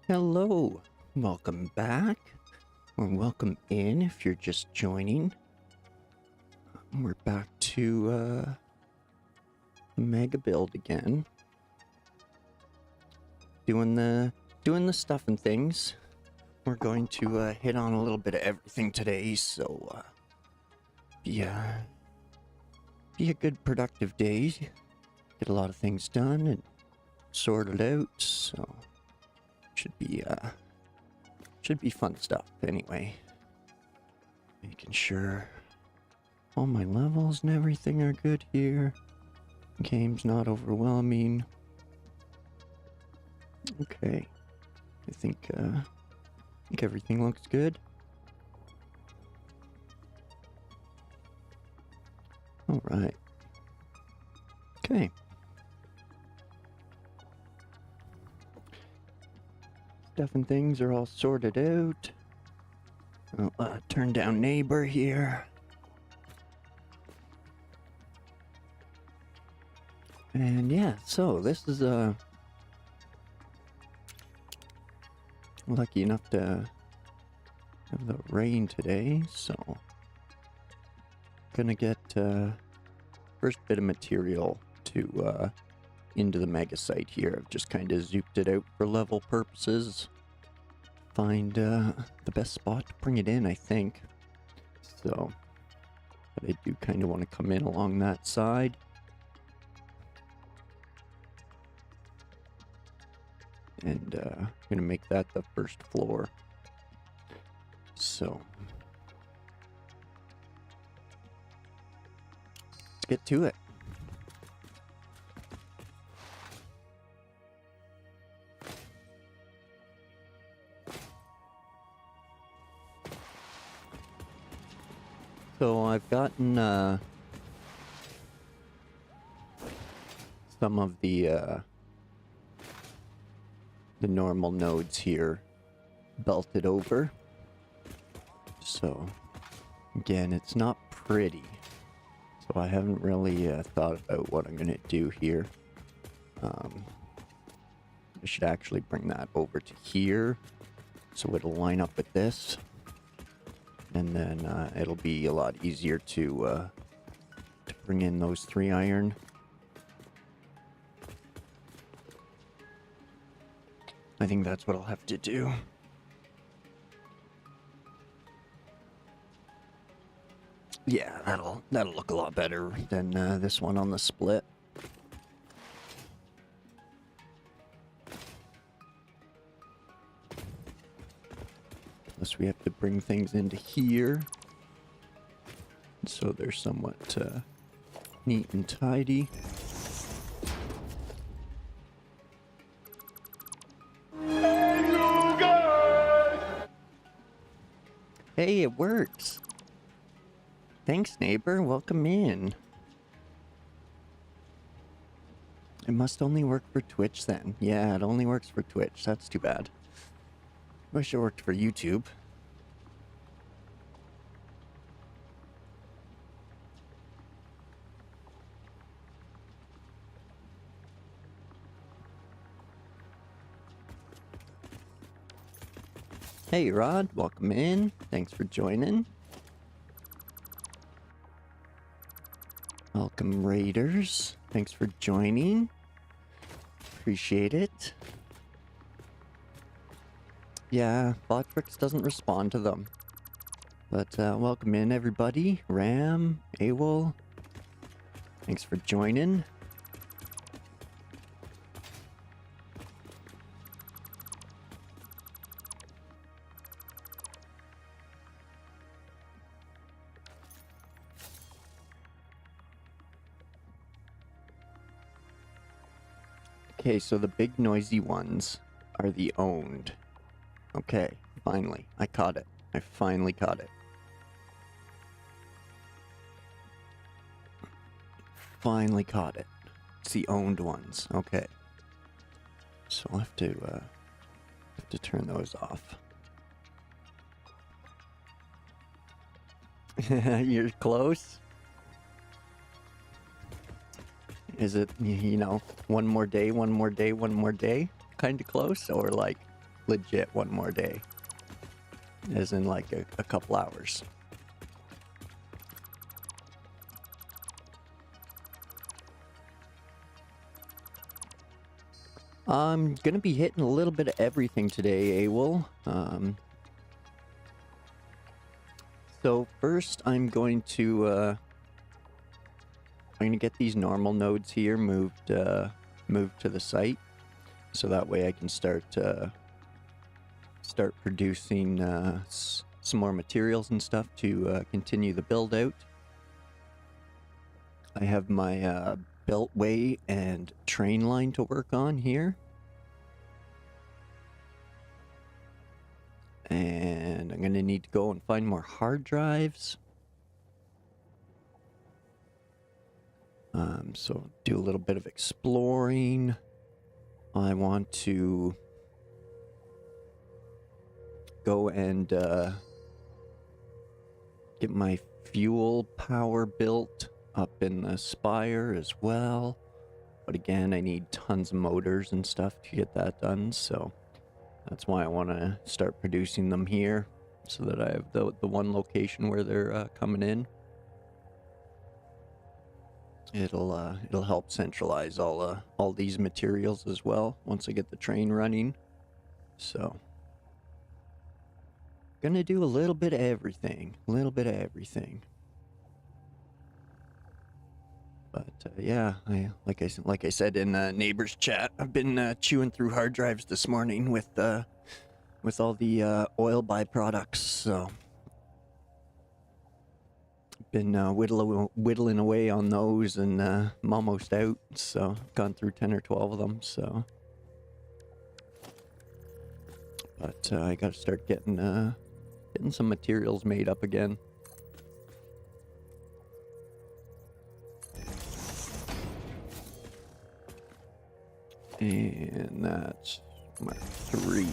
Hello, welcome back, or welcome in if you're just joining. We're back to mega build again. Doing the stuff and things. We're going to hit on a little bit of everything today, so be a good productive day. Get a lot of things done and sorted out, so should be fun stuff anyway. Making sure all my levels and everything are good here. Game's not overwhelming. Okay. I think everything looks good. Alright. Okay. Stuff and things are all sorted out. I'll turn down neighbor here. And yeah, so this is lucky enough to have the rain today, so gonna get first bit of material to into the mega site here. I've just kind of zooped it out for level purposes. Find the best spot to bring it in, I think. So, but I do kind of want to come in along that side. And I'm going to make that the first floor. So, let's get to it. So I've gotten some of the normal nodes here belted over. So again, it's not pretty. So I haven't really thought about what I'm gonna do here. I should actually bring that over to here so it'll line up with this. And then it'll be a lot easier to bring in those 3 iron. I think that's what I'll have to do. Yeah, that'll look a lot better than this one on the split. Plus we have to bring things into here, so they're somewhat neat and tidy. Hey, it works! Thanks, neighbor. Welcome in. It must only work for Twitch then. Yeah, it only works for Twitch. That's too bad. Wish it worked for YouTube. Hey Rod, welcome in. Thanks for joining. Welcome Raiders. Thanks for joining. Appreciate it. Yeah, Botrix doesn't respond to them. But welcome in everybody. Ram, AWOL. Thanks for joining. Okay, so the big noisy ones are the owned. Okay, finally. I caught it. I finally caught it. Finally caught it. It's the owned ones. Okay. So I'll have to turn those off. You're close? Is it, you know, one more day, kind of close? Or like legit one more day. As in like a couple hours. I'm gonna be hitting a little bit of everything today, AWOL. So first I'm going to get these normal nodes here moved to the site, so that way I can start producing some more materials and stuff to continue the build out. I have my beltway and train line to work on here. And I'm going to need to go and find more hard drives. So do a little bit of exploring. I want to go and get my fuel power built up in the spire as well. But again, I need tons of motors and stuff to get that done, so that's why I want to start producing them here, so that I have the one location where they're coming in. It'll help centralize all these materials as well once I get the train running. So gonna do a little bit of everything, But yeah, like I said in neighbors chat, I've been chewing through hard drives this morning with all the oil byproducts. So been whittling away on those, and I'm almost out. So gone through 10 or 12 of them. So, but I got to start getting some materials made up again. And that's Mark 3.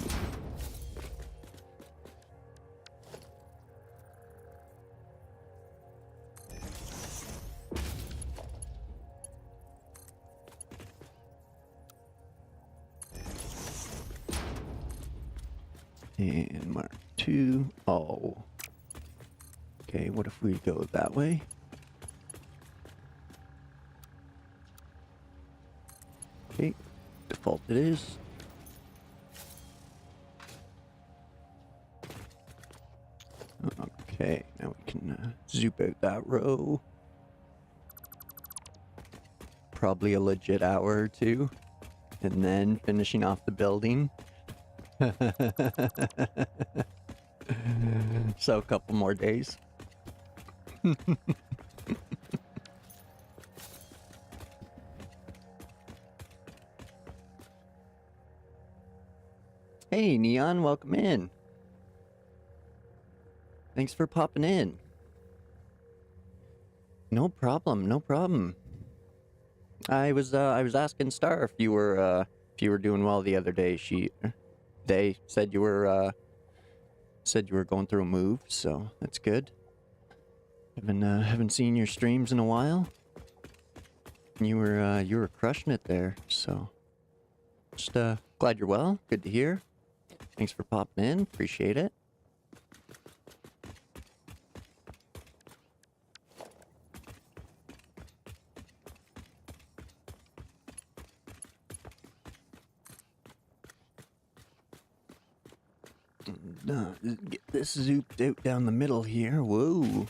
And Mark 2. Oh. Okay, what if we go that way? Okay, default it is. Okay, now we can zoop out that row. Probably a legit hour or two. And then finishing off the building. So a couple more days. Hey, Neon, welcome in. Thanks for popping in. No problem, no problem. I was asking Star if you were doing well the other day. They said you were going through a move, so that's good. Haven't seen your streams in a while. You were crushing it there, so just glad you're well. Good to hear. Thanks for popping in. Appreciate it. Get this zooped out down the middle here. Whoa.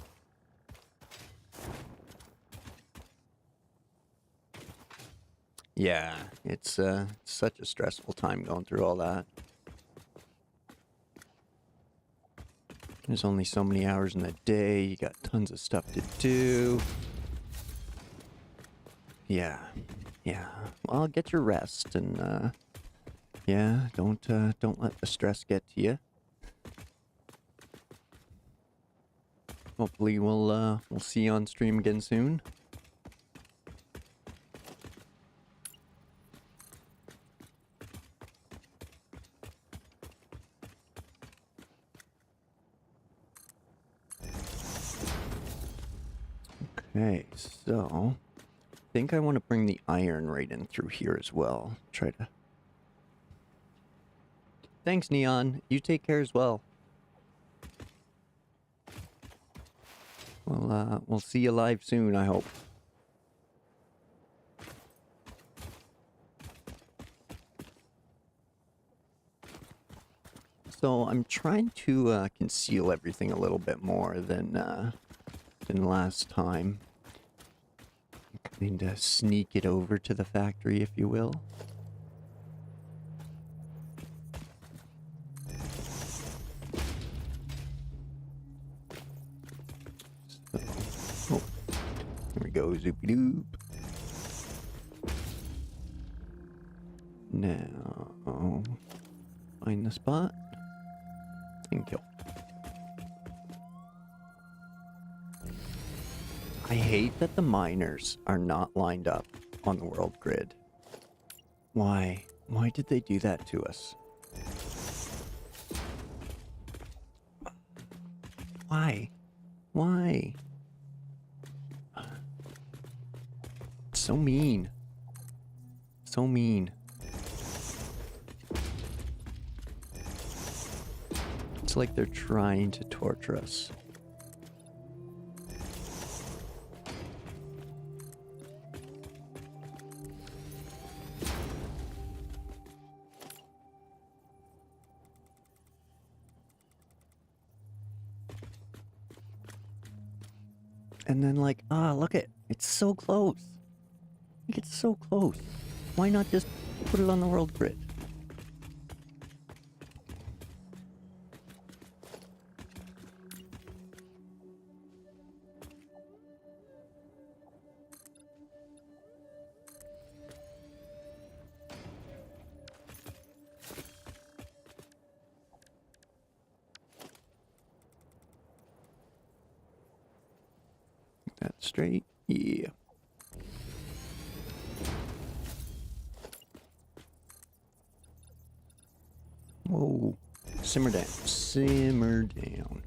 Yeah, it's such a stressful time going through all that. There's only so many hours in the day. You got tons of stuff to do. Yeah. Well, get your rest, and yeah, don't let the stress get to you. Hopefully we'll see you on stream again soon. Okay, so I think I want to bring the iron right in through here as well. Try to Thanks, Neon. You take care as well. We'll see you live soon, I hope. So I'm trying to conceal everything a little bit more than last time. Kind of sneak it over to the factory, if you will. So, oh, here we go, zoopy doop. Now, find the spot and kill. I hate that the miners are not lined up on the world grid. Why? Why did they do that to us? Why? Why? So mean. So mean. It's like they're trying to torture us. And then like, look it's so close. Like, it's so close. Why not just put it on the world grid? That's straight. Yeah. Whoa. Simmer down. Simmer down.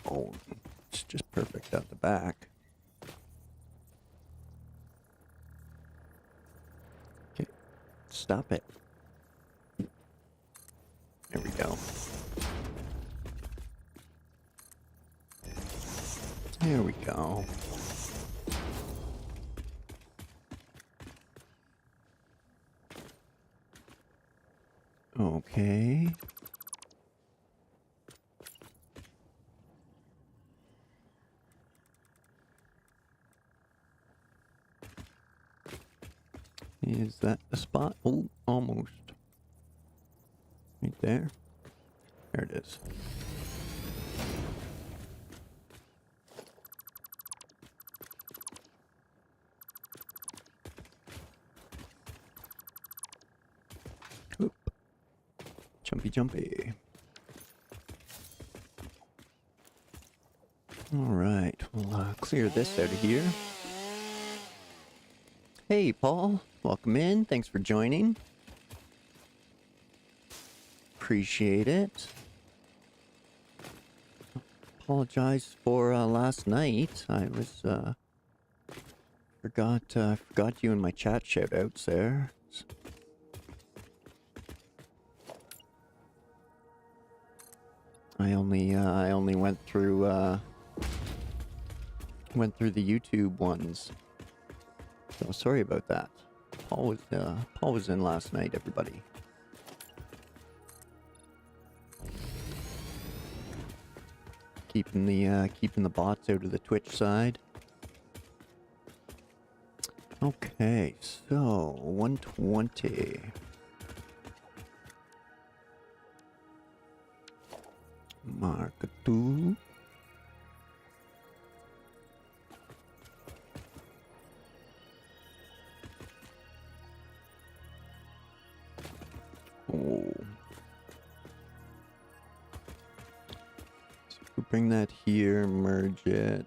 Oh, it's just perfect out the back. Okay. Stop it. There we go. There we go. Okay. Is that the spot? Oh, almost. Right there. There it is. Oop. Jumpy, jumpy. Alright, we'll clear this out of here. Hey, Paul. Welcome in. Thanks for joining. Appreciate it. Apologize for last night. I was forgot you in my chat shoutouts there. I only went through the YouTube ones. So sorry about that. Paul was in last night, everybody. Keeping the bots out of the Twitch side. Okay, so 120. Mark 2. Oh. So if we bring that here, merge it.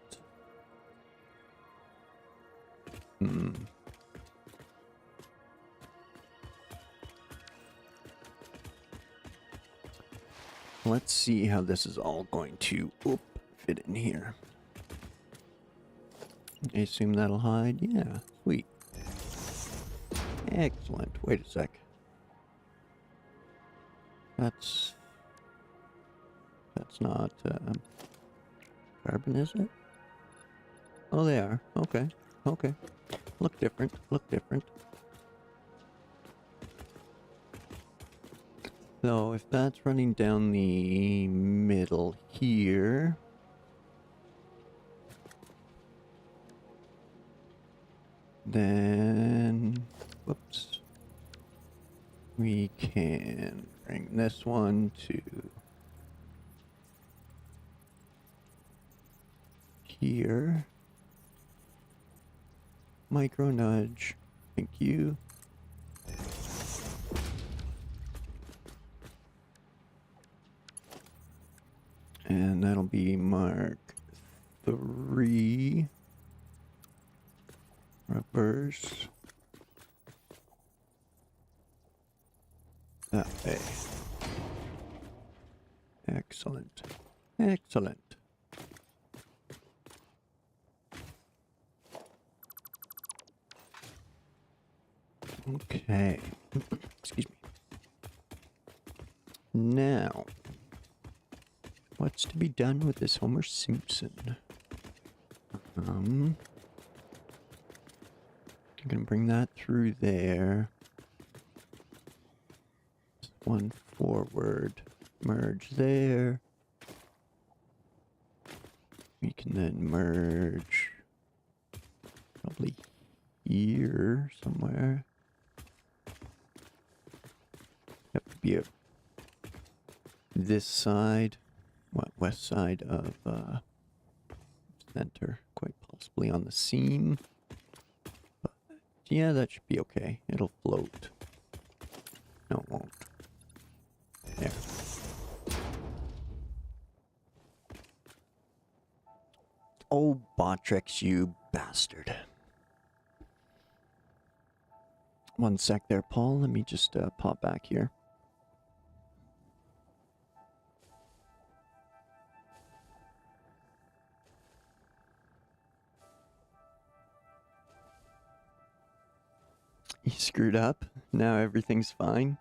Let's see how this is all going to fit in here. I assume that'll hide. Yeah, sweet. Excellent. Wait a sec. That's not carbon, is it? Oh, they are. Okay. Okay. Look different. Look different. So if that's running down the middle here, then, whoops, we can bring this one to here. Micro nudge. Thank you. And that'll be Mark 3. Reverse. That way. Excellent. Excellent. Okay. Excuse me. Now, what's to be done with this Homer Simpson? I'm gonna bring that through there. One forward, merge there. We can then merge probably here somewhere. Have to be this side, west side of center, quite possibly on the seam. But yeah, that should be okay. It'll float. No, it won't. There. Oh, Botrix, you bastard. One sec there, Paul. Let me just pop back here. You screwed up. Now everything's fine.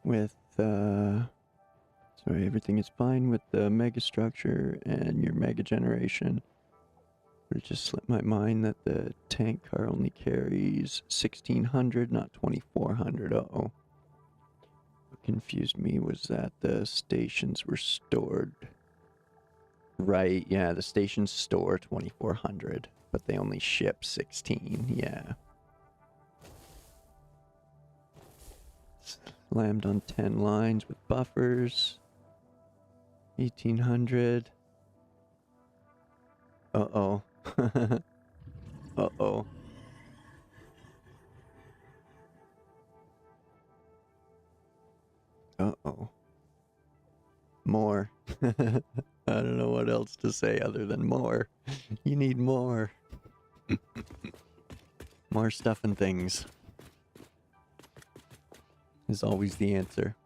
With, sorry, everything is fine with the mega structure and your mega generation. It just slipped my mind that the tank car only carries 1600, not 2400. Uh-oh. What confused me was that the stations were stored. Right, yeah, the stations store 2400, but they only ship 16, yeah. Slammed on 10 lines with buffers. 1800. Uh-oh. Uh-oh. Uh-oh. More. I don't know what else to say other than more. You need more. More stuff and things is always the answer.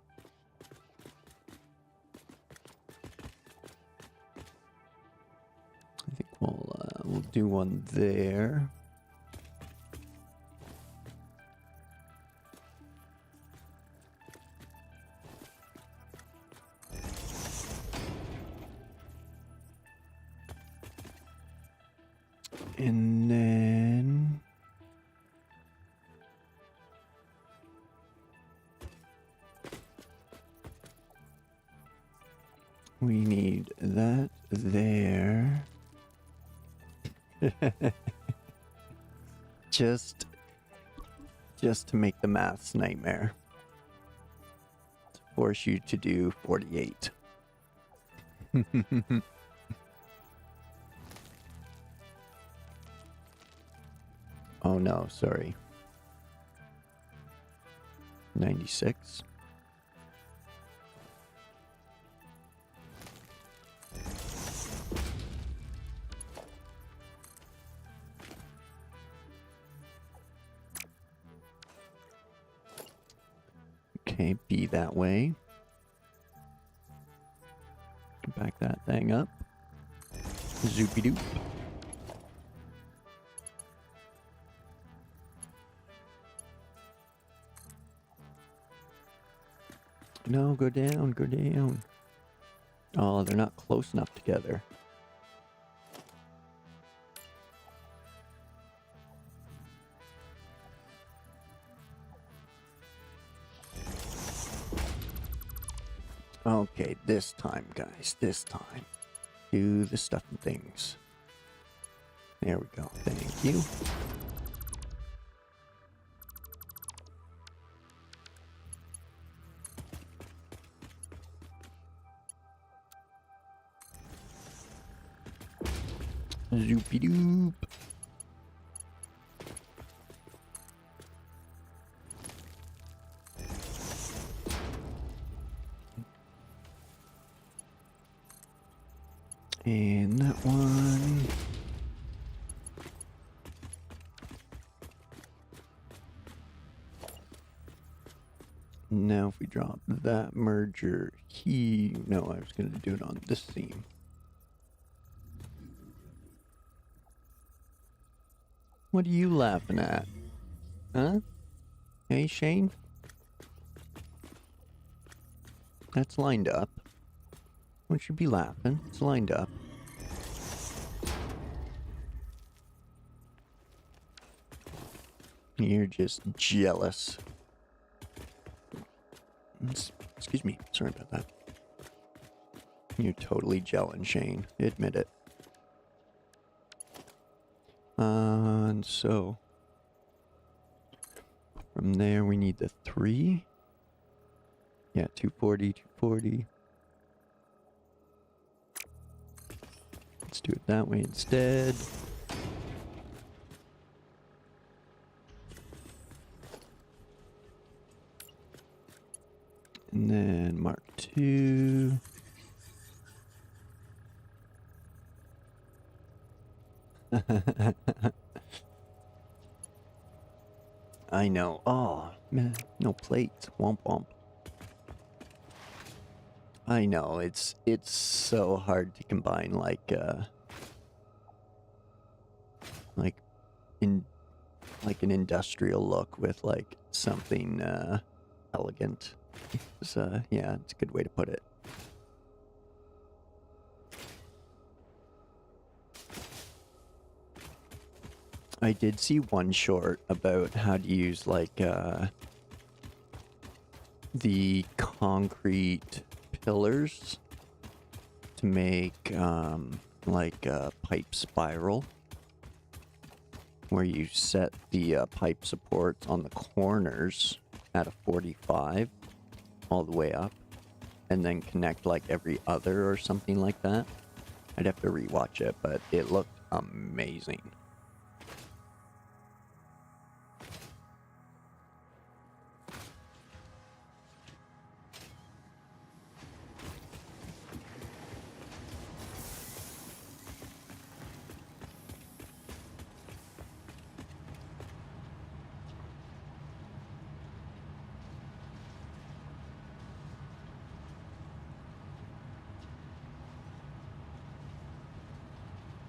I think we'll do one there. And then we need that there. Just to make the maths nightmare. To force you to do 48. Oh no, sorry. 96. Okay, be that way. Back that thing up. Zoopy doop. No, go down, go down. Oh, they're not close enough together. Okay, this time, guys, this time. Do the stuff and things. There we go, thank you. Zoopy-doop. And that one. Now if we drop that merger no, I was going to do it on this seam. What are you laughing at? Huh? Hey, Shane? That's lined up. Don't you be laughing. It's lined up. You're just jealous. Excuse me. Sorry about that. You're totally gelling, Shane. Admit it. And so from there we need the 3. Yeah, 240, 240. Let's do it that way instead. And then Mark 2. I know. Oh, man. No plates. Womp womp. I know. It's so hard to combine like an industrial look with like something elegant. So yeah, it's a good way to put it. I did see one short about how to use like the concrete pillars to make like a pipe spiral, where you set the pipe supports on the corners at a 45 all the way up, and then connect like every other or something like that. I'd have to rewatch it, but it looked amazing.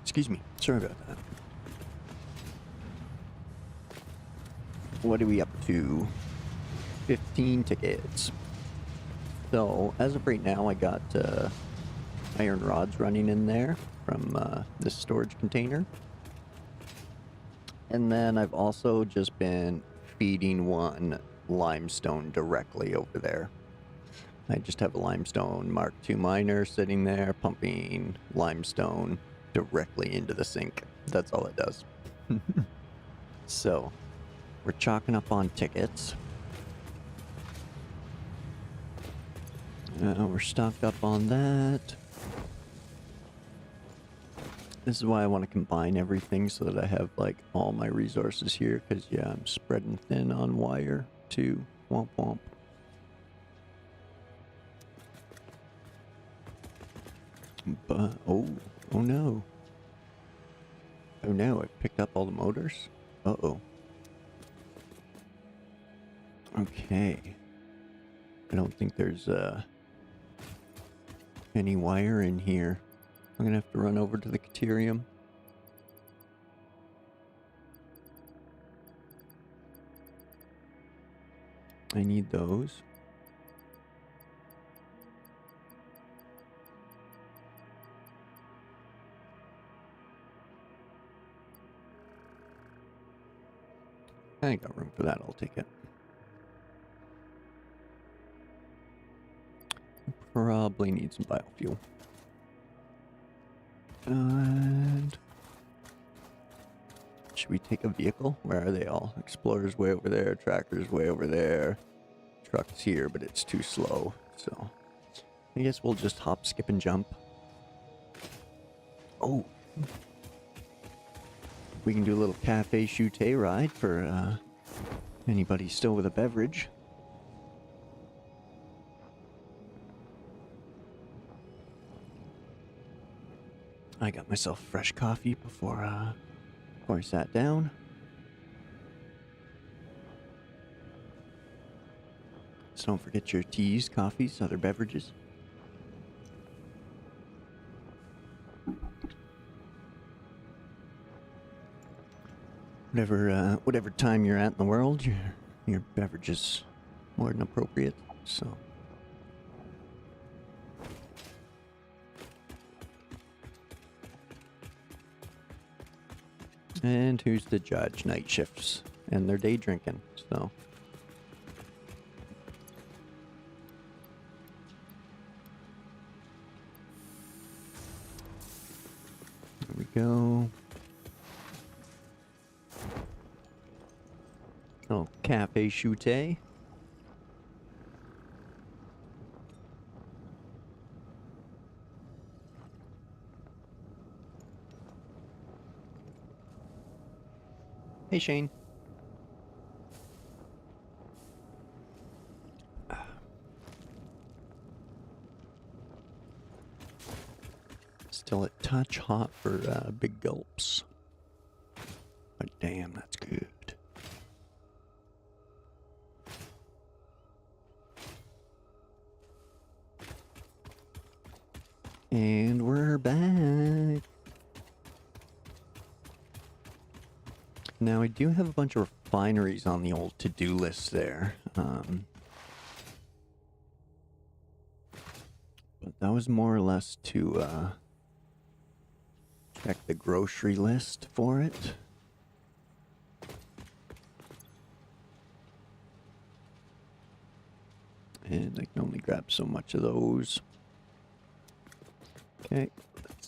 Excuse me. Sorry about that. What are we up to? 15 tickets. So, as of right now, I got iron rods running in there from this storage container. And then I've also just been feeding one limestone directly over there. I just have a limestone Mark II miner sitting there pumping limestone directly into the sink. That's all it does. So, we're chalking up on tickets. We're stocked up on that. This is why I want to combine everything so that I have like all my resources here, because yeah, I'm spreading thin on wire too. Womp womp. But oh no. Oh no, I picked up all the motors? Uh-oh. Okay. I don't think there's any wire in here. I'm gonna have to run over to the Caterium. I need those. I ain't got room for that, I'll take it. Probably need some biofuel. And should we take a vehicle? Where are they all? Explorer's way over there, Tractor's way over there. Truck's here, but it's too slow, so I guess we'll just hop, skip, and jump. Oh. We can do a little cafe chute ride for anybody still with a beverage. I got myself fresh coffee before I sat down. So don't forget your teas, coffees, other beverages. Whatever time you're at in the world, your beverage is more than appropriate. So. And who's the judge? Night shifts. And they're day drinking, so. There we go. Oh, cafe chute. Hey, Shane. Still a touch hot for big gulps. But damn, that's good. And we're back. Now, I do have a bunch of refineries on the old to-do list there. But that was more or less to check the grocery list for it. And I can only grab so much of those. Okay, let's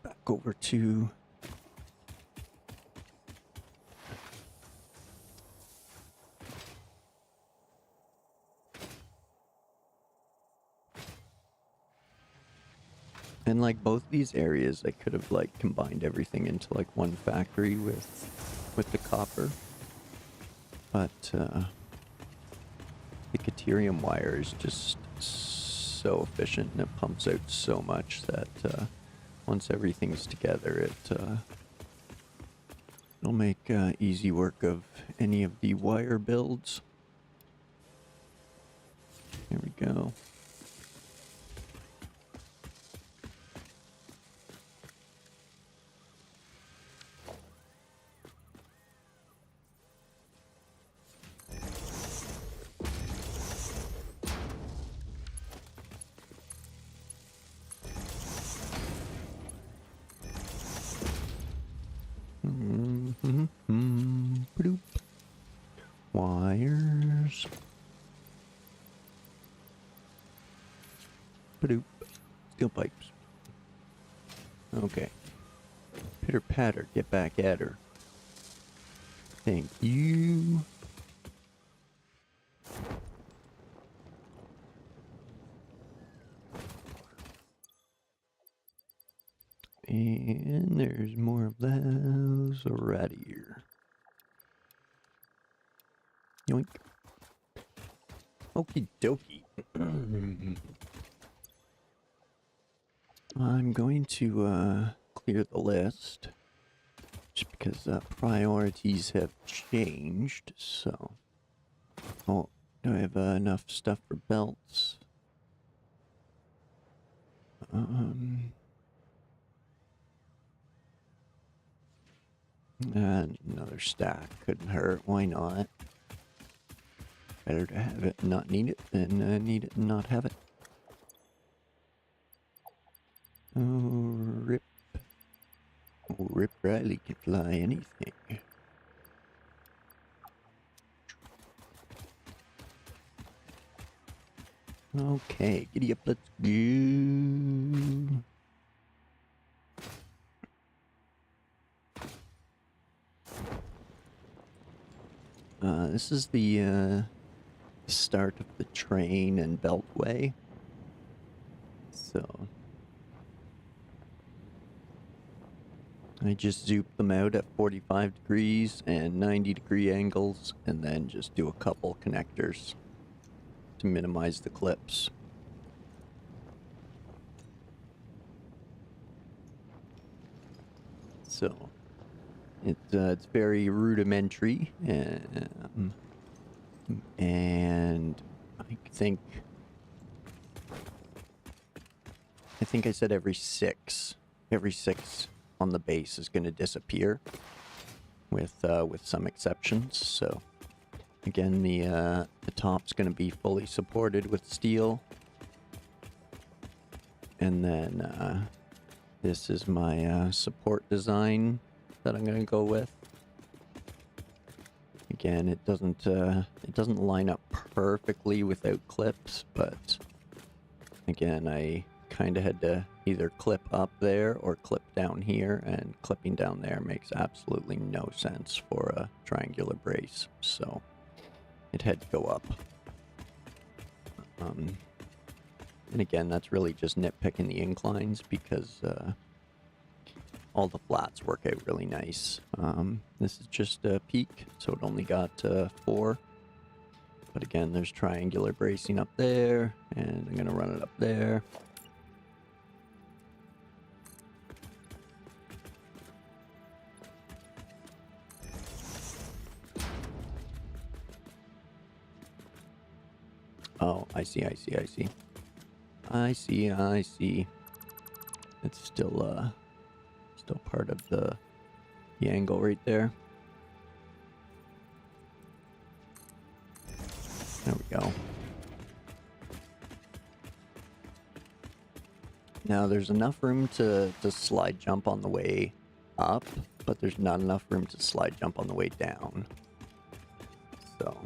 back over to... And like both these areas, I could have like combined everything into like one factory with the copper. But the Caterium wire is just so efficient and it pumps out so much that once everything's together, it'll make easy work of any of the wire builds. There we go. Bloop. Wires. Bloop. Steel pipes. Okay. Pitter patter, get back at her. Thank you. And there's more of those right here. Yoink. Okie dokie. I'm going to clear the list just because priorities have changed. So, oh, do I have enough stuff for belts? Another stack couldn't hurt. Why not? Better to have it and not need it than need it and not have it. Oh, Rip. Oh, Rip Riley can fly anything. Okay, giddy up, let's go. This is the start of the train and beltway. So I just zoop them out at 45 degrees and 90-degree angles, and then just do a couple connectors to minimize the clips. So it's very rudimentary, and I think I said every six on the base is going to disappear, with some exceptions. So again, the top's going to be fully supported with steel, and then this is my support design that I'm going to go with. Again, it doesn't line up perfectly without clips, but again, I kind of had to either clip up there or clip down here, and clipping down there makes absolutely no sense for a triangular brace, so it had to go up. And again, that's really just nitpicking the inclines, because all the flats work out really nice. This is just a peak, so it only got 4. But again, there's triangular bracing up there, and I'm going to run it up there. Oh, I see. It's still part of the angle right there. There we go. Now there's enough room to slide jump on the way up, but there's not enough room to slide jump on the way down. So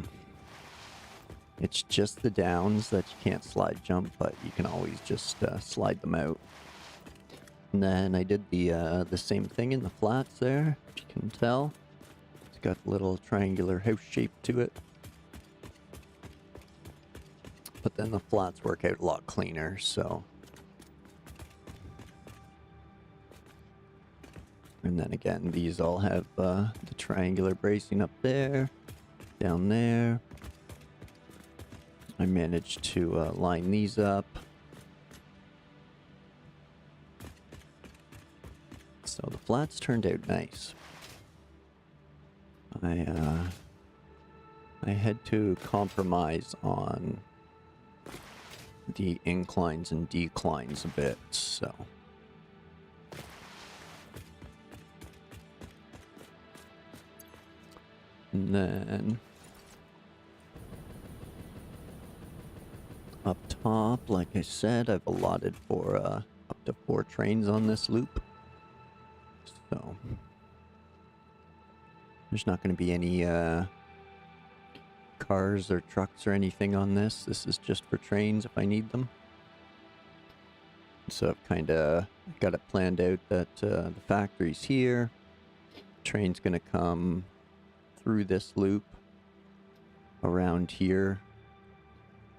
it's just the downs that you can't slide jump, but you can always just slide them out. And then I did the same thing in the flats there, if you can tell. It's got a little triangular house shape to it. But then the flats work out a lot cleaner, so. And then again, these all have the triangular bracing up there, down there. I managed to line these up. So the flats turned out nice. I had to compromise on the inclines and declines a bit, so. And then up top, like I said, I've allotted for up to 4 trains on this loop. So there's not going to be any cars or trucks or anything on this. This is just for trains if I need them. So I've kind of got it planned out that the factory's here. Train's going to come through this loop, around here,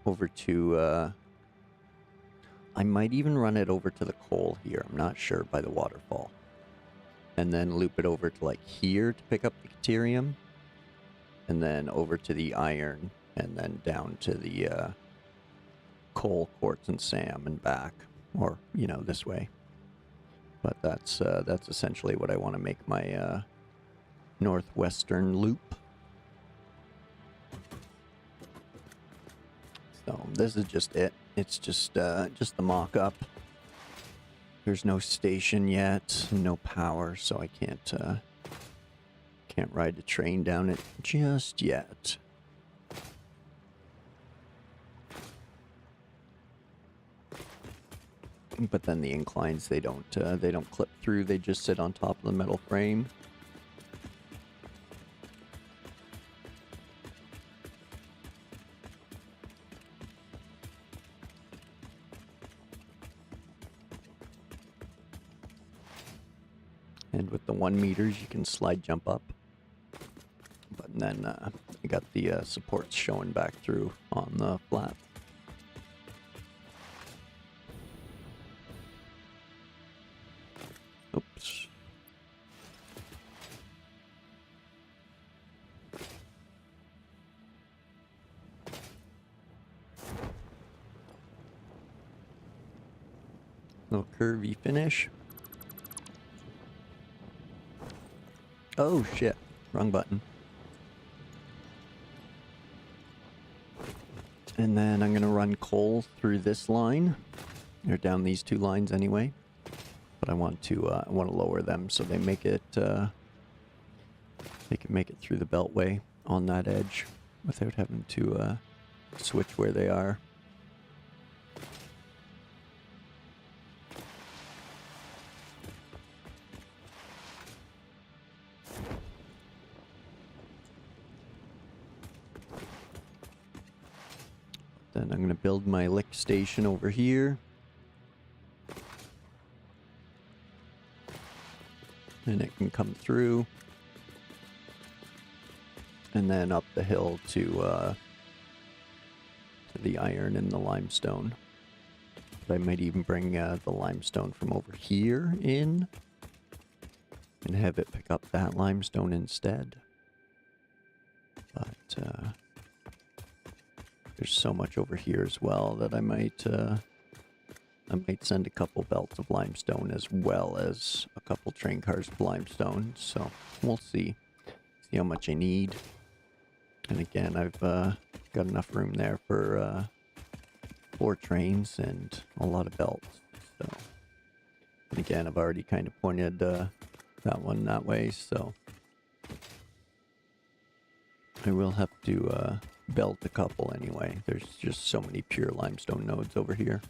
over to, I might even run it over to the coal here, I'm not sure, by the waterfall. And then loop it over to like here to pick up the Caterium, and then over to the iron, and then down to the coal, quartz, and Sam and back, or, you know, this way. But that's essentially what I want to make my northwestern loop. So this is just it. It's just the mock-up. There's no station yet, no power, so I can't ride the train down it just yet. But then the inclines, they don't clip through. They just sit on top of the metal frame. And with the 1 meters, you can slide jump up. But then you got the supports showing back through on the flat. Oops. Little curvy finish. Oh shit, wrong button. And then I'm gonna run coal through this line, or down these 2 lines anyway. But I want to lower them so they make it they can make it through the beltway on that edge without having to switch where they are. Then I'm going to build my lick station over here. And it can come through. And then up the hill to the iron and the limestone. But I might even bring the limestone from over here in. And have it pick up that limestone instead. But there's so much over here as well that I might send a couple belts of limestone as well as a couple train cars of limestone. So we'll see how much I need. And again, I've got enough room there for 4 trains and a lot of belts. So, and again, I've already kind of pointed that one that way. So I will have to belt a couple anyway. There's just so many pure limestone nodes over here.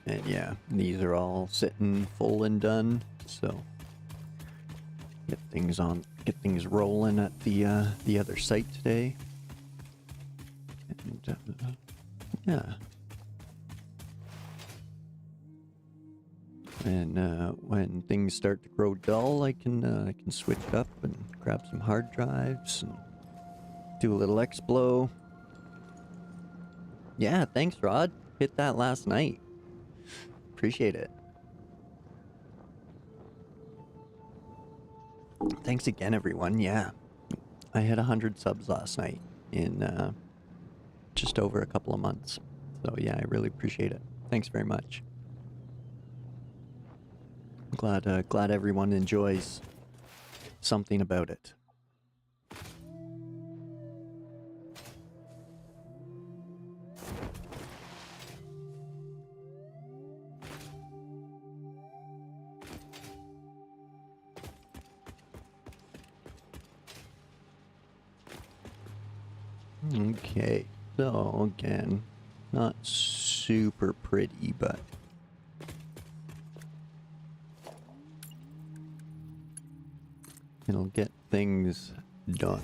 And yeah, these are all sitting full and done, so get things rolling at the other site today. And yeah. And when things start to grow dull, I can switch it up and grab some hard drives and do a little Explo. Yeah, thanks, Rod. Hit that last night. Appreciate it. Thanks again, everyone. Yeah, I had 100 subs last night in just over a couple of months. So yeah, I really appreciate it. Thanks very much. Glad everyone enjoys something about it. Okay, so again, not super pretty, but it'll get things done.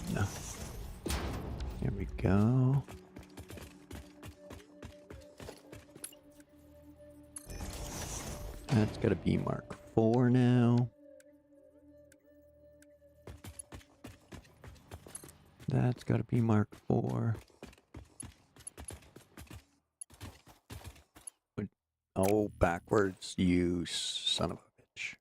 Here we go. That's got to be Mark 4 now. That's got to be Mark 4. Oh, backwards, you son of a bitch.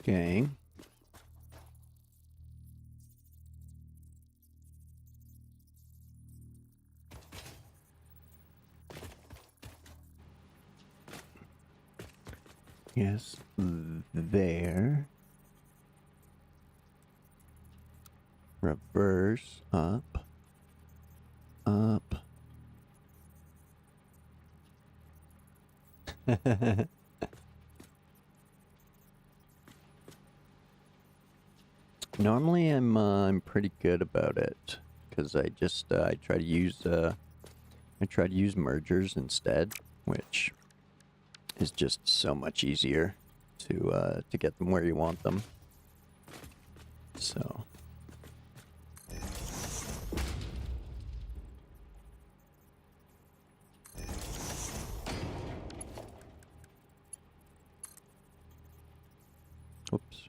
Okay. Yes, there. Reverse, up, up. Normally I'm pretty good about it because I try to use mergers instead, which is just so much easier to get them where you want them. So. Oops.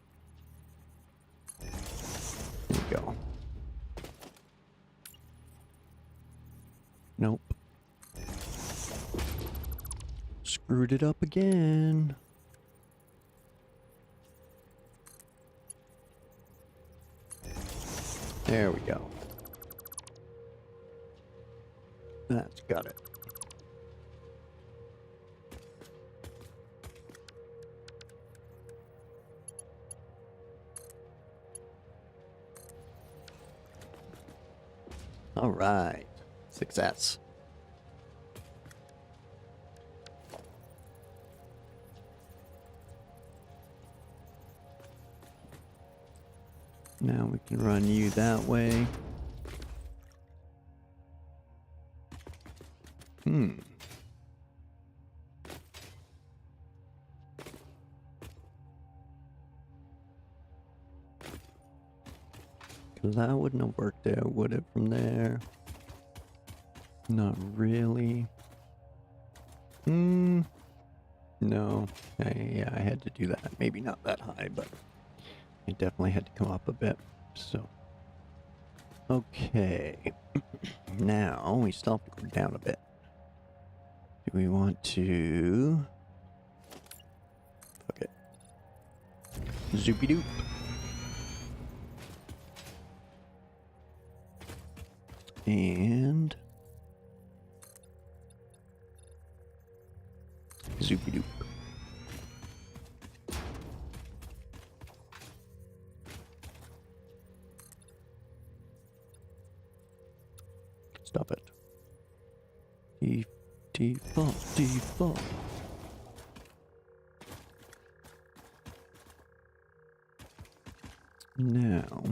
There we go. Nope. Screwed it up again. There we go. That's got it. All right. Success. Now we can run you that way. Because that wouldn't have worked out, would it, from there? Not really. No. Yeah, I had to do that. Maybe not that high, but it definitely had to come up a bit. So, okay. Now we still have to go down a bit. Do we want to... Fuck it. Zoopy-doop. And... Zoopy-doop. Stop it. Default. Now,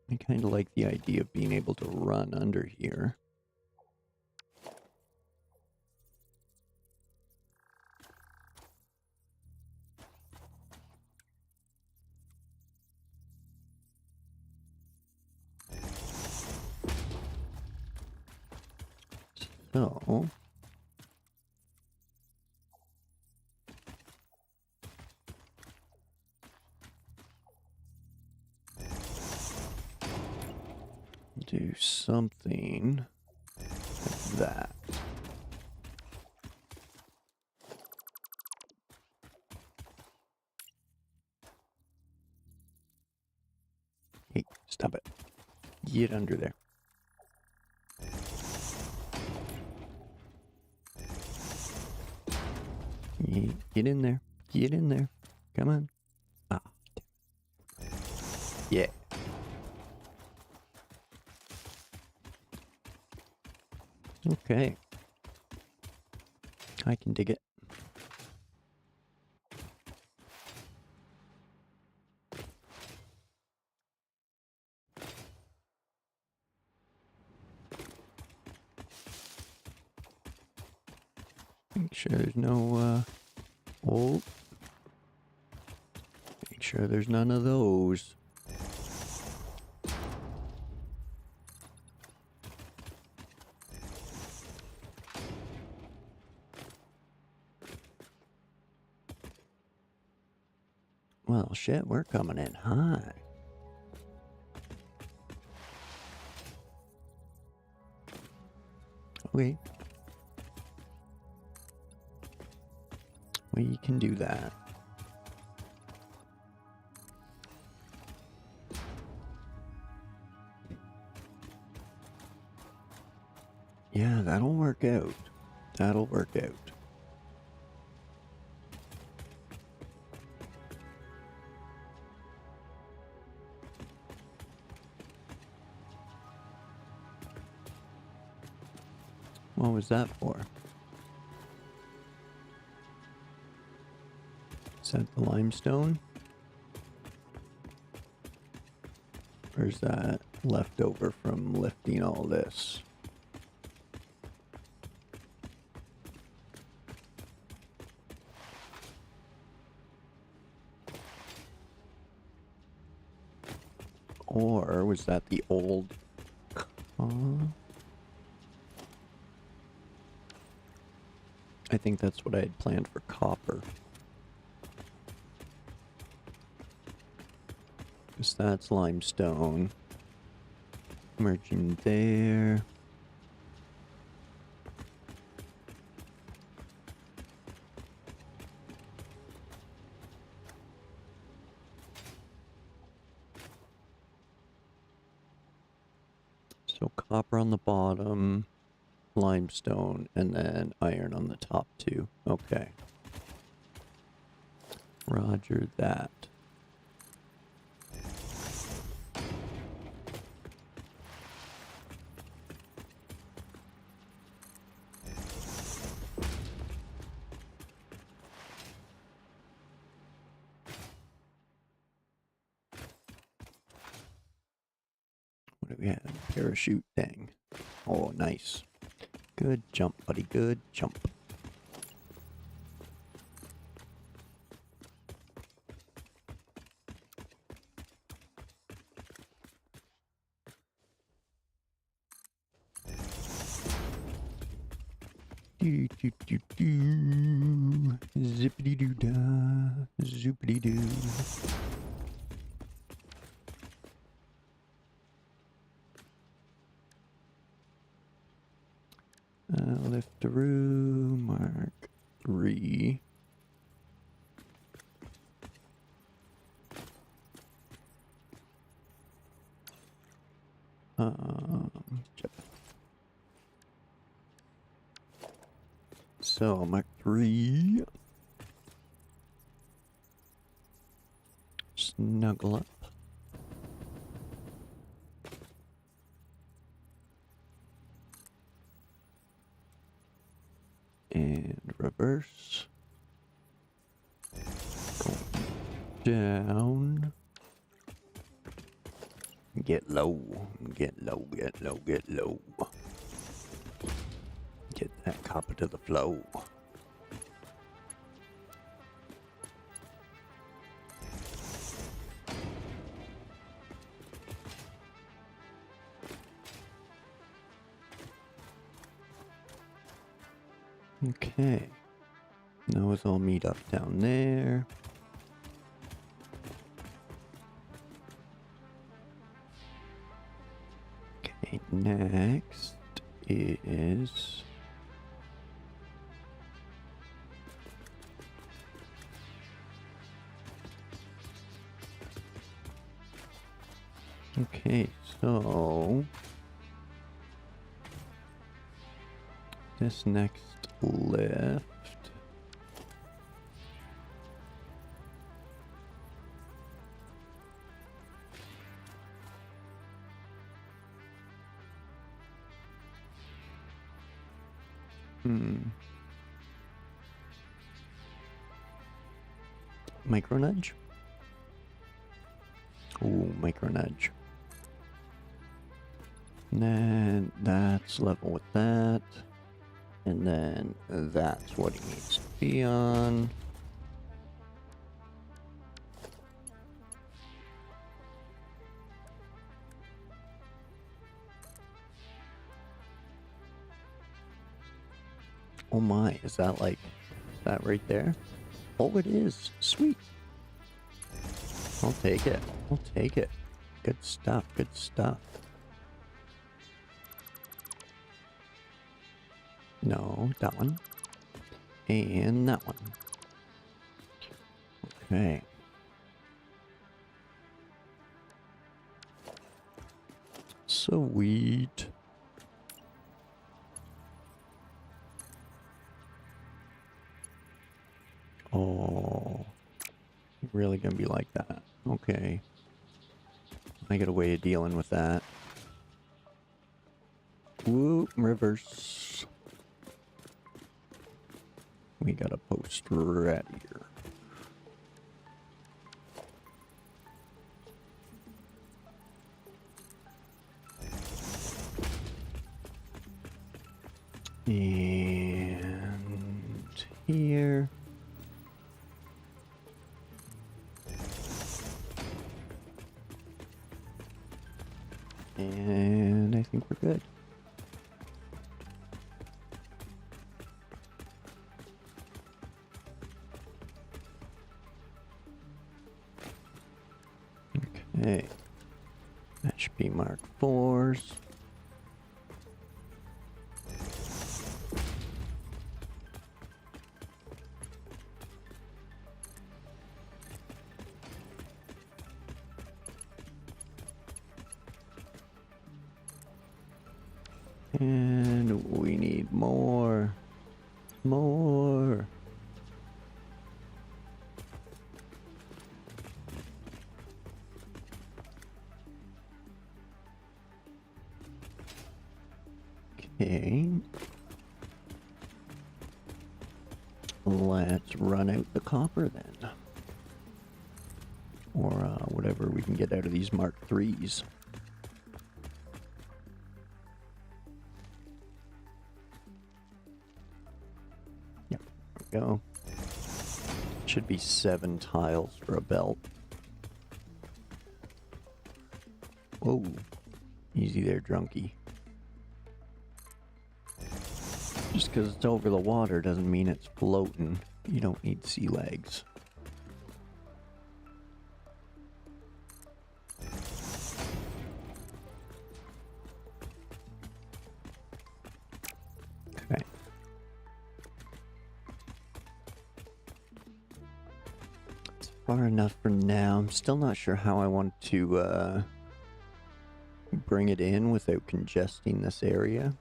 I kind of like the idea of being able to run under here. So, do something like that. Hey, stop it. Get under there. Get in there. Get in there. Come on. Ah. Yeah. Okay. I can dig it. Make sure there's no, oh. Make sure there's none of those. Well, shit, we're coming in high. Okay. We can do that. Yeah, that'll work out. That'll work out. What was that for? Is that the limestone? Or is that left over from lifting all this? Or was that the old... I think that's what I had planned for copper. Because that's limestone. Merging there. So copper on the bottom, limestone, and then iron on the top too. Okay. Roger that. What do we have? Parachute thing. Oh, nice. Good jump, buddy. Good jump. Do do do do. Zippity doo dah. Zoopity doo. Liftaroo Mark 3. So Mark 3. Snuggle up. And reverse. Go down. Get low. Get low, get low, get low. Get that copper to the flow. Okay. Those all meet up down there. Okay, next is... Okay, so... this next lift... Micro nudge? Ooh, micro nudge. And then that's level with that. And then that's what he needs to be on. Oh my, is that like that right there? Oh, it is. Sweet. I'll take it. I'll take it. Good stuff. Good stuff. No, that one. And that one. Okay. Sweet. Oh. Really gonna be like that. Okay. I got a way of dealing with that. Whoop, reverse. We got a post right here. And here. And I think we're good. Okay. That should be Mark 4s. And we need more. More. Okay. Let's run out the copper then. Or whatever we can get out of these Mark 3s. Yep, there we go. Should be 7 tiles for a belt. Whoa. Easy there, drunkie. Just because it's over the water doesn't mean it's floating. You don't need sea legs. Okay. It's far enough for now. I'm still not sure how I want to bring it in without congesting this area.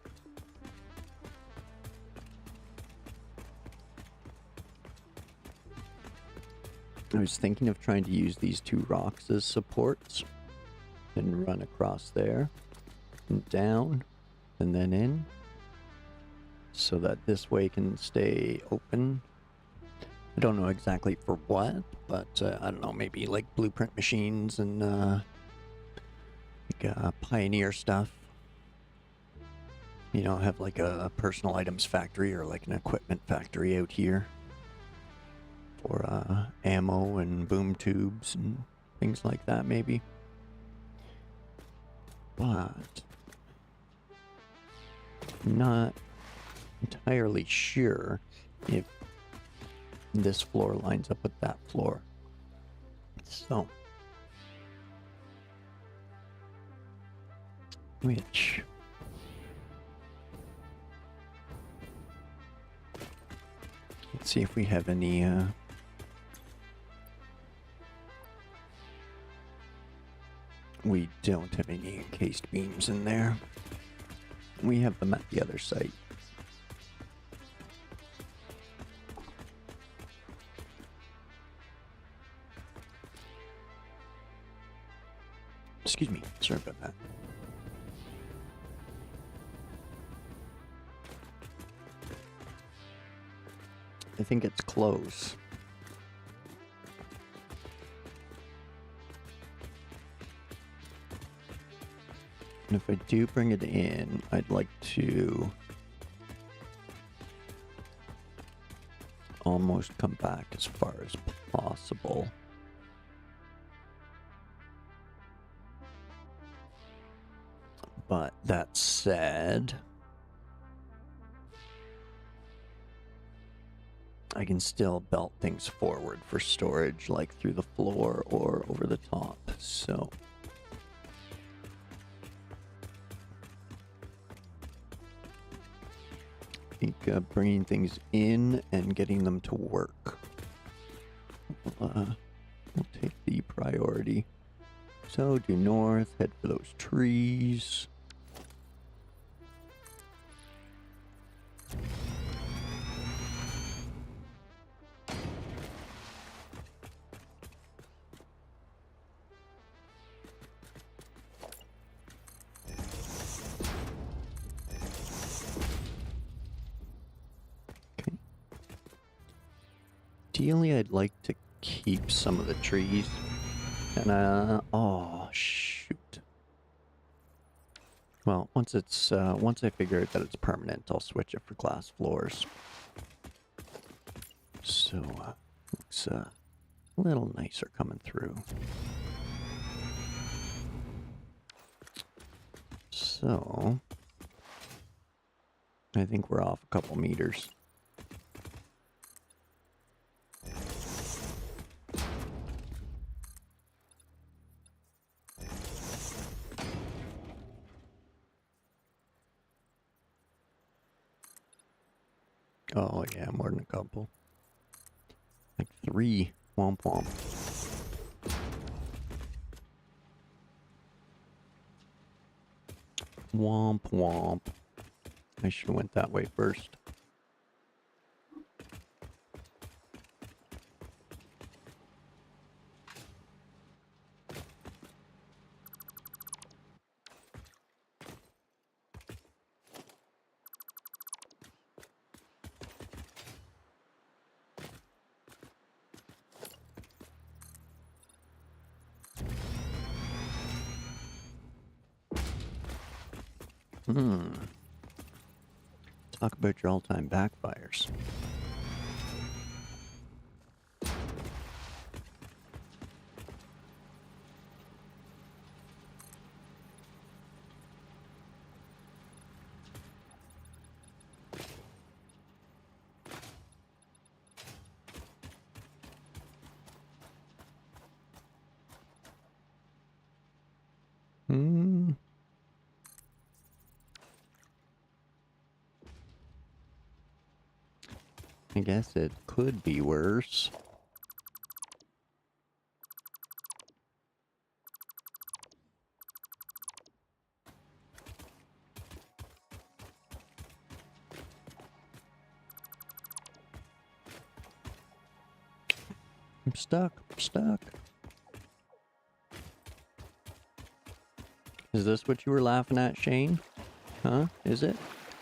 I was thinking of trying to use these 2 rocks as supports and run across there and down and then in so that this way can stay open. I don't know exactly for what, but I don't know, maybe like blueprint machines and like Pioneer stuff. You know, have like a personal items factory or like an equipment factory out here. For ammo and boom tubes and things like that, maybe. But not entirely sure if this floor lines up with that floor. So, let's see if we have any we don't have any encased beams in there. We have them at the other site. Excuse me, sorry about that. I think it's close. And if I do bring it in, I'd like to almost come back as far as possible. But that said, I can still belt things forward for storage, like through the floor or over the top, so... I think bringing things in and getting them to work will take the priority. So due north, head for those trees. Ideally, I'd like to keep some of the trees. And, oh, shoot. Well, once I figure out that it's permanent, I'll switch it for glass floors. So, looks a little nicer coming through. So, I think we're off a couple meters. Oh yeah, more than a couple. Like 3. Womp womp. Womp womp. I should have went that way first. Talk about your all-time backfires. I guess it could be worse. I'm stuck. I'm stuck. Is this what you were laughing at, Shane? Huh? Is it?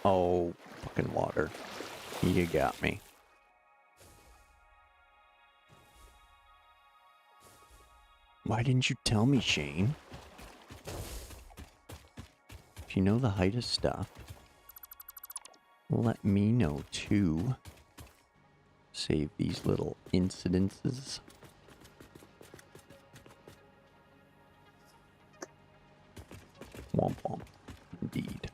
Oh, fucking water. You got me. Why didn't you tell me, Shane? If you know the height of stuff, let me know too. Save these little incidences. Womp womp. Indeed.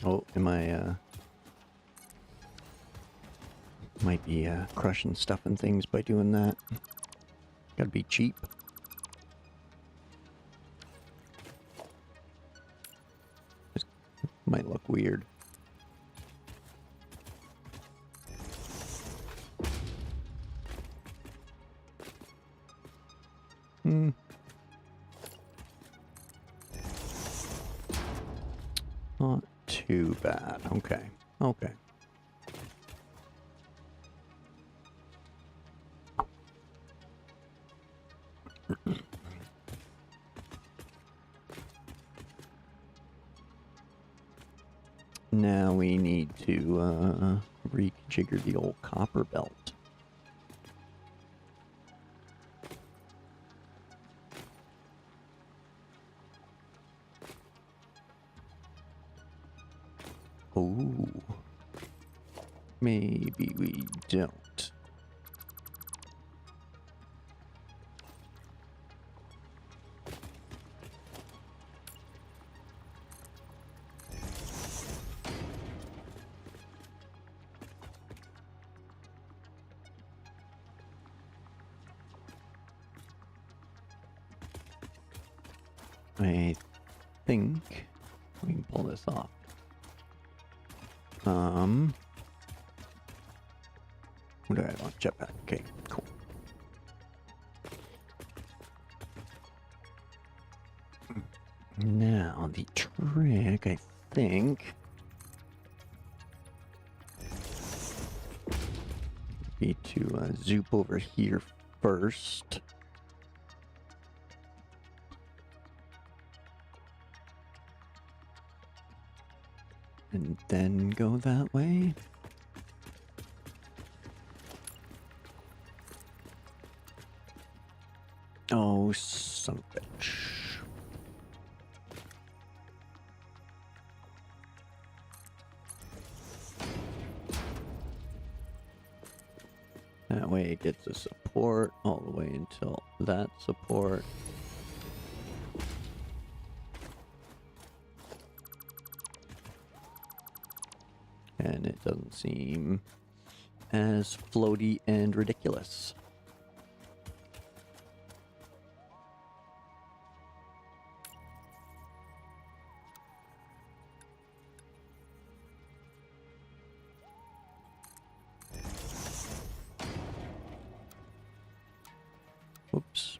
Oh, am I, might be, crushing stuff and things by doing that. Gotta be cheap. This might look weird. Not too bad. Okay. Okay. Now we need to rejigger the old copper belt. Oh, maybe we don't. I think we can pull this off. What do I want? Jetpack. Okay, cool. Now the trick, I think, be to zoop over here first. And then go that way. Oh, son of a bitch. That way it gets a support all the way until that support. And it doesn't seem as floaty and ridiculous. Whoops.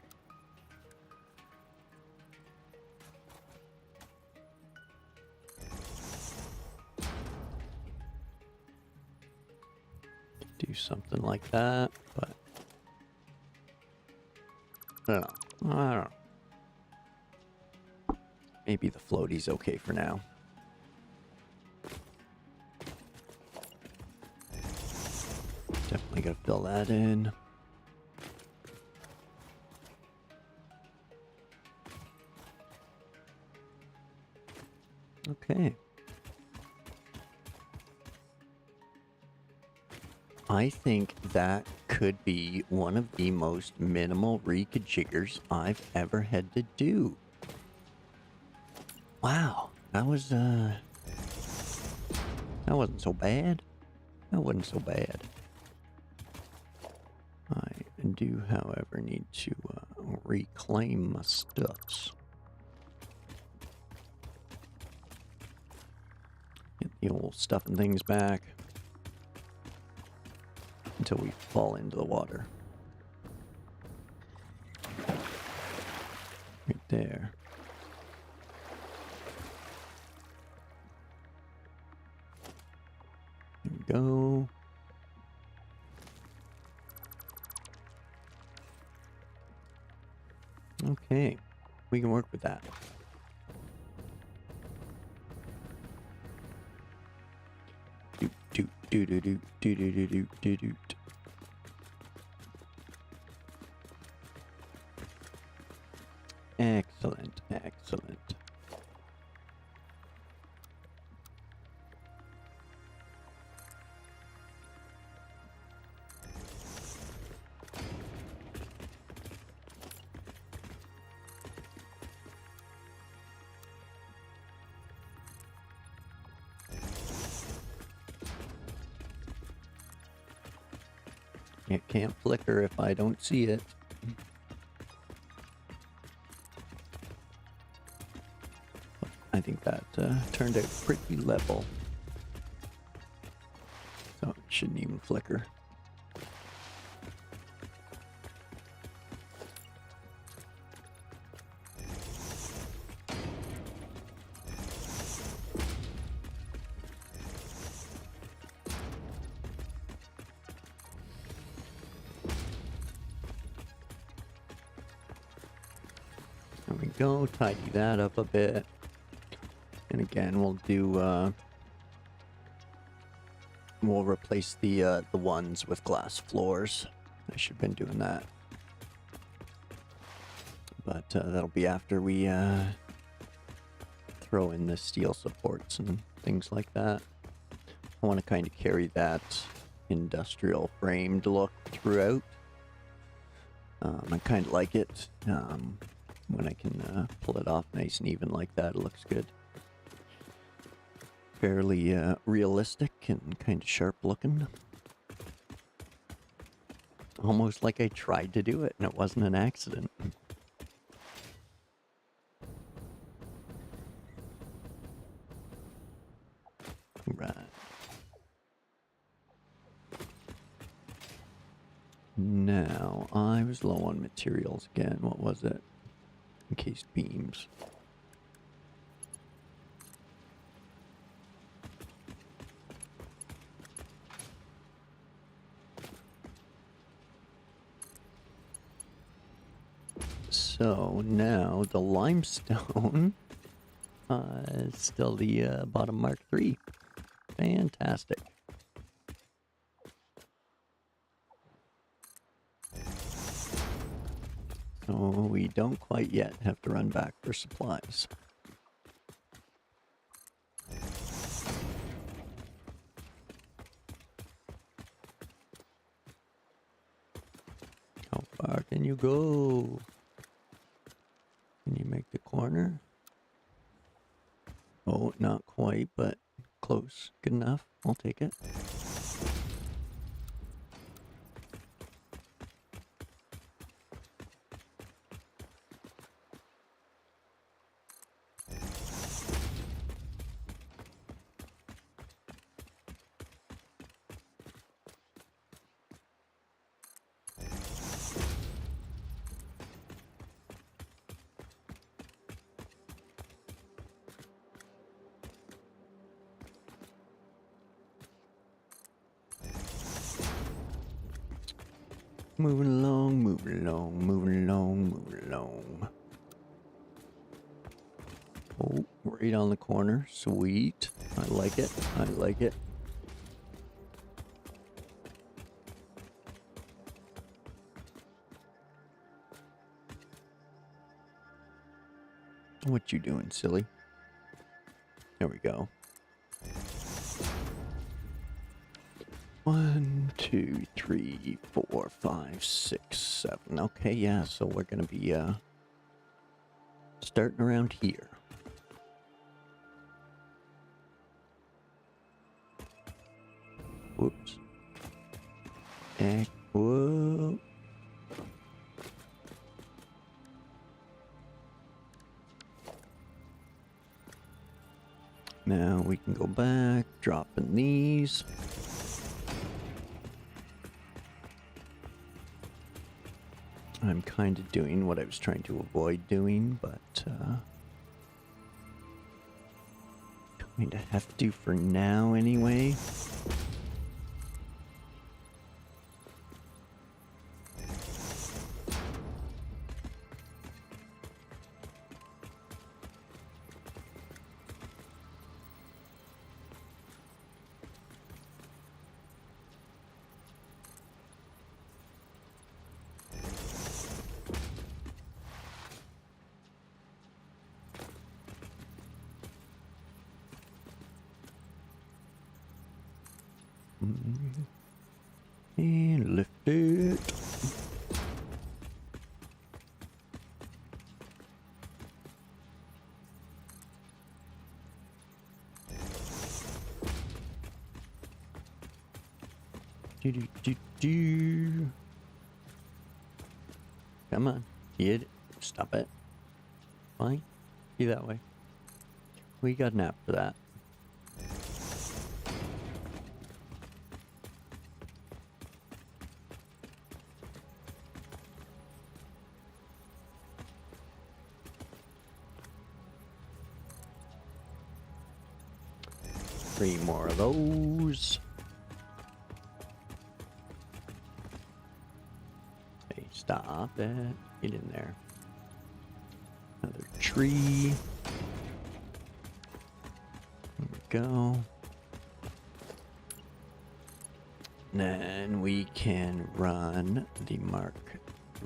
Do something like that, but I don't know. I don't know. Maybe the floaty's okay for now. Definitely gotta fill that in. Okay. I think that could be one of the most minimal reconfigures I've ever had to do. Wow, that wasn't so bad. That wasn't so bad. I do, however, need to reclaim my stuffs. Get the old stuff and things back until we fall into the water. Right there. There we go. Okay, we can work with that. Do. Excellent, excellent. It can't flicker if I don't see it. I think that turned out pretty level. So it shouldn't even flicker. There we go, tidy that up a bit. And again, we'll do, we'll replace the ones with glass floors. I should have been doing that. But that'll be after we throw in the steel supports and things like that. I want to kind of carry that industrial framed look throughout. I kind of like it. When I can pull it off nice and even like that, it looks good. Fairly realistic and kind of sharp looking. Almost like I tried to do it and it wasn't an accident. Right. Now, I was low on materials again. What was it? Encased beams. So now the limestone is still the bottom Mark III. Fantastic. So we don't quite yet have to run back for supplies. How far can you go? Can you make the corner? Oh, not quite, but close. Good enough. I'll take it. Moving along, moving along, moving along, moving along. Oh, right on the corner. Sweet. I like it. I like it. What you doing, silly? There we go. 1, 2, 3, 4, 5, 6, 7. Okay, yeah, so we're gonna be starting around here. Whoops. Whoa. Now we can go back, dropping these. I'm kind of doing what I was trying to avoid doing, but kind of have to for now anyway. And lift it. Do. Come on, kid. Stop it. Fine. Be that way. We got an app for that. Three more of those. Hey, stop it. Get in there. Another tree. There we go. Then we can run the Mark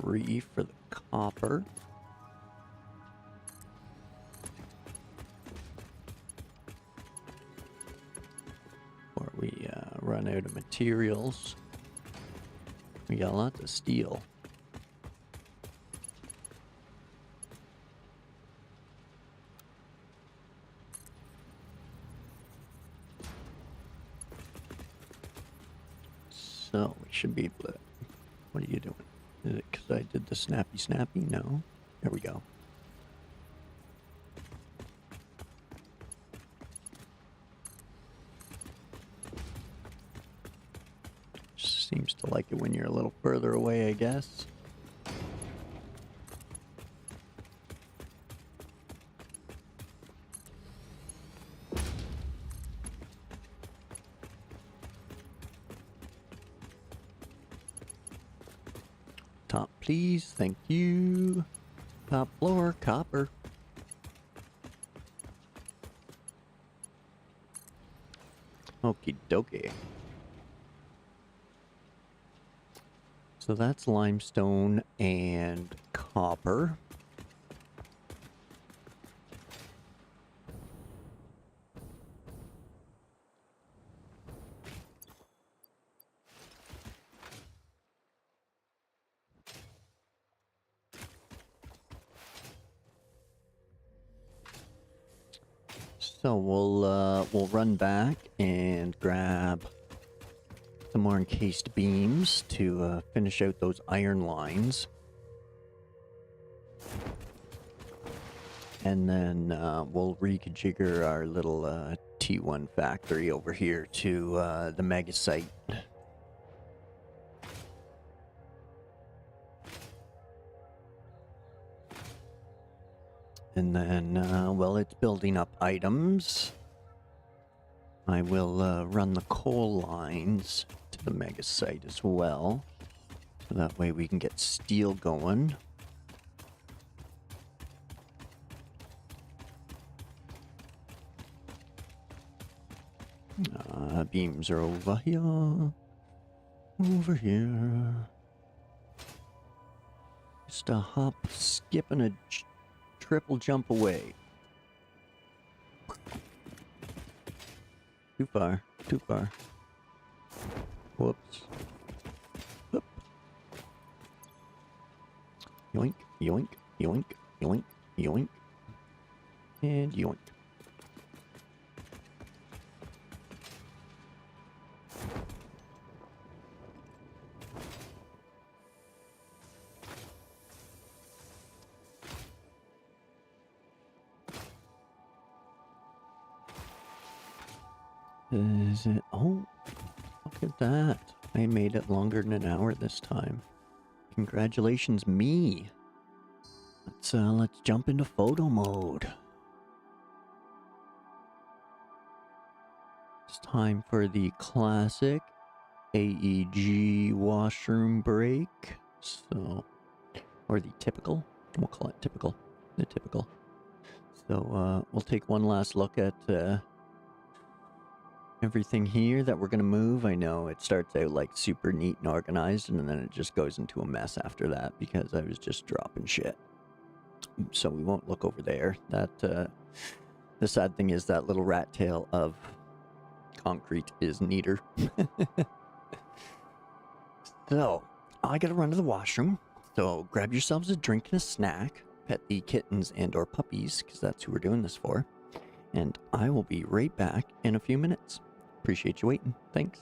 III for the copper. Or we run out of materials. We got lots of steel. So we should be able to. What are you doing? Is it because I did the snappy? No. There we go. Just seems to like it when you're a little further away, I guess. Top, please. Thank you. Top floor, copper. Okie dokie. So that's limestone and copper. So we'll run back and grab some more encased beams to finish out those iron lines. And then we'll reconfigure our little T1 factory over here to the mega site. And then, while it's building up items, I will run the coal lines to the mega site as well. So that way we can get steel going. Beams are over here. Over here. Just a hop, skip, and a triple jump away. Too far. Too far. Whoops. Whoop. Yoink, yoink, yoink, yoink, yoink. And yoink. Is it? Oh, look at that. I made it longer than an hour this time. Congratulations, me. Let's jump into photo mode. It's time for the classic AEG washroom break. So, or the typical. We'll call it typical. The typical. So, we'll take one last look at everything here that we're going to move. I know it starts out like super neat and organized, and then it just goes into a mess after that because I was just dropping shit. So we won't look over there. That the sad thing is that little rat tail of concrete is neater. So I gotta run to the washroom. So grab yourselves a drink and a snack. Pet the kittens and or puppies, because that's who we're doing this for. And I will be right back in a few minutes. Appreciate you waiting. Thanks.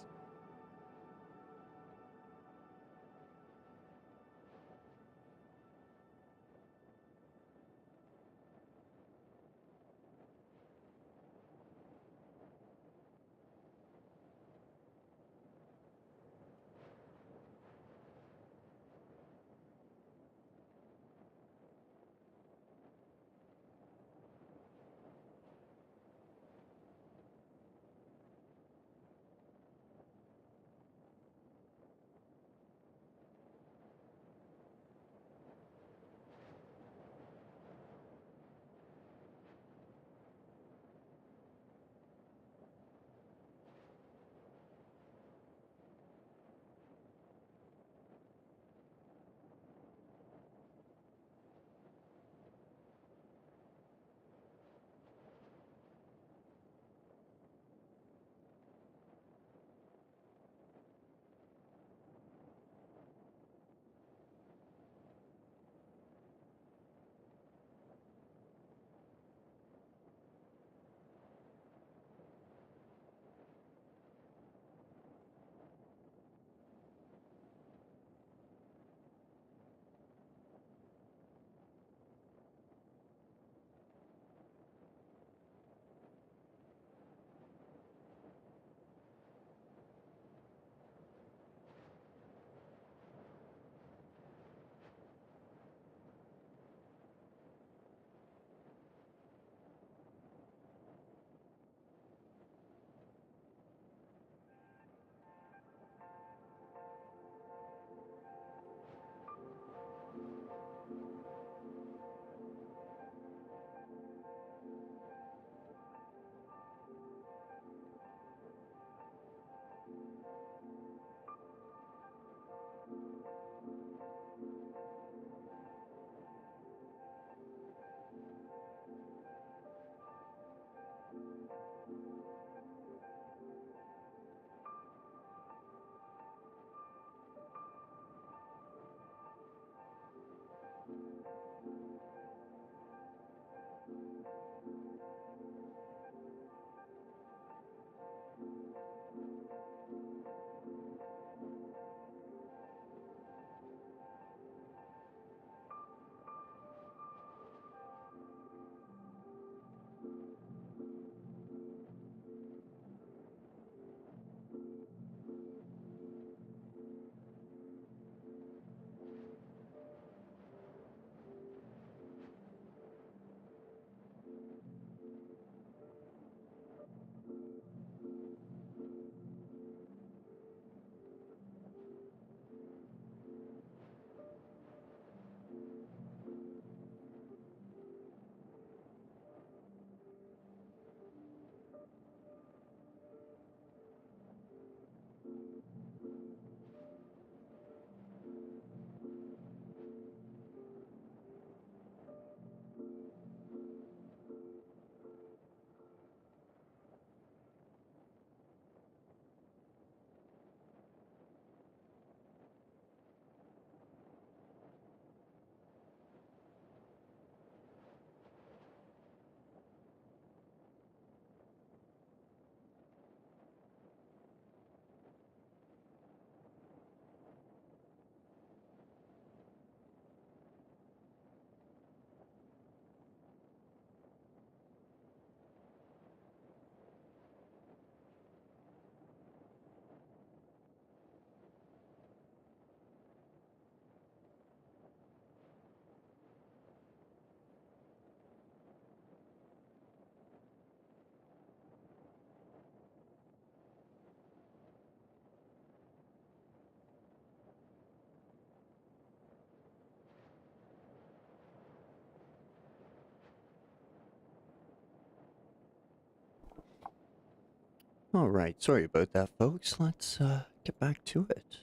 Alright, sorry about that, folks. Let's get back to it.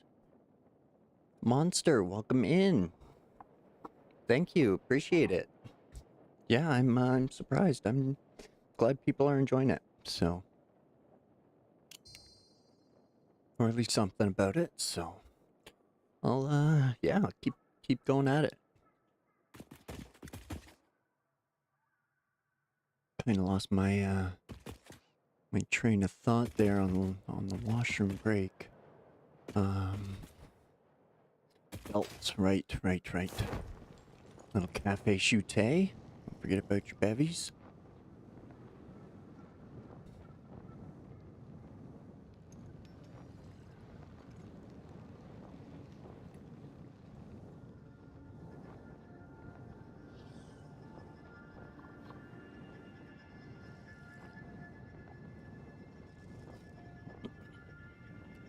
Monster, welcome in. Thank you, appreciate it. Yeah, I'm surprised. I'm glad people are enjoying it, so. Or at least something about it, so. Yeah, I'll keep going at it. Kinda lost my, my train of thought there on the washroom break. Belts, right. Little cafe chute. Don't forget about your bevies.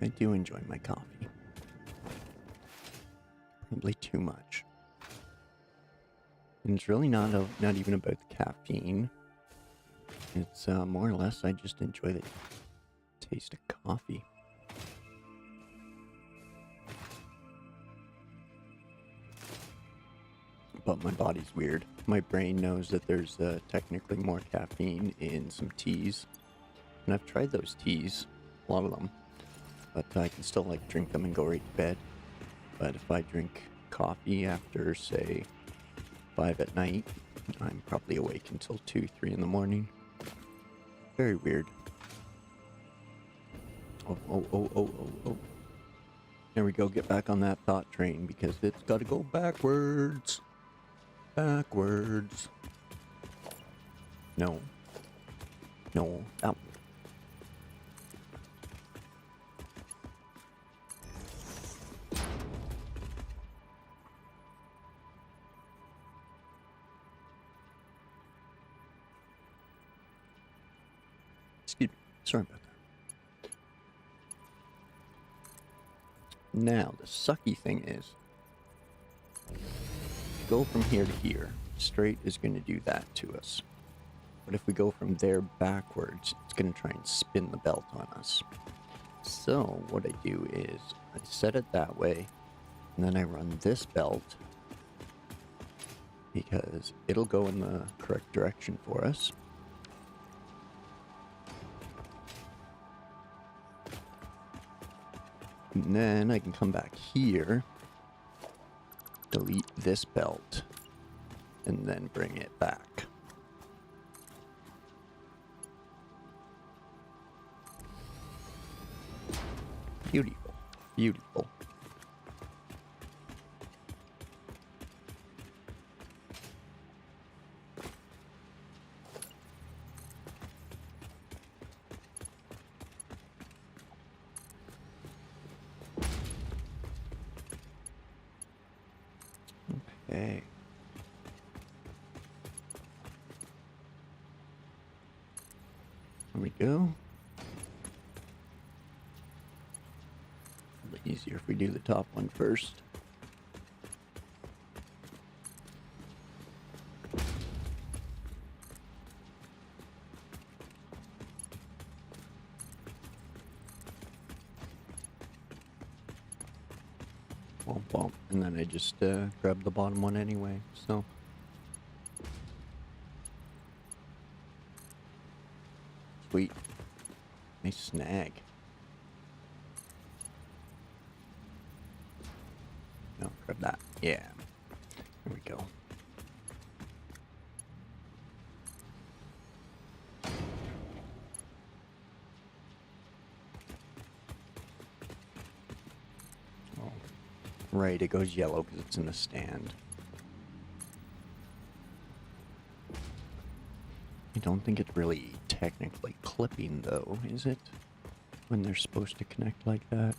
I do enjoy my coffee. Probably too much. And it's really not even about the caffeine. It's more or less I just enjoy the taste of coffee. But my body's weird. My brain knows that there's technically more caffeine in some teas. And I've tried those teas, a lot of them. But I can still like drink them and go right to bed. But if I drink coffee after, say, 5 at night, I'm probably awake until 2, 3 in the morning. Very weird. Oh. There we go, get back on that thought train because it's gotta go backwards. Backwards. No, out. Excuse me, sorry about that. Now, the sucky thing is, go from here to here. Straight is going to do that to us. But if we go from there backwards, it's going to try and spin the belt on us. So what I do is I set it that way, and then I run this belt because it'll go in the correct direction for us. And then I can come back here, delete this belt, and then bring it back. Beautiful. Beautiful. Okay. There we go. A little easier if we do the top one first. Womp. And then I just grab the bottom one anyway, so. Sweet. Nice snag. No, grab that. Yeah. There we go. Oh. Right, it goes yellow because it's in the stand. I don't think it's really technically clipping though, is it? When they're supposed to connect like that.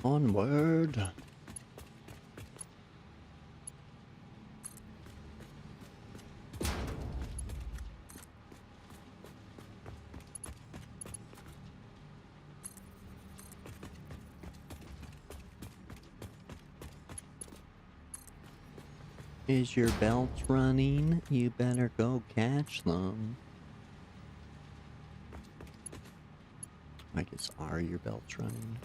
Onward. Is your belt running? You better go catch them. I guess, are your belts running?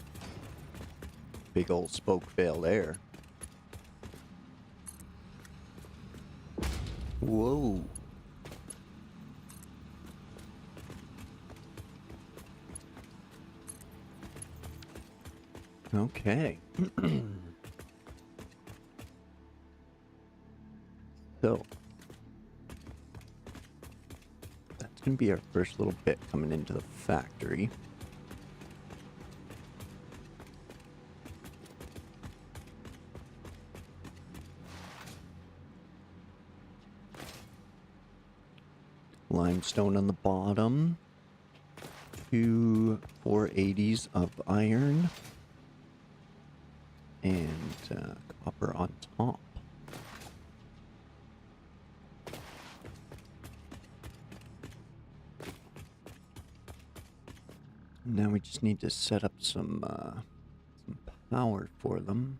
Big old spoke fail there. Whoa. Okay. So, that's going to be our first little bit coming into the factory. Limestone on the bottom. 2 480s of iron. And copper on top. Now we just need to set up some power for them.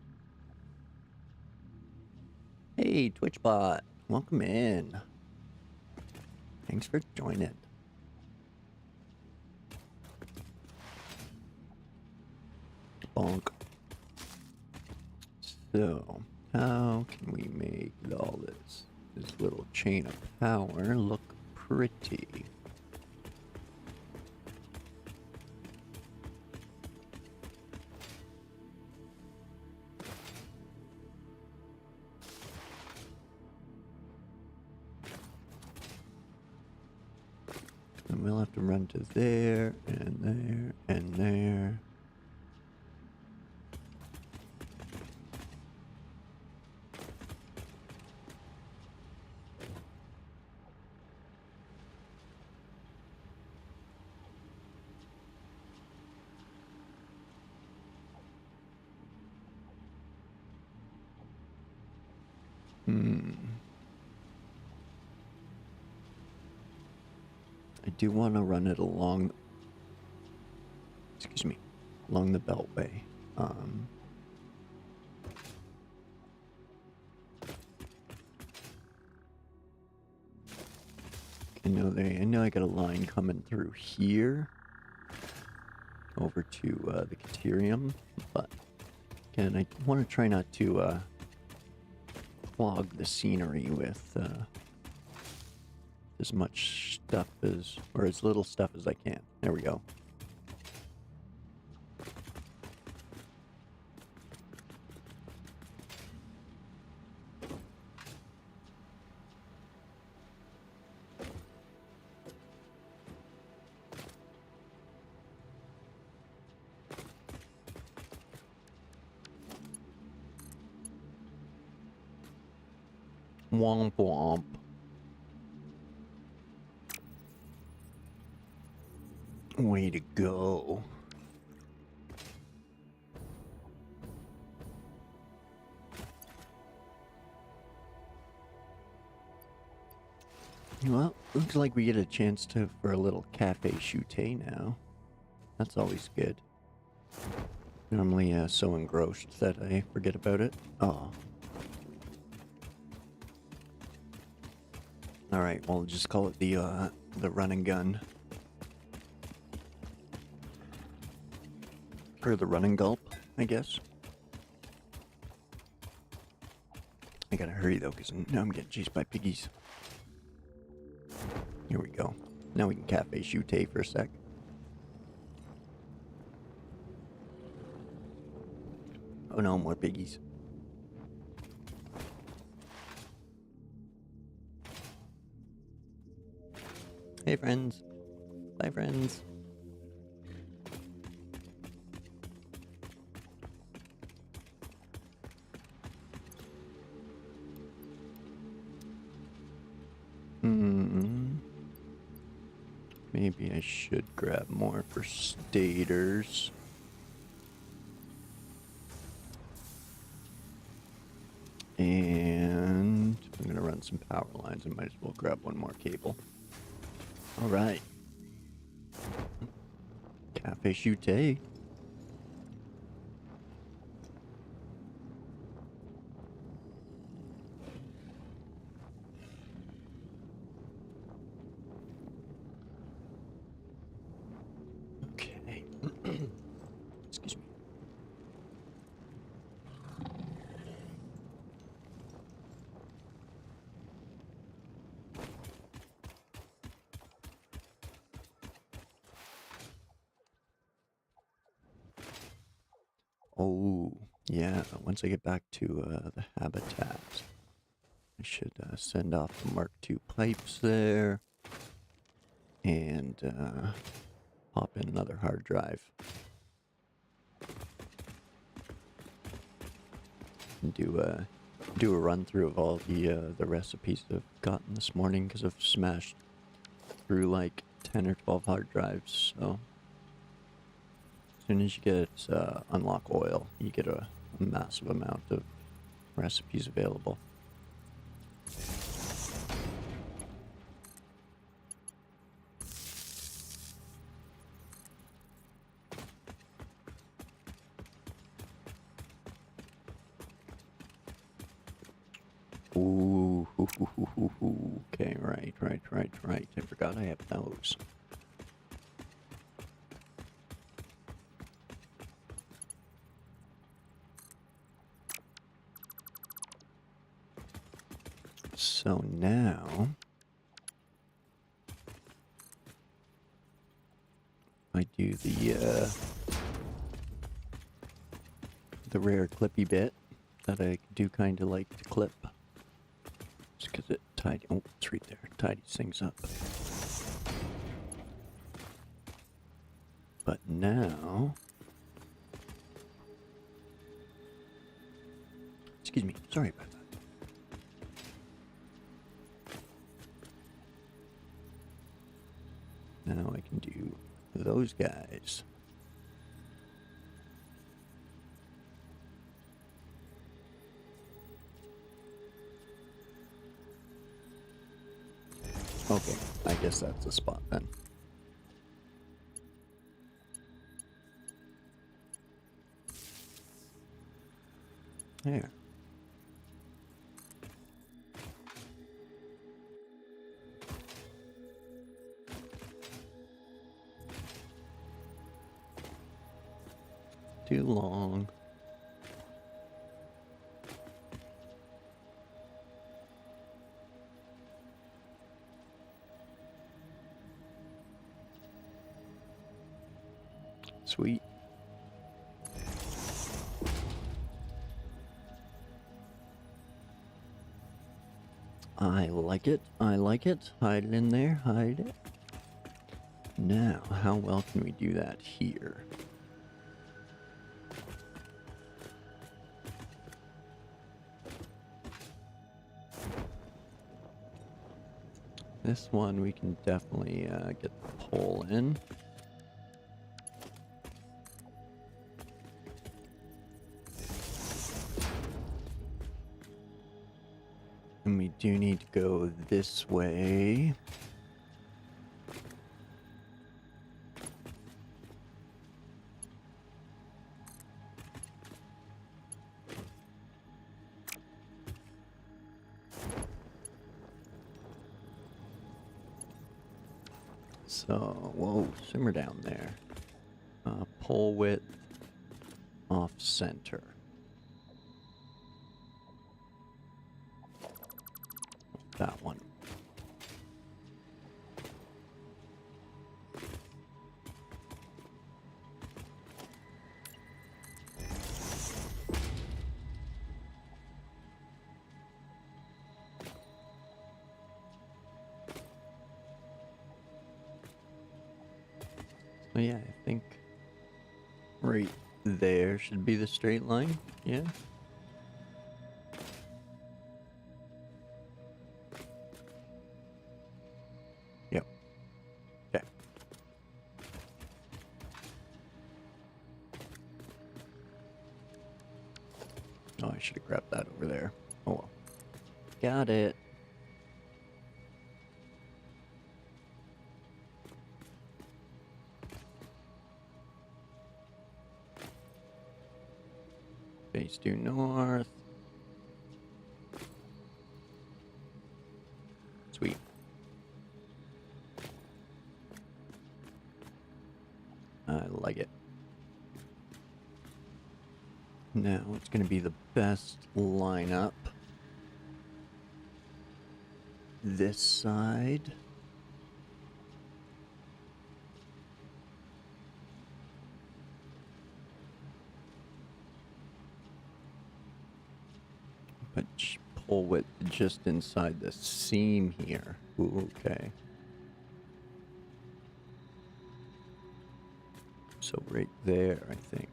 Hey, TwitchBot, welcome in. Thanks for joining. Bonk. So, how can we make all this little chain of power look pretty? And we'll have to run to there, and there, and there. I do want to run it along, along the beltway. I know I got a line coming through here over to the Caterium, but again, I want to try not to clog the scenery with as much stuff or as little stuff as I can. There we go. Womp womp. Way to go. Well, looks like we get a chance for a little cafe chute now. That's always good. Normally so engrossed that I forget about it. Oh. Alright, well, just call it the run and gun. Or the run and gulp, I guess. I gotta hurry though, because now I'm getting chased by piggies. Here we go. Now we can cafe chute for a sec. Oh no, more piggies. Hey friends. Bye friends. Maybe I should grab more for stators. And I'm gonna run some power lines. I might as well grab one more cable. All right. Cafe chute. Okay. Excuse me. Oh, yeah. Once I get back to the habitat, I should send off the Mark II pipes there and pop in another hard drive. And do a run through of all the recipes I've gotten this morning because I've smashed through like 10 or 12 hard drives. So as soon as you get unlock oil, you get a massive amount of recipes available. Ooh, okay, right. I forgot I have those. So now I do the rare clippy bit that I do kind of like to clip. Just because it oh, it's right there, tidies things up. But now, excuse me, sorry about that. Now I can do those guys. Okay, I guess that's the spot then. There. Too long. Sweet. I like it. I like it. Hide it in there. Hide it. Now, how well can we do that here? This one we can definitely get the pole in. And we do need to go this way. So, whoa, simmer down there. Pole width off center. That one. So yeah, I think right there should be the straight line. Yeah. Yep. Okay. Oh, I should have grabbed that over there. Oh well. Got it. Face due north. Sweet. like it. Now it's going to be the best lineup. This side. But pull width just inside the seam here. Ooh, okay. So right there, I think.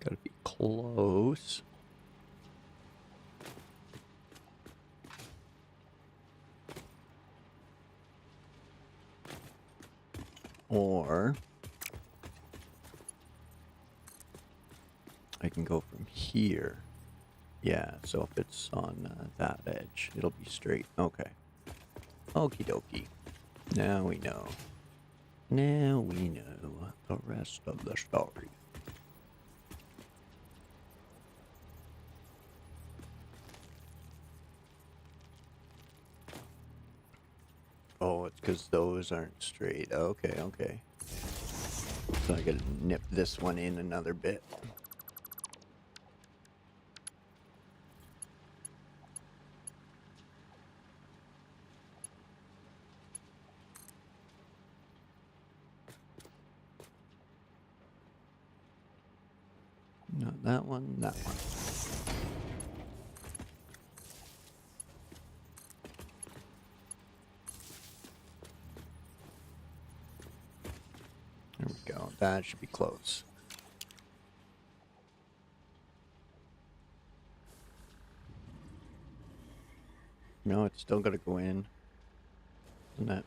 Gotta be close. Or I can go from here. Yeah, so if it's on that edge, it'll be straight. Okay. Okie dokie. Now we know. Now we know the rest of the story. Oh, it's because those aren't straight. Okay, okay. So I gotta nip this one in another bit. Not that one, that one. There we go. That should be close. No, it's still gotta go in. Isn't that?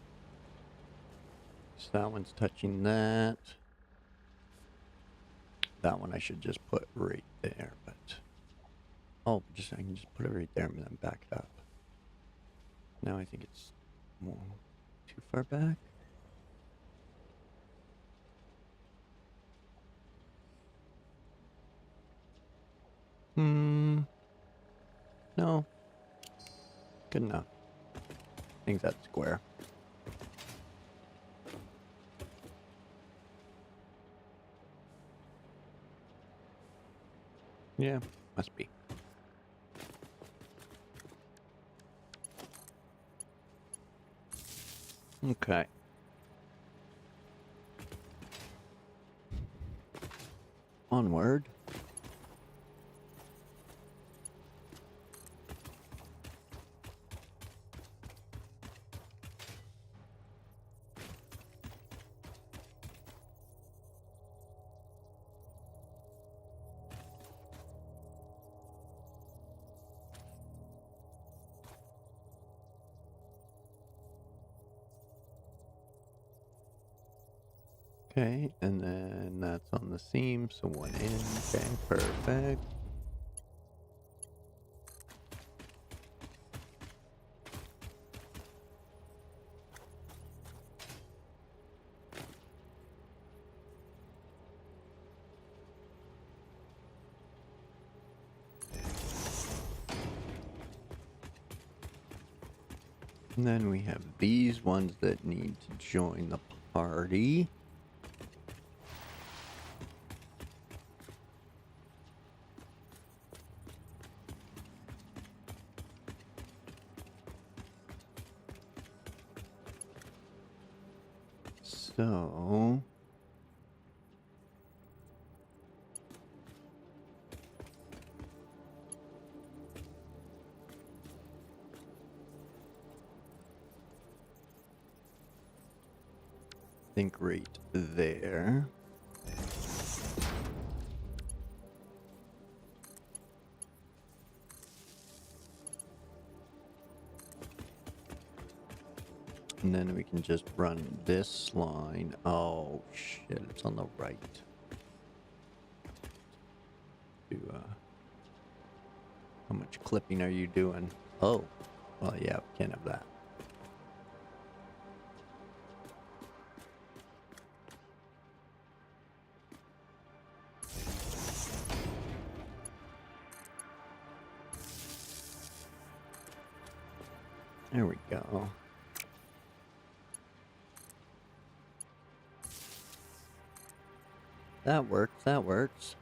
So that one's touching that. That one I should just put right there, but oh, I can just put it right there and then back it up. Now I think it's more too far back. No. Good enough. I think that's square. Yeah, must be. Okay. Onward. Okay, and then that's on the seam, so one in. Okay, perfect. And then we have these ones that need to join the party. So I think right there. And then we can just run this line. Oh shit, it's on the right. How much clipping are you doing? Oh, well, yeah, we can't have that. There we go. That works, that works.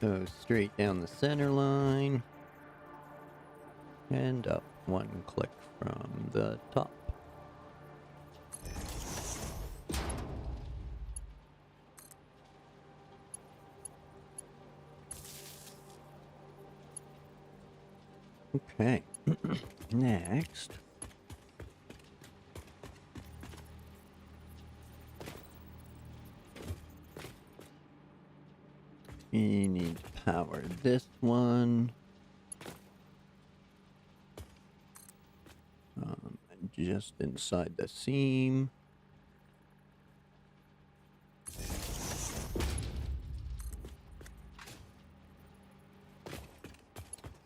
Go straight down the center line. And up one click from the top. Okay. Next. We need to power this one. Just inside the seam.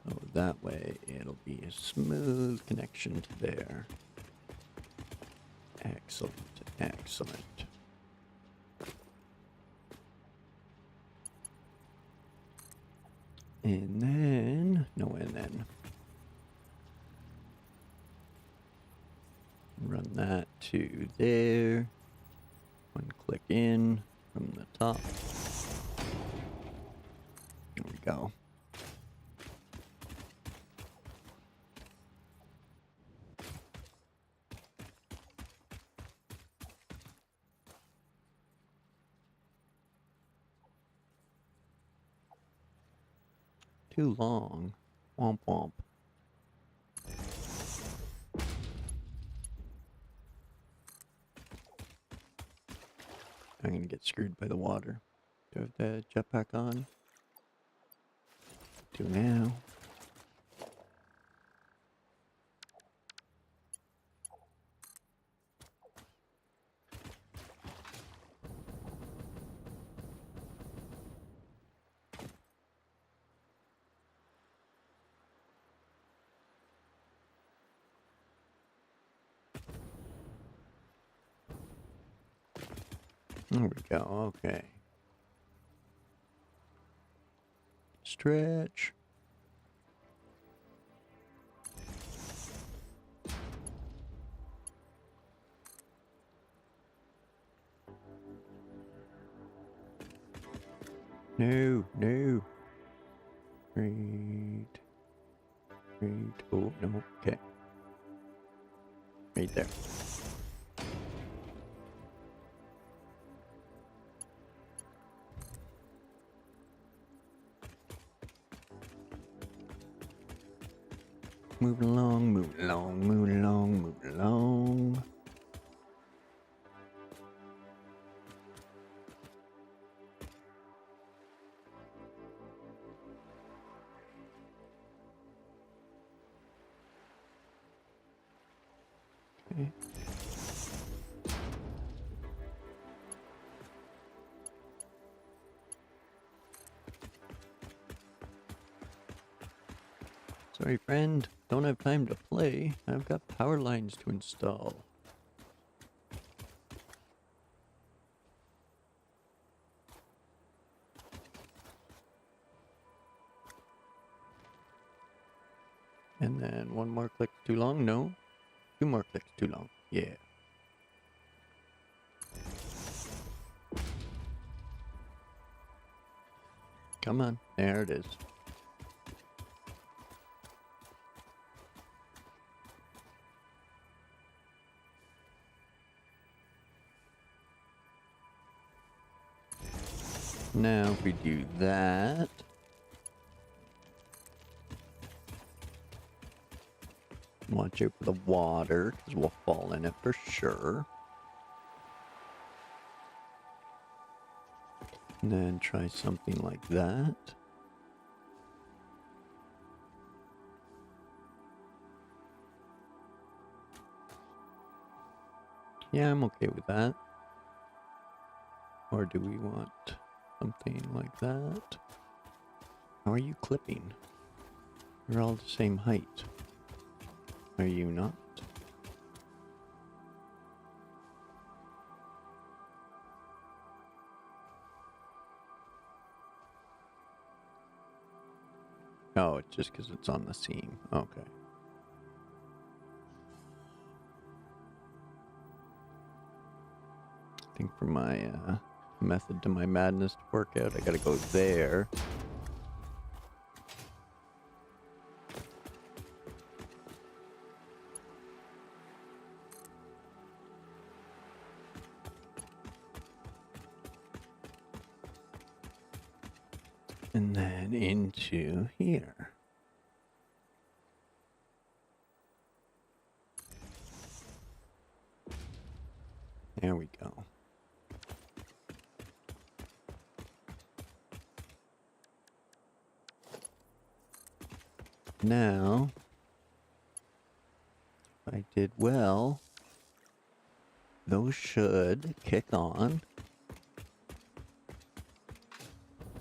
So that way it'll be a smooth connection to there. Excellent, excellent. And then, run that to there. One click in from the top. There we go. Too long. Womp womp. I'm gonna get screwed by the water. Do I have the jetpack on? Do now. There we go, okay. Stretch. No, no. Right. Right. Oh, no. Okay. Right there. Moving along, moving along, moving along, moving along. Okay. Sorry, friend. Don't have time to play. I've got power lines to install. And then one more click too long? No. Two more clicks too long. Yeah. Come on. There it is. Now if we do that, watch out for the water, because we'll fall in it for sure. And then try something like that. Yeah, I'm okay with that. Or do we want something like that? How are you clipping? You're all the same height. Are you not? Oh, it's just because it's on the seam. Okay. I think for my method to my madness to work out, I gotta go there. And then into here. There we go. Now, if I did well, those should kick on.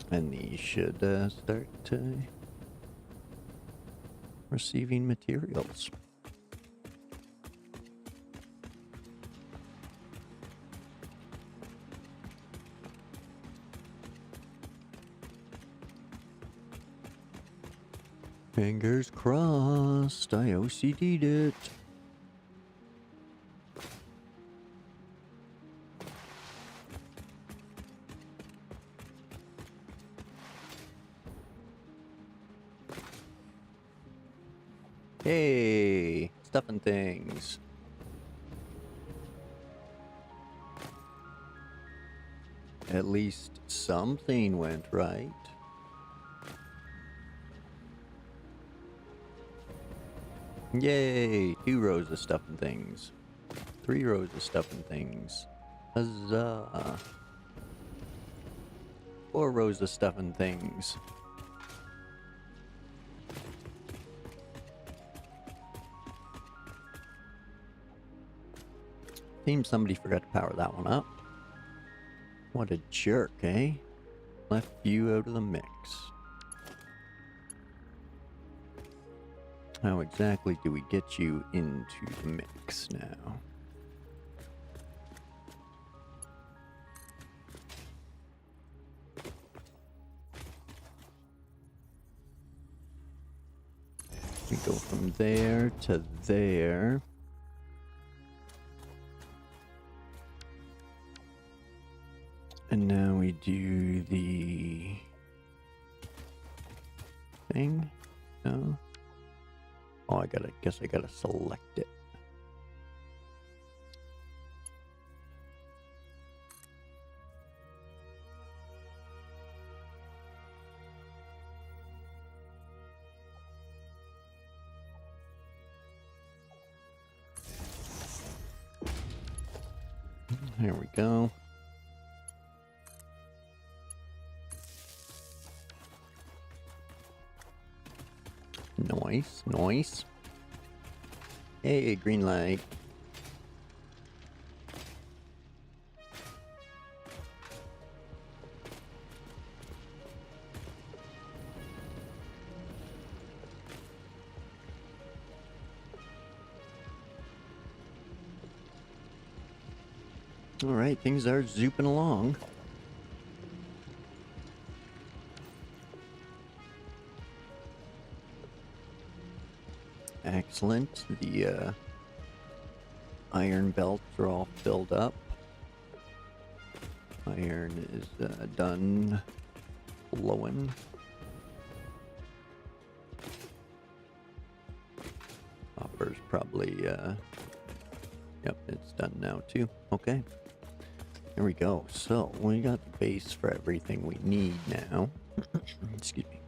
And these should start receiving materials. Fingers crossed, I OCD'd it. Hey, stuffing things. At least something went right. Yay! 2 rows of stuffing things. 3 rows of stuffing things. Huzzah! 4 rows of stuffing things. Seems somebody forgot to power that one up. What a jerk, eh? Left you out of the mix. How exactly do we get you into the mix now? We go from there to there. And now we do the thing. No. Oh, guess I gotta select it. There we go. Nice, nice. Hey, green light. All right, things are zooping along. Excellent. The iron belts are all filled up. Iron is done flowing. Copper's probably, yep, it's done now too. Okay. There we go. So, we got the base for everything we need now. Excuse me.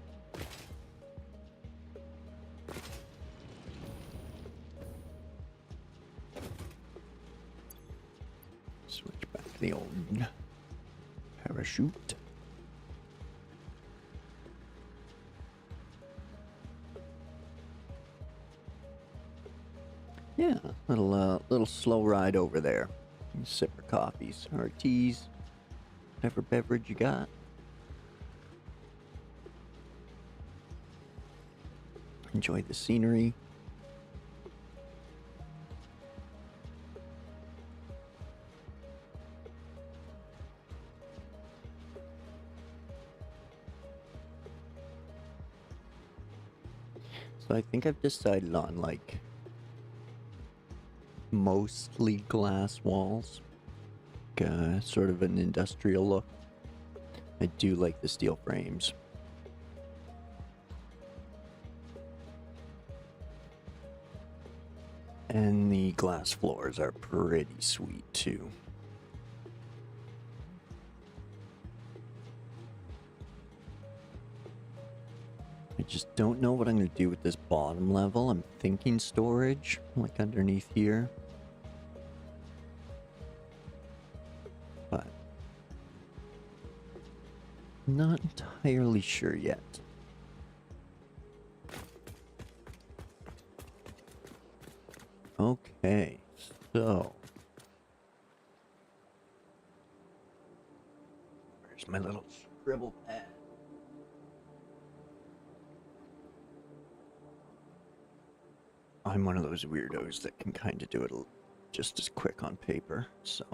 Switch back to the old parachute. Yeah, little slow ride over there. You sip your coffees or teas, whatever beverage you got. Enjoy the scenery. So I think I've decided on like mostly glass walls, sort of an industrial look. I do like the steel frames. And the glass floors are pretty sweet too. I just don't know what I'm going to do with this bottom level. I'm thinking storage, like underneath here. But not entirely sure yet. Okay, so where's my little scribble pad? I'm one of those weirdos that can kind of do it just as quick on paper, so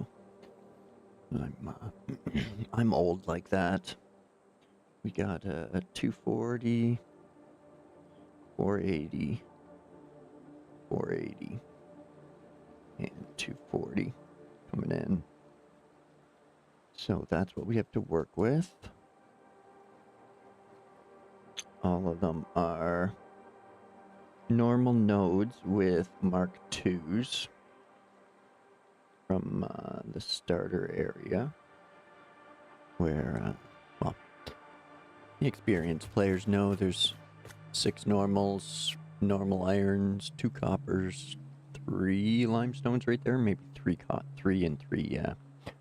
I'm old like that. We got a 240, 480, 480, and 240 coming in. So that's what we have to work with. All of them are normal nodes with Mark IIs from the starter area, where, well, the experienced players know there's 6 normals, normal irons, 2 coppers, 3 limestones right there, maybe 3 and 3, yeah.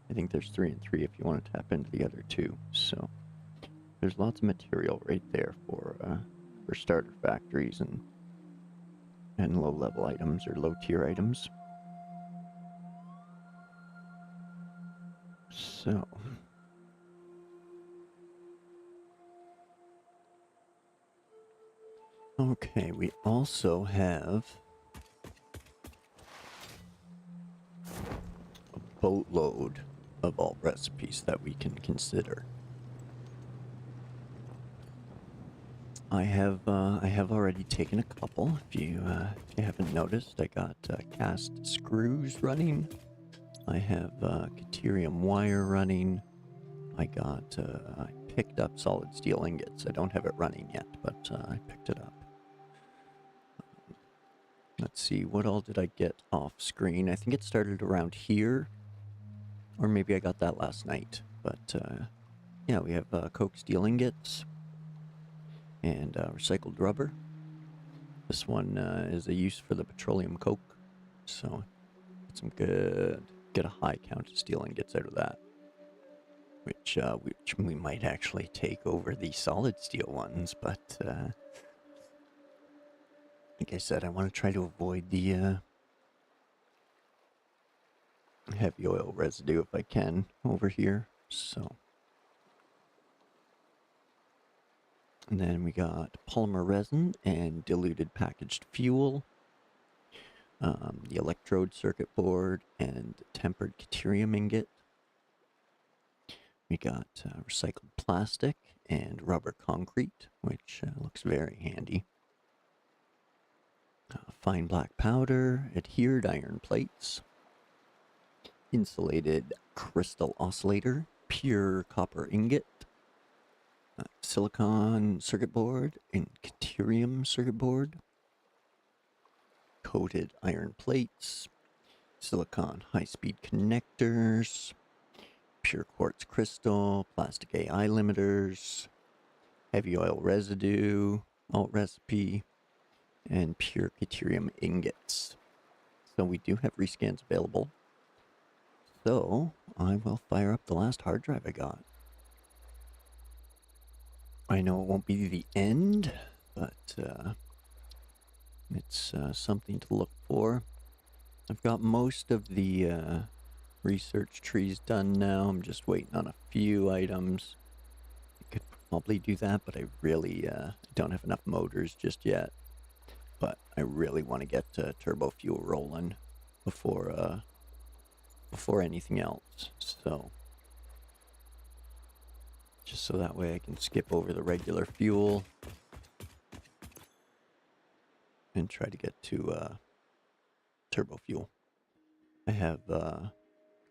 I think there's 3 and 3 if you want to tap into the other 2, so there's lots of material right there for starter factories and low-level items or low-tier items. So, okay, we also have a boatload of alt recipes that we can consider. I have already taken a couple. If you haven't noticed, I got cast screws running. I have Caterium wire running. I picked up solid steel ingots. I don't have it running yet, but I picked it up. Let's see, what all did I get off screen? I think it started around here, or maybe I got that last night. But yeah, we have coke steel ingots and recycled rubber. This one is a use for the petroleum coke, so get a high count of steel ingots out of that, which we might actually take over the solid steel ones, but like I said, I want to try to avoid the heavy oil residue if I can over here, so. And then we got polymer resin and diluted packaged fuel, the electrode circuit board, and tempered Caterium ingot. We got recycled plastic and rubber concrete, which looks very handy. Fine black powder, adhered iron plates, insulated crystal oscillator, pure copper ingot, silicon circuit board and Caterium circuit board, coated iron plates, silicon high-speed connectors, pure quartz crystal, plastic AI limiters, heavy oil residue, alt recipe, and pure deuterium ingots. So we do have rescans available. So I will fire up the last hard drive I got. I know it won't be the end, but it's something to look for. I've got most of the research trees done now. I'm just waiting on a few items. I could probably do that, but I really don't have enough motors just yet. But I really want to get turbo fuel rolling before anything else. So just so that way I can skip over the regular fuel and try to get to turbo fuel. I have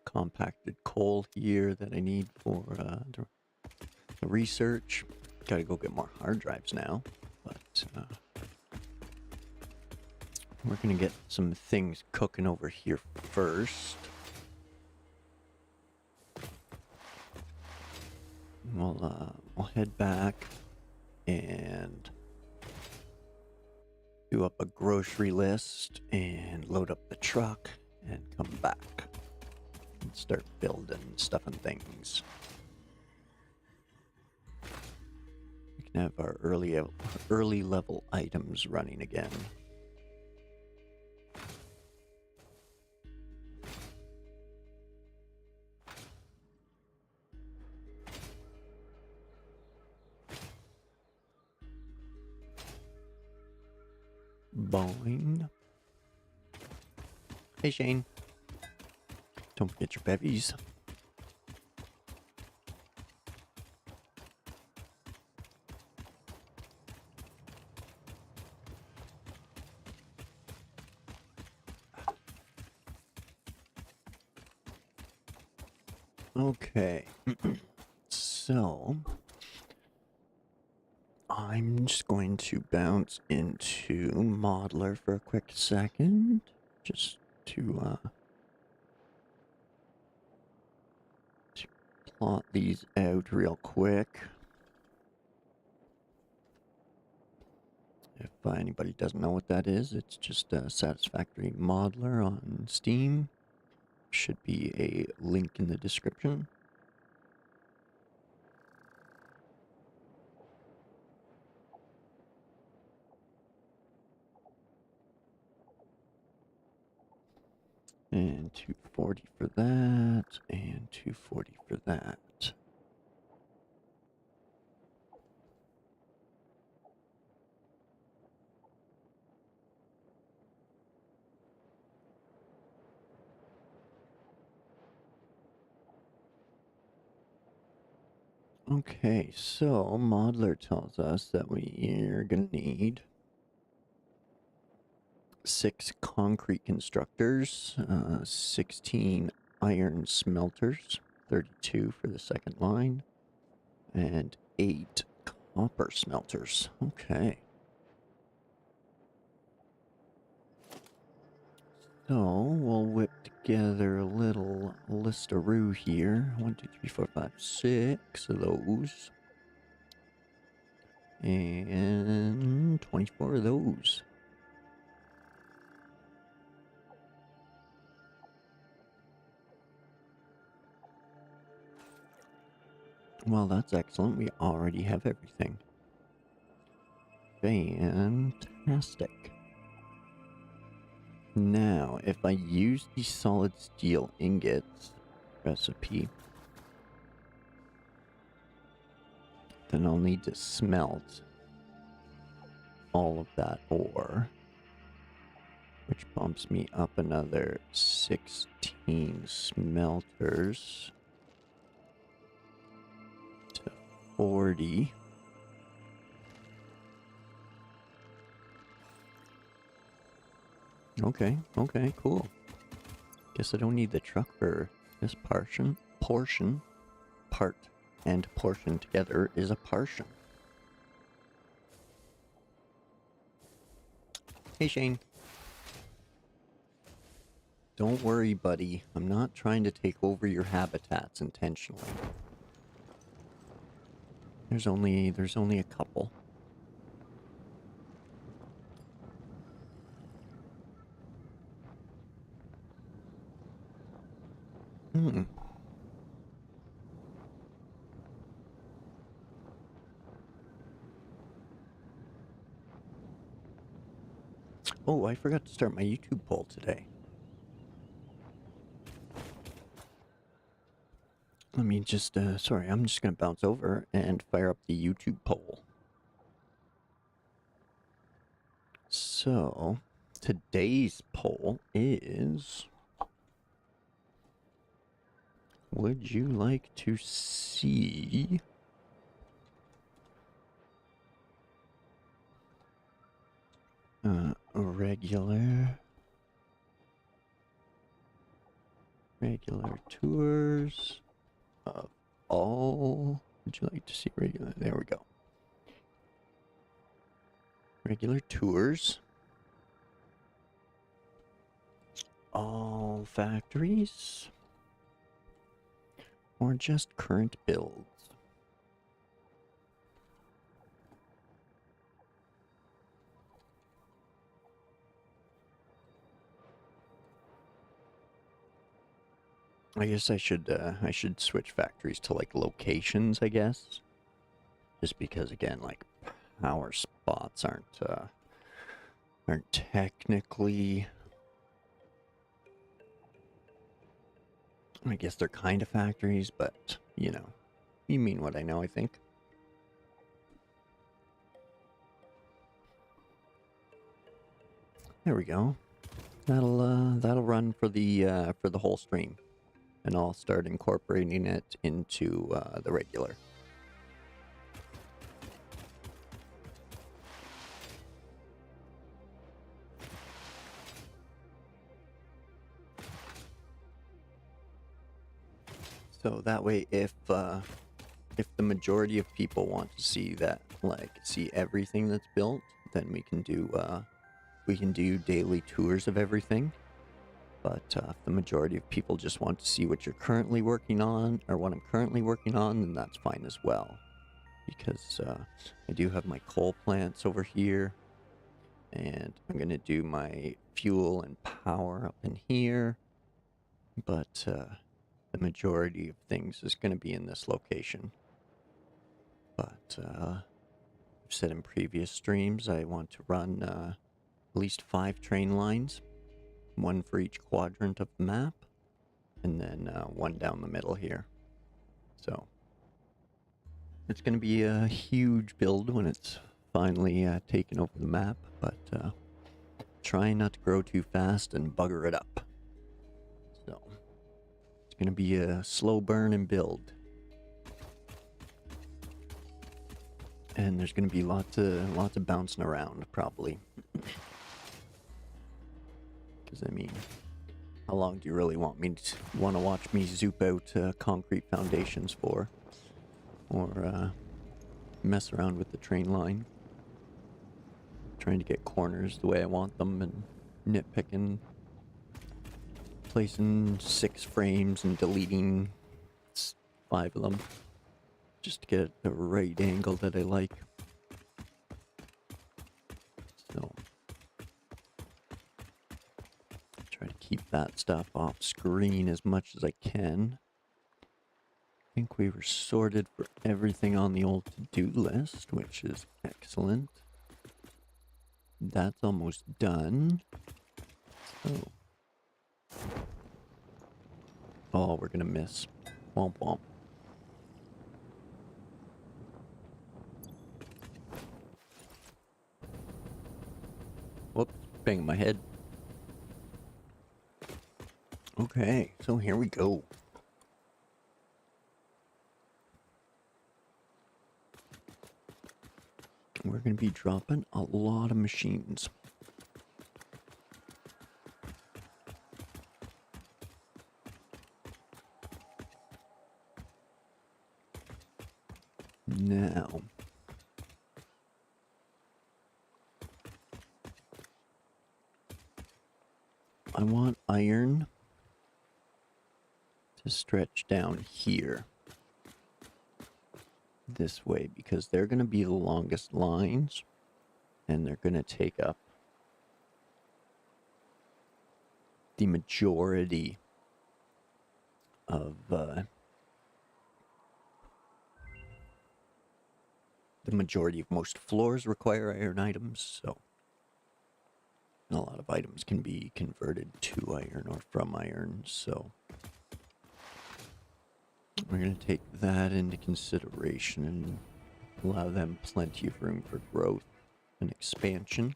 compacted coal here that I need for the research. Gotta go get more hard drives now, but we're gonna get some things cooking over here first. We'll head back and do up a grocery list and load up the truck and come back and start building stuff and things. We can have our early level items running again. Boing. Hey Shane. Don't forget your bevies. Okay. So I'm just going to bounce into Modeler for a quick second, just to plot these out real quick. If anybody doesn't know what that is, it's just a Satisfactory Modeler on Steam. Should be a link in the description. And 240 for that, and 240 for that. Okay, so Modeler tells us that we are going to need 6 concrete constructors, 16 iron smelters, 32 for the second line, and 8 copper smelters. Okay. So we'll whip together a little listaroo here. 1, 2, 3, 4, 5, 6 of those. And 24 of those. Well, that's excellent. We already have everything. Fantastic. Now, if I use the solid steel ingots recipe, then I'll need to smelt all of that ore, which bumps me up another 16 smelters to 40. Okay, cool. Guess I don't need the truck for this portion. Part and portion together is a portion. Hey Shane. Don't worry, buddy. I'm not trying to take over your habitats intentionally. There's only a couple. Hmm. Oh, I forgot to start my YouTube poll today. Let me just, sorry, I'm just gonna bounce over and fire up the YouTube poll. So, today's poll is... Would you like to see... regular tours of all... Would you like to see regular... There we go. Regular tours. All factories. Or just current builds. I guess I should switch factories to like locations, I guess. Just because again, like power spots aren't technically, I guess they're kind of factories, but you know, you mean what I know, I think. There we go. That'll run for the whole stream. And I'll start incorporating it into the regular. So that way, if the majority of people want to see that, like, see everything that's built, then we can do daily tours of everything. But if the majority of people just want to see what you're currently working on, or what I'm currently working on, then that's fine as well. Because I do have my coal plants over here, and I'm going to do my fuel and power up in here. But the majority of things is going to be in this location. But I've said in previous streams I want to run at least 5 train lines. One for each quadrant of the map, and then one down the middle here. So it's going to be a huge build when it's finally taken over the map, but trying not to grow too fast and bugger it up. So it's going to be a slow burn and build. And there's going to be lots of bouncing around, probably. Because, I mean, how long do you really want to watch me zoop out concrete foundations for? Or mess around with the train line? Trying to get corners the way I want them and nitpicking. Placing 6 frames and deleting 5 of them. Just to get the right angle that I like. So... try to keep that stuff off screen as much as I can. I think we were sorted for everything on the old to-do list, which is excellent. That's almost done. So. Oh, we're gonna miss. Womp womp. Whoops, banging my head. Okay, so here we go. We're going to be dropping a lot of machines. Now, I want iron to stretch down here. This way, because they're going to be the longest lines, and they're going to take up the majority of most floors require iron items, so a lot of items can be converted to iron or from iron, so we're going to take that into consideration and allow them plenty of room for growth and expansion.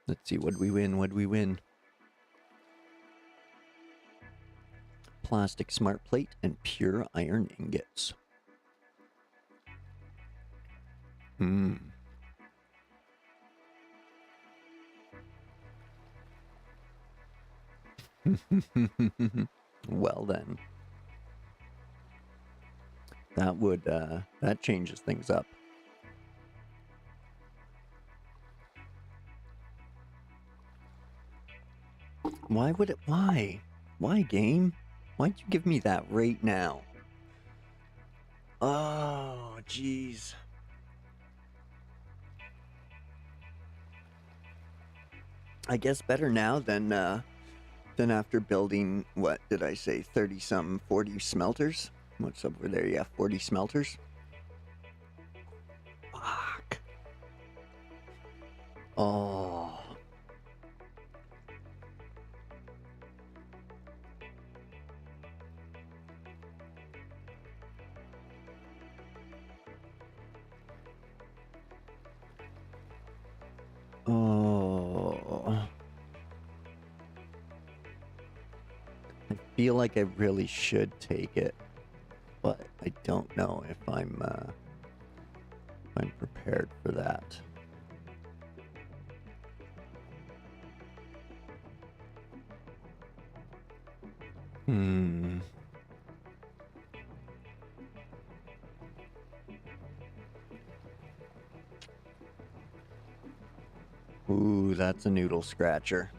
Let's see, what'd we win? Plastic smart plate and pure iron ingots. Well then. That changes things up. Why would it, why? Why, game? Why'd you give me that right now? Oh, jeez. I guess better now than after building, what did I say, 30-some, 40 smelters? What's over there? Yeah, 40 smelters. Fuck. Oh. Oh. I feel like I really should take it, but I don't know if I'm prepared for that. Ooh, that's a noodle scratcher.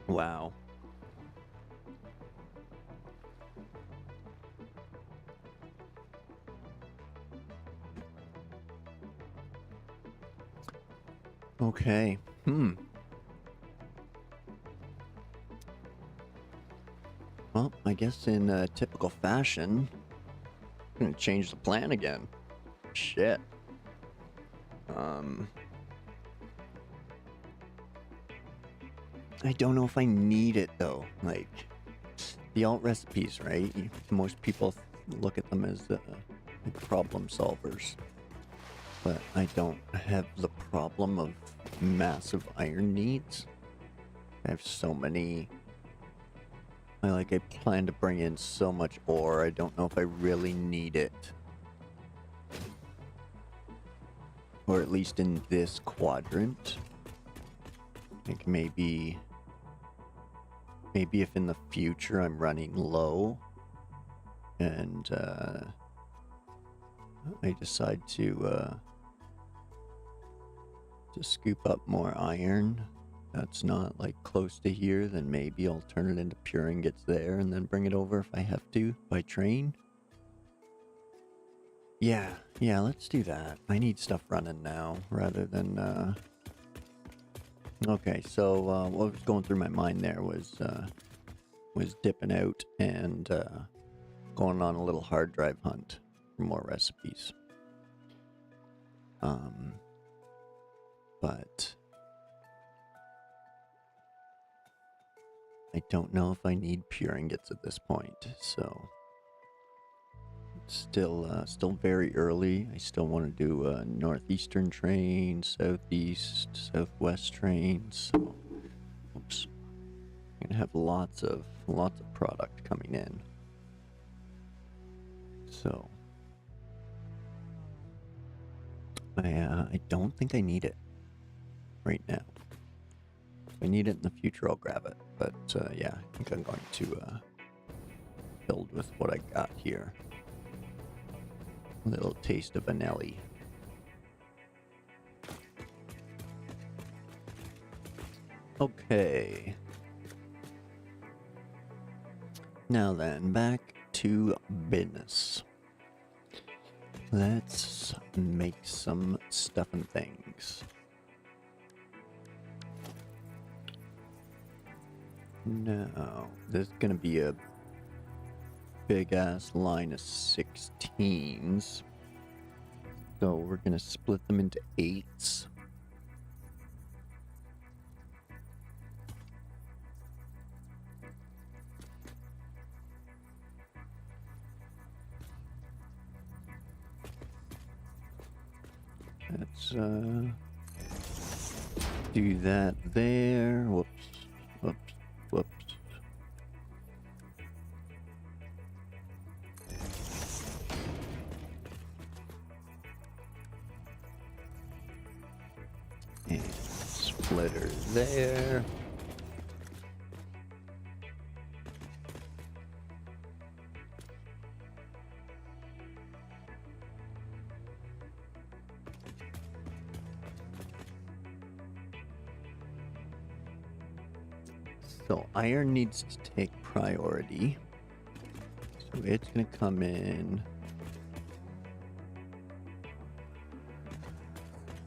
Wow. Okay. Well, I guess in typical fashion, I'm gonna change the plan again. Shit. I don't know if I need it though. Like, the alt recipes, right? Most people look at them as like problem solvers. But I don't have the problem of massive iron needs. I have so many. I plan to bring in so much ore. I don't know if I really need it. Or at least in this quadrant. I think maybe if in the future I'm running low and I decide to scoop up more iron that's not like close to here, then maybe I'll turn it into pure ingots there and then bring it over if I have to by train. Yeah, let's do that. I need stuff running now rather than okay, so what was going through my mind there was dipping out and going on a little hard drive hunt for more recipes. But I don't know if I need pure ingots at this point, so it's still very early. I still want to do a northeastern train, southeast, southwest trains. So, oops, I'm gonna have lots of product coming in. So I don't think I need it right now. If I need it in the future, I'll grab it. But yeah, I think I'm going to build with what I got here. A little taste of vanilla. Okay. Now then, back to business. Let's make some stuff and things. Now, there's gonna be a big ass line of 16s. So we're gonna split them into 8s. Let's do that there. Whoops, whoops, whoops. And splitter there. So iron needs to take priority. So it's gonna come in.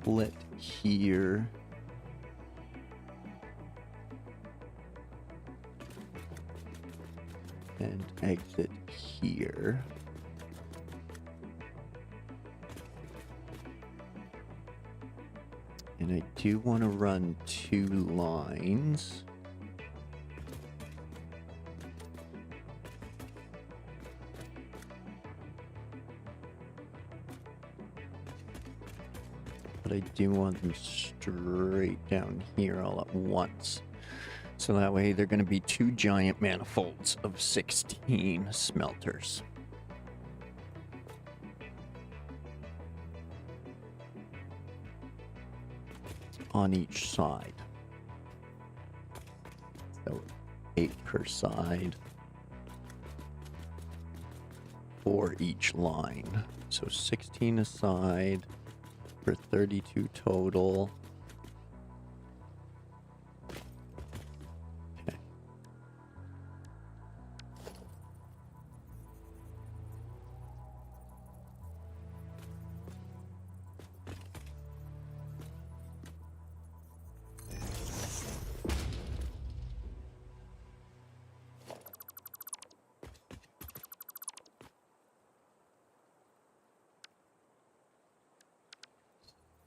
Split here. And exit here. And I do want to run 2 lines. But I do want them straight down here all at once. So that way they're going to be 2 giant manifolds of 16 smelters. On each side. So 8 per side. For each line. So 16 a side. For 32 total. Okay.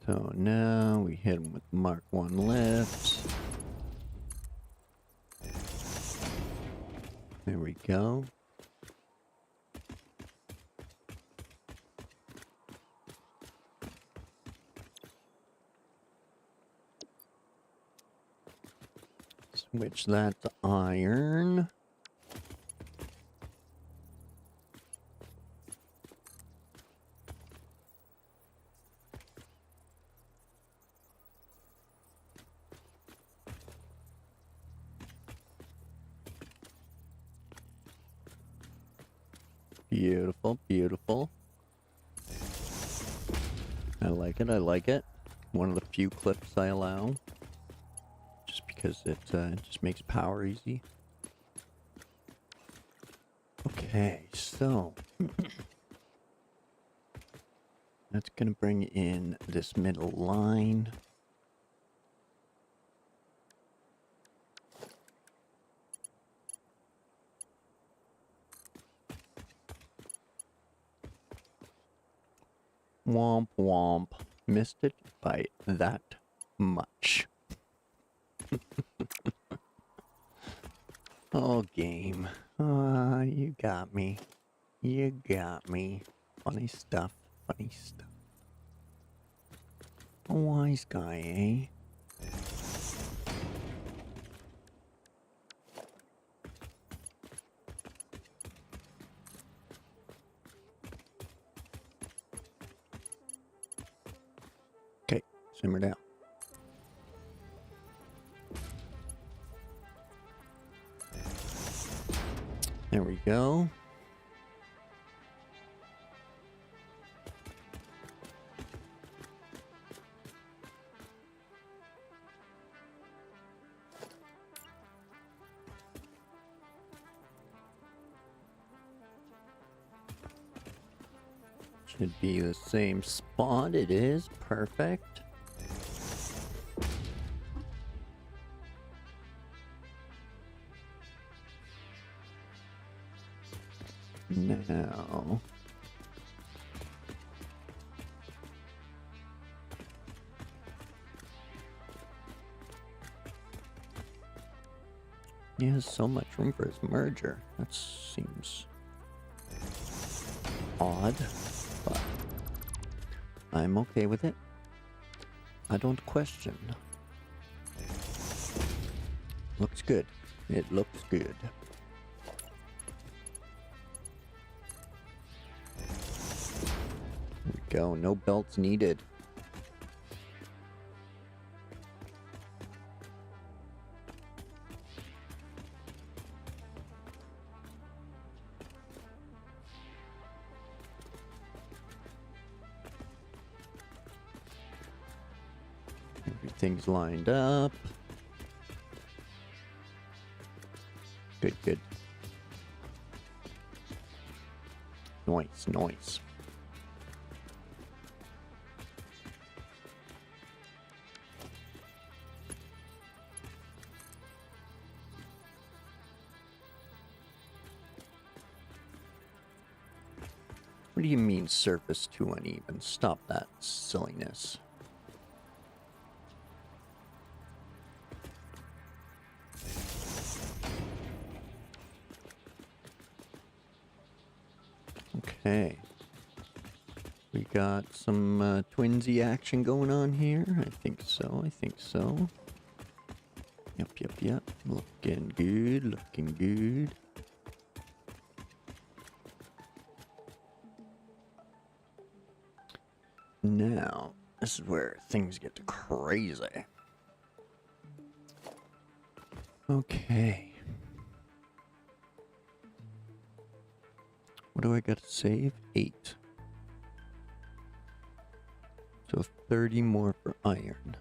So now we hit him with Mark 1 lift. There we go. Switch that to iron. Beautiful, beautiful. I like it, I like it. One of the few clips I allow. Just because it just makes power easy. Okay, so... that's gonna bring in this middle line. Womp womp. Missed it by that much. Oh, game. You got me. You got me. Funny stuff. Funny stuff. A wise guy, eh? Okay, simmer down. There we go. Should be the same spot. It is. Perfect. Now... he has so much room for his merger. That seems odd, but I'm okay with it. I don't question. Looks good. It looks good. There we go. No belts needed. Everything's lined up. Good, good. Nice, nice. What do you mean surface too uneven? Stop that silliness. Okay. We got some twinsy action going on here. I think so, I think so. Yep, yep, yep. Looking good, looking good. Now, this is where things get crazy. Okay. What do I got to save? 8. So 30 more for iron.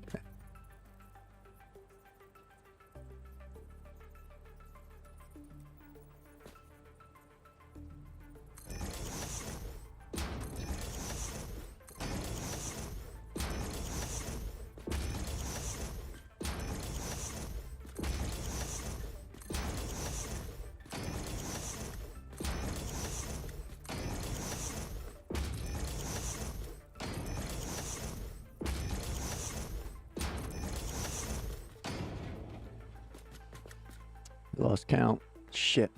Okay. Lost count. Shit.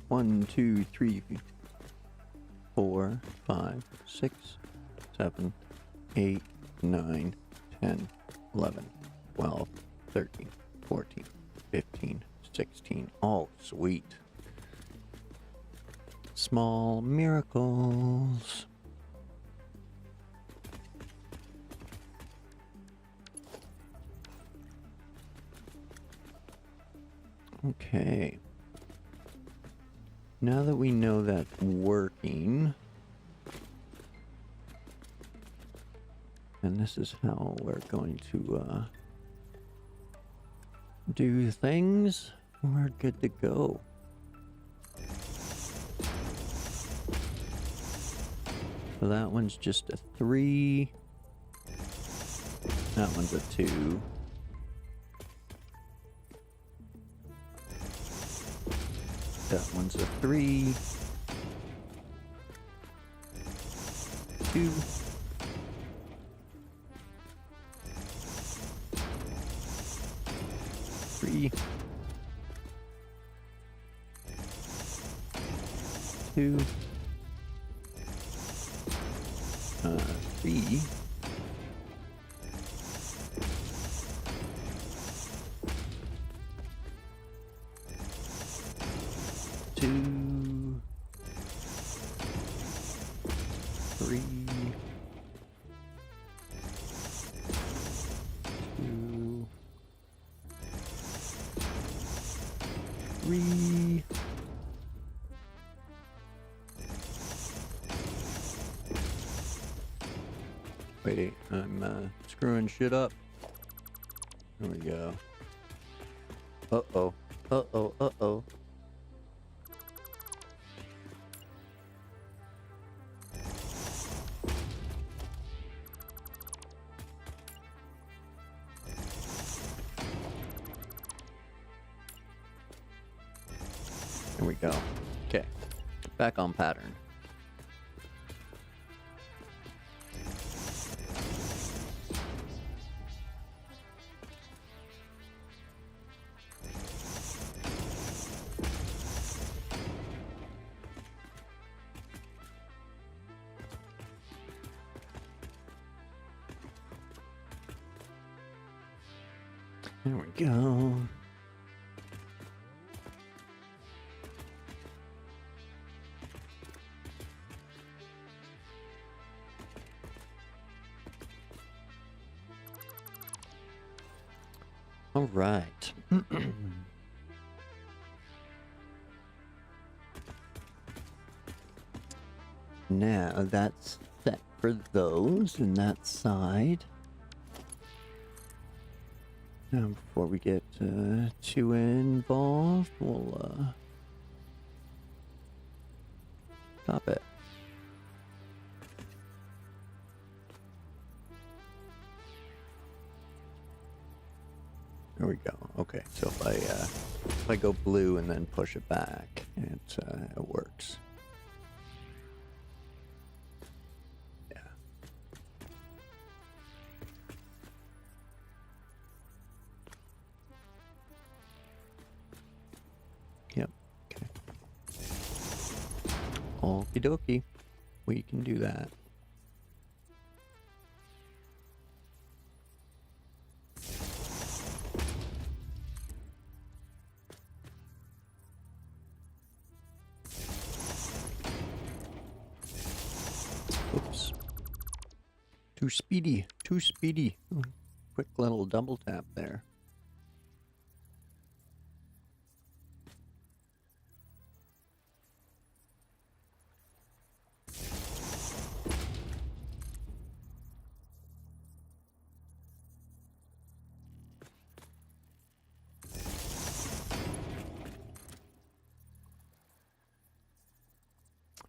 1, 2, 3, 4, 5, 6, 7, 8, 9, 10, 11, 12, 13, 14, 15, 16. Oh, sweet. Small miracles. Okay. Now that we know that's working, and this is how we're going to do things, we're good to go. So that one's just a 3. That one's a 2. That one's a 3. 2. 3. 2. 3. 2. 3. 2. 3. Wait, I'm screwing shit up. There we go. Uh-oh. Uh-oh, uh-oh. Here we go. Okay. Back on pattern. There we go. All right. Now that's set for those in that side. Now before we get too involved, we'll stop it. There we go. Okay, so if I go blue and then push it back, it works. Yeah. Yep. Okay. Okie dokie. We can do that. Oops. Too speedy. Too speedy. Quick little double tap there.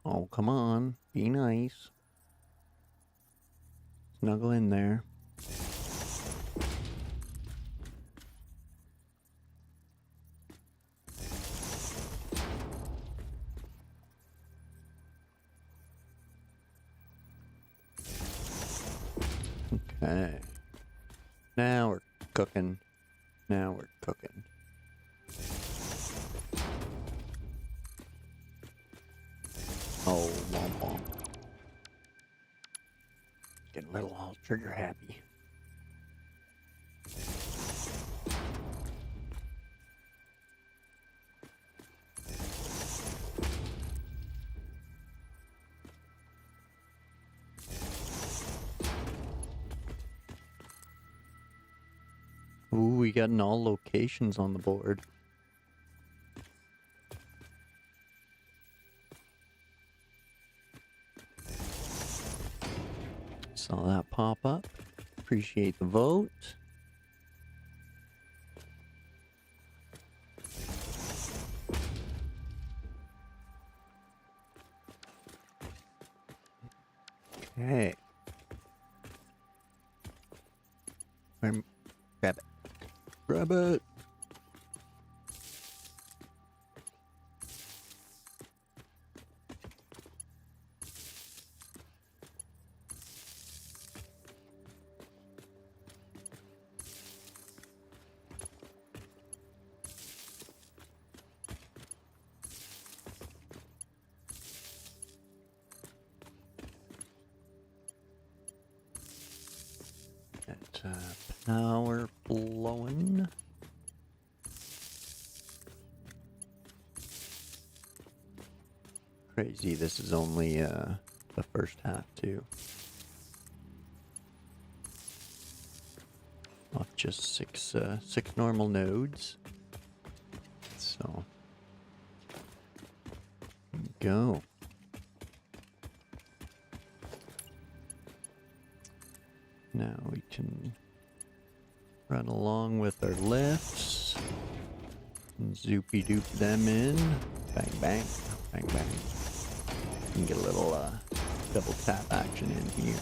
Oh, come on. Be nice. Snuggle in there. Okay. Now we're cooking. Now we're cooking. Oh, womp womp. Getting a little all trigger happy. Ooh, we got in all locations on the board. Saw that pop up. Appreciate the vote. Okay. Grab it. Grab it. Power flowing. Crazy, this is only the first half too. Off just six normal nodes. So here we go. Now we can run along with our lifts and zoopy doop them in. Bang bang, bang bang. And get a little double tap action in here.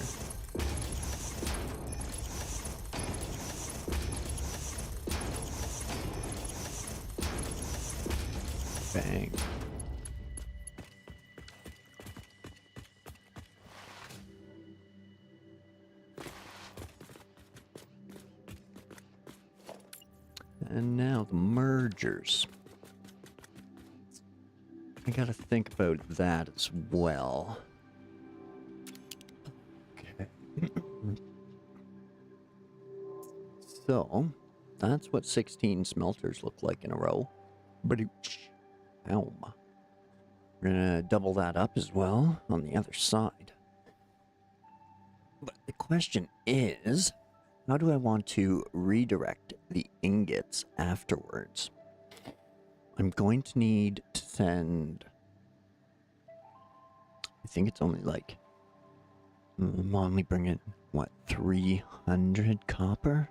Bang. And now the mergers. I gotta think about that as well. Okay. So, that's what 16 smelters look like in a row. Ow. We're gonna double that up as well on the other side. But the question is, how do I want to redirect the ingots afterwards? I'm going to need to send... I think it's only like... I'm only bringing, what, 300 copper?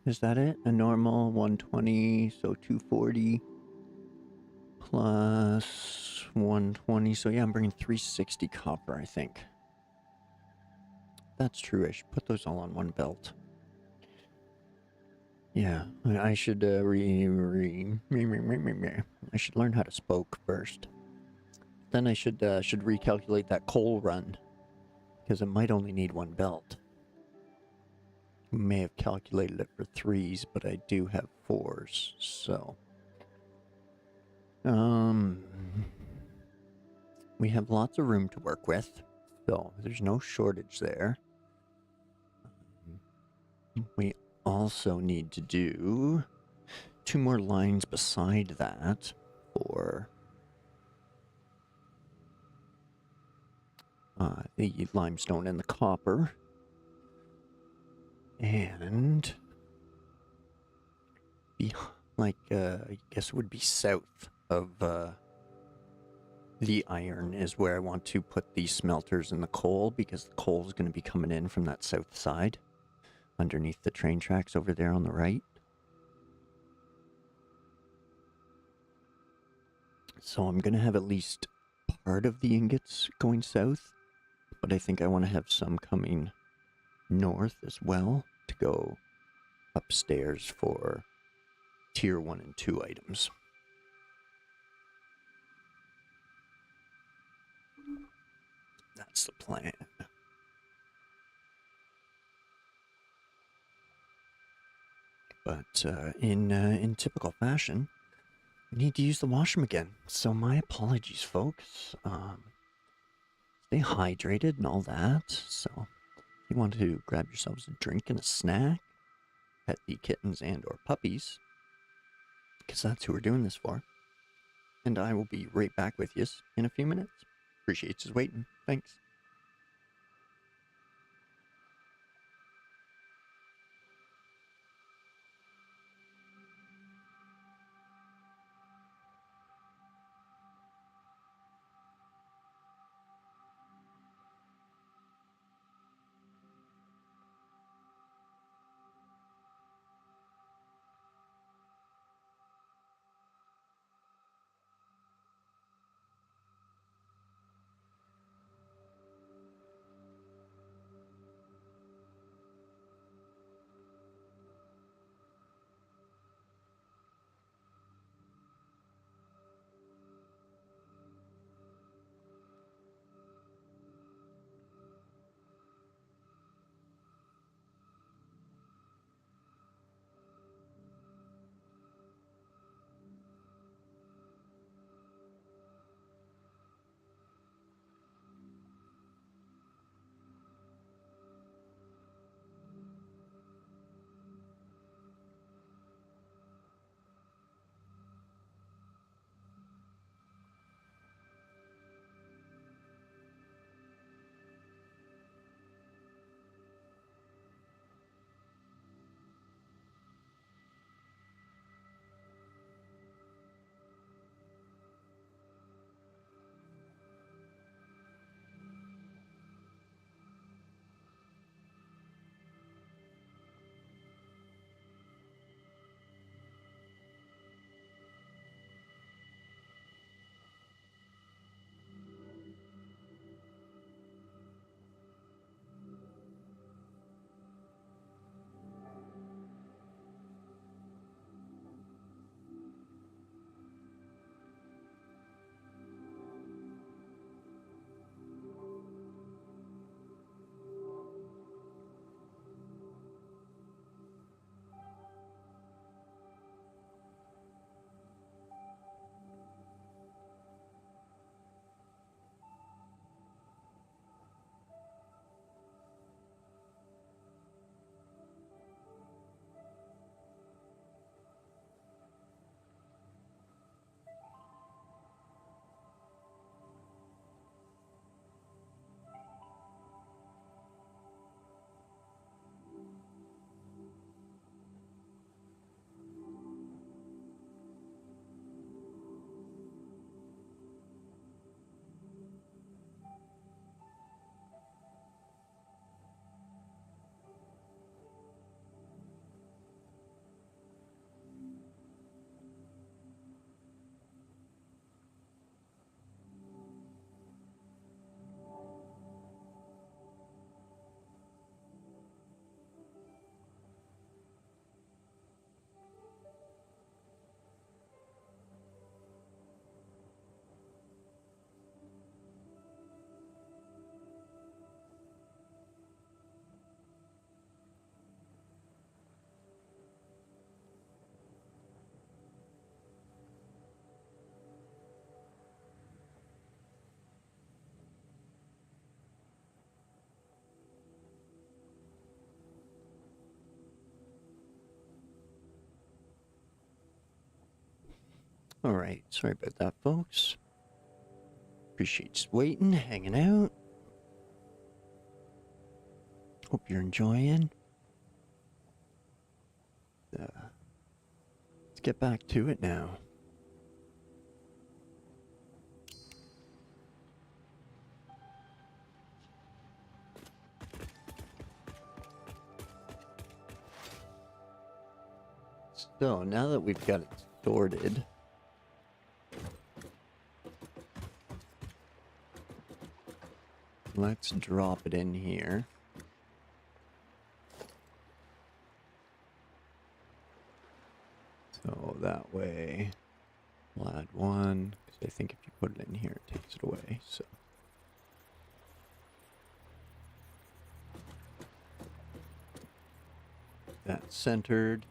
Is that it? A normal 120, so 240 plus 120. So yeah, I'm bringing 360 copper, I think. That's true. I should put those all on one belt. Yeah, I should I should learn how to spoke first. Then I should recalculate that coal run, because it might only need one belt. May have calculated it for 3s, but I do have 4s, so we have lots of room to work with, so there's no shortage there. We also need to do 2 more lines beside that for the limestone and the copper. And I guess it would be south of the iron is where I want to put the smelters and the coal, because the coal is going to be coming in from that south side underneath the train tracks over there on the right. So I'm going to have at least part of the ingots going south, but I think I want to have some coming north as well to go upstairs for tier 1 and 2 items. That's the plan. But in typical fashion, we need to use the washroom again. So my apologies, folks. Stay hydrated and all that. So if you want to grab yourselves a drink and a snack, pet the kittens and or puppies, because that's who we're doing this for. And I will be right back with you in a few minutes. Appreciate you waiting. Thanks. Alright, sorry about that, folks. Appreciate just waiting, hanging out. Hope you're enjoying. Let's get back to it now. So, now that we've got it sorted, let's drop it in here. So that way, we'll add one, because I think if you put it in here, it takes it away, so. That's centered.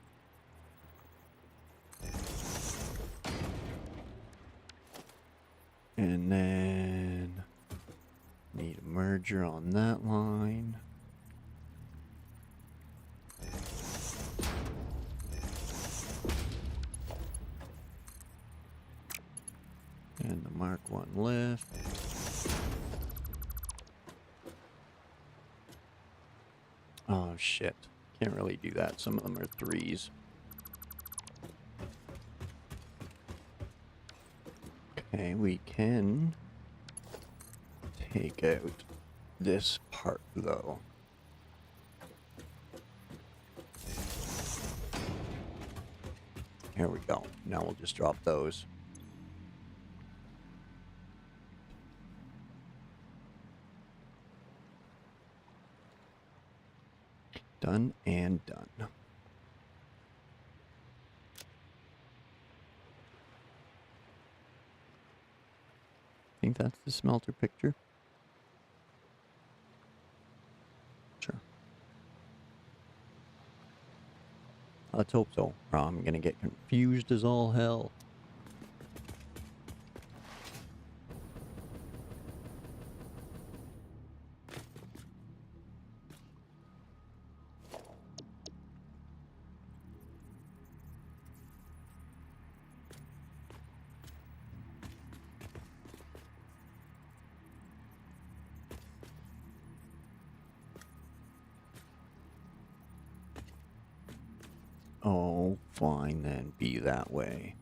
And then need a merger on that line. And the Mark 1 lift. Oh shit. Can't really do that. Some of them are 3s. Okay, we can take out this part though. Here we go. Now we'll just drop those. Done and done. I think that's the smelter picture. Sure. Let's hope so, or I'm gonna get confused as all hell. Oh, fine then, be that way.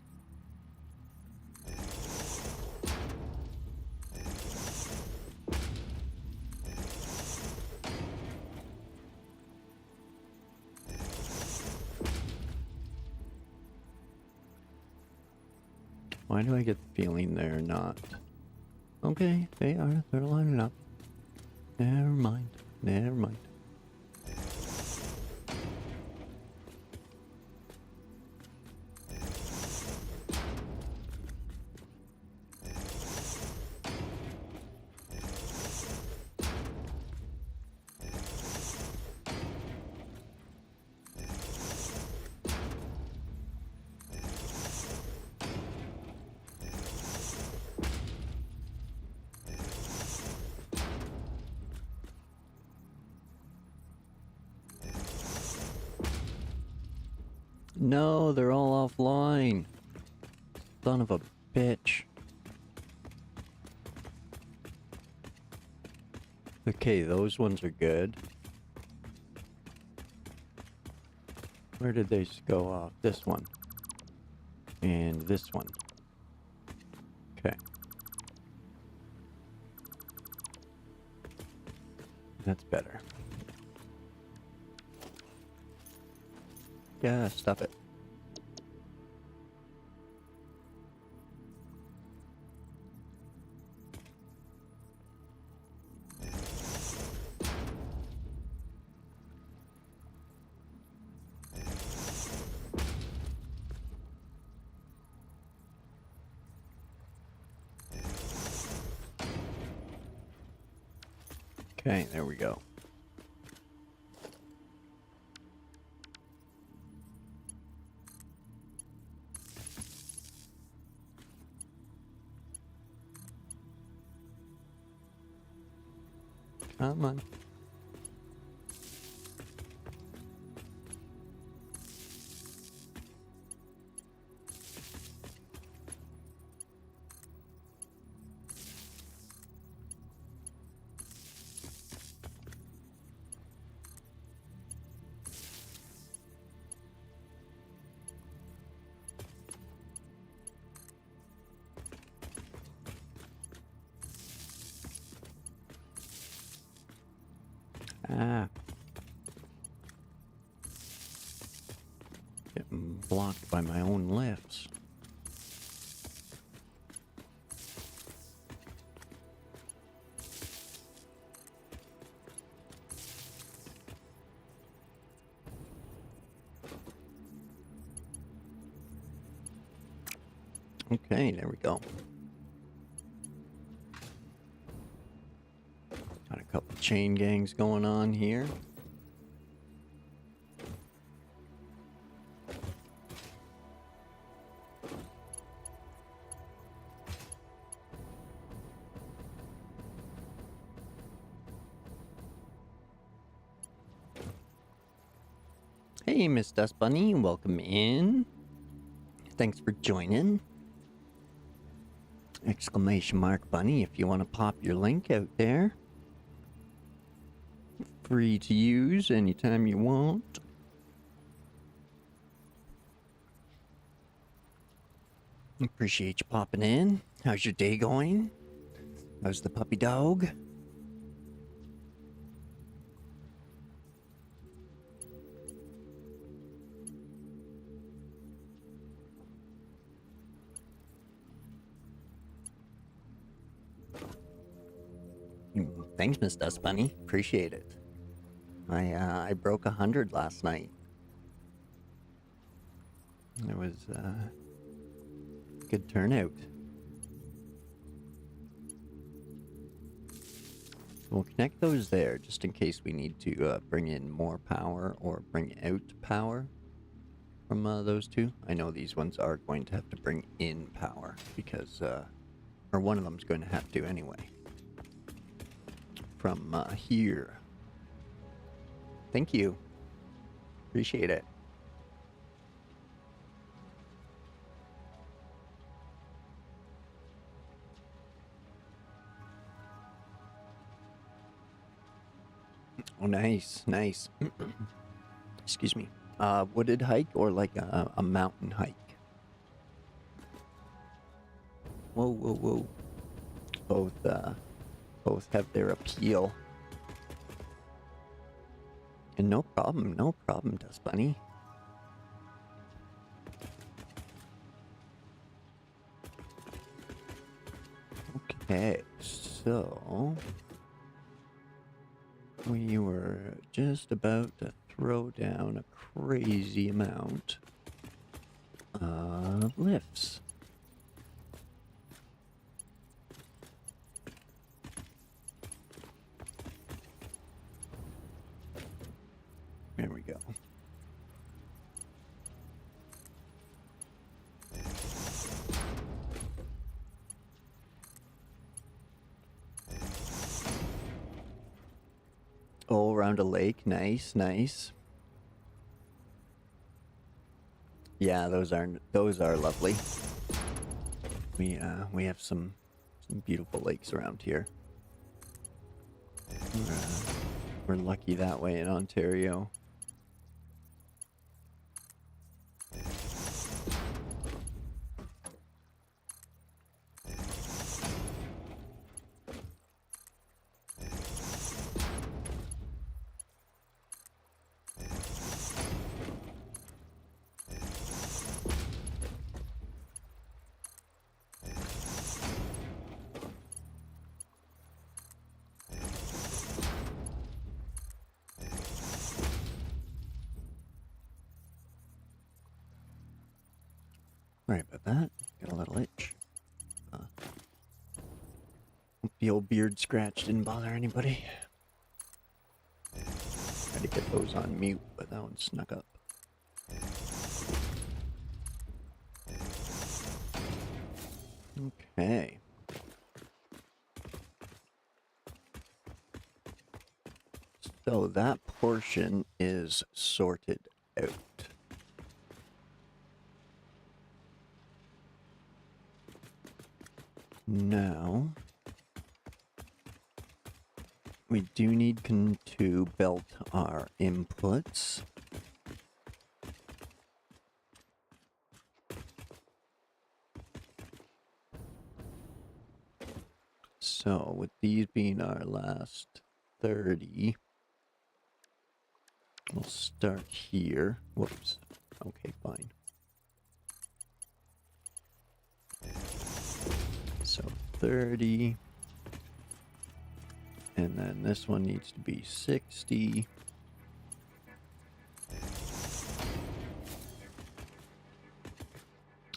Why do I get the feeling they're not? Okay, they are. They're lining up. Never mind. Never mind. No, they're all offline. Son of a bitch. Okay, those ones are good. Where did they go off? This one. And this one. Okay. That's better. Yeah, stuff it. Okay, there we go. Come on. Ah. Getting blocked by my own lifts. Okay, there we go. Got a couple chain gangs going on here. Hey, Miss Dust Bunny, welcome in. Thanks for joining. Exclamation mark bunny if you want to pop your link out there. Free to use anytime you want. Appreciate you popping in. How's your day going? How's the puppy dog? Thanks, Miss Dust Bunny. Appreciate it. I broke 100 last night. It was good turnout. We'll connect those there just in case we need to bring in more power or bring out power from those two. I know these ones are going to have to bring in power because, or one of them's going to have to anyway. From here. Thank you. Appreciate it. Oh, nice, nice. Excuse me. Wooded hike or like a mountain hike? Whoa, whoa, whoa. Both have their appeal. And no problem, Dust Bunny. Okay, so we were just about to throw down a crazy amount of lifts. There we go. Oh, around a lake. Nice, nice. Yeah, those are lovely. We have some beautiful lakes around here. We're lucky that way in Ontario. Sorry about that. Got a little itch. Hope the old beard scratch didn't bother anybody. Tried to get those on mute, but that one snuck up. Okay. So that portion is sorted out. Now, we do need to belt our inputs. So, with these being our last 30, We'll start here. Whoops. Okay, fine. So 30. And then this one needs to be 60.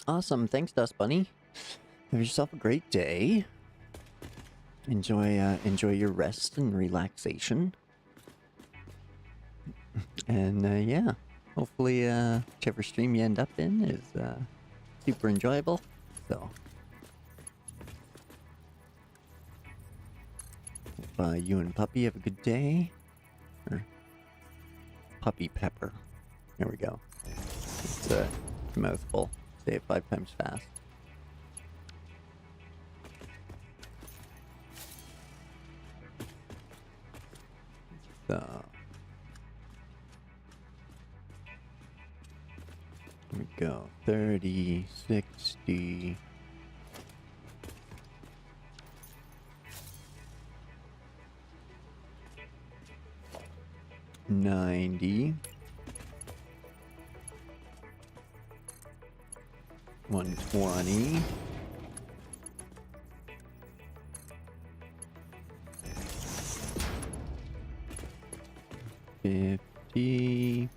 Awesome. Thanks, Dust Bunny. Have yourself a great day. Enjoy your rest and relaxation. And yeah, hopefully whichever stream you end up in is super enjoyable. So hope you and Puppy have a good day. Or Puppy Pepper. There we go. It's a mouthful. Say it 5 times fast. So here we go. 30, 60. 90. 120. 50.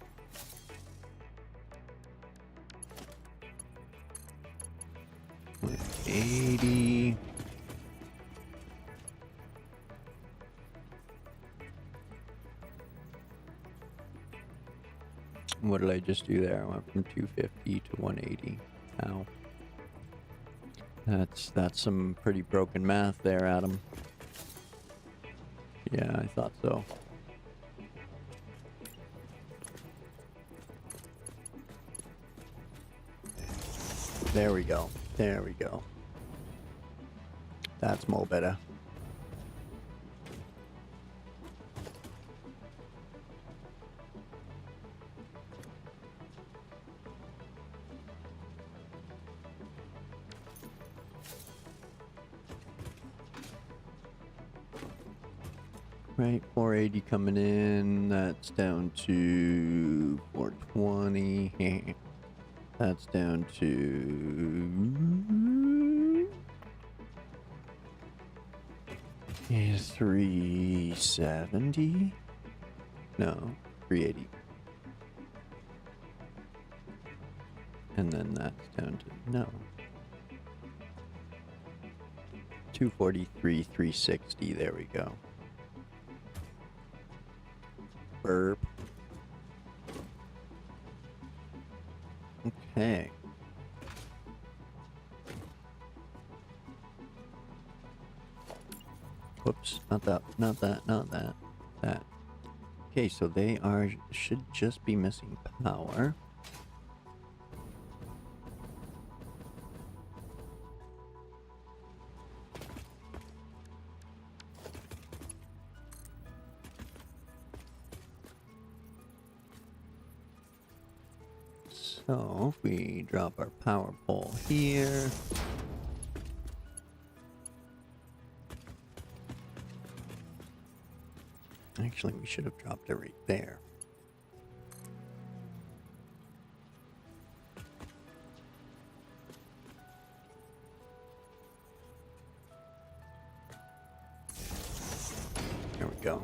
180. 80. What did I just do there? I went from 250 to 180. Ow. That's some pretty broken math there, Adam. Yeah, I thought so. There we go. There we go. That's more better. Right, 480 coming in. That's down to 420. That's down to 370. No, 380. And then that's down to no. 243, 360. There we go. Burp. Okay. Whoops, not that, not that, not that, that. Okay, so they should just be missing power. So, if we drop our power pole here. Actually, we should have dropped it right there. There we go.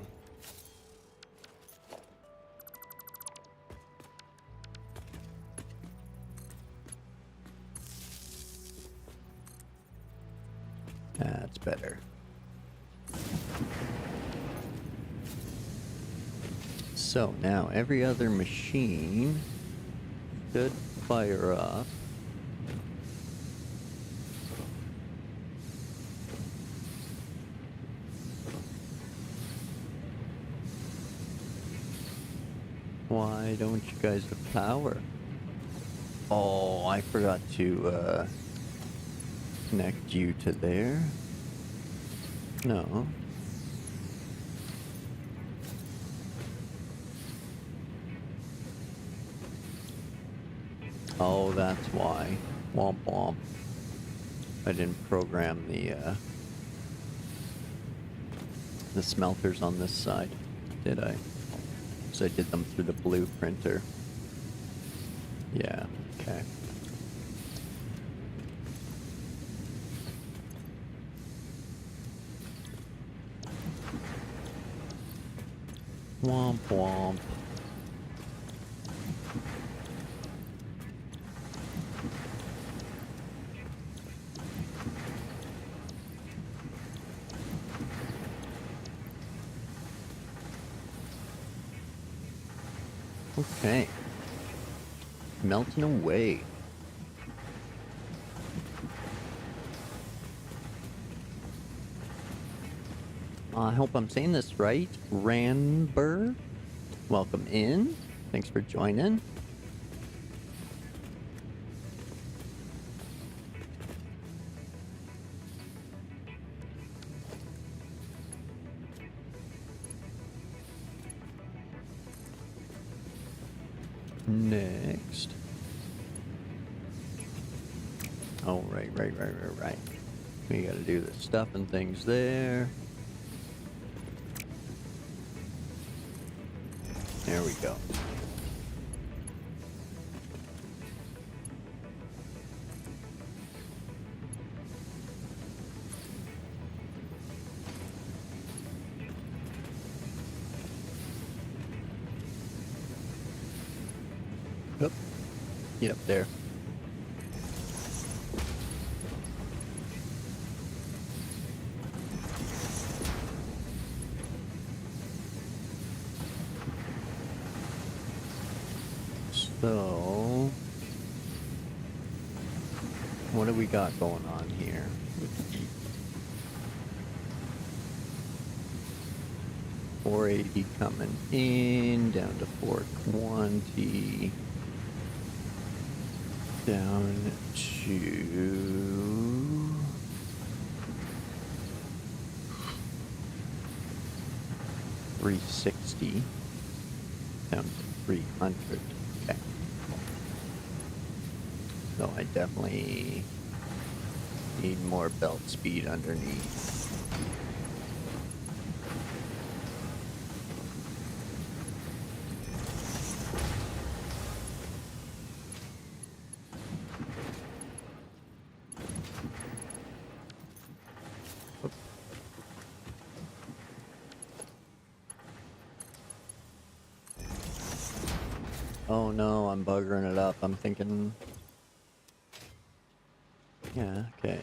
That's better. So now every other machine should fire up. Why don't you guys have power? Oh, I forgot to connect you to there. No. Oh, that's why. Womp womp. I didn't program the smelters on this side, did I? because I did them through the blueprinter. Yeah, okay. Womp womp. Okay. Melting away. I hope I'm saying this right. Ranber, welcome in. Thanks for joining. Next. Oh, right. We gotta do the stuff and things there. There we go. Up. Get up there. So, what do we got going on here? 480 coming in, down to 420, down to 360, down to 300. Okay. So I definitely need more belt speed underneath. Oh no, I'm buggering it up. I'm thinking... Yeah, okay.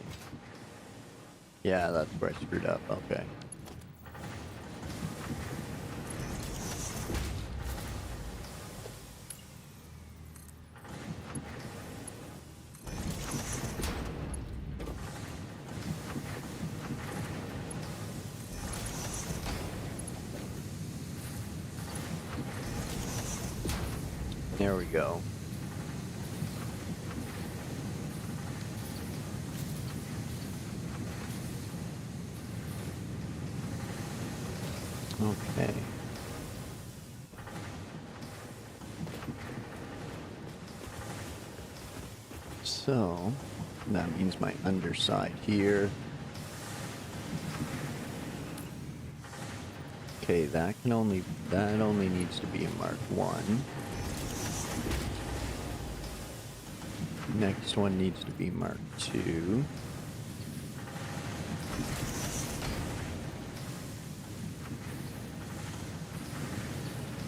Yeah, that's where I screwed up. Okay. There we go. Okay. So, that means my underside here. Okay, that only needs to be a Mark 1. Next one needs to be Mark 2.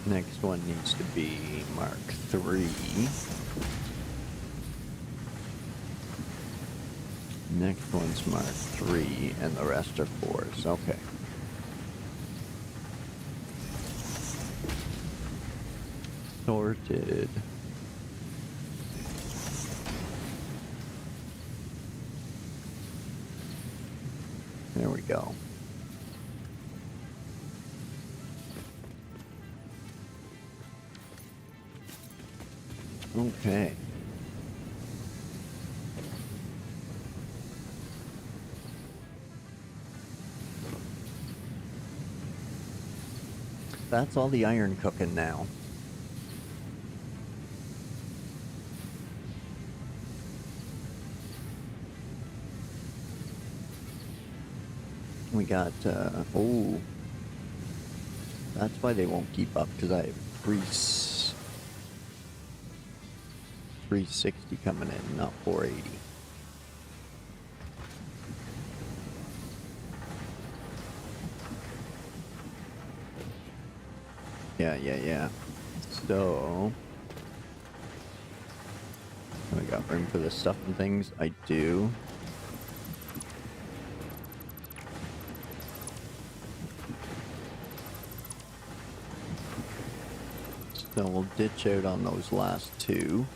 Next one needs to be Mark 3. Next one's Mark 3, and the rest are 4s. Okay. Sorted. There we go. Okay. That's all the iron cooking now. We got, oh, that's why they won't keep up, because I have 360 coming in, not 480. Yeah. So, we got room for the stuff and things. I do. So we'll ditch out on those last two.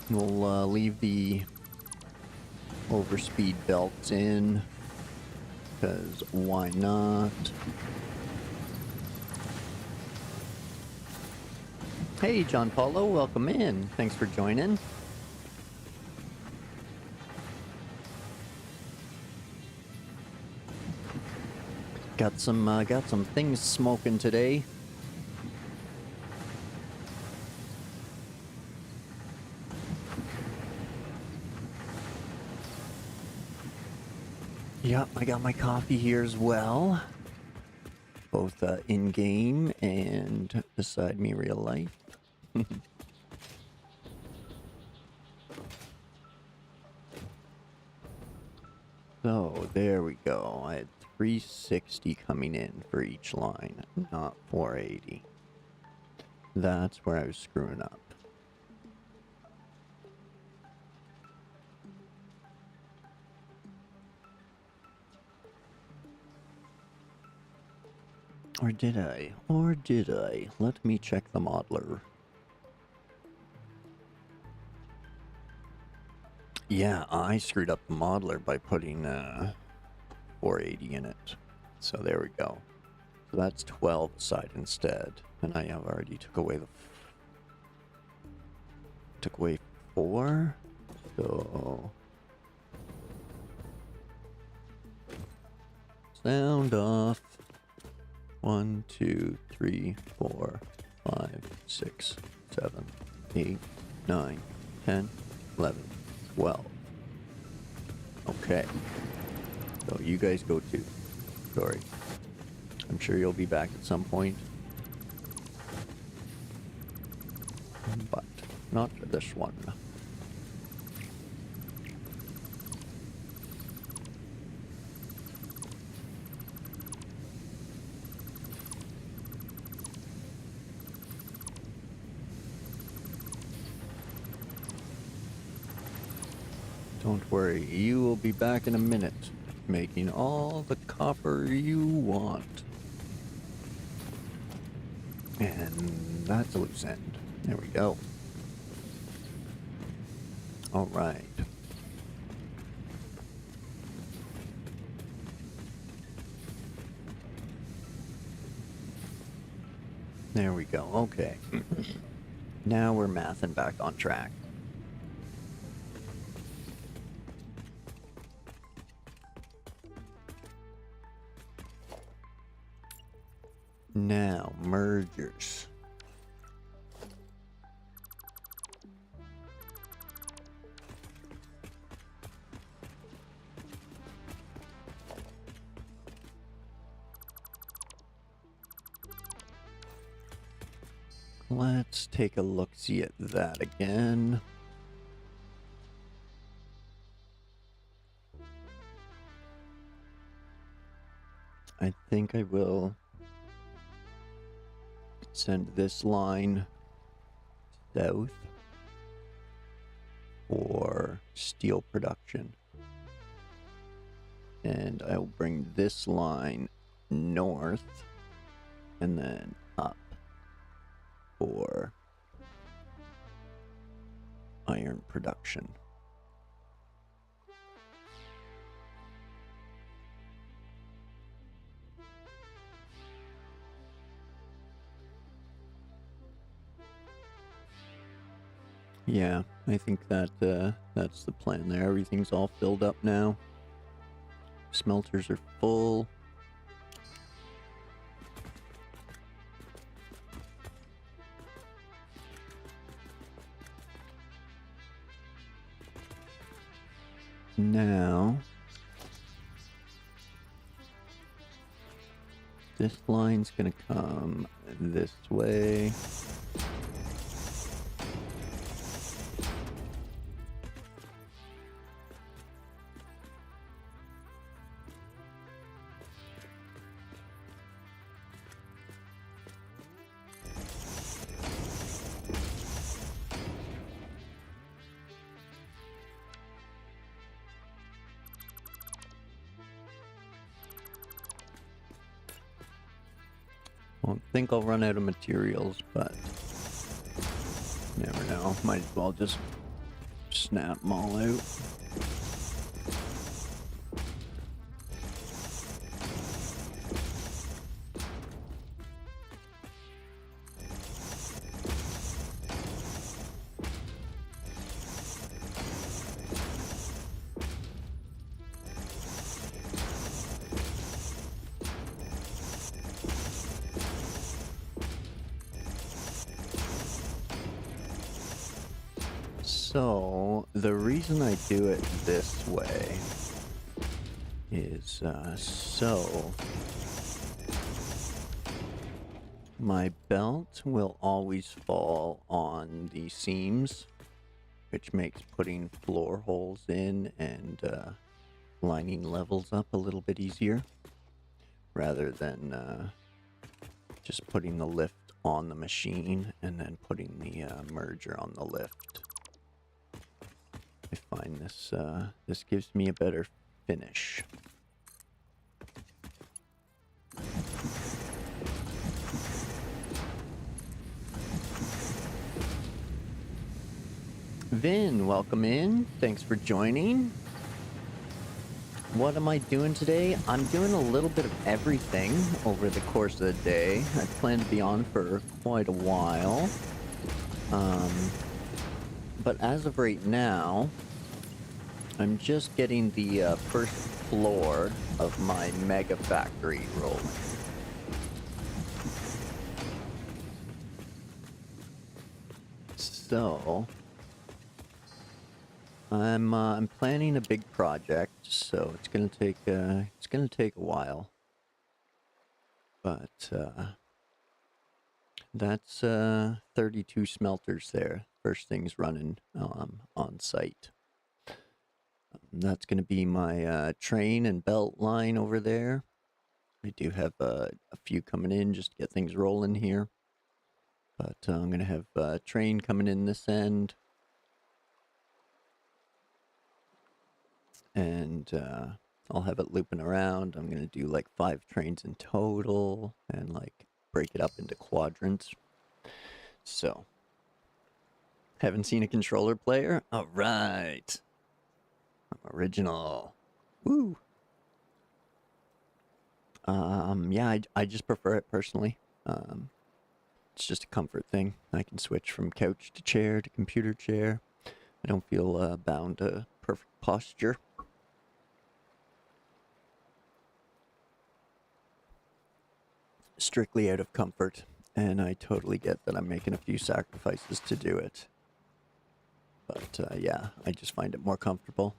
We'll leave the overspeed belts in, because why not? Hey, John Paulo, welcome in. Thanks for joining. Got some things smoking today. Yep, I got my coffee here as well. Both in-game and beside me real life. So, there we go. I had 360 coming in for each line, not 480. That's where I was screwing up. Or did I? Or did I? Let me check the modeler. Yeah, I screwed up the modeler by putting 480 in it. So there we go. So that's 12 aside instead. And I have already took away the... took away 4. So... sound off. 1, 2, 3, 4, 5, 6, 7, 8, 9, 10, 11, 12. Okay. So you guys go too. Sorry. I'm sure you'll be back at some point. But not for this one. Don't worry, you will be back in a minute, making all the copper you want. And that's a loose end. There we go. All right. There we go. Okay. Now we're mathing back on track. Now, mergers. Let's take a look-see at that again. I think I will send this line south for steel production. And I'll bring this line north and then up for iron production. Yeah, I think that that's the plan there. Everything's all filled up now. Smelters are full. Now, this line's gonna come this way. Won't think I'll run out of materials, but never know. Might as well just snap them all out. So, the reason I do it this way is so my belt will always fall on the seams, which makes putting floor holes in and lining levels up a little bit easier, rather than just putting the lift on the machine and then putting the merger on the lift. I find this this gives me a better finish. Vin, welcome in. Thanks for joining. What am I doing today? I'm doing a little bit of everything over the course of the day. I plan to be on for quite a while. But as of right now, I'm just getting the first floor of my Megafactory rolling. So I'm planning a big project, so it's gonna take a while. But that's 32 smelters there. First thing's running on site. That's going to be my train and belt line over there. I do have a few coming in just to get things rolling here. But I'm going to have a train coming in this end. And I'll have it looping around. I'm going to do like 5 trains in total and like break it up into quadrants. So, haven't seen a controller player? All right. Original. Woo. Yeah, I just prefer it personally. It's just a comfort thing. I can switch from couch to chair to computer chair. I don't feel bound to perfect posture. Strictly out of comfort, and I totally get that I'm making a few sacrifices to do it. But yeah, I just find it more comfortable.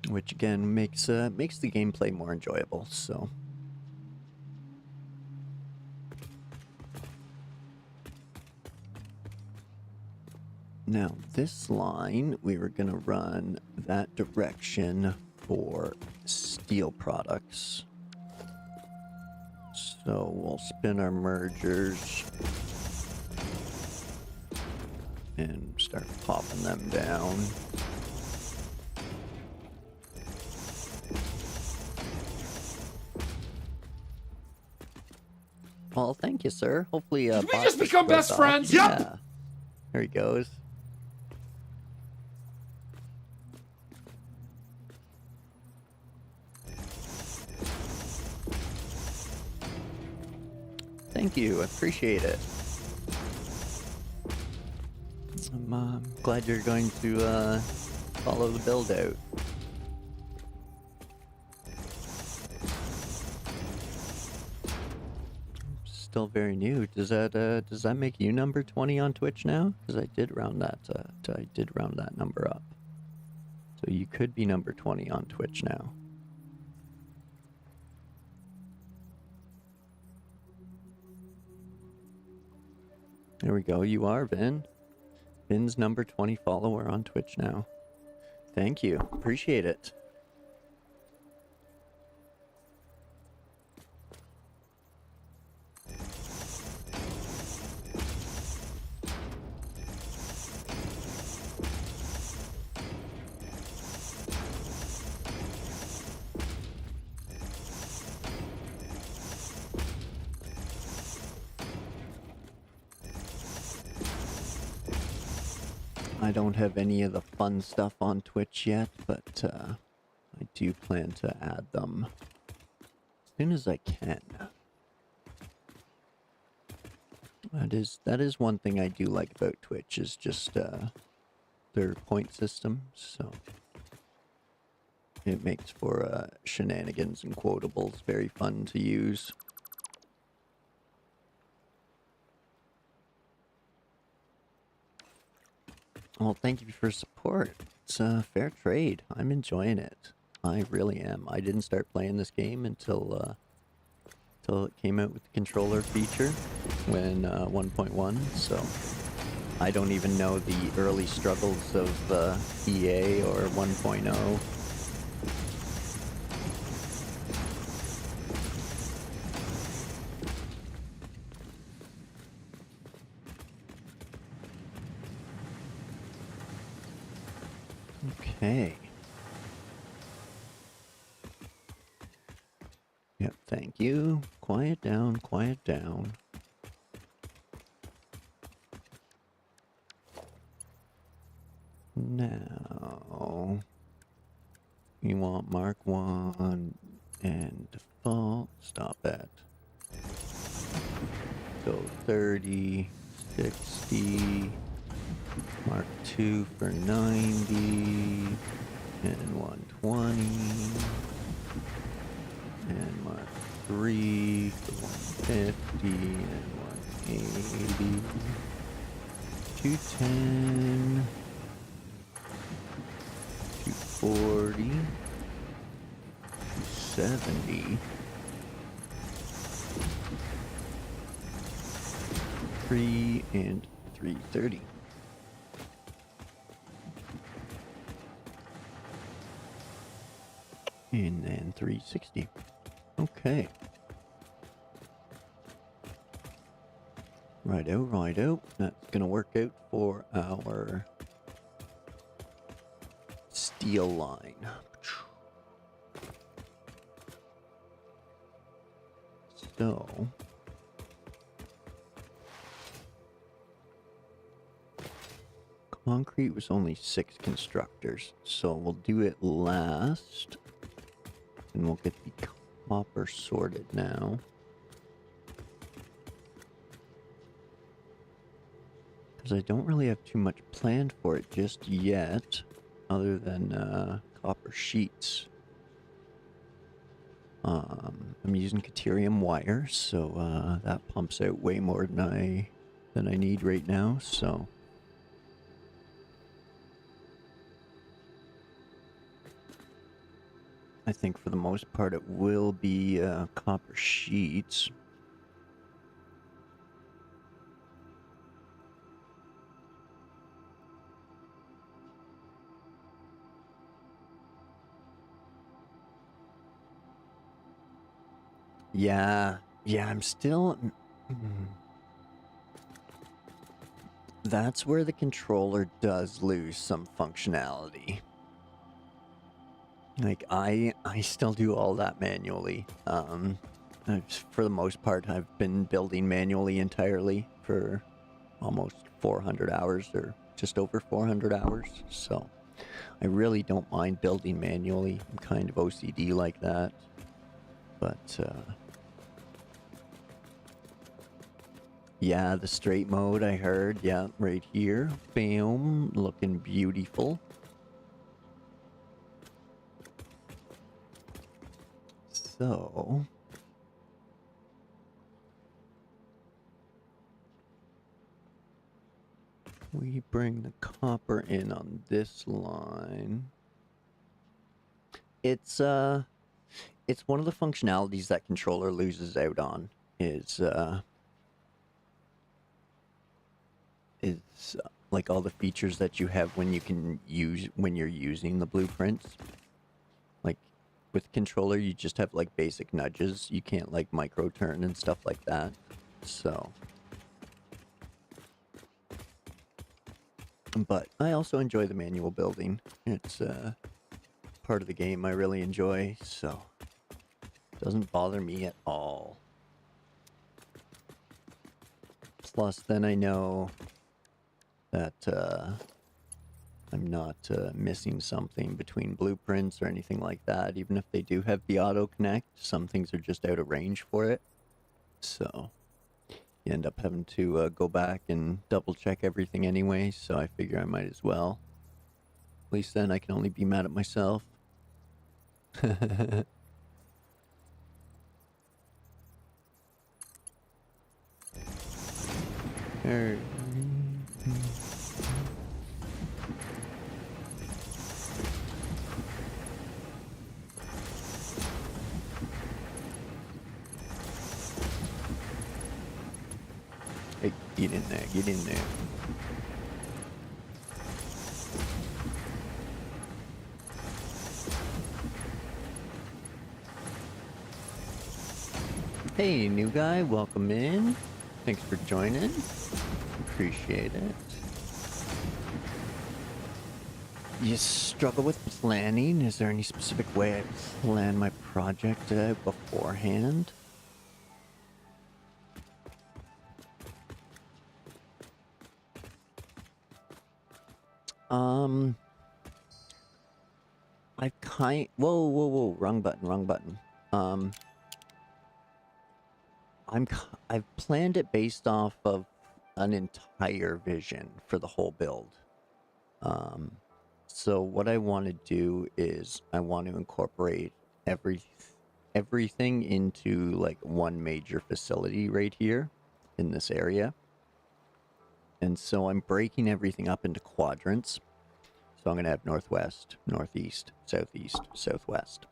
Which again makes the gameplay more enjoyable, so. Now this line, we were gonna run that direction for steel products. So we'll spin our mergers and start popping them down. Well, thank you, sir. Hopefully, Did we just become best friends? Yep. Yeah. There he goes. Thank you. I appreciate it. I'm glad you're going to follow the build out. Still very new. Does that make you number 20 on Twitch now? Because I did round that number up. So you could be number 20 on Twitch now. There we go. You are, Vin. Vin's number 20 follower on Twitch now. Thank you. Appreciate it. I don't have any of the fun stuff on Twitch yet, but I do plan to add them as soon as I can. That is one thing I do like about Twitch, is just their point system, so it makes for shenanigans and quotables very fun to use. Well, thank you for support. It's a fair trade. I'm enjoying it. I really am. I didn't start playing this game until it came out with the controller feature when 1.1, so I don't even know the early struggles of EA or 1.0. Okay. Yep, thank you. Quiet down, quiet down. Now, you want Mark 1 and default. Stop at. So 30, 60. Mark 2 for 90, and 120, and Mark 3 for 150, and 180, 210, 240, 270, 3, and 330. And then 360. Okay. Righto, righto. That's gonna work out for our steel line. So concrete was only 6 constructors, so we'll do it last. And we'll get the copper sorted now. Because I don't really have too much planned for it just yet, other than copper sheets. I'm using Caterium wire, so that pumps out way more than I need right now, so I think for the most part it will be copper sheets. Yeah, I'm still... That's where the controller does lose some functionality. Like, I still do all that manually. For the most part, I've been building manually entirely for almost 400 hours, or just over 400 hours, so I really don't mind building manually. I'm kind of OCD like that, but yeah, the straight mode I heard, yeah, right here, bam, looking beautiful. So we bring the copper in on this line. It's it's one of the functionalities that controller loses out on is like all the features that you have when you're using the blueprints. Like with controller, you just have like basic nudges. You can't like micro turn and stuff like that. So, but I also enjoy the manual building. It's part of the game I really enjoy, so it doesn't bother me at all. Plus, then I know that I'm not missing something between blueprints or anything like that. Even if they do have the auto connect, some things are just out of range for it. So you end up having to go back and double check everything anyway. So I figure I might as well. At least then I can only be mad at myself. Hey, get in there, get in there. Hey, new guy, welcome in. Thanks for joining. Appreciate it. You struggle with planning? Is there any specific way I plan my project out beforehand? Whoa, wrong button. I've planned it based off of an entire vision for the whole build. So what I want to do is I want to incorporate everything into like one major facility right here in this area. And so I'm breaking everything up into quadrants. So I'm going to have northwest, northeast, southeast, southwest.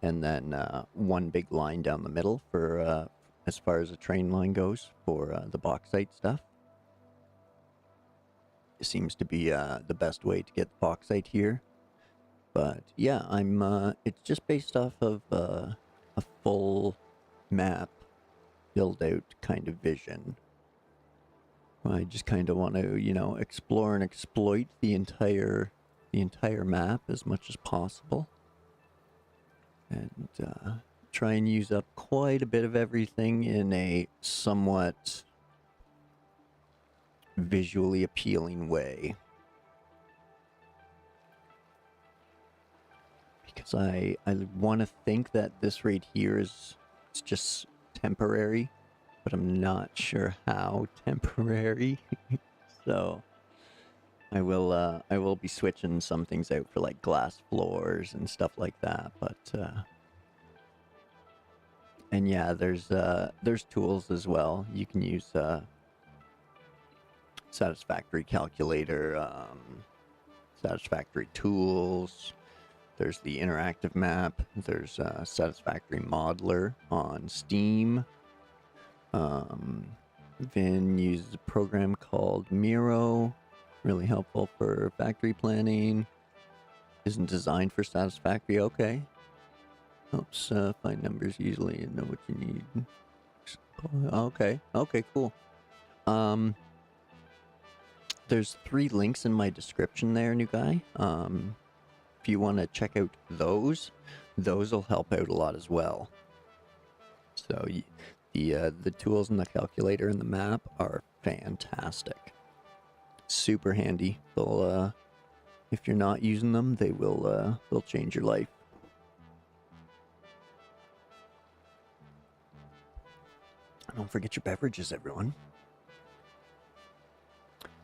And then one big line down the middle for as far as a train line goes for the bauxite stuff. It seems to be the best way to get the bauxite here. But yeah, it's just based off of a full map build out kind of vision. I just kind of want to, explore and exploit the entire map as much as possible. And try and use up quite a bit of everything in a somewhat visually appealing way. Because I want to think that this right here it's just temporary, but I'm not sure how temporary. So I will be switching some things out for like glass floors and stuff like that, but and yeah, there's tools as well. You can use Satisfactory calculator, Satisfactory tools. There's the interactive map. There's Satisfactory modeler on Steam. Vin uses a program called Miro. Really helpful for factory planning. Isn't designed for Satisfactory. Okay. Helps find numbers easily and know what you need. Okay. Okay, cool. There's 3 links in my description there, new guy. If you want to check out those will help out a lot as well. So the tools and the calculator and the map are fantastic. Super handy. They'll if you're not using them, they'll change your life. Don't forget your beverages, everyone.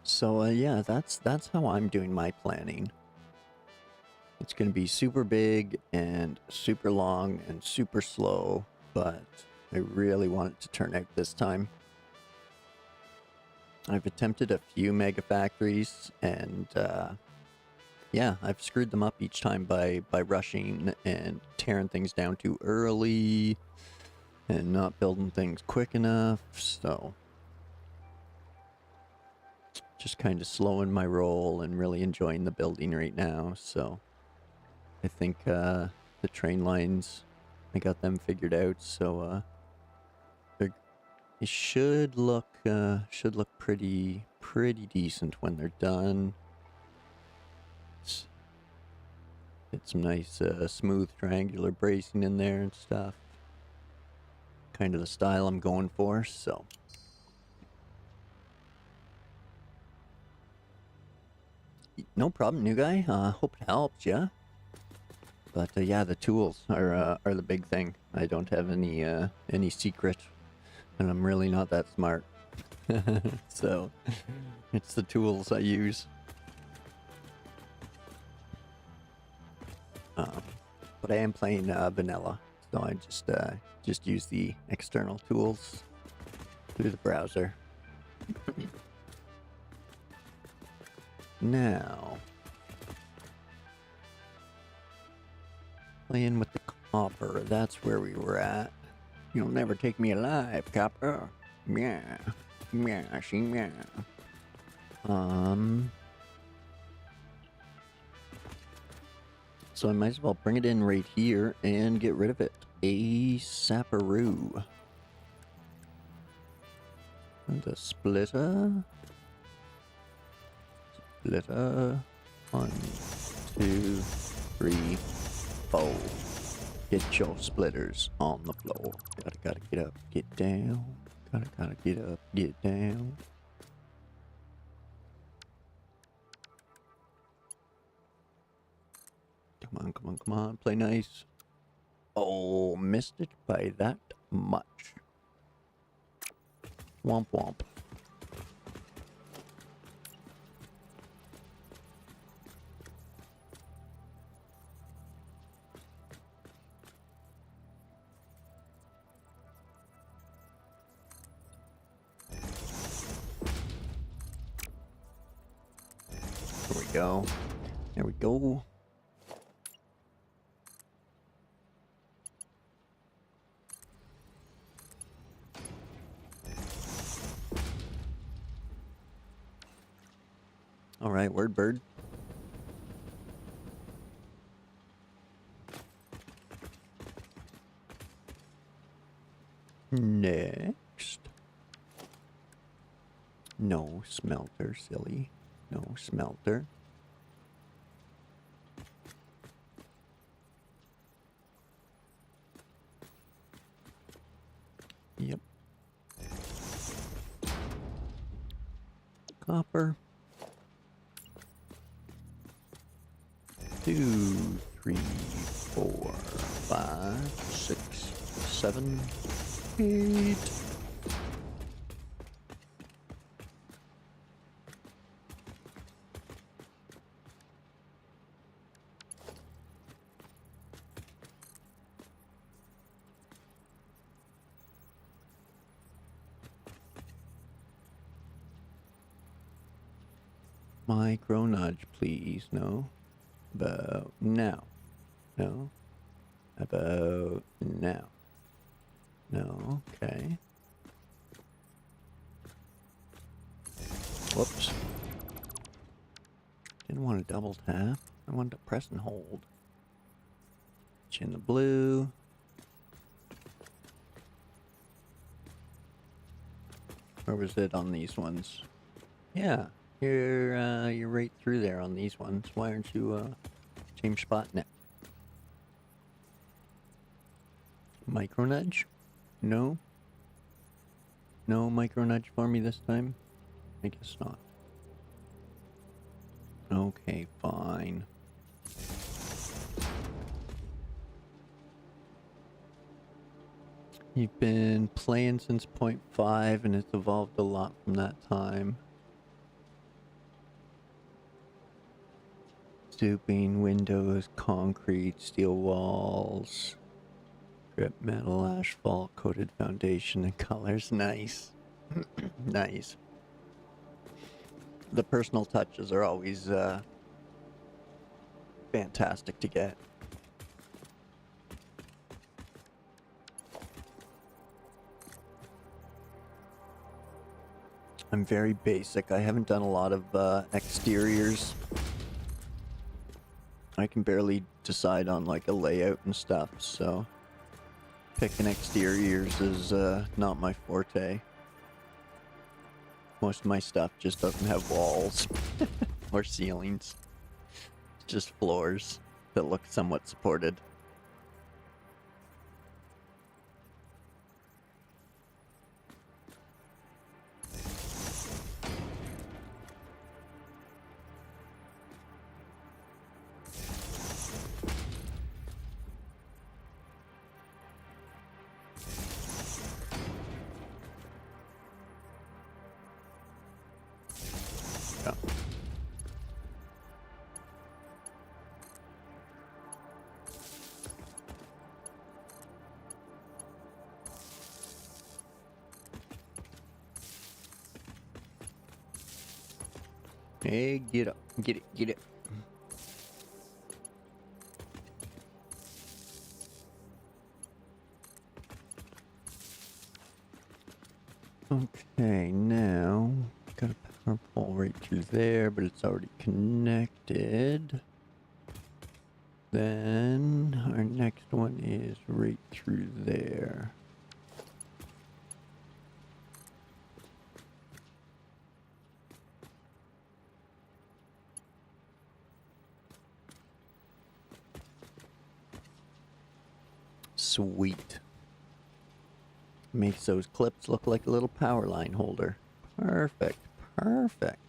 So yeah, that's how I'm doing my planning. It's going to be super big and super long and super slow, but I really want it to turn out this time. I've attempted a few Megafactories, and yeah, I've screwed them up each time by rushing and tearing things down too early and not building things quick enough, so just kind of slowing my roll and really enjoying the building right now. So I think the train lines, I got them figured out, so it should look pretty decent when they're done. Get some nice smooth triangular bracing in there and stuff. Kind of the style I'm going for, so. No problem, new guy. Hope it helps, yeah. But yeah, the tools are the big thing. I don't have any secret, and I'm really not that smart. So it's the tools I use. But I am playing vanilla, so I just use the external tools through the browser. Now, playing with the copper, that's where we were at. You'll never take me alive, copper. Yeah, yeah, she yeah. So I might as well bring it in right here and get rid of it. A saparoo. And the splitter. Splitter. 1, 2, 3, 4. Get your splitters on the floor. Gotta get up, get down. Gotta get up, get down. Come on, play nice. Oh, missed it by that much. Womp womp. There we go. There we go. All right, word bird. Next. No smelter, silly. No smelter. Yep. Copper. 2, 3, 4, 5, 6, 7, 8. Micro nudge, please. No. About now. No. About now. No. Okay. Whoops. Didn't want to double tap. I wanted to press and hold. Chin the blue. Where was it on these ones? Yeah. You're right through there on these ones. Why aren't you change spot now? Micro nudge? No? No micro nudge for me this time? I guess not. Okay, fine. You've been playing since 0.5 and it's evolved a lot from that time. Stooping, windows, concrete, steel walls, drip metal, asphalt, coated foundation, and colors. Nice. Nice. The personal touches are always fantastic to get. I'm very basic. I haven't done a lot of exteriors. I can barely decide on like a layout and stuff, so picking exteriors is not my forte. Most of my stuff just doesn't have walls or ceilings. It's just floors that look somewhat supported. Hey, get up. Get it, get it. Okay, now got a power pole right through there, but it's already connected. Then our next one is right through there. Sweet. Makes those clips look like a little power line holder. Perfect. Perfect.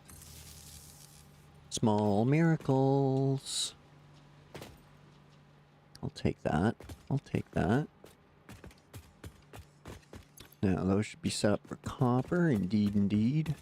Small miracles. I'll take that. I'll take that. Now, those should be set up for copper. Indeed, indeed.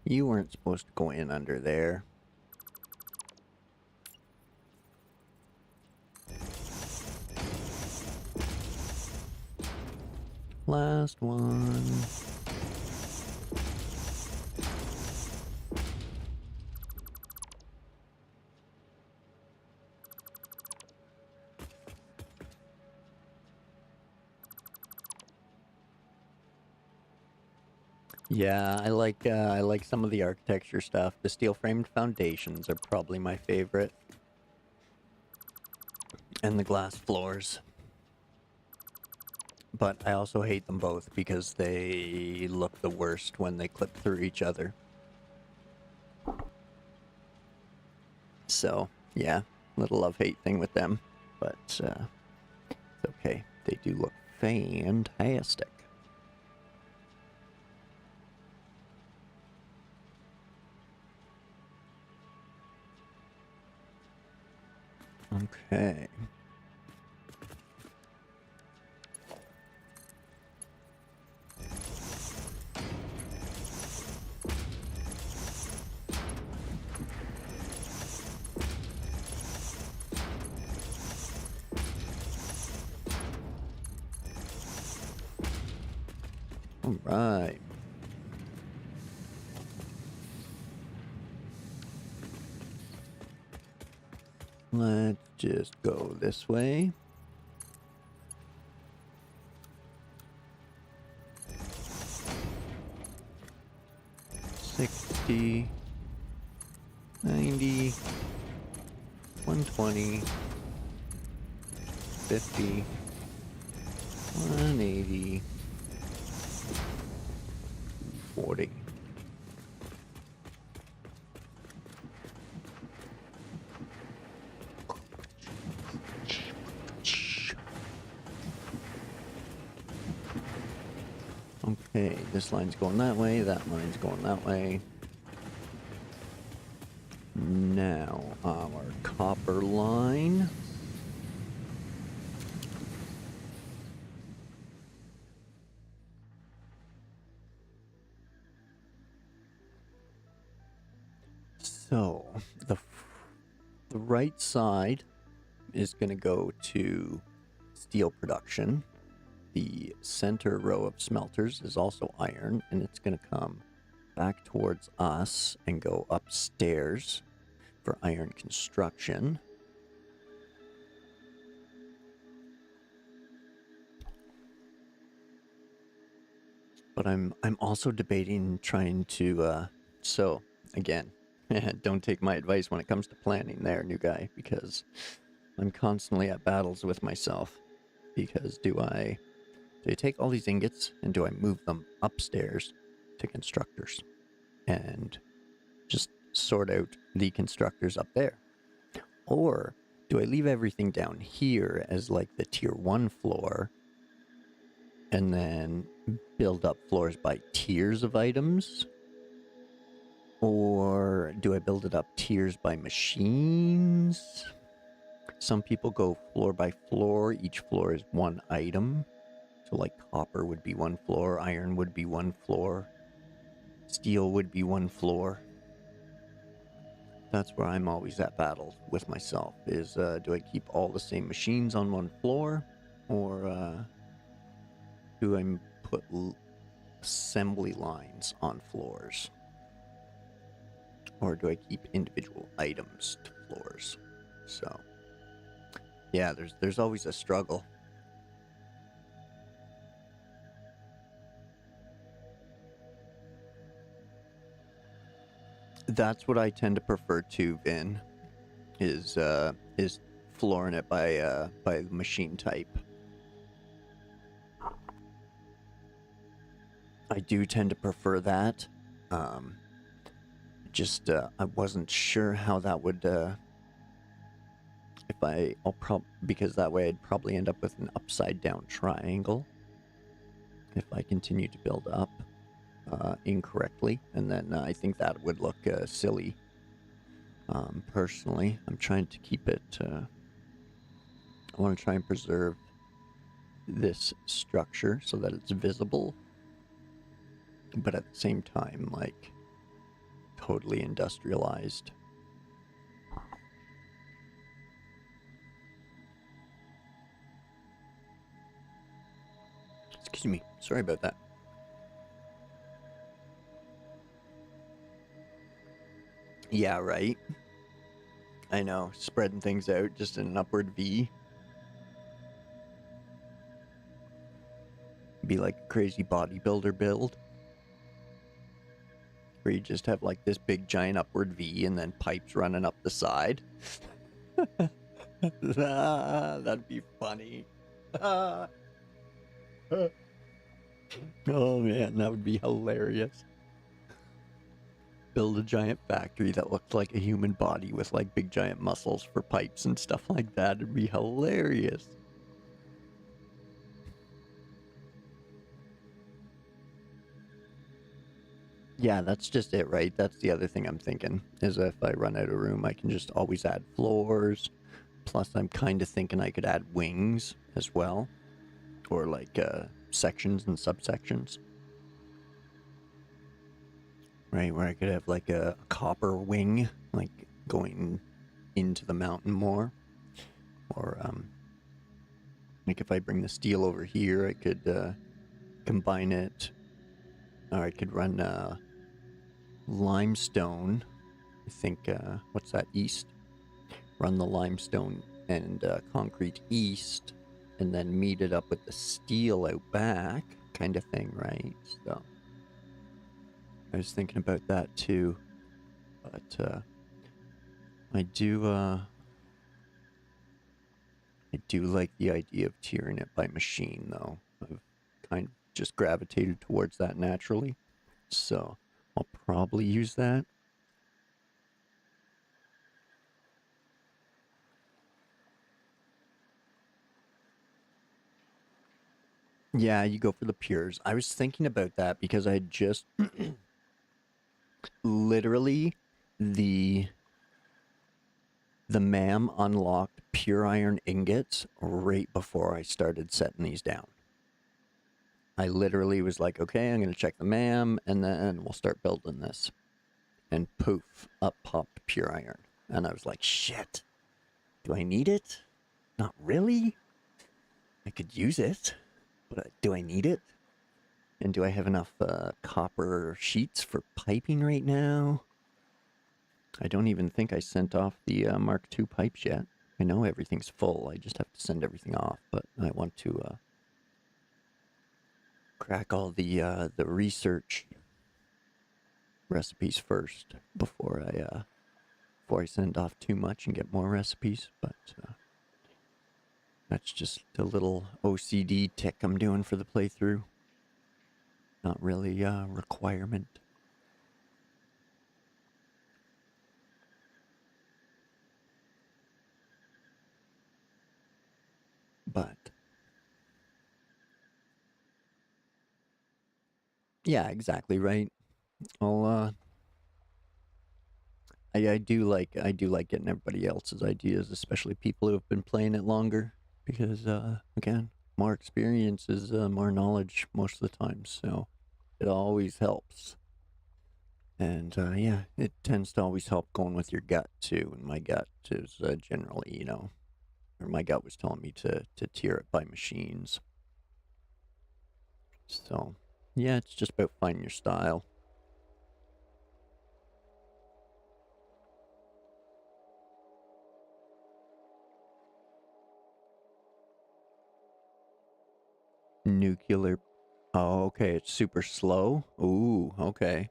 You weren't supposed to go in under there. Last one. Yeah, I like some of the architecture stuff. The steel framed foundations are probably my favorite. And the glass floors. But I also hate them both because they look the worst when they clip through each other. So, yeah, little love-hate thing with them. But, it's okay. They do look fantastic. Okay. All right. Let's just go this way. $60, $90, $120, $50, $180, $40. Okay, this line's going that way, that line's going that way. Now, our copper line. So, the right side is going to go to steel production. The center row of smelters is also iron, and it's going to come back towards us and go upstairs for iron construction. But I'm also debating trying to so again, don't take my advice when it comes to planning there, new guy, because I'm constantly at battles with myself. Because do I take all these ingots and do I move them upstairs to constructors and just sort out the constructors up there? Or do I leave everything down here as like the tier 1 floor and then build up floors by tiers of items? Or do I build it up tiers by machines? Some people go floor by floor. Each floor is one item. So like copper would be one floor, iron would be one floor, steel would be one floor. That's where I'm always at battle with myself, is do I keep all the same machines on one floor? Or do I put assembly lines on floors? Or do I keep individual items to floors? So, yeah, there's always a struggle. That's what I tend to prefer too, Vin, is flooring it by machine type. I do tend to prefer that. Just I wasn't sure how that would because that way I'd probably end up with an upside down triangle if I continue to build up incorrectly, and then I think that would look silly. Personally, I'm trying to keep it. I want to try and preserve this structure so that it's visible, but at the same time, like, totally industrialized. Excuse me. Sorry about that. Yeah, right. I know. Spreading things out just in an upward V. Be like a crazy bodybuilder build. Where you just have like this big giant upward V and then pipes running up the side. That'd be funny. Oh man, that would be hilarious. Build a giant factory that looked like a human body with like big giant muscles for pipes and stuff like that. It'd be hilarious. Yeah, that's just it, right? That's the other thing I'm thinking, is if I run out of room, I can just always add floors. Plus, I'm kind of thinking I could add wings as well. Or like sections and subsections. Right, where I could have like a copper wing, like going into the mountain more. Or like if I bring the steel over here, I could combine it. Or I could run limestone. I think, what's that, east? Run the limestone and concrete east, and then meet it up with the steel out back, kind of thing, right? So I was thinking about that too, but I do like the idea of tiering it by machine, though. I've kind of just gravitated towards that naturally, so I'll probably use that. Yeah, you go for the pures. I was thinking about that because I just literally the ma'am unlocked pure iron ingots right before I started setting these down. I literally was like, okay, I'm going to check the ma'am and then we'll start building this. And poof, up popped pure iron. And I was like, shit, do I need it? Not really. I could use it, but do I need it? And do I have enough copper sheets for piping right now? I don't even think I sent off the Mark II pipes yet. I know everything's full. I just have to send everything off, but I want to crack all the research recipes first before I send off too much and get more recipes. But that's just a little OCD tick I'm doing for the playthrough. Not really a requirement. But yeah, exactly right. I'll I do like getting everybody else's ideas, especially people who have been playing it longer, because again, more experience is more knowledge most of the time, so it always helps. And yeah, it tends to always help going with your gut too. And my gut is generally, or my gut was telling me to tier it by machines. So yeah, it's just about finding your style. Nuclear. Oh, okay. It's super slow. Ooh, okay.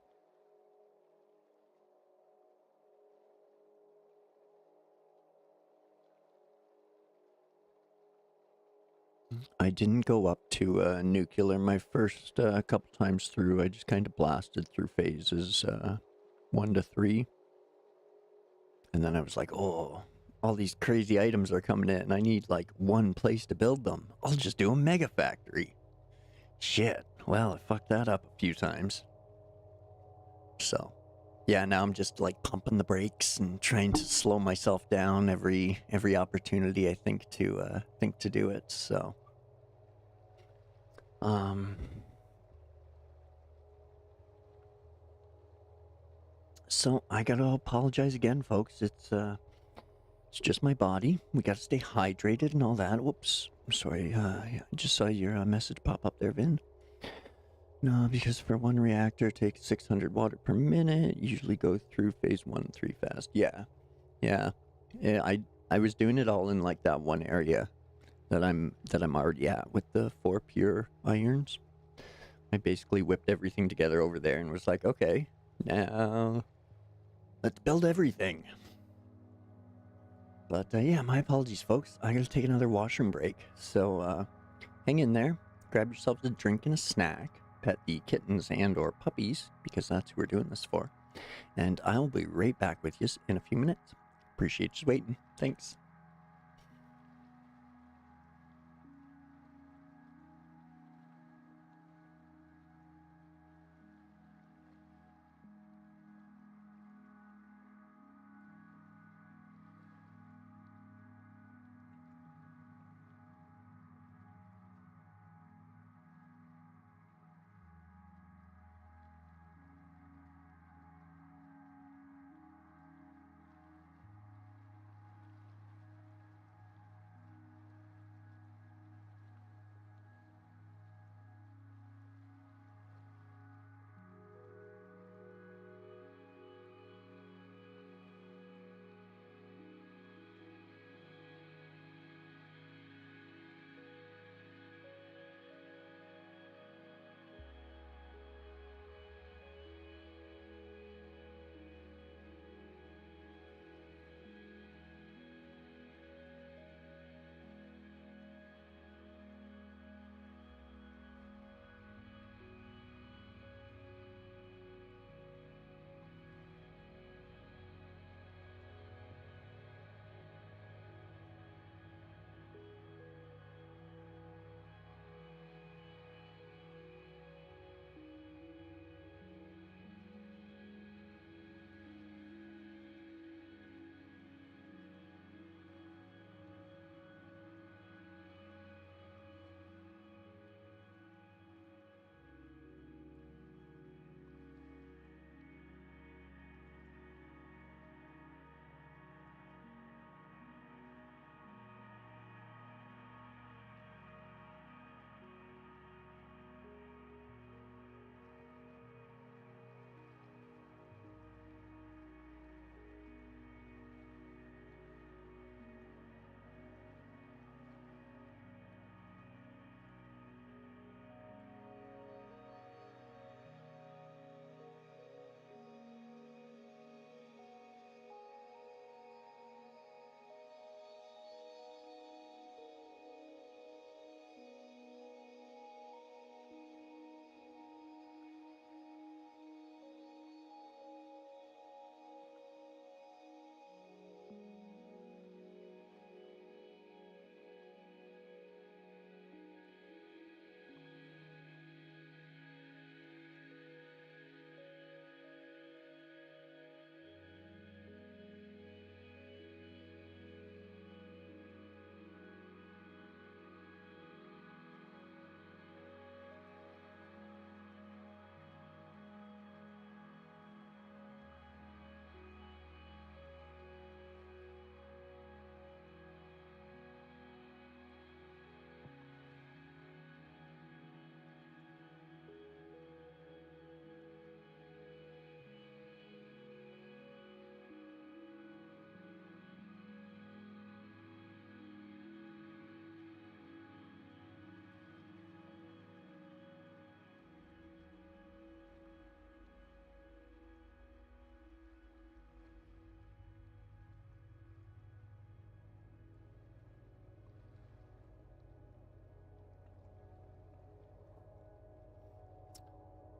I didn't go up to nuclear my first couple times through. I just kind of blasted through phases 1 to 3. And then I was like, oh, all these crazy items are coming in. I need like one place to build them. I'll just do a Megafactory. Shit. Well, I fucked that up a few times. So, yeah, now I'm just like pumping the brakes and trying to slow myself down every opportunity I think to do it. So, um, so I gotta apologize again, folks. It's just my body. We gotta stay hydrated and all that. Whoops. I'm sorry. I just saw your message pop up there, Vin. No, because for one reactor, it takes 600 water per minute. Usually go through phase 1 and 3 fast. Yeah, yeah. Yeah, I was doing it all in like that one area that I'm already at with the 4 pure irons. I basically whipped everything together over there and was like, okay, now let's build everything. But yeah, my apologies, folks. I gotta take another washroom break. So hang in there, grab yourself a drink and a snack, pet the kittens and or puppies, because that's who we're doing this for. And I'll be right back with you in a few minutes. Appreciate you waiting. Thanks.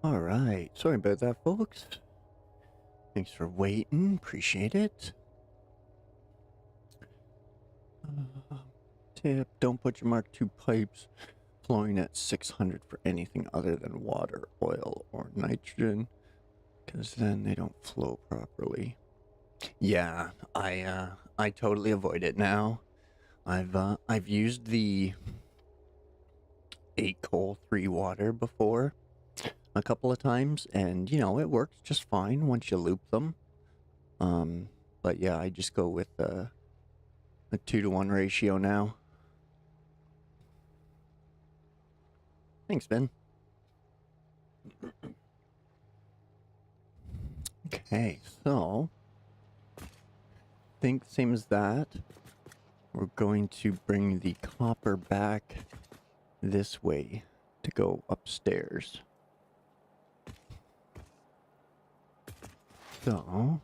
Alright, sorry about that, folks. Thanks for waiting, appreciate it. Tip, don't put your Mark II pipes flowing at 600 for anything other than water, oil, or nitrogen, because then they don't flow properly. Yeah, I totally avoid it now. I've used the 8 coal 3 water before a couple of times, and you know, it works just fine once you loop them. But yeah, I just go with a 2-to-1 ratio now. Thanks, Ben. Okay, so think same as that. We're going to bring the copper back this way to go upstairs. So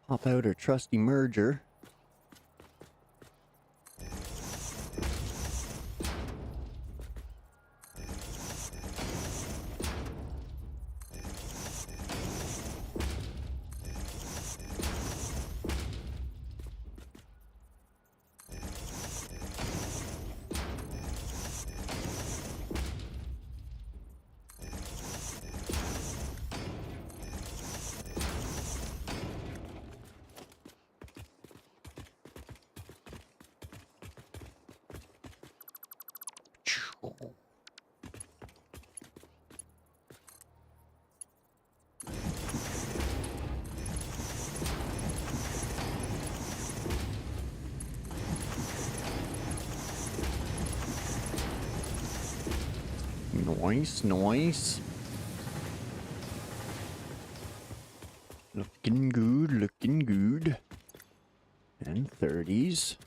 pop out our trusty merger. Nice, nice. Looking good, looking good. And 30s.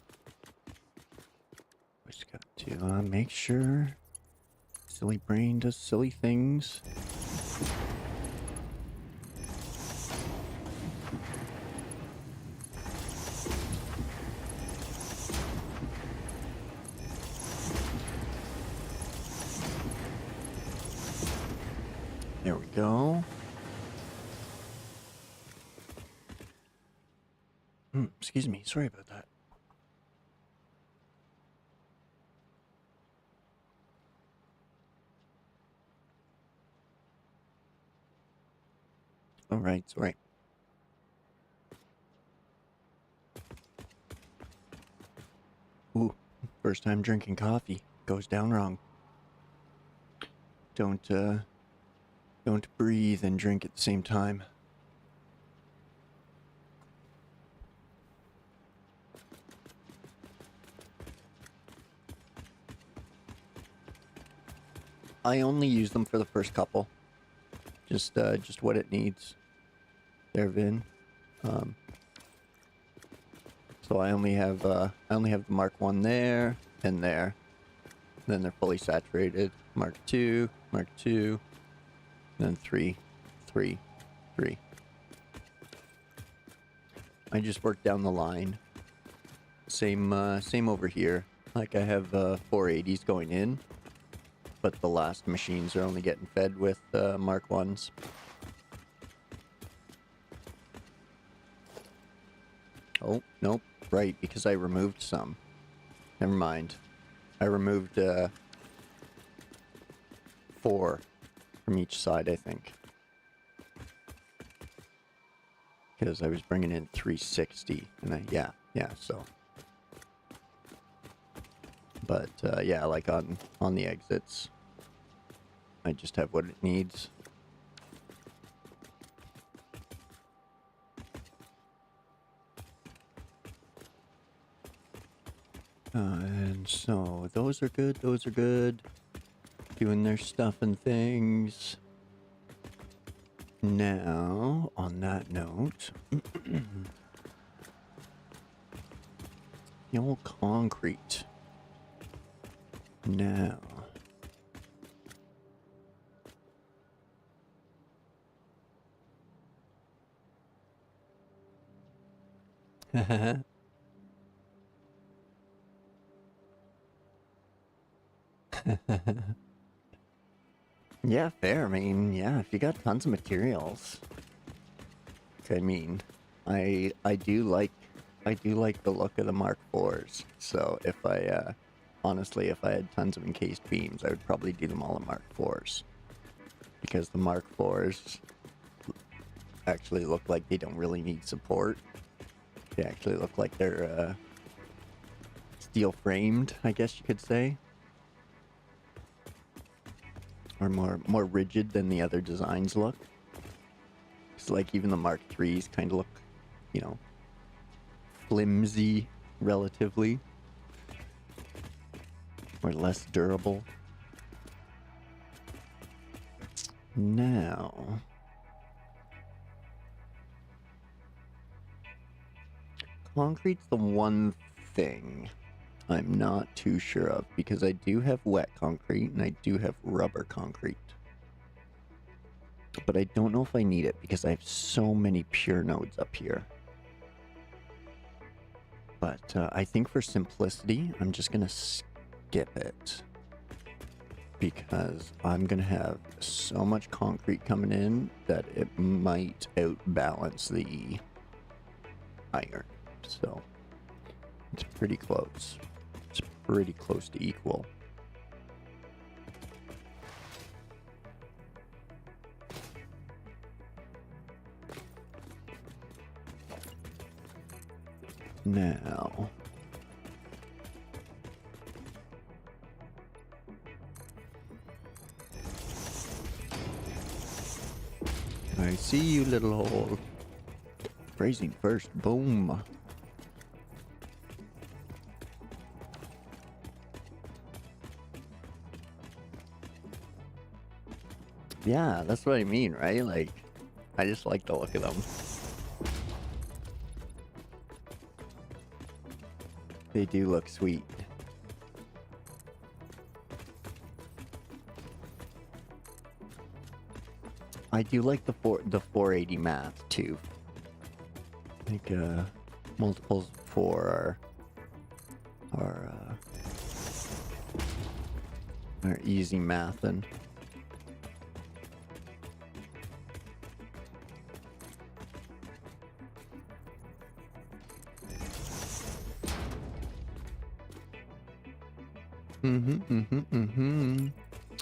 Just got to make sure silly brain does silly things. There we go. Excuse me, sorry about that. Alright, sorry. Ooh, first time drinking coffee. Goes down wrong. Don't breathe and drink at the same time. I only use them for the first couple. Just what it needs. There, Vin. So I only have the Mark 1 there and there. Then they're fully saturated. Mark 2, then 3, 3, 3. I just work down the line. Same over here. Like I have 480s going in, but the last machines are only getting fed with Mark 1s. Oh, nope. Right, because I removed some. Never mind. I removed 4 from each side, I think. Because I was bringing in 360, and yeah, so. But yeah, like on the exits, I just have what it needs. And so those are good. Those are good. Doing their stuff and things. Now, on that note, the old concrete. Now. Yeah, fair. I mean, yeah, if you got tons of materials. I mean, I do like the look of the Mark IVs. So if I honestly, if I had tons of encased beams, I would probably do them all in Mark IVs. Because the Mark IVs actually look like they don't really need support. They actually look like they're steel framed, I guess you could say. Or more rigid than the other designs look. It's like even the Mark IIIs kind of look, you know, flimsy relatively. Or less durable. Now, concrete's the one thing I'm not too sure of, because I do have wet concrete and I do have rubber concrete. But I don't know if I need it because I have so many pure nodes up here. But I think for simplicity, I'm just going to skip it. Because I'm going to have so much concrete coming in that it might outbalance the iron. So it's pretty close. It's pretty close to equal. Now, I see you, little hole. Raising first, boom. Yeah, that's what I mean, right? Like, I just like the look of them. They do look sweet. I do like the 480 math too. Like multiples of 4 are easy math and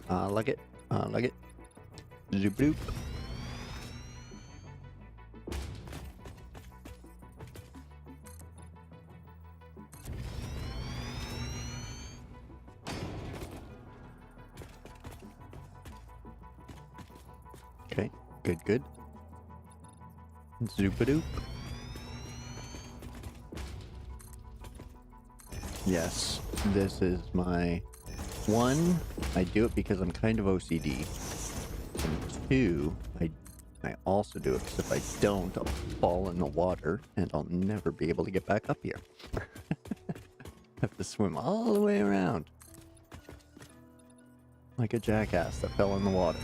I like it. I like it. Zoop doop. Okay, good. Zoop-a-doop. Yes, this is my... 1, I do it because I'm kind of OCD. And 2, I also do it because if I don't, I'll fall in the water and I'll never be able to get back up here. Have to swim all the way around. Like a jackass that fell in the water.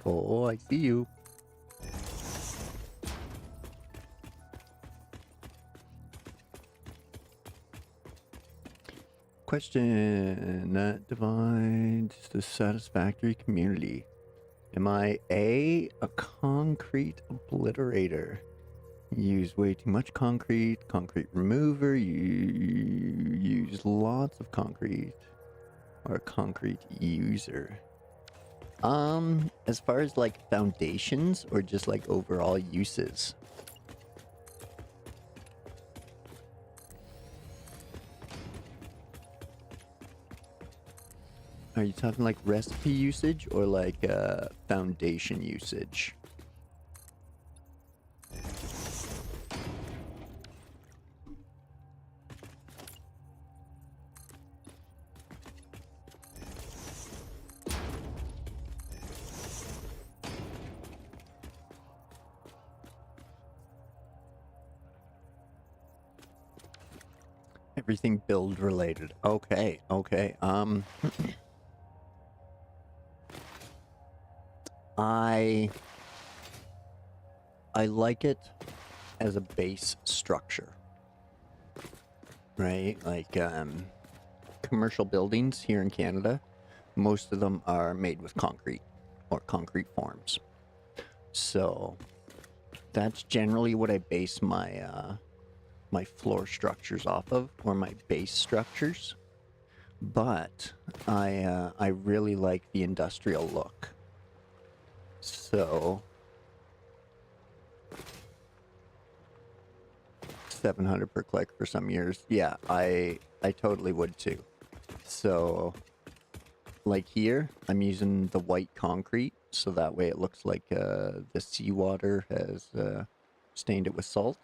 Oh, I see you. Question that divides the Satisfactory community. Am I a concrete obliterator? Use way too much concrete remover, you use lots of concrete, or a concrete user? As far as like foundations or just like overall uses? Are you talking like recipe usage or like foundation usage? Everything build related. Okay. I like it as a base structure, right? Like commercial buildings here in Canada, most of them are made with concrete or concrete forms. So that's generally what I base my my floor structures off of, or my base structures. But I really like the industrial look. So 700 per click for some years. Yeah, I totally would too. So like here, I'm using the white concrete, so that way it looks like the seawater has stained it with salt.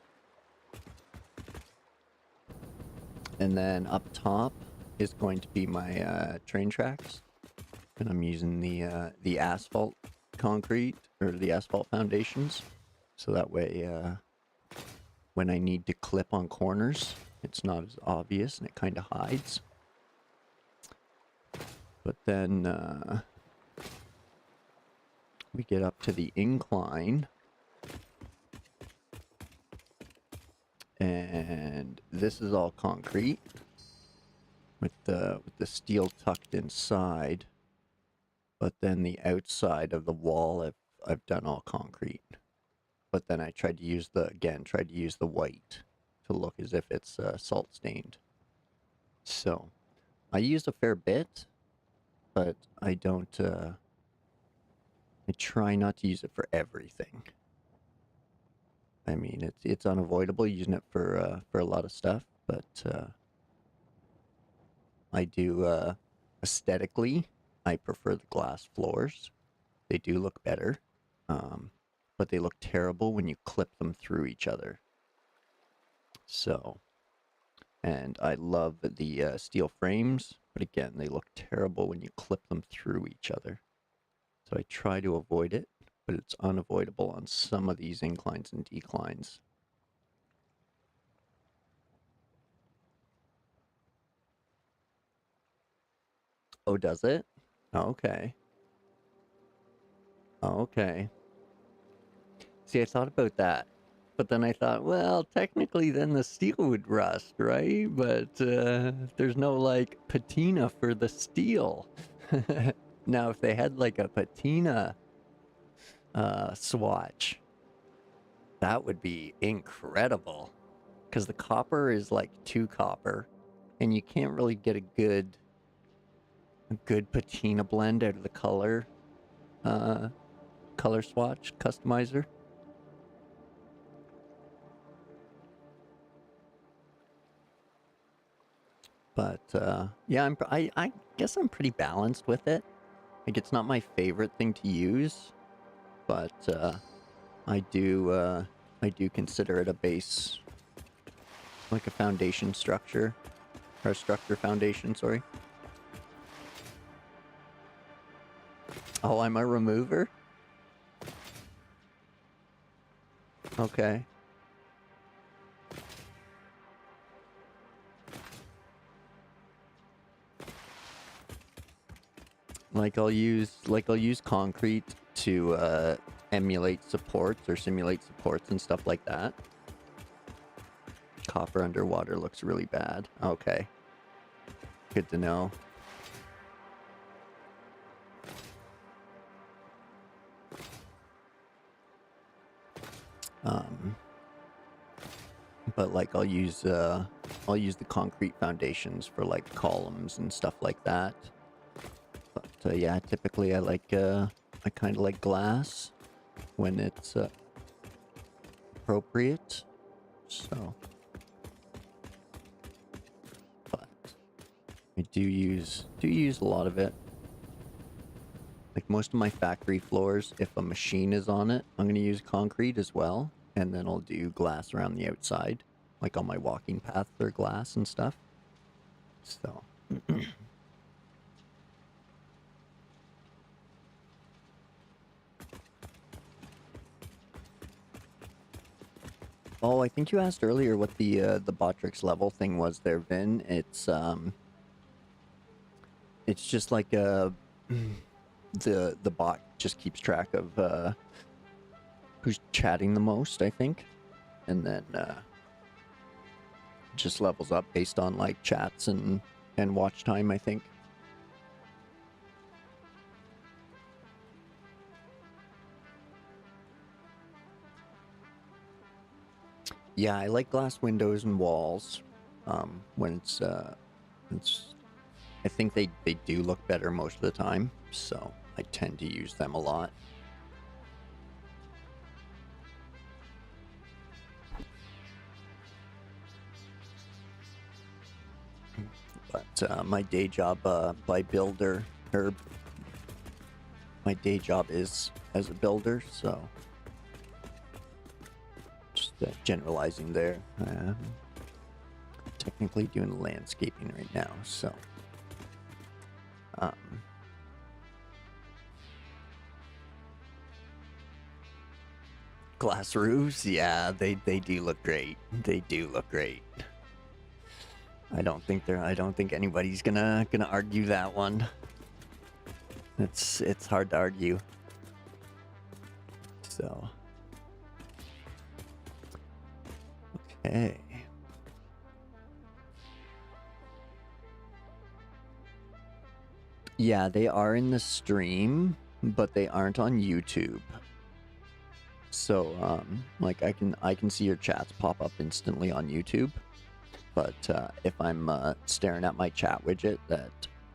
And then up top is going to be my train tracks, and I'm using the asphalt concrete, or the asphalt foundations, so that way when I need to clip on corners, it's not as obvious and it kind of hides. But then we get up to the incline, and this is all concrete with the steel tucked inside. But then the outside of the wall, I've done all concrete. But then I tried to use the white to look as if it's salt stained. So I used a fair bit, but I don't. I try not to use it for everything. I mean, it's unavoidable using it for a lot of stuff, but I do aesthetically. I prefer the glass floors. They do look better, but they look terrible when you clip them through each other. So, and I love the steel frames, but again, they look terrible when you clip them through each other. So I try to avoid it, but it's unavoidable on some of these inclines and declines. Oh, does it? Okay. Okay. See, I thought about that, but then I thought, well, technically then the steel would rust, right? But there's no, like, patina for the steel. Now, if they had, like, a patina swatch, that would be incredible. Because the copper is, like, too copper, and you can't really get a good patina blend out of the color swatch customizer. But yeah, I guess I'm pretty balanced with it. Like, it's not my favorite thing to use, but I do consider it a base, like a foundation structure, or a structure foundation. Sorry. Oh, I'm a remover? Okay. Like I'll use concrete to emulate supports or simulate supports and stuff like that. Copper underwater looks really bad. Okay. Good to know. But like I'll use the concrete foundations for like columns and stuff like that. But yeah, typically I kind of like glass when it's appropriate. So, but I do use a lot of it. Like most of my factory floors, if a machine is on it, I'm going to use concrete as well. And then I'll do glass around the outside. Like on my walking path, they're glass and stuff. So. Oh, I think you asked earlier what the Botrix level thing was there, Vin. It's just like the bot just keeps track of who's chatting the most, I think. and then just levels up based on like chats and watch time, I think. Yeah, I like glass windows and walls. When it's I think they do look better most of the time, so I tend to use them a lot. But my day job by builder, or my day job is as a builder, so just generalizing there. Technically doing landscaping right now, so glass roofs, yeah, they do look great. They do look great. I don't think anybody's gonna argue that one. It's hard to argue. So okay. Yeah, they are in the stream, but they aren't on YouTube. So like I can see your chats pop up instantly on YouTube. But if I'm staring at my chat widget that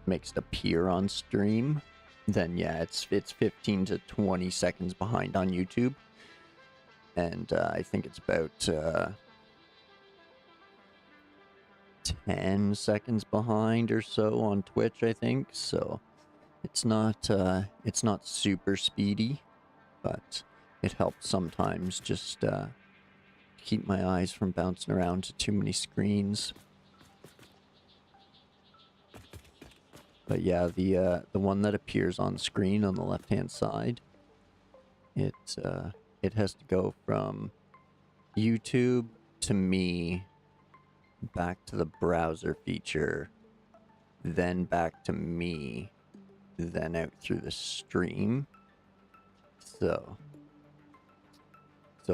makes it appear on stream, then yeah, it's 15 to 20 seconds behind on YouTube. And I think it's about 10 seconds behind or so on Twitch, I think. So it's not super speedy, but it helps sometimes just keep my eyes from bouncing around to too many screens. But yeah, the one that appears on screen on the left-hand side, it has to go from YouTube to me, back to the browser feature, then back to me, then out through the stream. So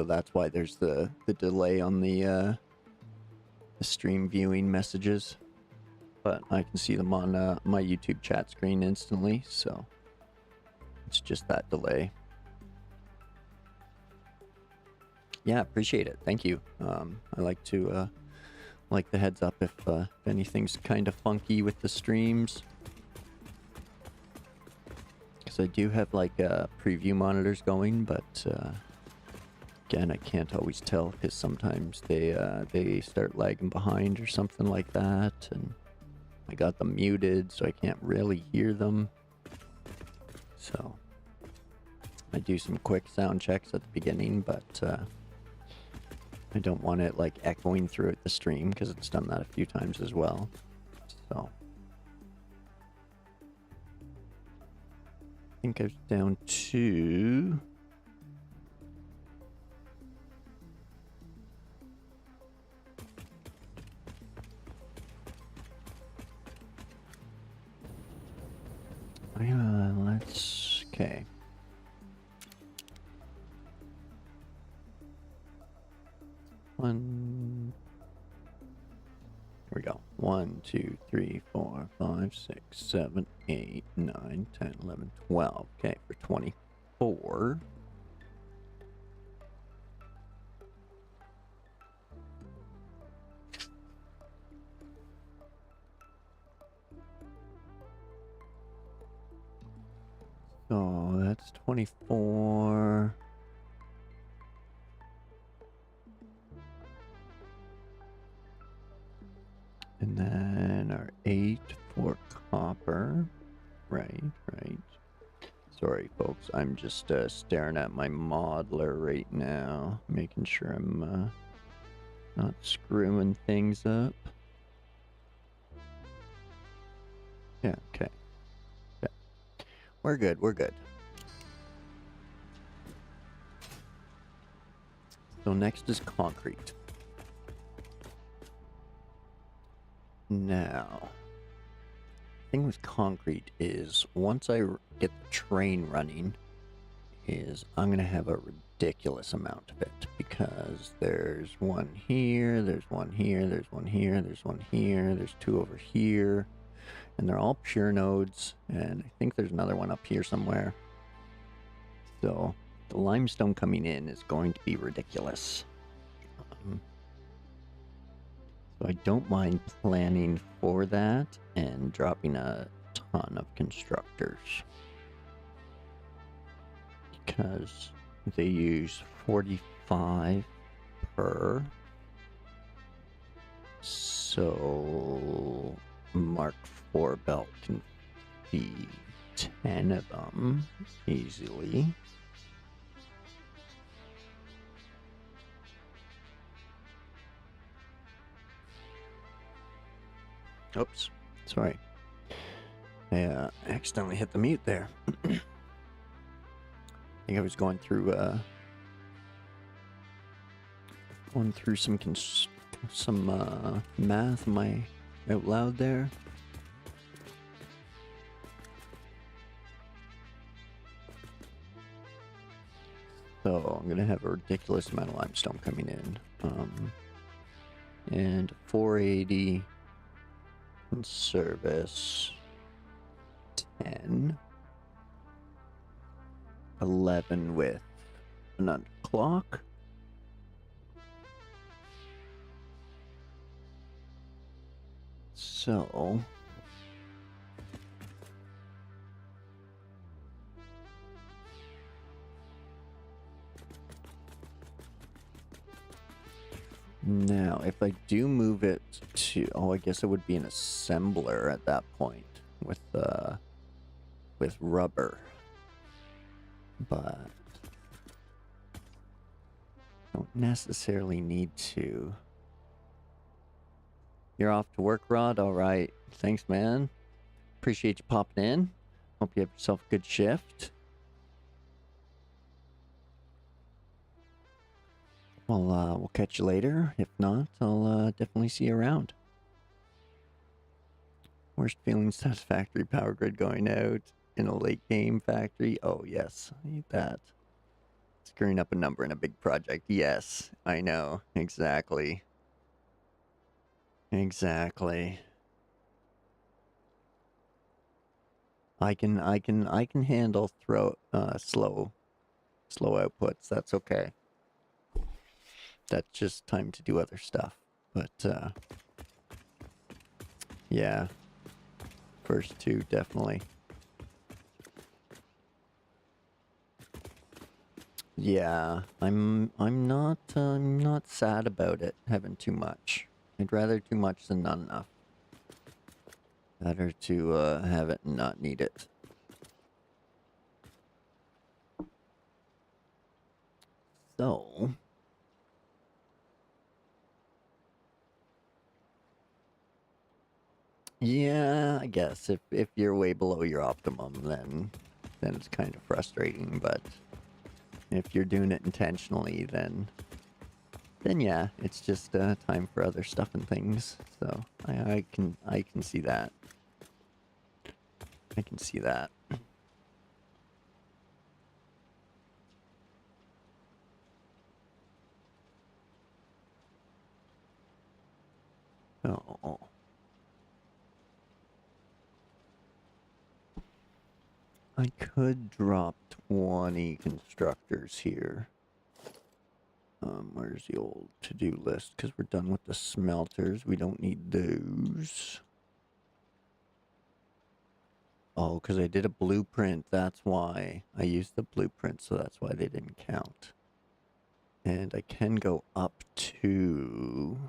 that's why there's the delay on the stream viewing messages. But I can see them on my YouTube chat screen instantly, so it's just that delay. Yeah, appreciate it. Thank you. I like to like the heads up if anything's kind of funky with the streams, because I do have like preview monitors going, but again, I can't always tell because sometimes they start lagging behind or something like that, and I got them muted, so I can't really hear them. So I do some quick sound checks at the beginning, but I don't want it like echoing throughout the stream because it's done that a few times as well. So I think I was down to let's okay. Here we go. 1, 2, 3, 4, 5, 6, 7, 8, 9, 10, 11, 12. Okay, for 24. So that's 24. And then our 8 for copper. Right. Sorry, folks. I'm just staring at my modeler right now, making sure I'm not screwing things up. Yeah, okay. We're good. So next is concrete. Now, the thing with concrete is once I get the train running, is I'm going to have a ridiculous amount of it because there's one here, there's one here, there's one here, there's one here, there's two over here, and they're all pure nodes, and I think there's another one up here somewhere. So the limestone coming in is going to be ridiculous. So I don't mind planning for that and dropping a ton of constructors. Because they use 45 per. So Mark IV belt can feed 10 of them easily. Oops, sorry. I accidentally hit the mute there. I think I was going through some math. Am I out loud there? So I'm gonna have a ridiculous amount of limestone coming in, and 480 in service, 10, 11 with an underclock. So now, if I do move it to, oh, I guess it would be an assembler at that point with rubber, but don't necessarily need to. You're off to work, Rod? All right. Thanks, man. Appreciate you popping in. Hope you have yourself a good shift. Well, we'll catch you later. If not, I'll definitely see you around. Worst feeling, Satisfactory power grid going out in a late game factory. Oh, yes. I need that. Screwing up a number in a big project. Yes, I know. Exactly. Exactly. I can handle slow outputs. That's okay. That's just time to do other stuff. But yeah. First two definitely. Yeah, I'm not sad about it having too much. I'd rather too much than not enough. Better to have it and not need it. So yeah, I guess if you're way below your optimum, then it's kind of frustrating. But if you're doing it intentionally, then yeah, it's just time for other stuff and things. So I can see that. I can see that. Oh. I could drop 20 constructors here. Where's the old to-do list? Because we're done with the smelters. We don't need those. Oh, because I did a blueprint. That's why. I used the blueprint, so that's why they didn't count. And I can go up to...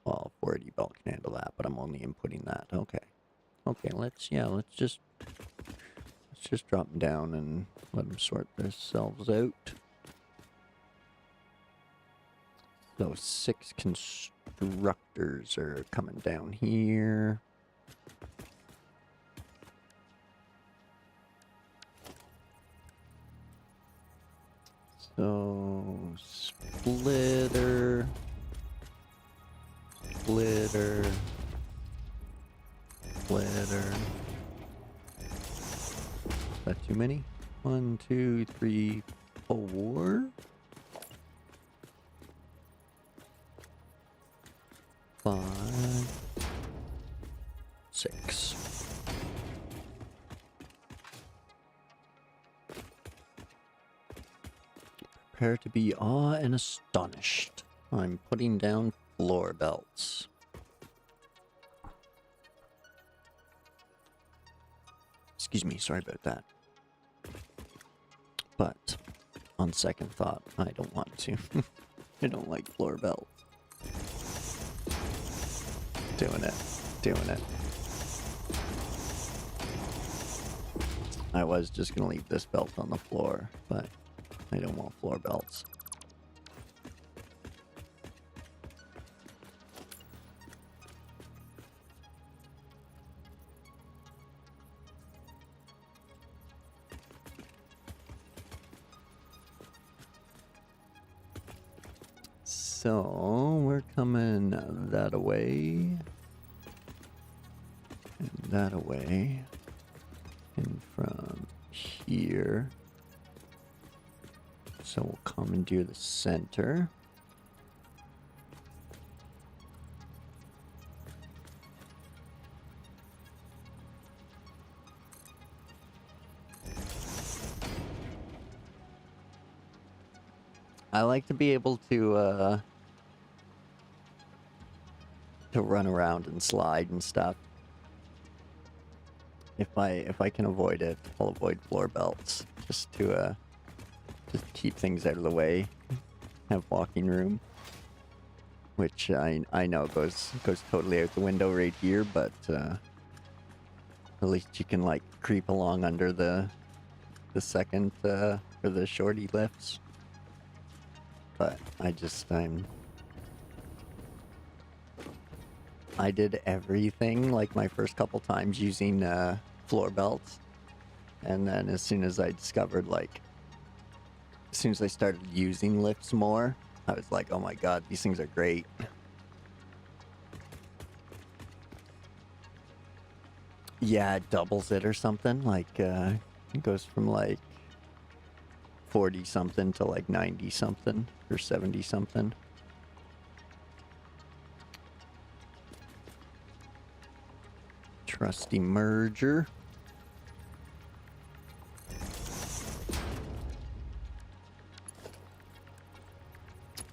Well, 480 belt can handle that, but I'm only inputting that. Okay. Okay, let's just drop them down and let them sort themselves out. So 6 constructors are coming down here. So splitter. Is that too many? 1, 2, 3, 4. Prepare to be awe and astonished. I'm putting down floor belts. Excuse me, sorry about that. But on second thought, I don't want to. I don't like floor belts. Doing it. Doing it. I was just gonna leave this belt on the floor, but I don't want floor belts. So we're coming that away, and that away, and from here. So we'll commandeer the center. I like to be able to run around and slide and stuff. If I can avoid it, I'll avoid floor belts just to just keep things out of the way. Have walking room, which I know goes totally out the window right here, but at least you can like creep along under the second or the shorty lifts. But I did everything like my first couple times using floor belts, and then as soon as I discovered as soon as I started using lifts more, I was like, oh my god, these things are great. Yeah, it doubles it or something, it goes from 40 something to 90 something or 70 something. Trusty merger.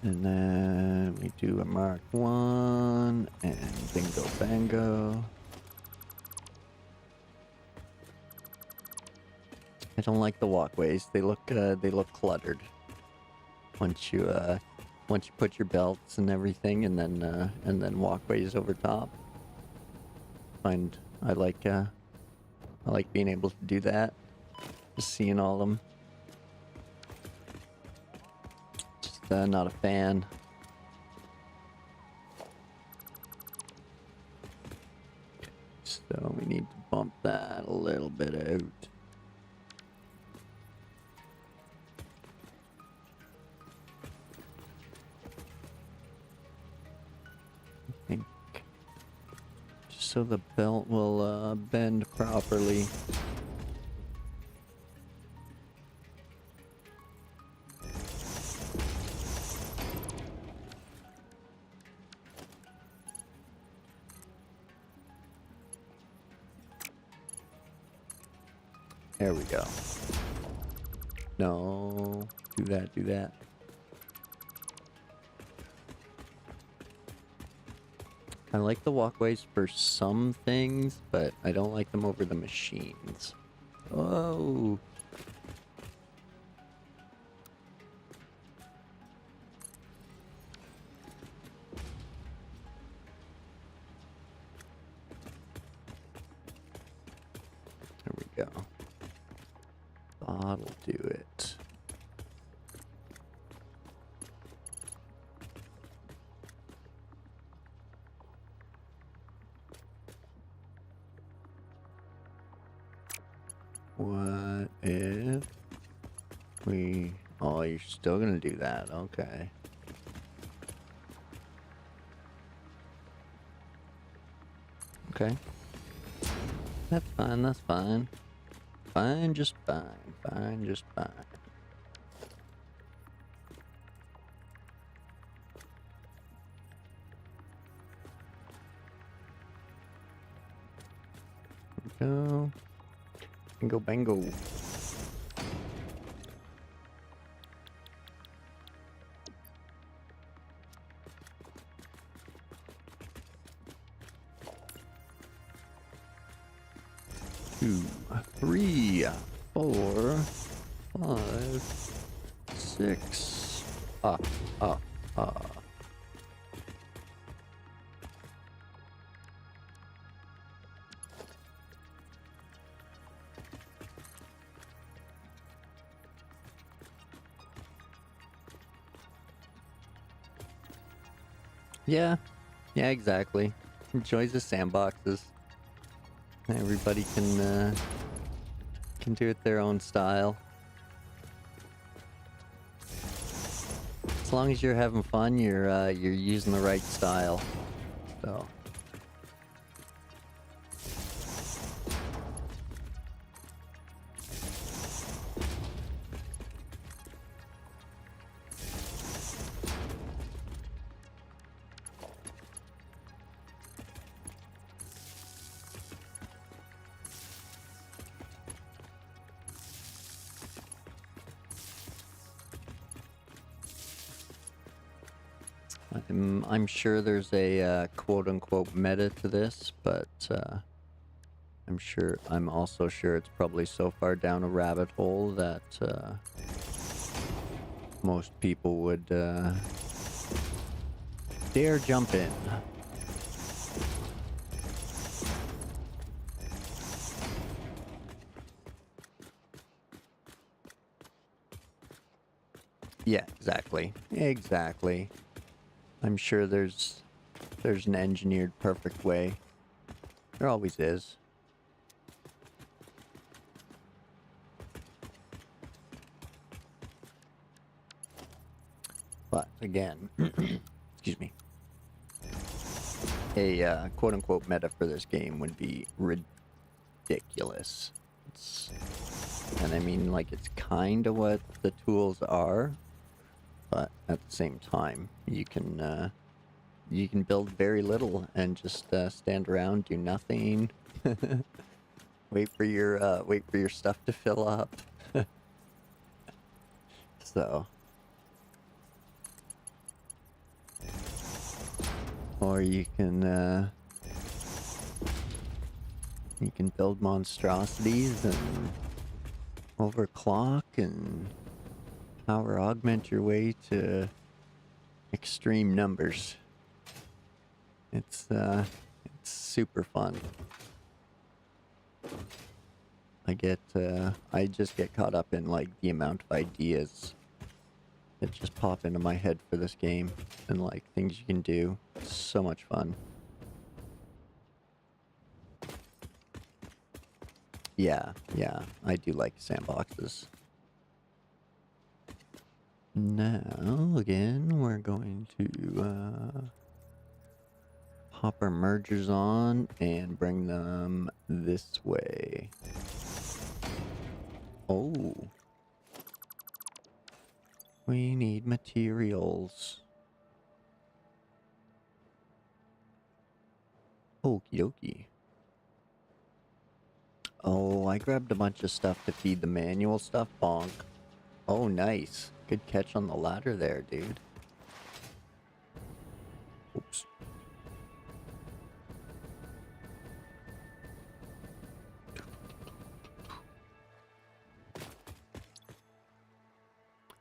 And then we do a Mark 1 and bingo bango. I don't like the walkways. They look cluttered. Once you put your belts and everything, and then walkways over top. I like being able to do that. Just seeing all of them. Just not a fan. So we need to bump that a little bit out. I think just so the belt will bend properly. There we go. No, do that, do that. I like the walkways for some things, but I don't like them over the machines. Oh. There we go. That'll do it. What if we... Oh, you're still gonna do that, okay. Okay. That's fine, that's fine. Fine, just fine. Fine, just fine. There we go. Bingo bango. 4, 5, 6. Ah, ah, ah. Yeah, yeah, exactly. Enjoys the sandboxes. Everybody can do it their own style. As long as you're having fun, you're using the right style. So. I'm sure there's a quote-unquote meta to this, but I'm also sure it's probably so far down a rabbit hole that most people would dare jump in. Yeah, exactly. Exactly. I'm sure there's an engineered perfect way. There always is. But again, excuse me. A quote-unquote meta for this game would be ridiculous. And I mean, like, it's kind of what the tools are, but at the same time, you can build very little and just stand around, do nothing, wait for your stuff to fill up. So, or you can build monstrosities and overclock and power augment your way to extreme numbers. It's super fun. I just get caught up in like the amount of ideas that just pop into my head for this game and like things you can do. It's so much fun. Yeah, I do like sandboxes. Now, again, we're going to pop our mergers on and bring them this way. Oh. We need materials. Okie dokie. Oh, I grabbed a bunch of stuff to feed the manual stuff. Bonk. Oh, nice. Good catch on the ladder there, dude. Oops.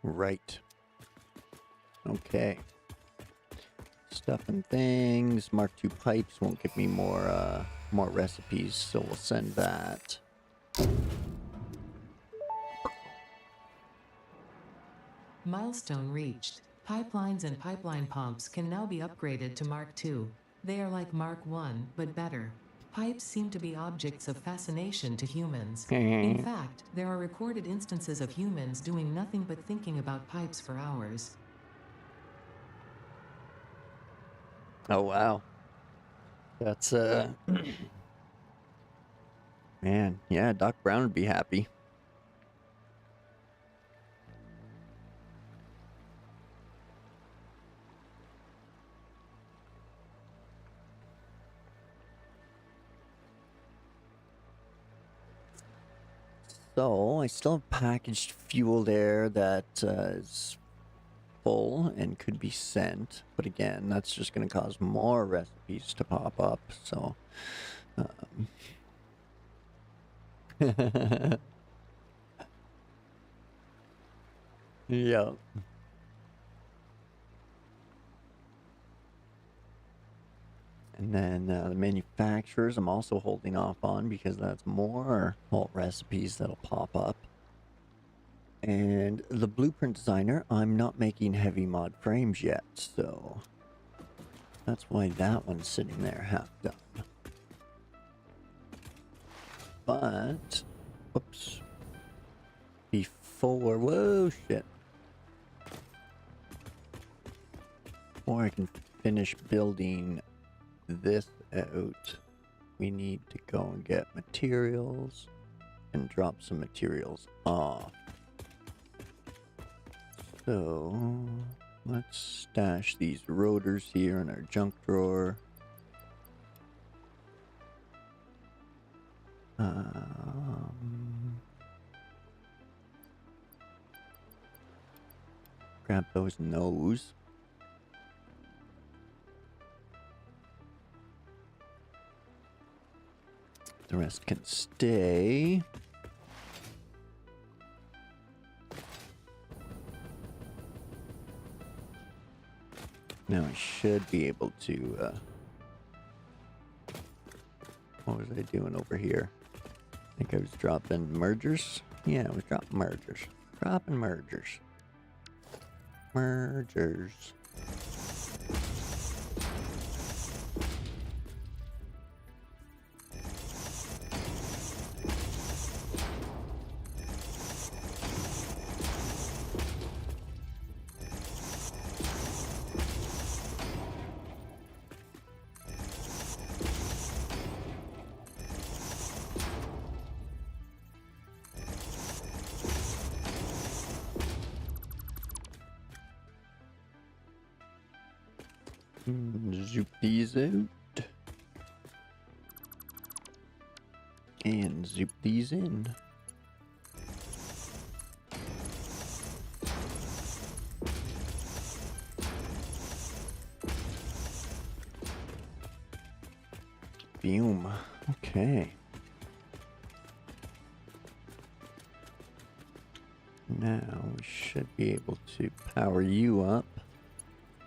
Right. Okay. Stuff and things. Mark II pipes won't give me more recipes, so we'll send that. Milestone reached. Pipelines and pipeline pumps can now be upgraded to Mark II. They are like Mark I, but better. Pipes seem to be objects of fascination to humans. In fact, there are recorded instances of humans doing nothing but thinking about pipes for hours. Oh, wow. That's, man, yeah, Doc Brown would be happy. So, I still have packaged fuel there that is full and could be sent. But again, that's just going to cause more recipes to pop up. So, Yeah. And then the manufacturers I'm also holding off on because that's more alt recipes that'll pop up. And the blueprint designer, I'm not making heavy mod frames yet, so that's why that one's sitting there half done. But, whoops, whoa, shit. Before I can finish building this out, we need to go and get materials and drop some materials off. So let's stash these rotors here in our junk drawer. Grab those no's. The rest can stay. Now I should be able to, what was I doing over here? I think I was dropping mergers. Yeah, I was dropping mergers. Dropping mergers. Mergers. Zoop these out. And zoop these in. Boom. Okay. Now we should be able to power you up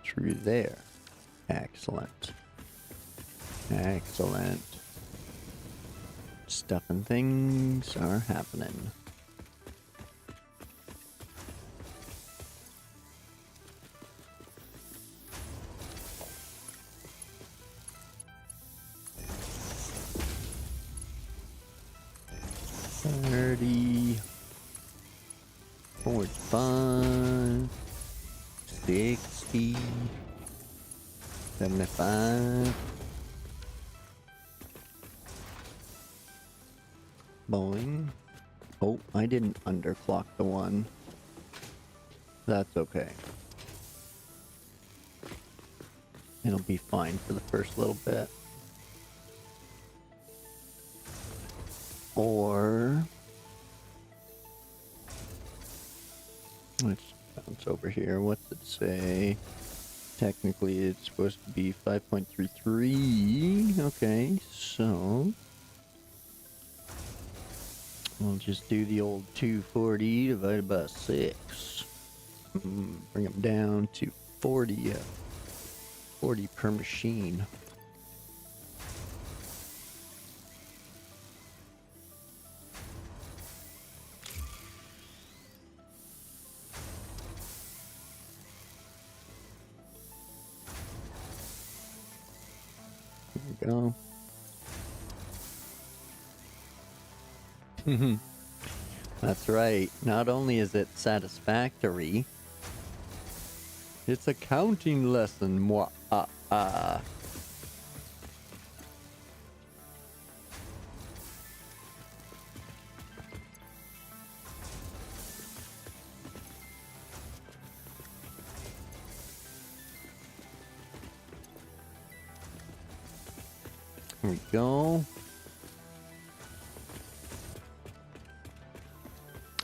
through there. Excellent. Excellent. Stuff and things are happening. $30, $45, $60, $75. Boing. Oh, I didn't underclock the one. That's okay. It'll be fine for the first little bit. Or let's bounce over here. What's it say? Technically, it's supposed to be 5.33. Okay, so we'll just do the old 240 divided by 6. Bring them down to 40. 40 per machine. There we go. That's right. Not only is it satisfactory, it's a counting lesson. Mwah, Here we go.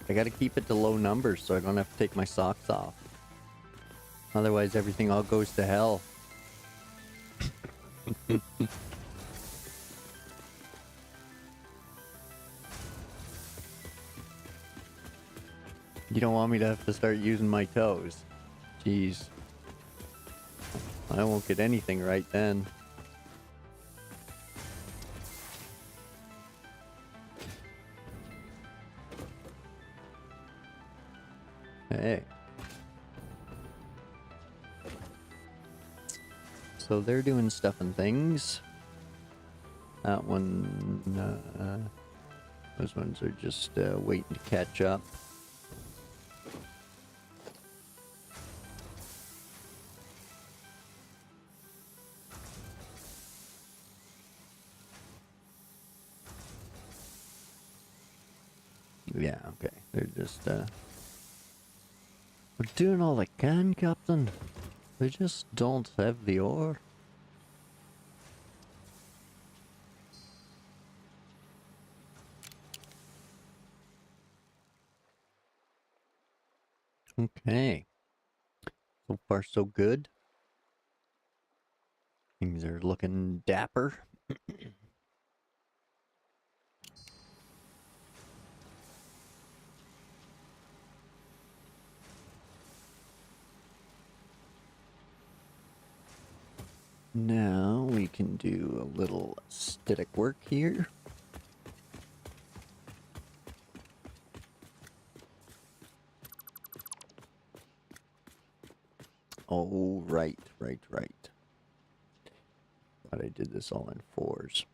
I gotta keep it to low numbers so I don't have to take my socks off. Otherwise everything all goes to hell. You don't want me to have to start using my toes. Jeez. I won't get anything right then. Hey. So they're doing stuff and things. That one, those ones are just waiting to catch up. Yeah, okay. They're just, we're doing all they can, Captain. They just don't have the ore. Okay. So far, so good. Things are looking dapper. Now we can do a little aesthetic work here. Oh, right. Thought I did this all in 4s.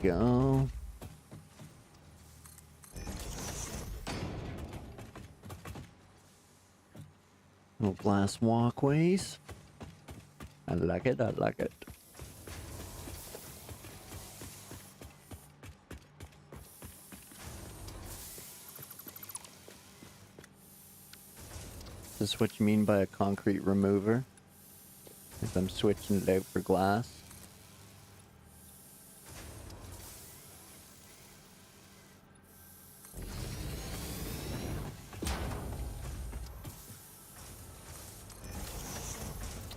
Go. Little glass walkways. I like it. Is this what you mean by a concrete remover? If I'm switching it out for glass?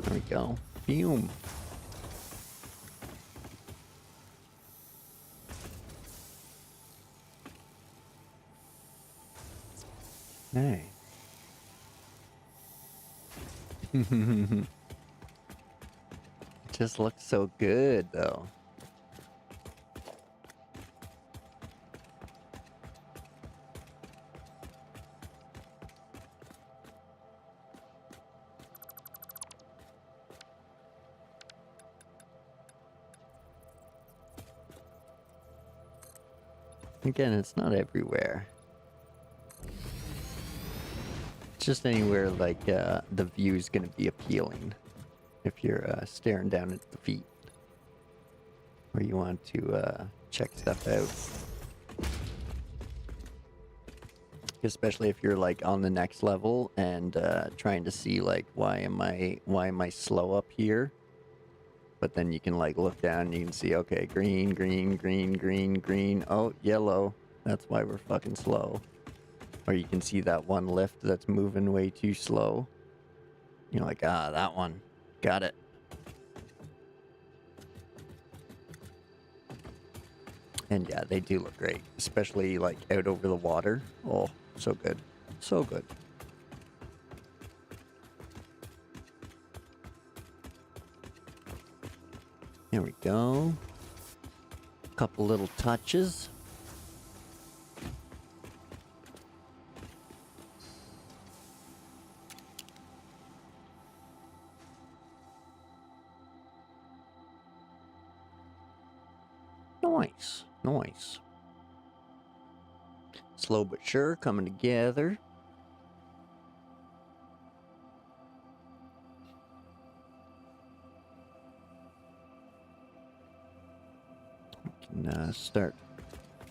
There we go. Boom. Hey. It just looks so good, though. Again, it's not everywhere. It's just anywhere like the view's gonna be appealing if you're staring down at the feet, or you want to check stuff out. Especially if you're like on the next level and trying to see like why am I slow up here? But then you can like look down and you can see, okay, green, green, green, green, green. Oh, yellow. That's why we're fucking slow. Or you can see that one lift that's moving way too slow. You're like, ah, that one. Got it. And yeah, they do look great. Especially like out over the water. Oh, so good. So good. There we go. Couple little touches. Nice. Nice. Slow but sure, coming together. We can start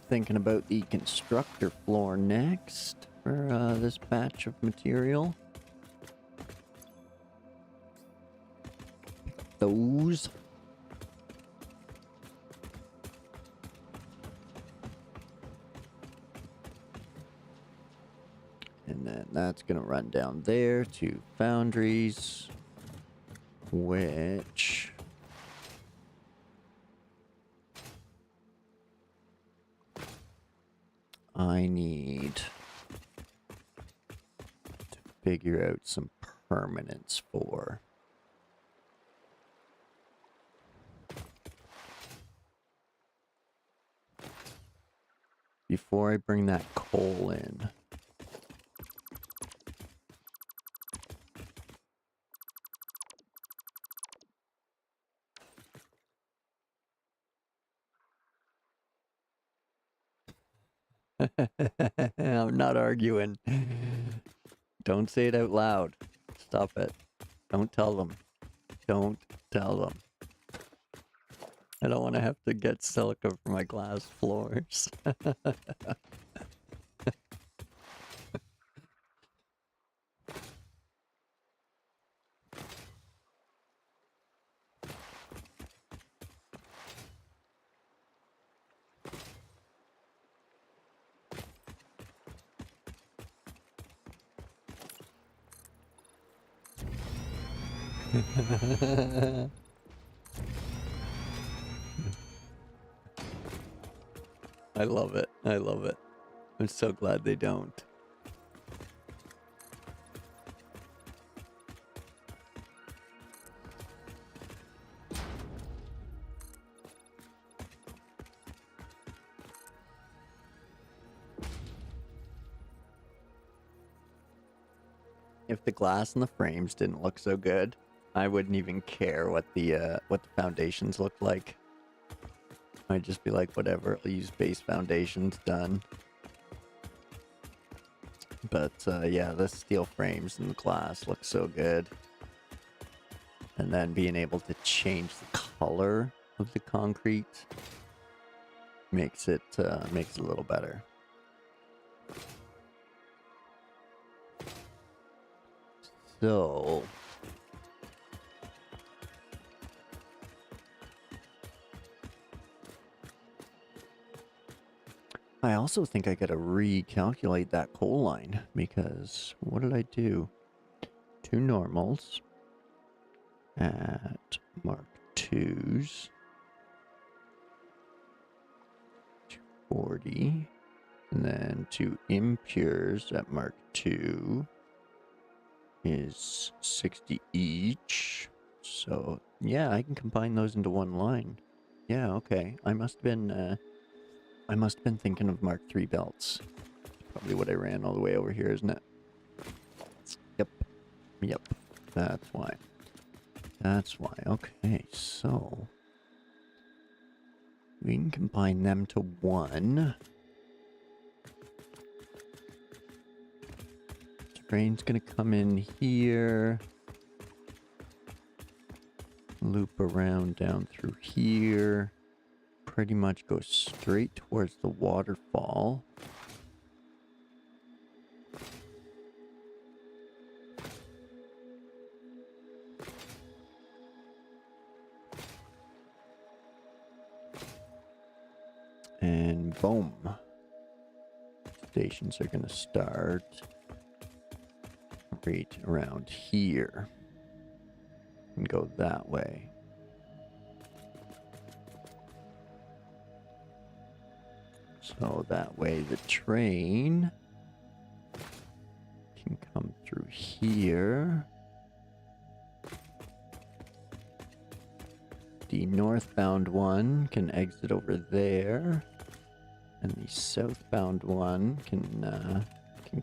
thinking about the constructor floor next for this batch of material. Those. then that's going to run down there to foundries, which... I need to figure out some permanence for. Before I bring that coal in. I'm not arguing. Don't say it out loud. Stop it. Don't tell them. Don't tell them. I don't want to have to get silica for my glass floors. I love it. I love it. I'm so glad they don't. If the glass and the frames didn't look so good, I wouldn't even care what the foundations looked like. I'd just be like, whatever, I'll use base foundations, done. But yeah, the steel frames and the glass look so good. And then being able to change the color of the concrete makes it a little better. So I also think I gotta recalculate that coal line, because what did I do? 2 normals at Mark 2s, 240, and then 2 impures at Mark 2 is 60 each. So yeah, I can combine those into one line. Yeah, okay. I must have been thinking of Mark 3 belts. Probably what I ran all the way over here, isn't it? Yep. Yep. That's why. That's why. Okay, so we can combine them to one. Train's gonna come in here. Loop around down through here. Pretty much go straight towards the waterfall. And boom. Stations are gonna start right around here and go that way. So that way the train can come through here. The northbound one can exit over there. And the southbound one can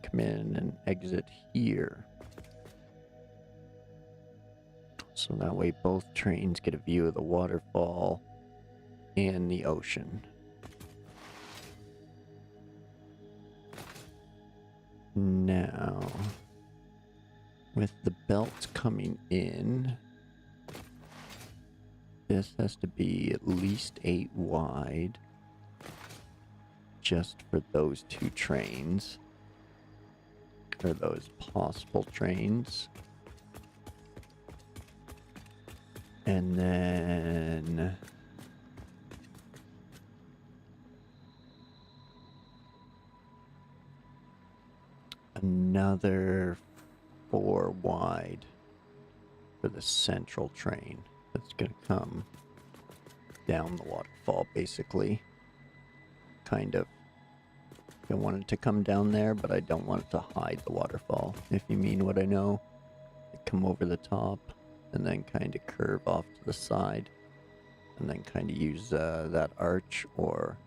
come in and exit here. So that way both trains get a view of the waterfall and the ocean. Now, with the belts coming in, this has to be at least 8 wide, just for those 2 trains, or those possible trains. And then another 4 wide for the central train that's gonna come down the waterfall, basically. Kind of. I want it to come down there, but I don't want it to hide the waterfall, if you mean what I know. Come over the top, and then kind of curve off to the side, and then kind of use that arch or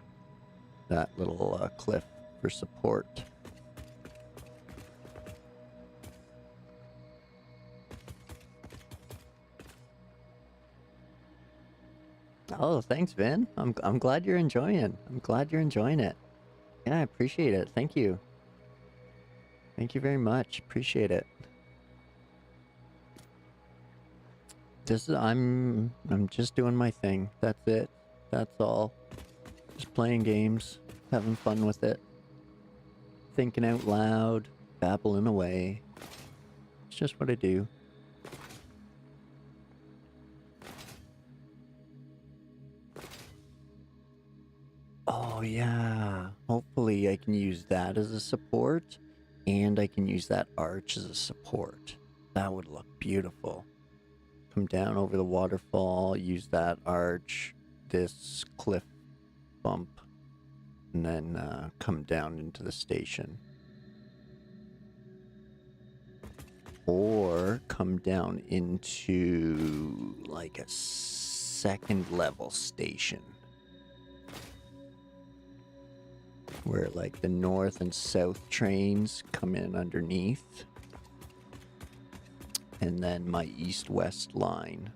that little cliff for support. Oh, thanks, Vin. I'm glad you're enjoying. I'm glad you're enjoying it. Yeah, I appreciate it. Thank you. Thank you very much. Appreciate it. I'm just doing my thing. That's it. That's all. Just playing games, having fun with it. Thinking out loud, babbling away. It's just what I do. Oh yeah. Hopefully I can use that as a support, and I can use that arch as a support. That would look beautiful. Come down over the waterfall, use that arch, this cliff bump, and then come down into the station. Or come down into like a second level station, where like the north and south trains come in underneath, and then my east-west line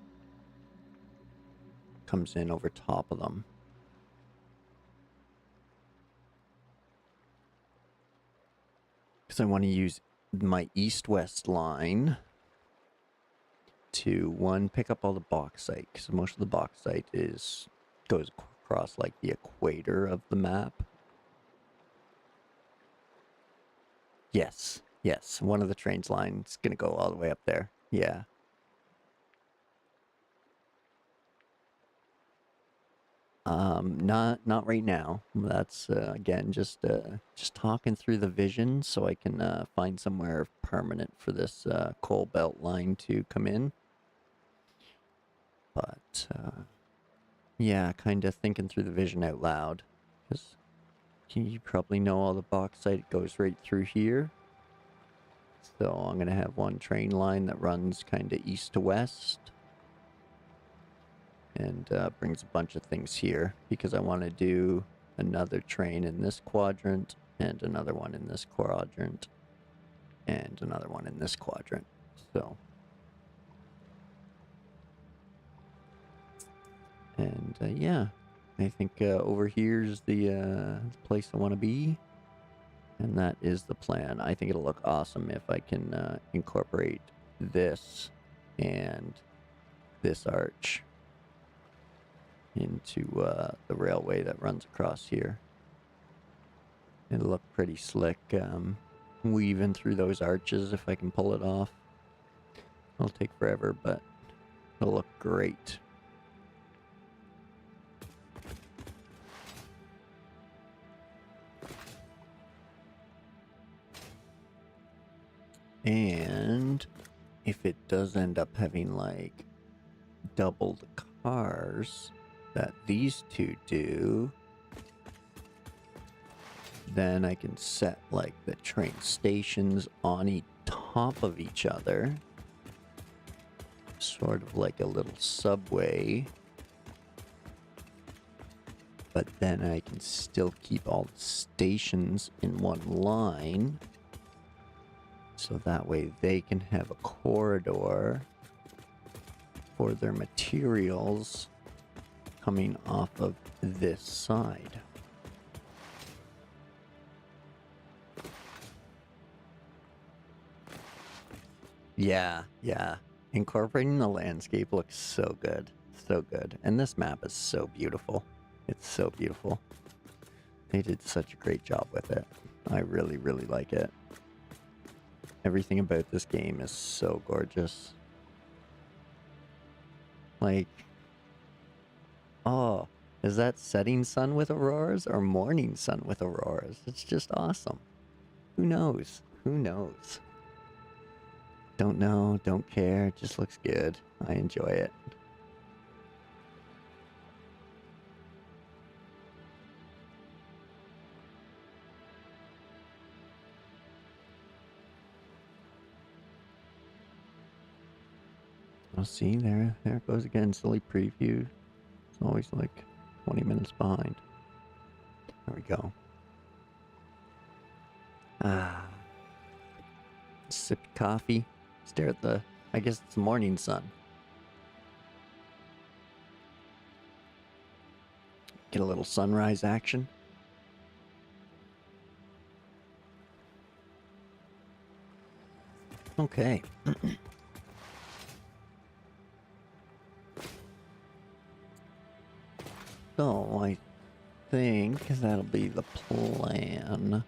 comes in over top of them. Because I want to use my east-west line to, one, pick up all the bauxite, because most of the bauxite goes across like the equator of the map. Yes, one of the train's lines gonna go all the way up there. Yeah. Not right now. That's again just talking through the vision so I can find somewhere permanent for this coal belt line to come in. But yeah, kind of thinking through the vision out loud, because you probably know all the bauxite goes right through here. So I'm gonna have one train line that runs kind of east to west, and brings a bunch of things here, because I want to do another train in this quadrant, and another one in this quadrant, and another one in this quadrant. So, and yeah, I think over here's the place I want to be, and that is the plan. I think it'll look awesome if I can incorporate this and this arch into the railway that runs across here. It'll look pretty slick, weaving through those arches if I can pull it off. It'll take forever, but it'll look great. And if it does end up having like double the cars that these two do, then I can set like the train stations on top of each other, sort of like a little subway, but then I can still keep all the stations in one line, so that way they can have a corridor for their materials coming off of this side. Yeah. Incorporating the landscape looks so good. So good. And this map is so beautiful. It's so beautiful. They did such a great job with it. I really, really like it. Everything about this game is so gorgeous. Like, oh, is that setting sun with auroras or morning sun with auroras? It's just awesome. Who knows? Who knows? Don't know, don't care, it just looks good. I enjoy it. I'll see, there it goes again, silly preview. It's always like 20 minutes behind. There we go. Ah. Sip coffee, stare at the, I guess it's the morning sun. Get a little sunrise action. Okay. So I think that'll be the plan.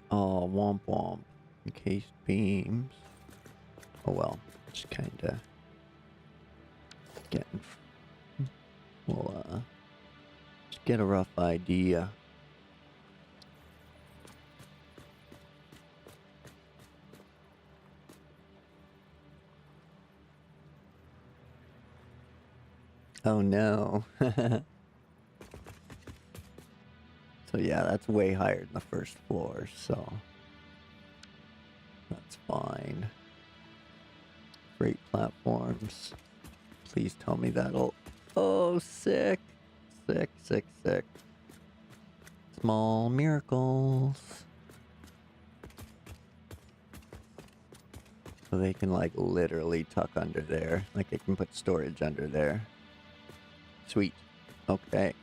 Oh, womp womp. Encased beams. Oh well, just kinda getting. We'll just get a rough idea. Oh no. So yeah, that's way higher than the first floor, so that's fine. Freight platforms. Please tell me that'll... Oh, sick. Sick, sick, sick. Small miracles. So they can like literally tuck under there. Like I can put storage under there. Sweet. Okay.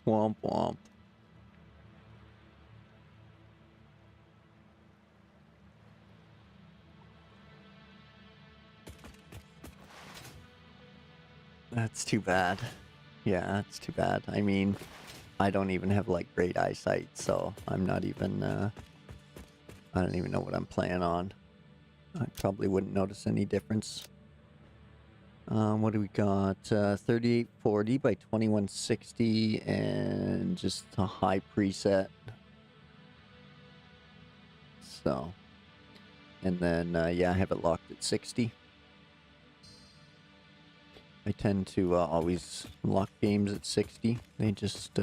Womp womp. That's too bad. Yeah, that's too bad. I mean, I don't even have like great eyesight, so I'm not even, I don't even know what I'm playing on. I probably wouldn't notice any difference. What do we got? 3840 by 2160 and just a high preset. So, and then, yeah, I have it locked at 60. I tend to always lock games at 60. They just,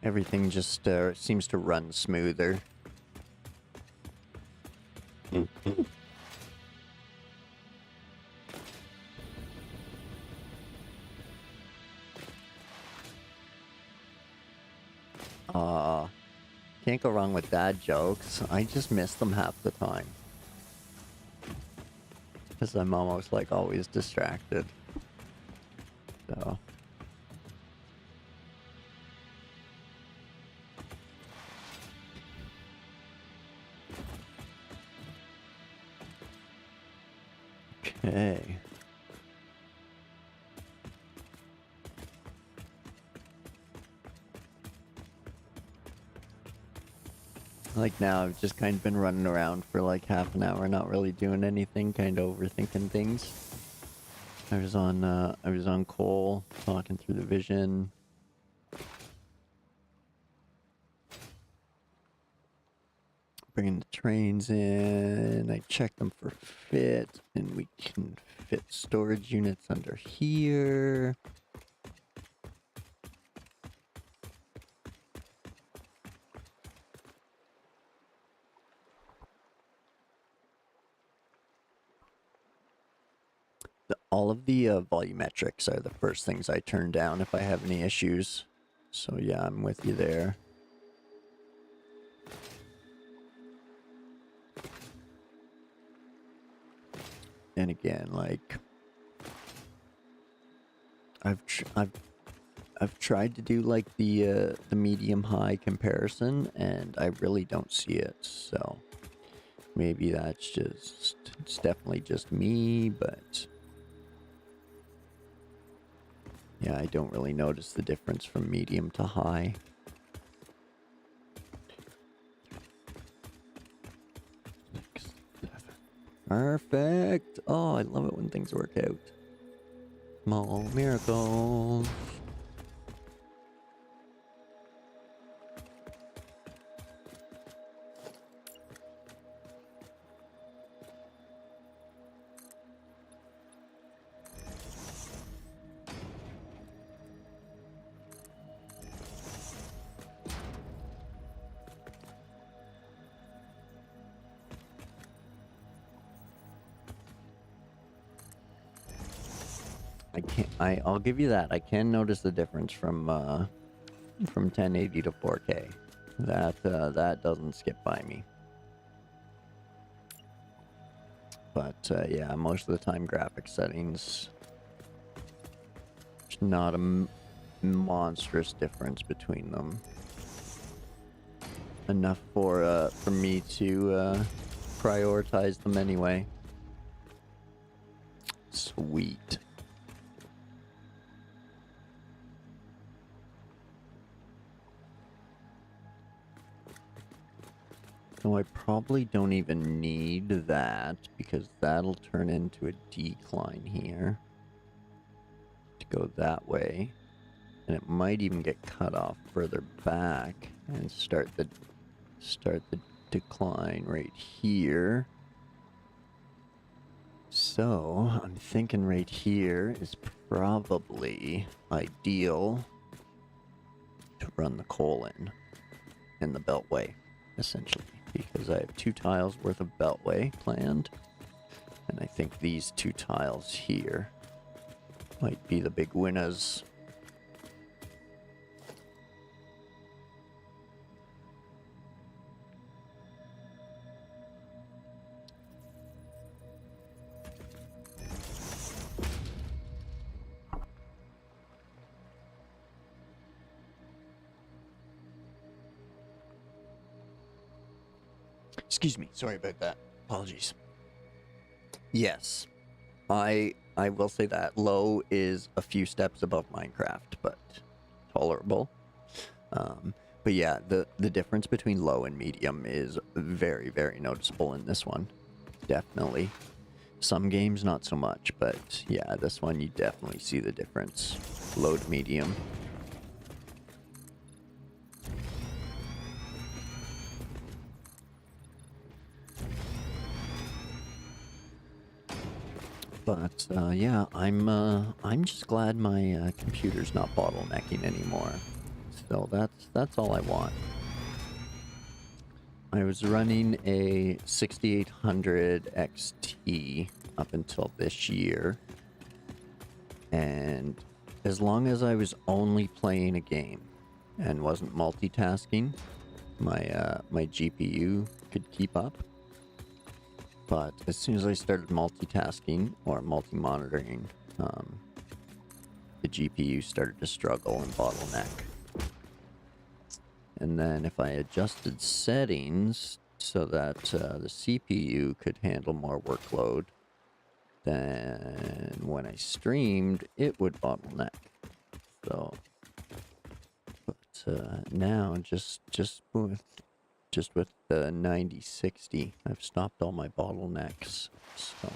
everything just seems to run smoother. Can't go wrong with dad jokes. I just miss them half the time. Because I'm almost like always distracted. So. Okay. Like now, I've just kind of been running around for like half an hour, not really doing anything, kind of overthinking things. I was on Cole, talking through the vision. Bringing the trains in, I checked them for fit, and we can fit storage units under here. All of the volumetrics are the first things I turn down if I have any issues. So yeah, I'm with you there. And again, like I've tried to do like the medium high comparison, and I really don't see it. So maybe that's just, it's definitely just me, but Yeah, I don't really notice the difference from medium to high. Perfect. Oh, I love it when things work out. Small miracles. I'll give you that. I can notice the difference from 1080 to 4K. That doesn't skip by me. But yeah, most of the time graphic settings, there's not a monstrous difference between them. Enough for me to prioritize them anyway. Sweet. So I probably don't even need that because that'll turn into a decline here to go that way, and it might even get cut off further back and start the decline right here. So I'm thinking right here is probably ideal to run the coal in the beltway, essentially, because I have 2 tiles worth of beltway planned, and I think these 2 tiles here might be the big winners. Excuse me, sorry about that. Apologies. Yes, I will say that low is a few steps above Minecraft, but tolerable. But yeah, the difference between low and medium is very, very noticeable in this one. Definitely. Some games not so much, but yeah, this one you definitely see the difference. Low to medium. But yeah, I'm just glad my computer's not bottlenecking anymore. So that's all I want. I was running a 6800 XT up until this year, and as long as I was only playing a game and wasn't multitasking, my GPU could keep up. But as soon as I started multitasking or multi-monitoring, the GPU started to struggle and bottleneck. And then if I adjusted settings so that the CPU could handle more workload, then when I streamed, it would bottleneck. So, but now just with the 9060, I've stopped all my bottlenecks. So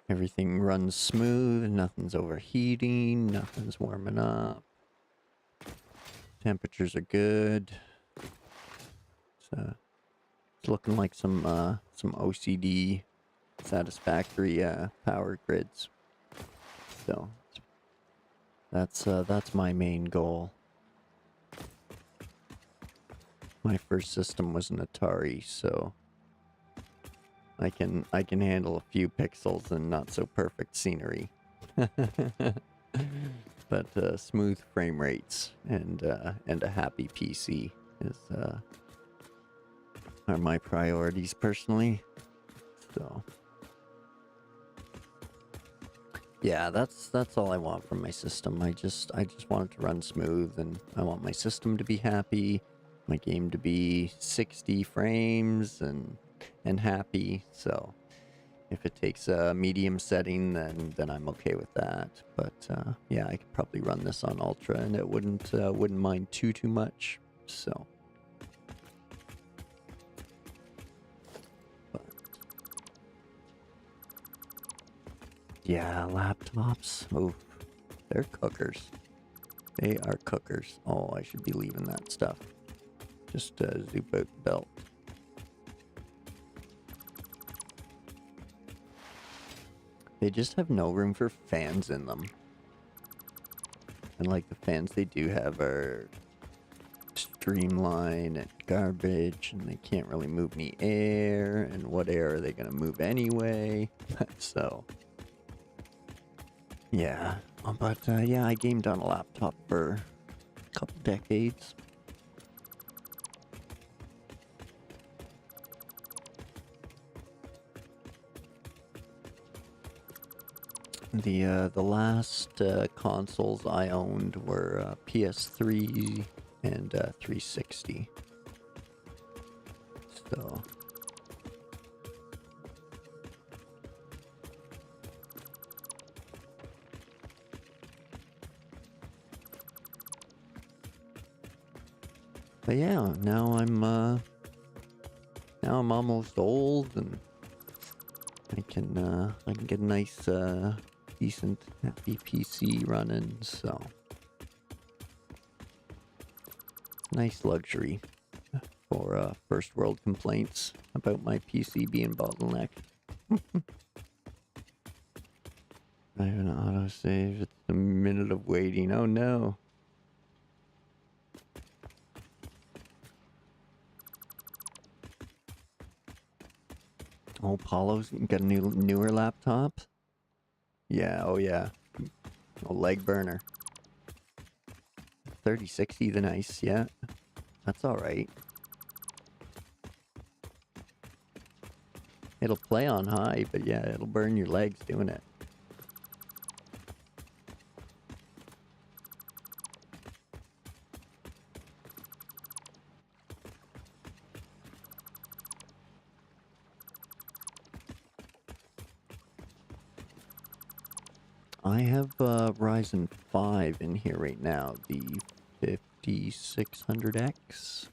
everything runs smooth, nothing's overheating, nothing's warming up. Temperatures are good. So it's looking like some OCD Satisfactory power grids. So that's my main goal. My first system was an Atari, so I can handle a few pixels and not so perfect scenery. But smooth frame rates and a happy PC are my priorities personally. So yeah, that's all I want from my system. I just want it to run smooth, and I want my system to be happy, my game to be 60 frames and happy. So If it takes a medium setting, then I'm okay with that. But yeah, I could probably run this on ultra, and it wouldn't mind too much. So, but yeah, laptops. Oh, they're cookers. They are cookers. Oh, I should be leaving that stuff. Just zoop out the belt. They just have no room for fans in them. And like the fans they do have are streamlined and garbage, and they can't really move any air, and what air are they gonna move anyway? So yeah. But yeah, I gamed on a laptop for a couple decades. The last consoles I owned were PS3 and 360. So but yeah, now I'm almost old, and I can get a nice decent happy PC running, so nice luxury for first world complaints about my PC being bottlenecked. I have an autosave. It's a minute of waiting. Oh no. Oh, Paulo's got a newer laptop. Yeah. Oh yeah. A leg burner. 3060, the nice. Yeah. That's all right. It'll play on high, but yeah, it'll burn your legs doing it. I have Ryzen 5 in here right now, the 5600X.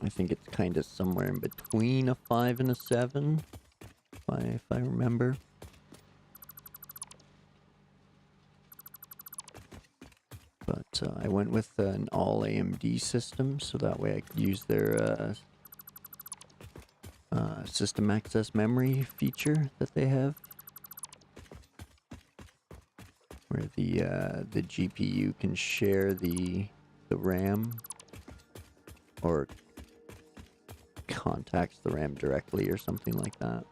I think it's kind of somewhere in between a 5 and a 7, if I remember. But I went with an all AMD system, so that way I could use their system access memory feature that they have, where the GPU can share the RAM, or contacts the RAM directly or something like that.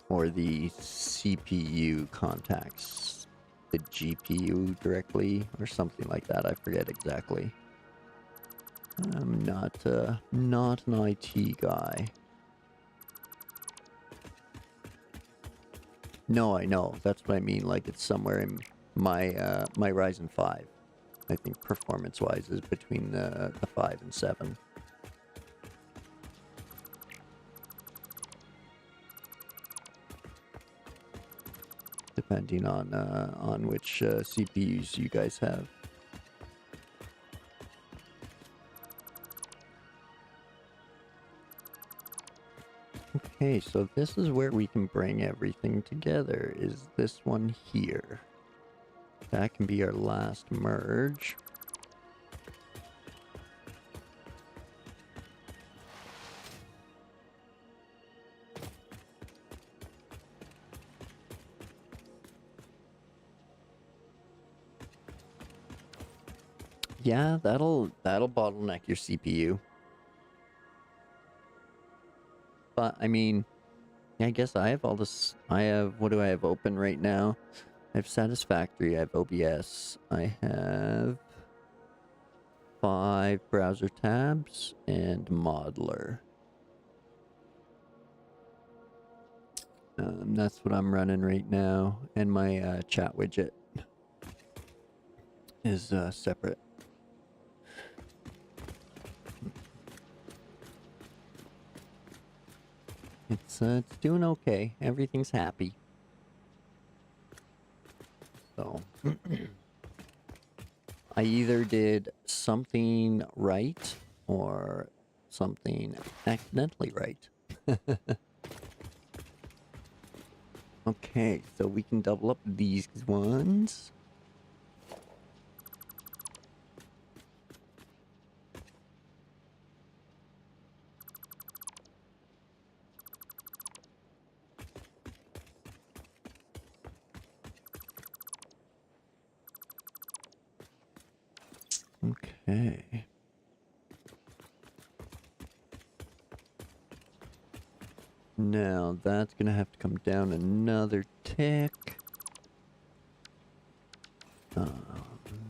Or the CPU contacts the GPU directly or something like that. I forget exactly. I'm not an IT guy. No, I know. That's what I mean. Like, it's somewhere in my my Ryzen 5. I think performance-wise is between the 5 and 7. Depending on which CPUs you guys have. Okay, so this is where we can bring everything together, is this one here. That can be our last merge. Yeah, that'll bottleneck your CPU. But I mean, I guess I have all this. What do I have open right now? I have Satisfactory, I have OBS, I have 5 browser tabs, and Modeler. That's what I'm running right now, and my chat widget is separate. It's doing okay. Everything's happy. So I either did something right or something accidentally right. Okay, so we can double up these ones. Okay. Now that's gonna have to come down another tick.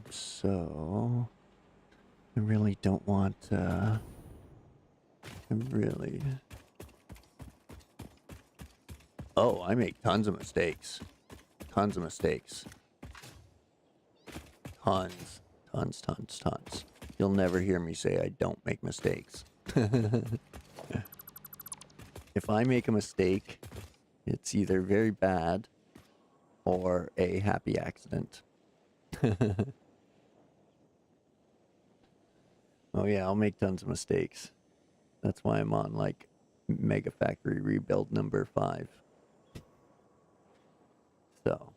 So I really don't want I really. Oh, I make tons of mistakes. Tons of mistakes. Tons. Tons, tons, tons. You'll never hear me say I don't make mistakes. If I make a mistake, it's either very bad or a happy accident. Oh yeah, I'll make tons of mistakes. That's why I'm on like Megafactory rebuild number 5. So.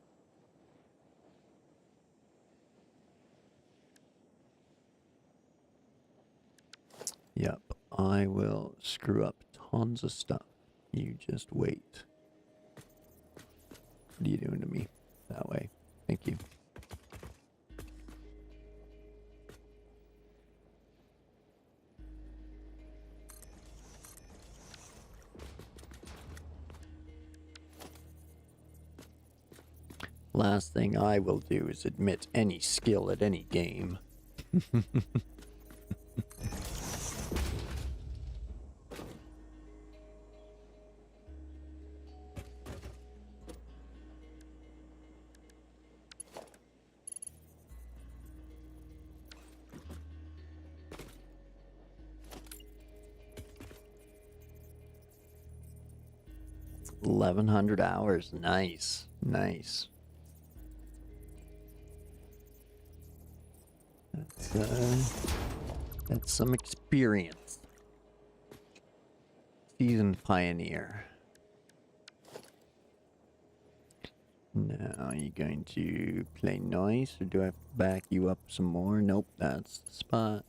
Yep, I will screw up tons of stuff. You just wait. What are you doing to me? That way. Thank you. Last thing I will do is admit any skill at any game. 1,100 hours. Nice. Nice. That's some experience. Seasoned pioneer. Now, are you going to play nice, or do I have to back you up some more? Nope, that's the spot.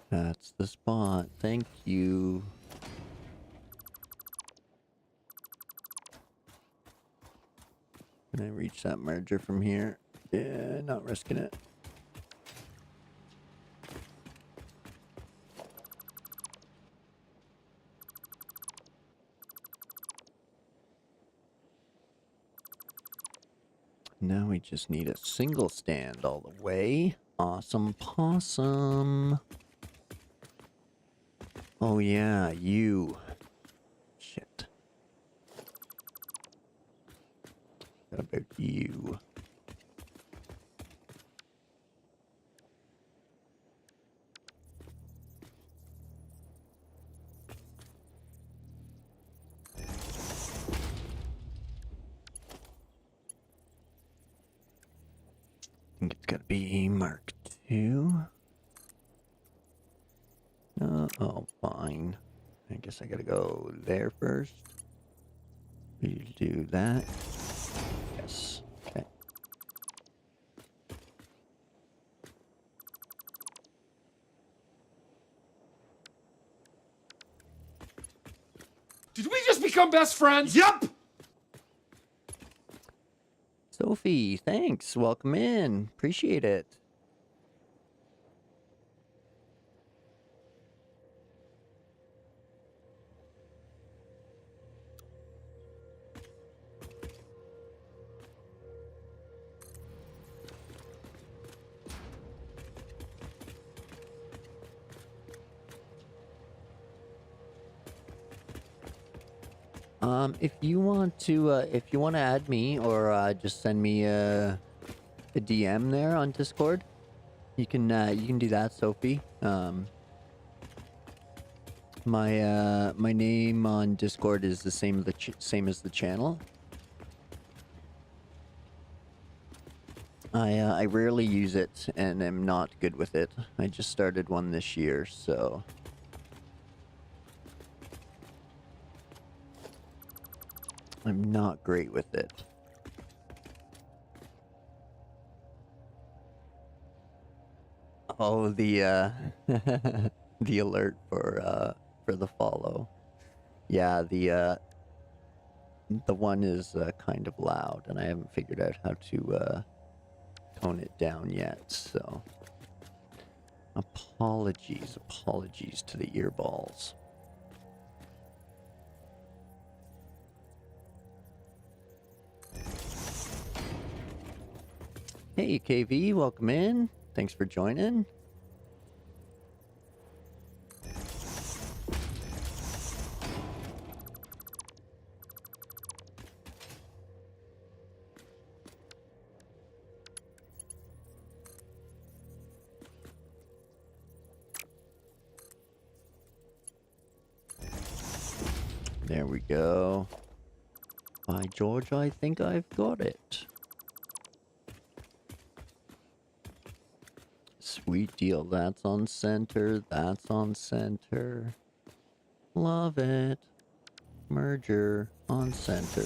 That's the spot. Thank you. Can I reach that merger from here? Yeah, not risking it. Now we just need a single stand all the way. Awesome possum. Oh yeah, you. Shit. What about you? I think it's gotta be Mark II. Oh, fine. I guess I gotta go there first. You do that. Yes. Okay. Did we just become best friends? Yep! Sophie, thanks. Welcome in. Appreciate it. If you want to add me or just send me a DM there on Discord, you can do that, Sophie. My name on Discord is the same as the channel. I rarely use it and am not good with it. I just started one this year, so I'm not great with it. Oh, the the alert for the follow. Yeah, the one is kind of loud, and I haven't figured out how to tone it down yet. So apologies to the earballs. Hey KV, welcome in. Thanks for joining. There we go. By George, I think I've got it. Sweet deal. That's on center. That's on center. Love it. Merger on center.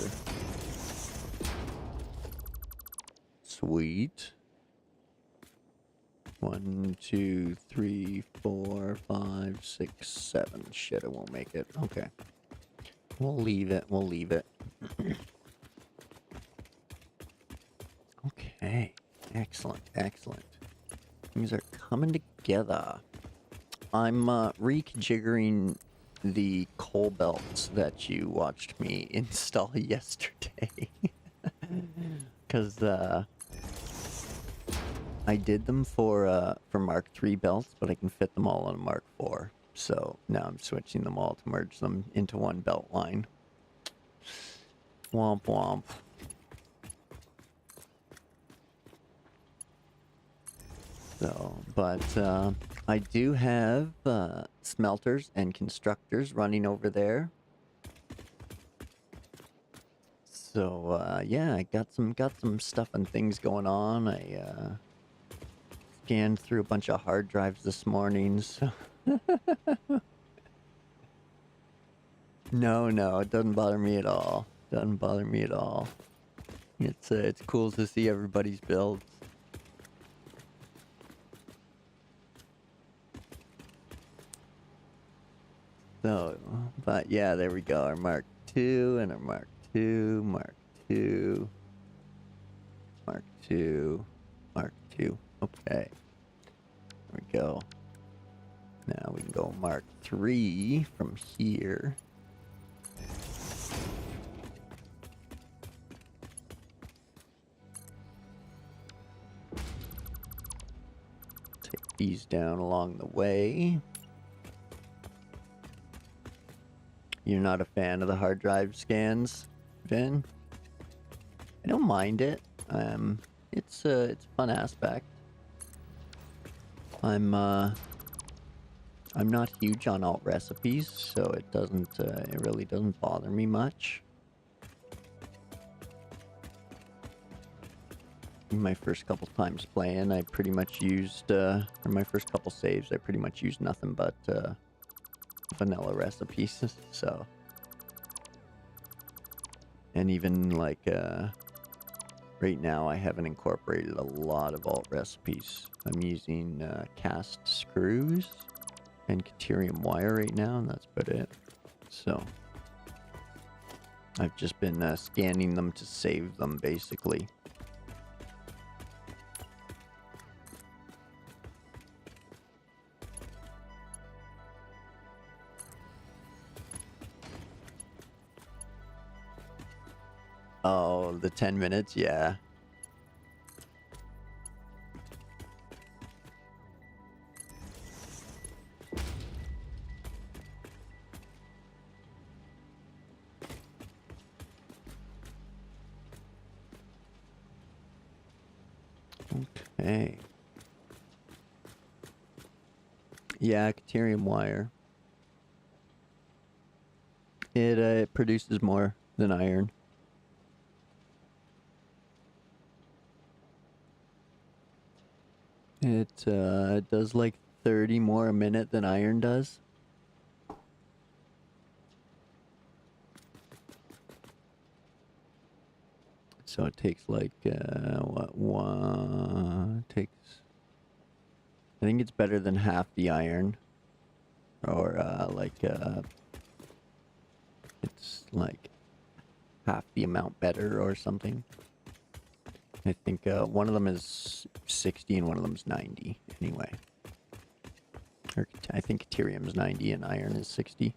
Sweet. 1, 2, 3, 4, 5, 6, 7. Shit, I won't make it. Okay. We'll leave it. We'll leave it. Okay. Excellent. Excellent. Things are coming together. I'm rejiggering the coal belts that you watched me install yesterday. Because I did them for Mark III belts, but I can fit them all on a Mark IV. So now I'm switching them all to merge them into one belt line. Womp womp. So, but I do have smelters and constructors running over there. So yeah, I got some stuff and things going on. I scanned through a bunch of hard drives this morning. So no, it doesn't bother me at all. Doesn't bother me at all. It's cool to see everybody's builds. So, but yeah, there we go. Our Mark II and our Mark II, Mark II, Mark II, Mark II. Okay. There we go. Now we can go Mark III from here. Take these down along the way. You're not a fan of the hard drive scans, Vin? I don't mind it. It's a fun aspect. I'm not huge on alt recipes, so it really doesn't bother me much. My first couple times playing, I pretty much used, or my first couple saves, I pretty much used nothing but vanilla recipes. So, and even like right now I haven't incorporated a lot of alt recipes. I'm using cast screws and Caterium wire right now, and that's about it. So I've just been scanning them to save them basically. Oh, the 10 minutes? Yeah. Okay. Yeah, Caterium wire. It produces more than iron. It does like 30 more a minute than iron does. So it takes like takes, I think it's better than half the iron, or it's like half the amount better or something. I think one of them is 60 and one of them is 90 anyway. Or I think Caterium is 90 and iron is 60.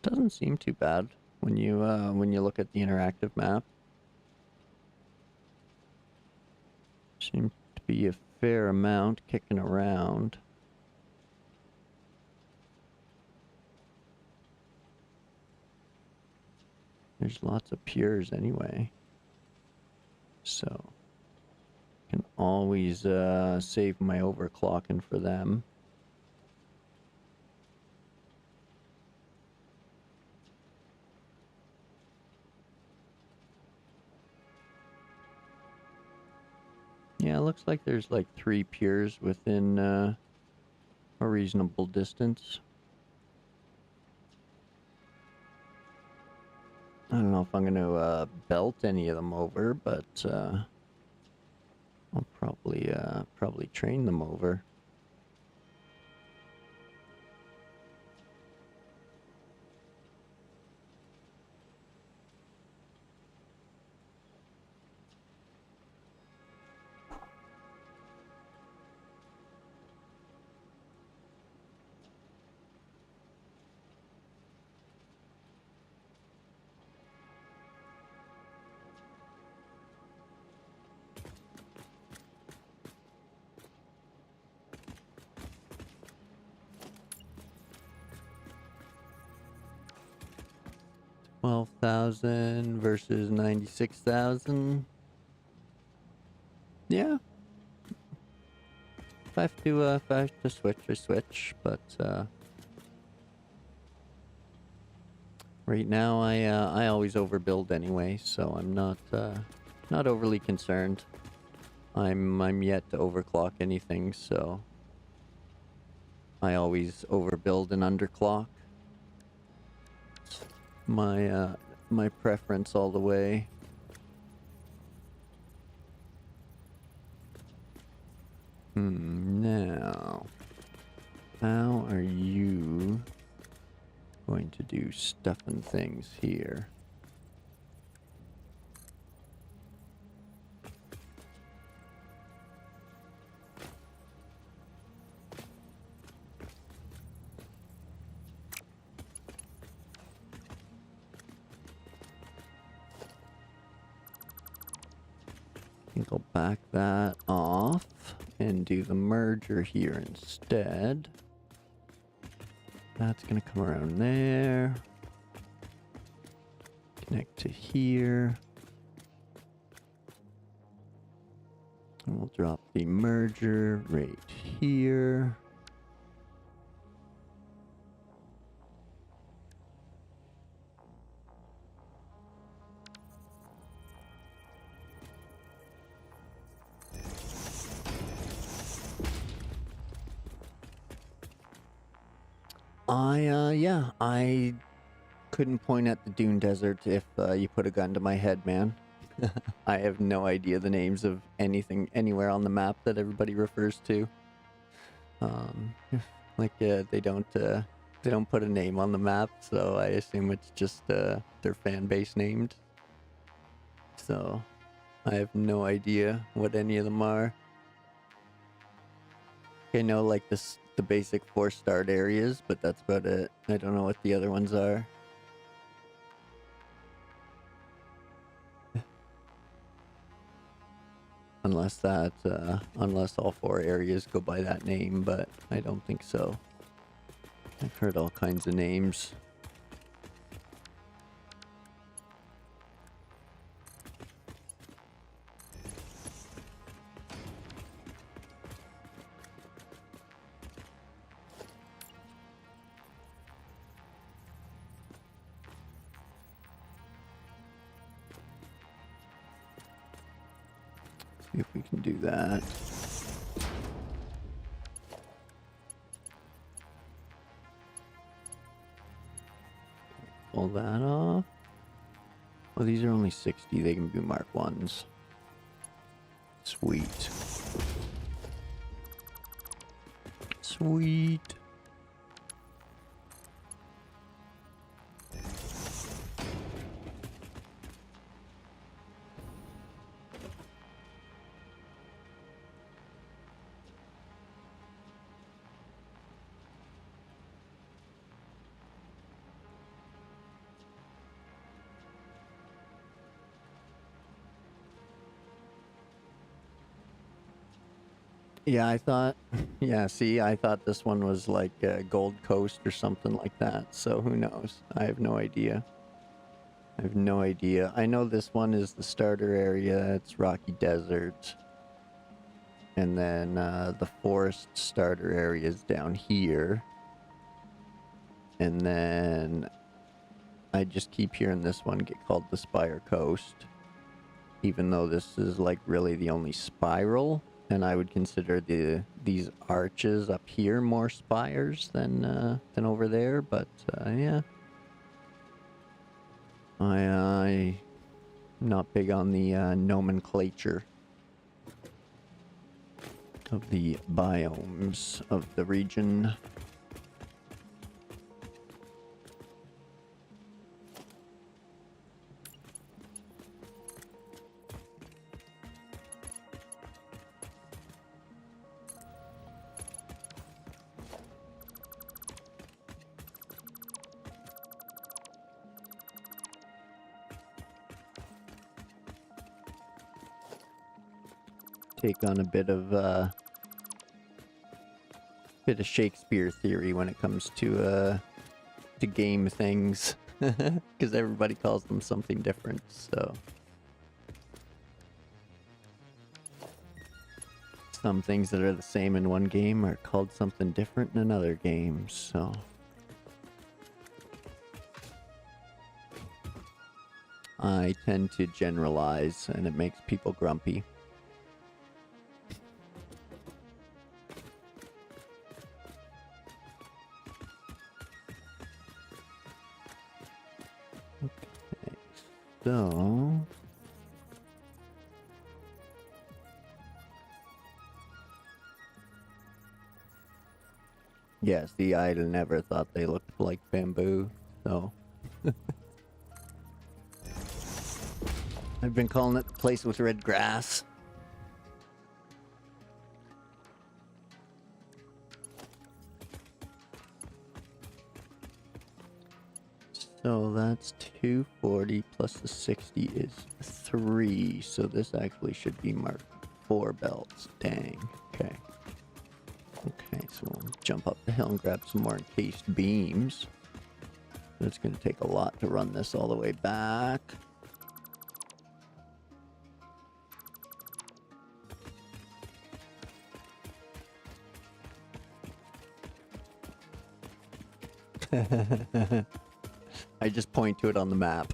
Doesn't seem too bad when you look at the interactive map. Seems to be a fair amount kicking around. There's lots of pures anyway, so can always save my overclocking for them. Yeah, it looks like there's like 3 pures within a reasonable distance. I don't know if I'm going to belt any of them over, but I'll probably train them over. $12,000 versus 96,000. Yeah. If I have to switch, I switch. But right now, I always overbuild anyway, so I'm not overly concerned. I'm yet to overclock anything, so I always overbuild and underclock. My preference all the way. Now, how are you going to do stuff and things here? I think I'll back that off and do the merger here instead. That's gonna come around there. Connect to here. And we'll drop the merger right here. Yeah, I couldn't point at the Dune Desert if you put a gun to my head, man. I have no idea the names of anything anywhere on the map that everybody refers to. They don't put a name on the map, so I assume it's just their fan base named. So I have no idea what any of them are. I know like the basic 4 start areas, but that's about it. I don't know what the other ones are. Unless that, unless all 4 areas go by that name, but I don't think so. I've heard all kinds of names. See if we can do that. Pull that off. Well, these are only 60. They can be Mark 1s. Sweet. Sweet. Yeah, I thought, yeah, see, I thought this one was like Gold Coast or something like that, so who knows? I have no idea. I have no idea. I know this one is the starter area, it's Rocky Desert. And then the forest starter area is down here. And then I just keep hearing this one get called the Spire Coast. Even though this is like really the only spiral. And I would consider these arches up here more spires than over there, but yeah. I'm not big on the nomenclature of the biomes of the region. Take on a bit of Shakespeare theory when it comes to game things, because everybody calls them something different. So some things that are the same in one game are called something different in another game. So I tend to generalize, and it makes people grumpy. So, yeah, see, I never thought they looked like bamboo, so. I've been calling it the place with red grass. So that's 240 plus the 60 is 3. So this actually should be marked 4 belts. Dang. Okay. Okay, so we'll jump up the hill and grab some more encased beams. It's going to take a lot to run this all the way back. I just point to it on the map.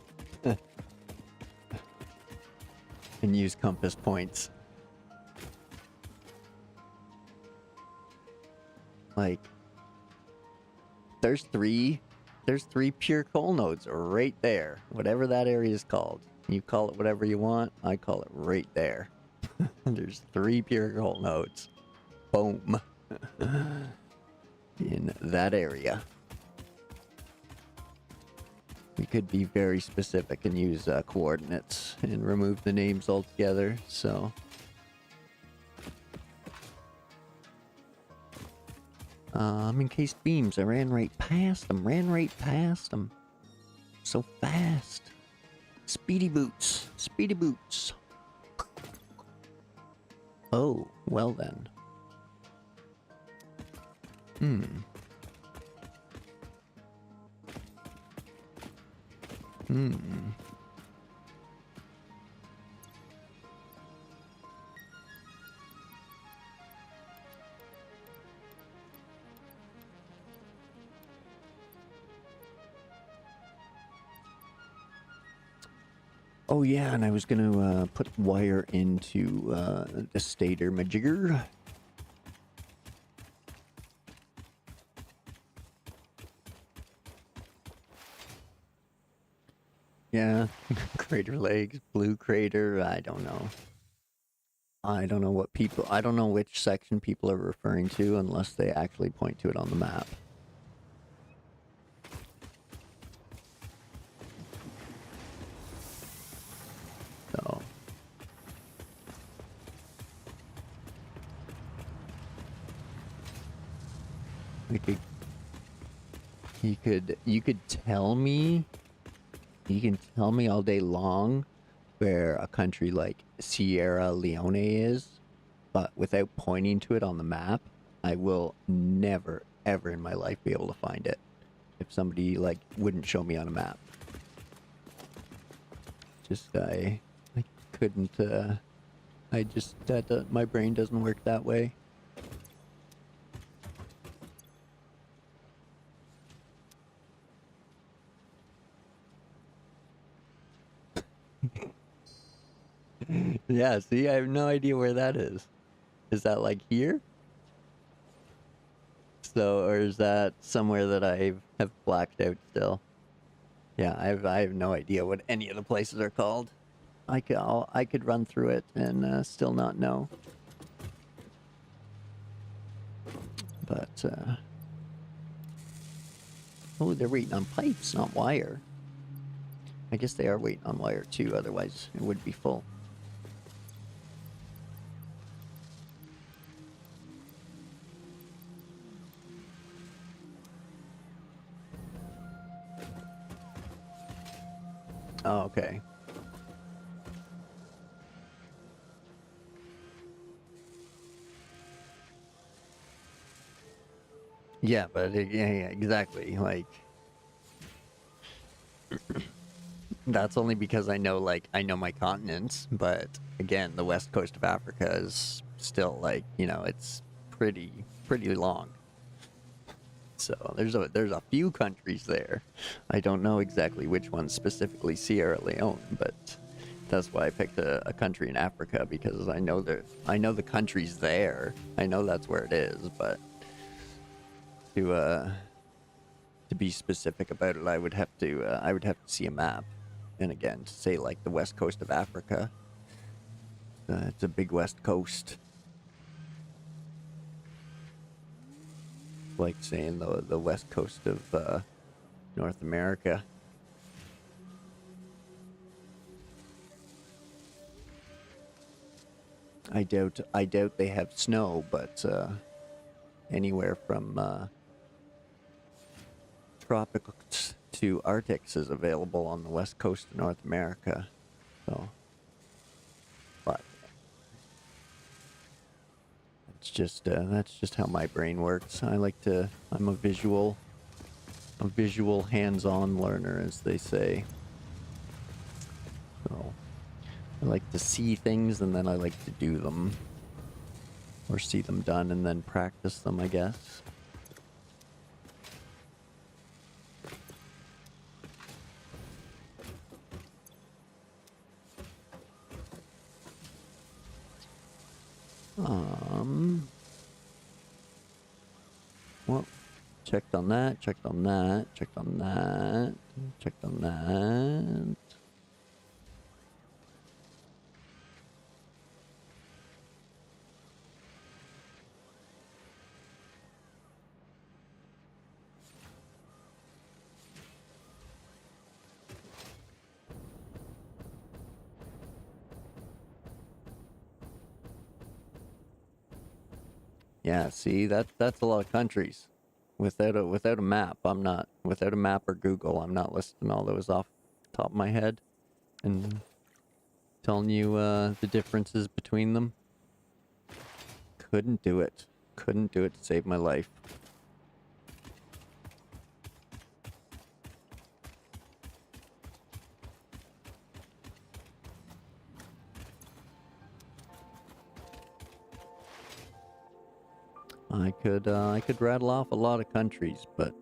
And use compass points. Like, there's three pure coal nodes right there. Whatever that area is called. You call it whatever you want, I call it right there. There's 3 pure coal nodes. Boom. In that area. We could be very specific and use coordinates and remove the names altogether, so. Encased beams. I ran right past them. So fast. Speedy boots. Oh, well then. Hmm. Hmm. Oh yeah, and I was gonna put wire into the stator majigger. Yeah, crater legs, blue crater. I don't know. I don't know what people. I don't know which section people are referring to unless they actually point to it on the map. So. You could tell me, you can tell me all day long where a country like Sierra Leone is, but without pointing to it on the map, I will never ever in my life be able to find it if somebody like wouldn't show me on a map. Just I couldn't I just that my brain doesn't work that way. Yeah, see, I have no idea where that is. Is that like here? So, or is that somewhere that I have blacked out still? Yeah, I have no idea what any of the places are called. I could run through it and still not know. But oh, they're waiting on pipes, not wire. I guess they are waiting on wire too. Otherwise, it would be full. Oh, okay. Yeah, but yeah, exactly. Like that's only because I know I know my continents, but again, the west coast of Africa is still like, it's pretty long. So there's a few countries there. I don't know exactly which one specifically Sierra Leone, but that's why I picked a country in Africa because I know the country's there. I know that's where it is, but to be specific about it, I would have to see a map. And again, to say like the west coast of Africa, it's a big west coast. Like saying the west coast of North America. I doubt they have snow, but anywhere from tropics to Arctics is available on the west coast of North America. So, but that's just how my brain works. I'm a visual hands-on learner, as they say. So I like to see things and then I like to do them. Or see them done and then practice them, I guess. Well, checked on that, checked on that, checked on that, checked on that. Yeah, see, that's a lot of countries. Without a map, I'm not without a map or Google, I'm not listing all those off the top of my head and telling you the differences between them. couldn't do it. Couldn't do it to save my life. I could rattle off a lot of countries, but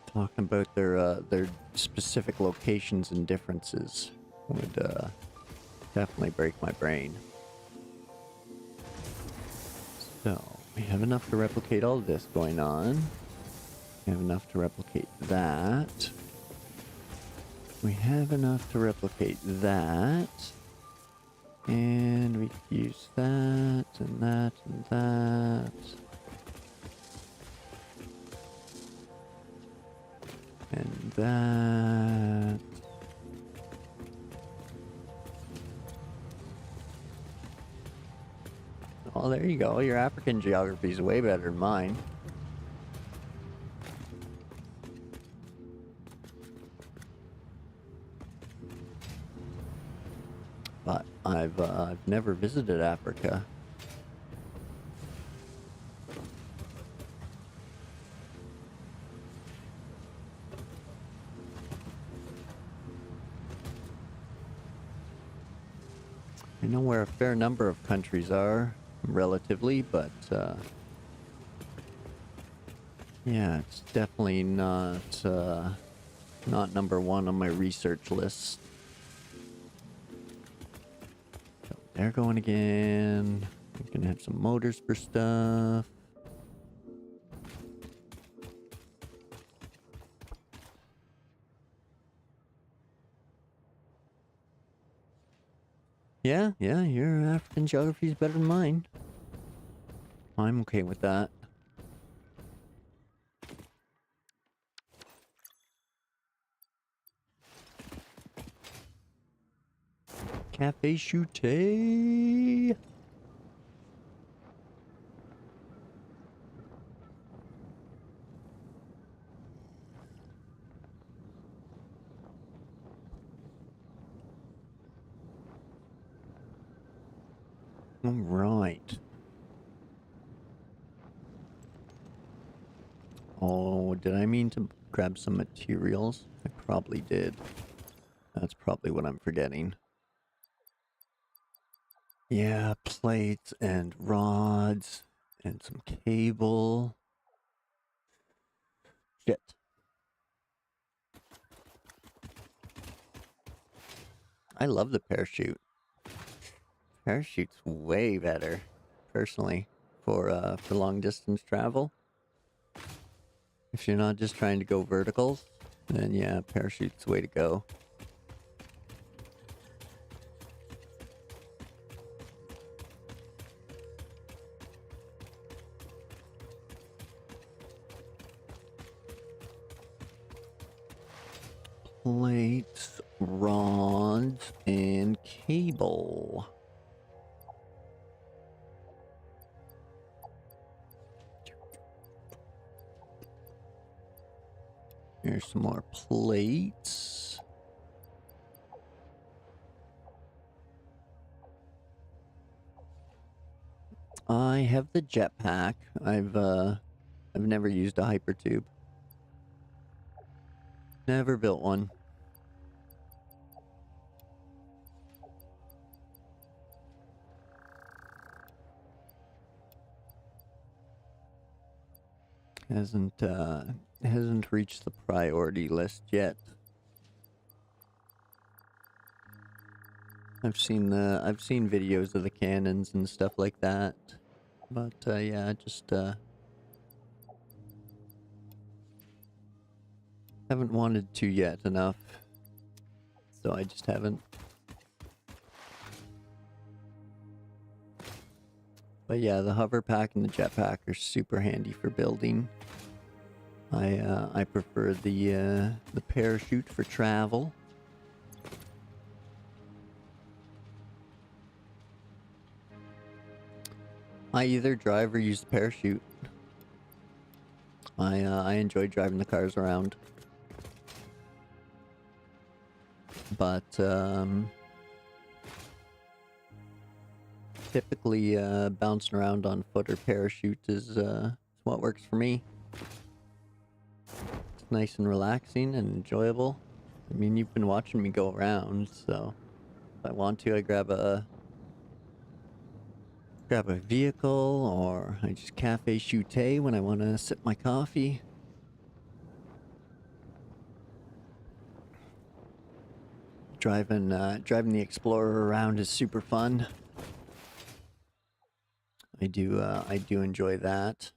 talking about their specific locations and differences would definitely break my brain. So we have enough to replicate all this going on. We have enough to replicate that. We have enough to replicate that. And we could use that, and that, and that. And that. Oh, there you go. Your African geography is way better than mine. But I've never visited Africa. I know where a fair number of countries are, relatively, but yeah, it's definitely not number one on my research list. So they're going again. We can have some motors for stuff. Yeah, your African geography is better than mine. I'm okay with that. Cafe Chute. All right. Oh, did I mean to grab some materials? I probably did. That's probably what I'm forgetting. Yeah, plates and rods and some cable. Shit. I love the parachute. Parachute's way better, personally, for long distance travel. If you're not just trying to go verticals, then yeah, parachute's the way to go. Plates, rods, and cable. Here's some more plates. I have the jetpack. I've never used a hypertube. Never built one. Hasn't reached the priority list yet. I've seen videos of the cannons and stuff like that, but yeah, just haven't wanted to yet enough, so I just haven't. But yeah, the hover pack and the jetpack are super handy for building. I prefer the parachute for travel. I either drive or use the parachute. I enjoy driving the cars around. But Typically, bouncing around on foot or parachute is what works for me. It's nice and relaxing and enjoyable. I mean, you've been watching me go around, so if I want to, I grab a vehicle, or I just cafe chute when I want to sip my coffee. Driving the Explorer around is super fun. I do enjoy that.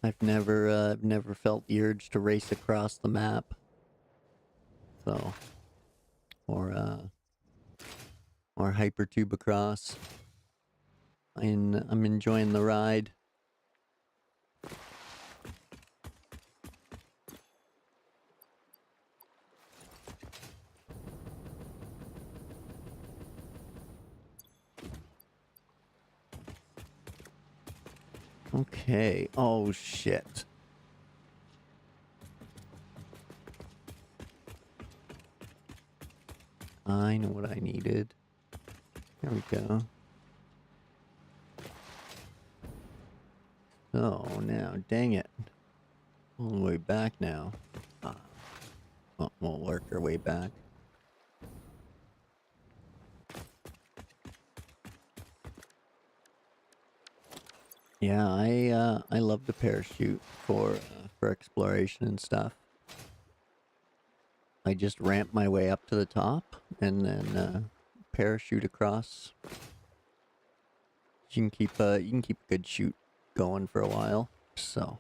I've never felt the urge to race across the map. So, or hypertube across. I'm enjoying the ride. Okay. Oh shit. I know what I needed. There we go. Oh, now, dang it. All the way back now. Well, we'll work our way back. Yeah, I love the parachute for exploration and stuff. I just ramp my way up to the top and then parachute across. You can keep a good shoot going for a while. So.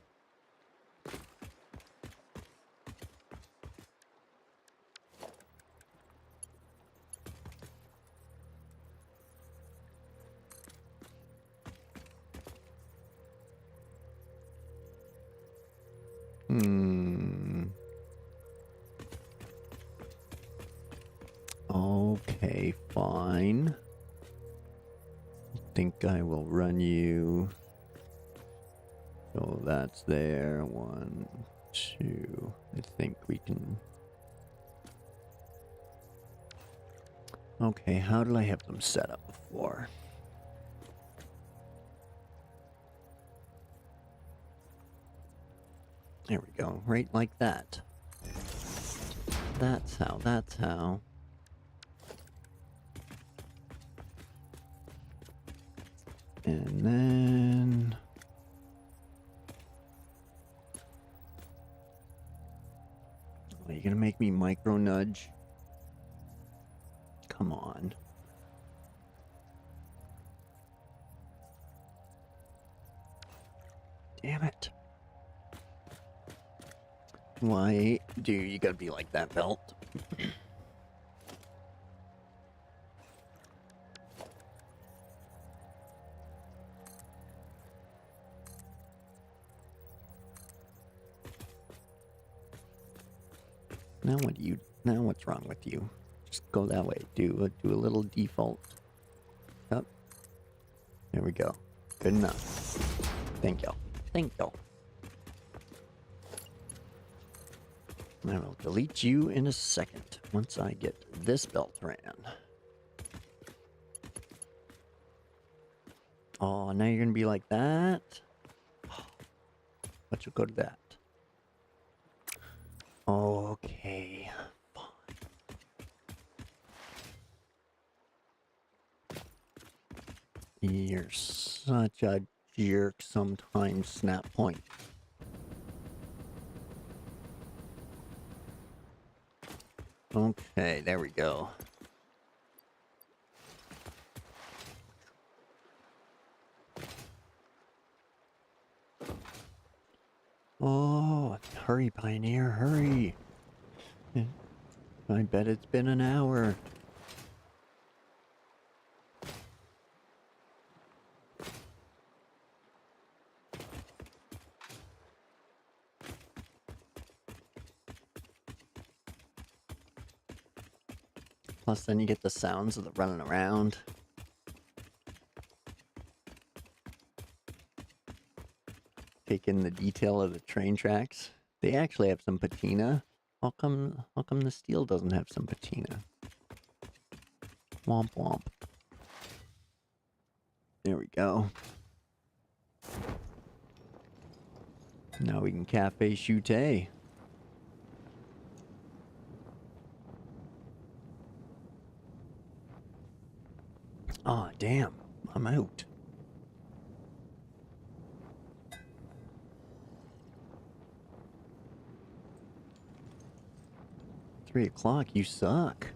Okay, fine. I think I will run you. So that's there. 1, 2. I think we can. Okay, how did I have them set up before? There we go, right like that. That's how. And then... Are you gonna make me micro nudge? Come on. Damn it. Why do you gotta be like that, Belt? Now what's wrong with you? Just go that way. Do a little default. Up. There we go. Good enough. Thank you. Thank you. I will delete you in a second once I get this belt ran. Oh, now you're gonna be like that? But you'll go to that. Okay. Fine. You're such a jerk sometimes, Snap Point. Okay, there we go. Oh, hurry, Pioneer, hurry. I bet it's been an hour. Plus, then you get the sounds of the running around. Take in the detail of the train tracks. They actually have some patina. How come the steel doesn't have some patina? Womp womp. There we go. Now we can cafe shoot. Aw, damn. I'm out. $3 o'clock, you suck.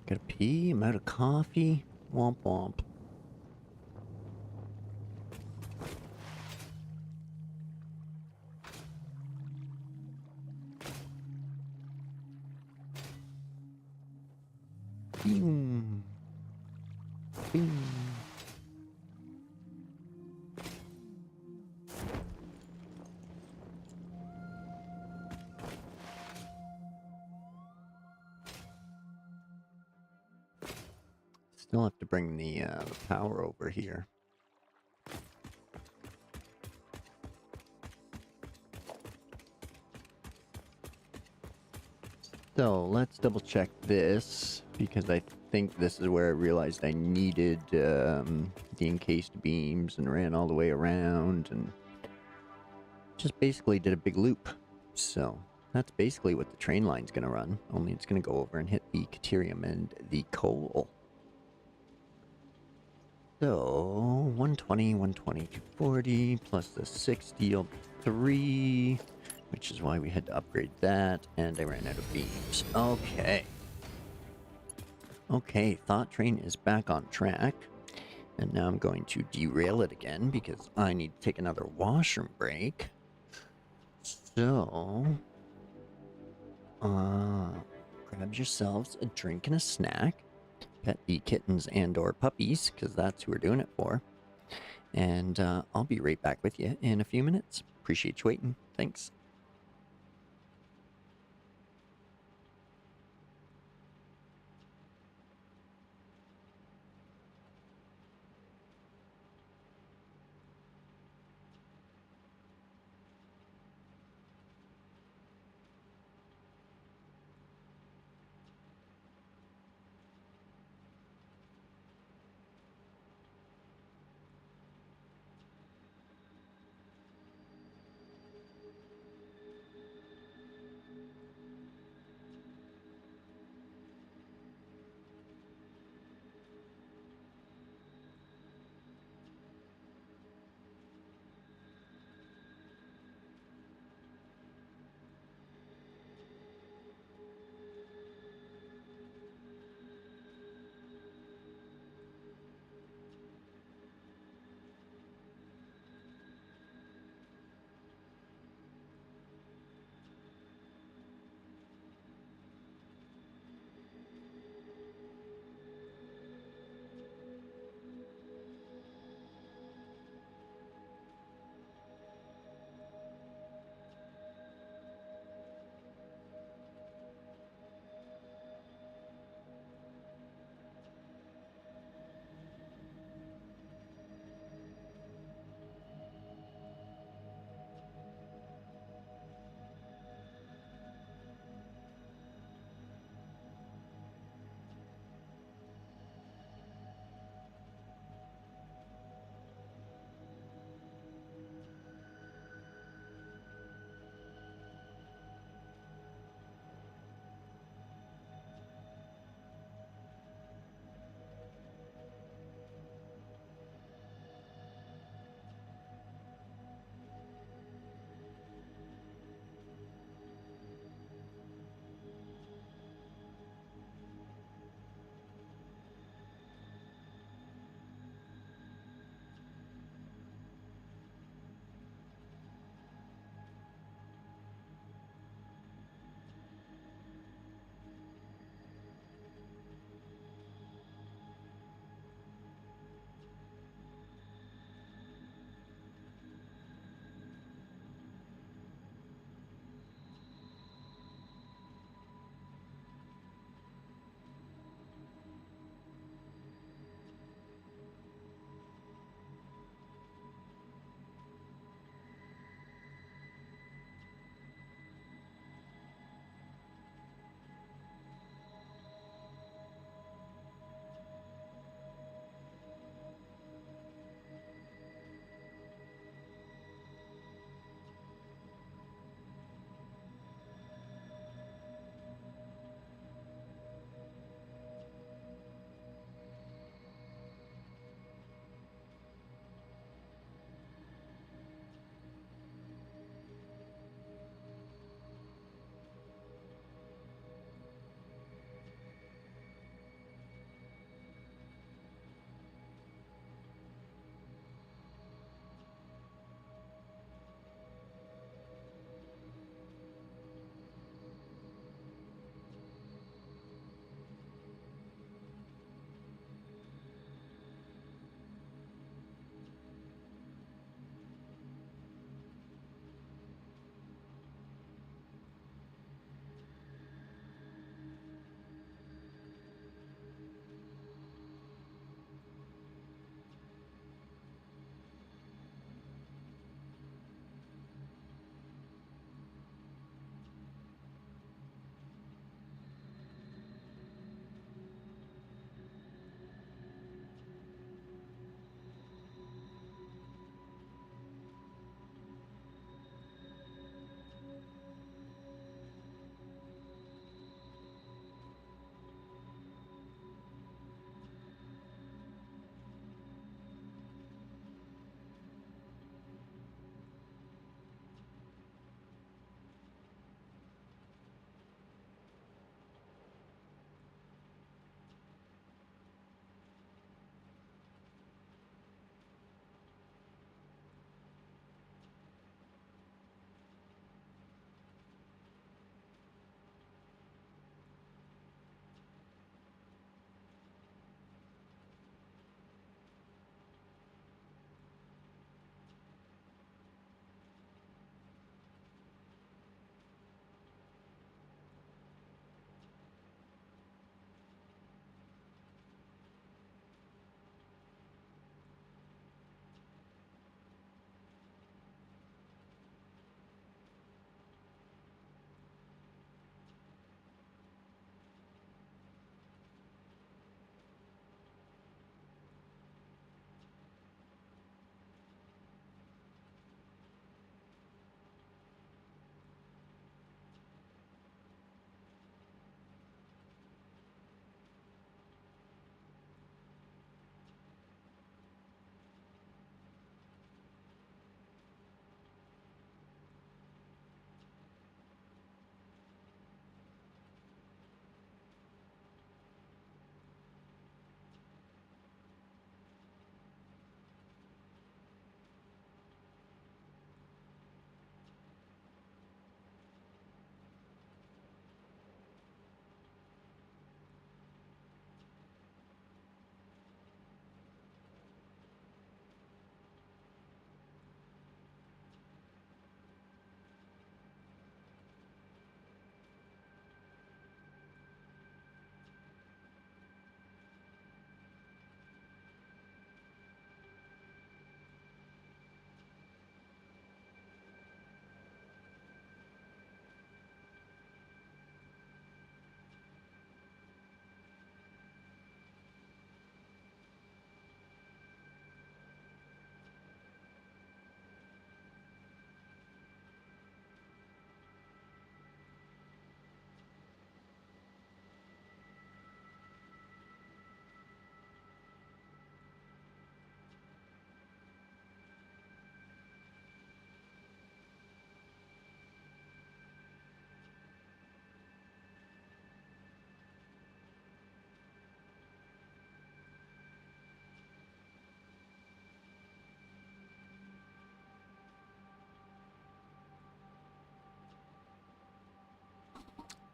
Gotta pee, I'm out of coffee. Womp womp. Boom. Boom. Still have to bring the power over here. So let's double check this, because I think this is where I realized I needed the encased beams and ran all the way around and just basically did a big loop. So that's basically what the train line's going to run, only it's going to go over and hit the Caterium and the coal. So 120, 120, 240 plus the 60 will be 3, which is why we had to upgrade that, and I ran out of beams. Okay. Okay, Thought Train is back on track, and now I'm going to derail it again because I need to take another washroom break. So, grab yourselves a drink and a snack, pet the kittens and or puppies, because that's who we're doing it for, and I'll be right back with you in a few minutes. Appreciate you waiting. Thanks.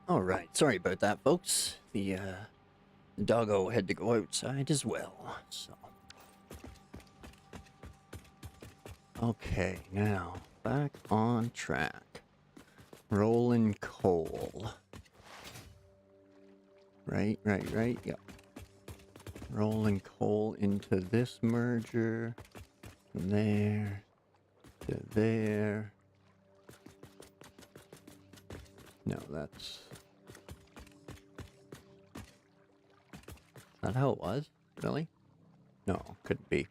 Alright, sorry about that, folks. The doggo had to go outside as well, so. Okay, now, back on track. Rolling coal. Right, yep. Rolling coal into this merger. From there to there. No, that's... not how it was? Really? No, couldn't be.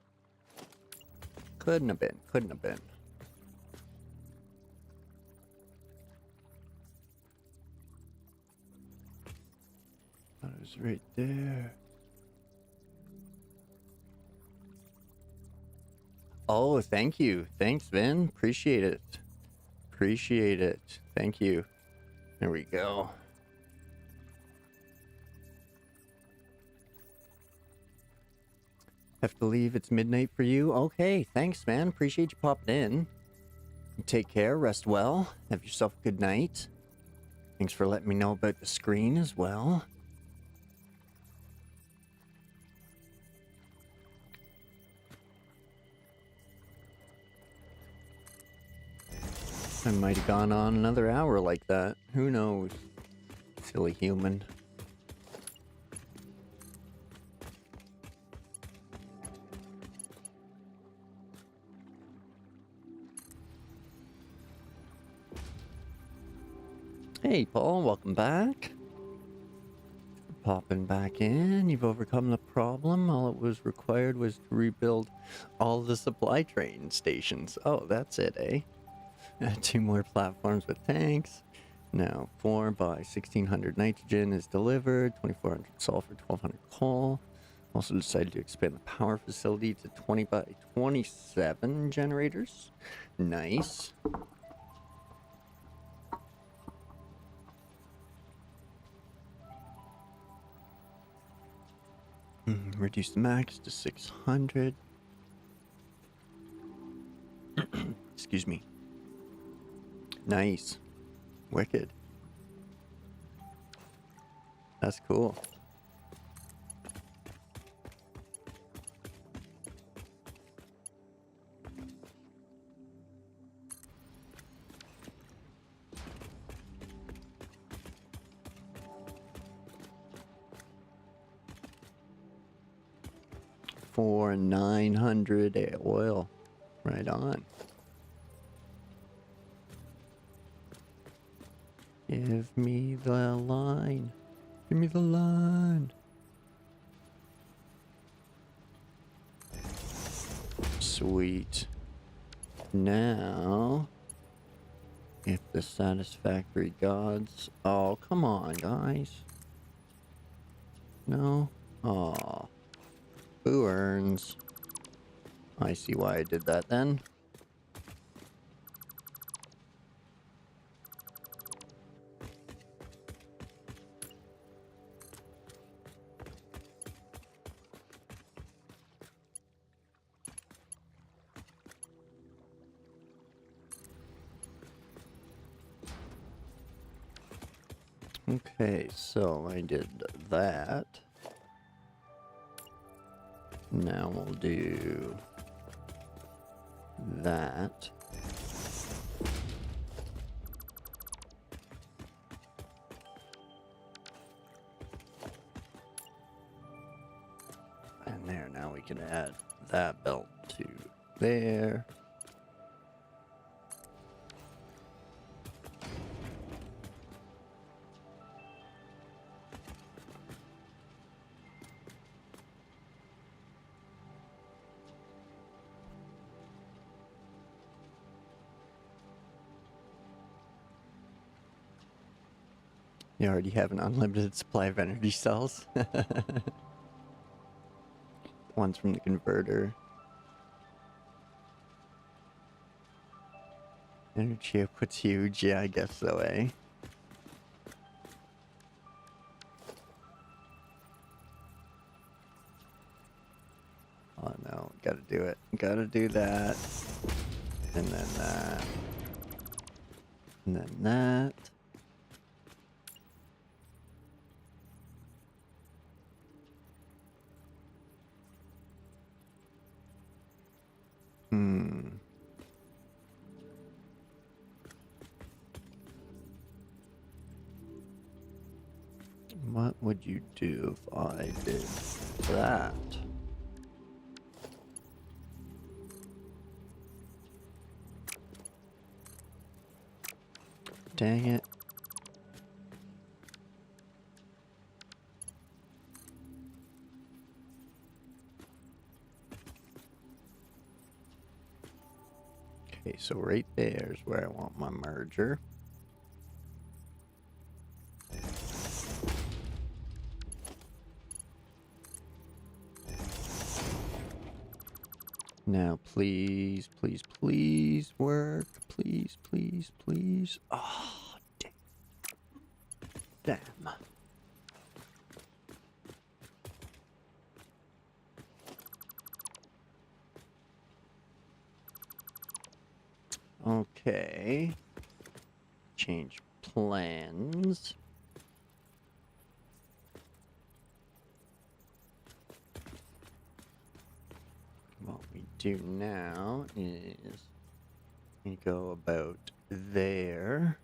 Couldn't have been. That was right there. Oh, thank you. Thanks, Vin. Appreciate it. Thank you. There we go. Have to leave. It's midnight for you. Okay, thanks, man. Appreciate you popping in. Take care. Rest well. Have yourself a good night. Thanks for letting me know about the screen as well. I might have gone on another hour like that. Who knows? Silly human. Hey, Paul, welcome back. Popping back in. You've overcome the problem. All it was required was to rebuild all the supply train stations. Oh, that's it, eh? 2 more platforms with tanks. Now, 4 by 1600 nitrogen is delivered. 2400 sulfur, 1200 coal. Also decided to expand the power facility to 20 by 27 generators. Nice. Reduce the max to 600. Excuse me. Nice. Wicked. That's cool. For 900 oil. Right on. Give me the line. Give me the line. Sweet. Now, if the Satisfactory gods... Oh, come on, guys. No? Aw. Who earns? I see why I did that then. Okay, so I did that. Now we'll do that. And there, now we can add that belt to there. You already have an unlimited supply of energy cells. One's from the converter. Energy output's huge. Yeah, I guess so, eh? Oh no, gotta do it. Gotta do that. And then that. And then that. What would you do if I did that? Dang it. Okay, so right there is where I want my merger. Now, please, please, please work. Please, please, please. Oh, damn. Okay. Change plans. What we do now is we go about there.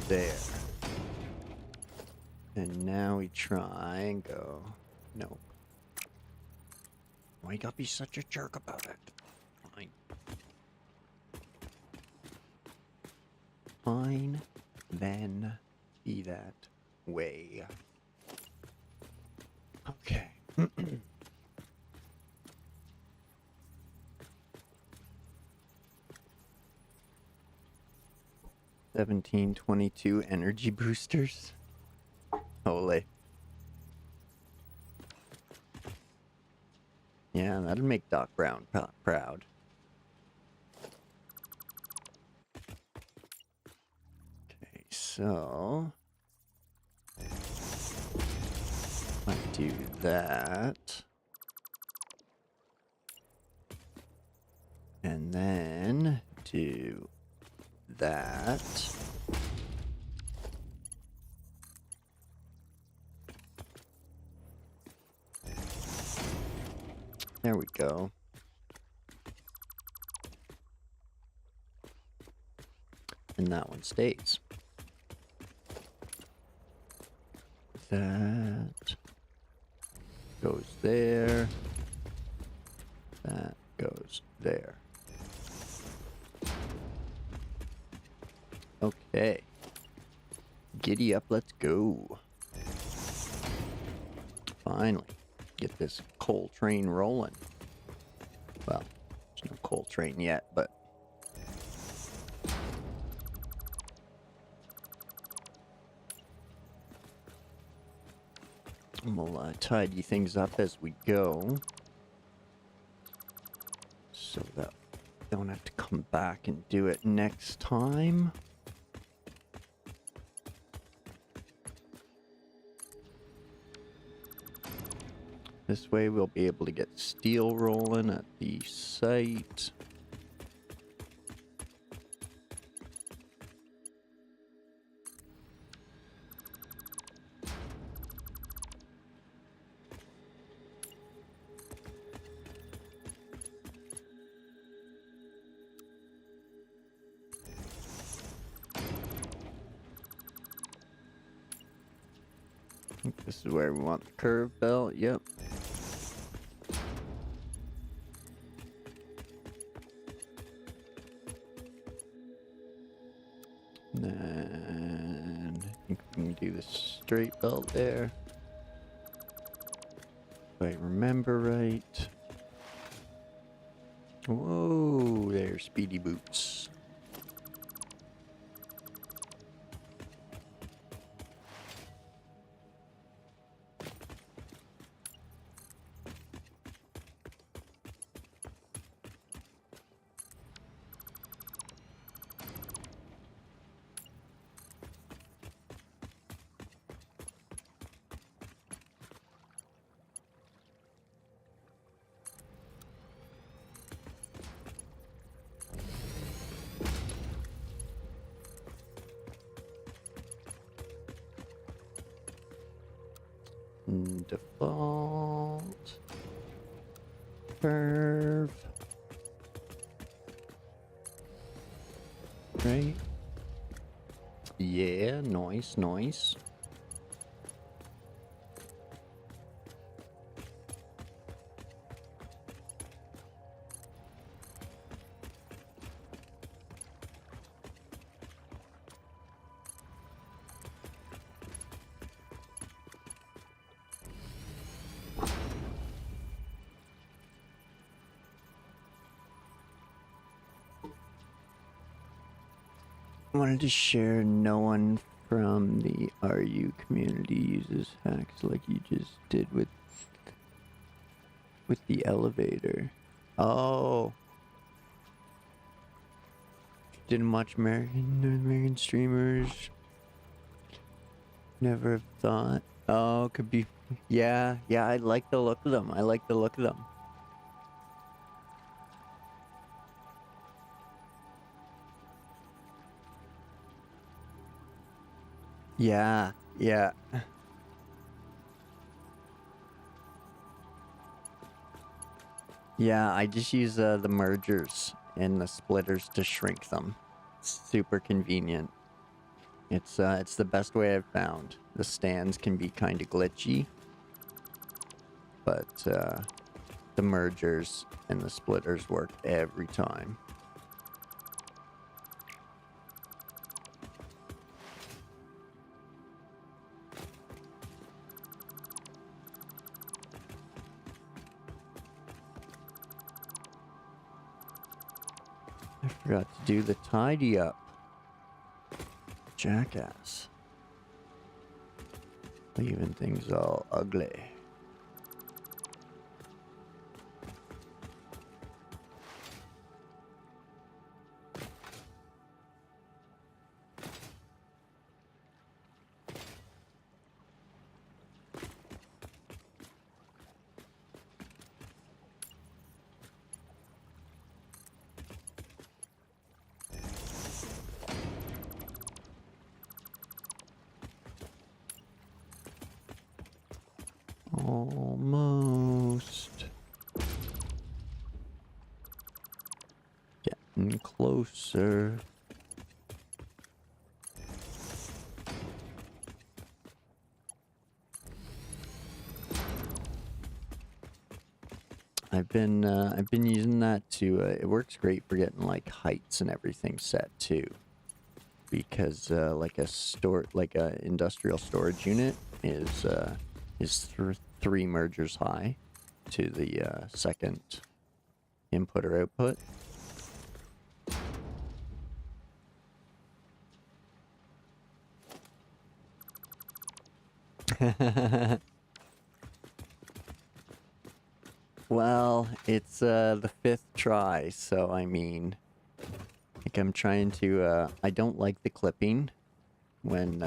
There. And now we try and go. No. Why you gotta be such a jerk about it? Fine. Fine, then be that way. Okay. 1722 energy boosters. Holy. Yeah, that'd make Doc Brown proud. Okay, so I do that. And then do that. There we go. And that one stays. That goes there. That goes there. Okay. Giddy up, let's go. Finally, get this coal train rolling. Well, there's no coal train yet, but we'll tidy things up as we go, so that we don't have to come back and do it next time. This way we'll be able to get steel rolling at the site. I think this is where we want the curve belt, yep. Then I think we can do the straight belt there. If I remember right. Whoa, there, speedy boots. Default. curve. Right? Yeah, nice, nice. Wanted to share, no one from the RU community uses hacks like you just did with the elevator. Oh, didn't watch North American streamers. Never have thought. Oh, could be. Yeah, yeah. I like the look of them. I like the look of them. Yeah, yeah. Yeah, I just use the mergers and the splitters to shrink them. Super convenient. It's the best way I've found. The stands can be kind of glitchy, but the mergers and the splitters work every time. I forgot to do the tidy up. Jackass. Leaving things all ugly. Almost. Getting closer. I've been using that to it works great for getting like heights and everything set too, because like a industrial storage unit is 3 mergers high to the second input or output. Well, it's the 5th try, so I mean, like I'm trying to I don't like the clipping when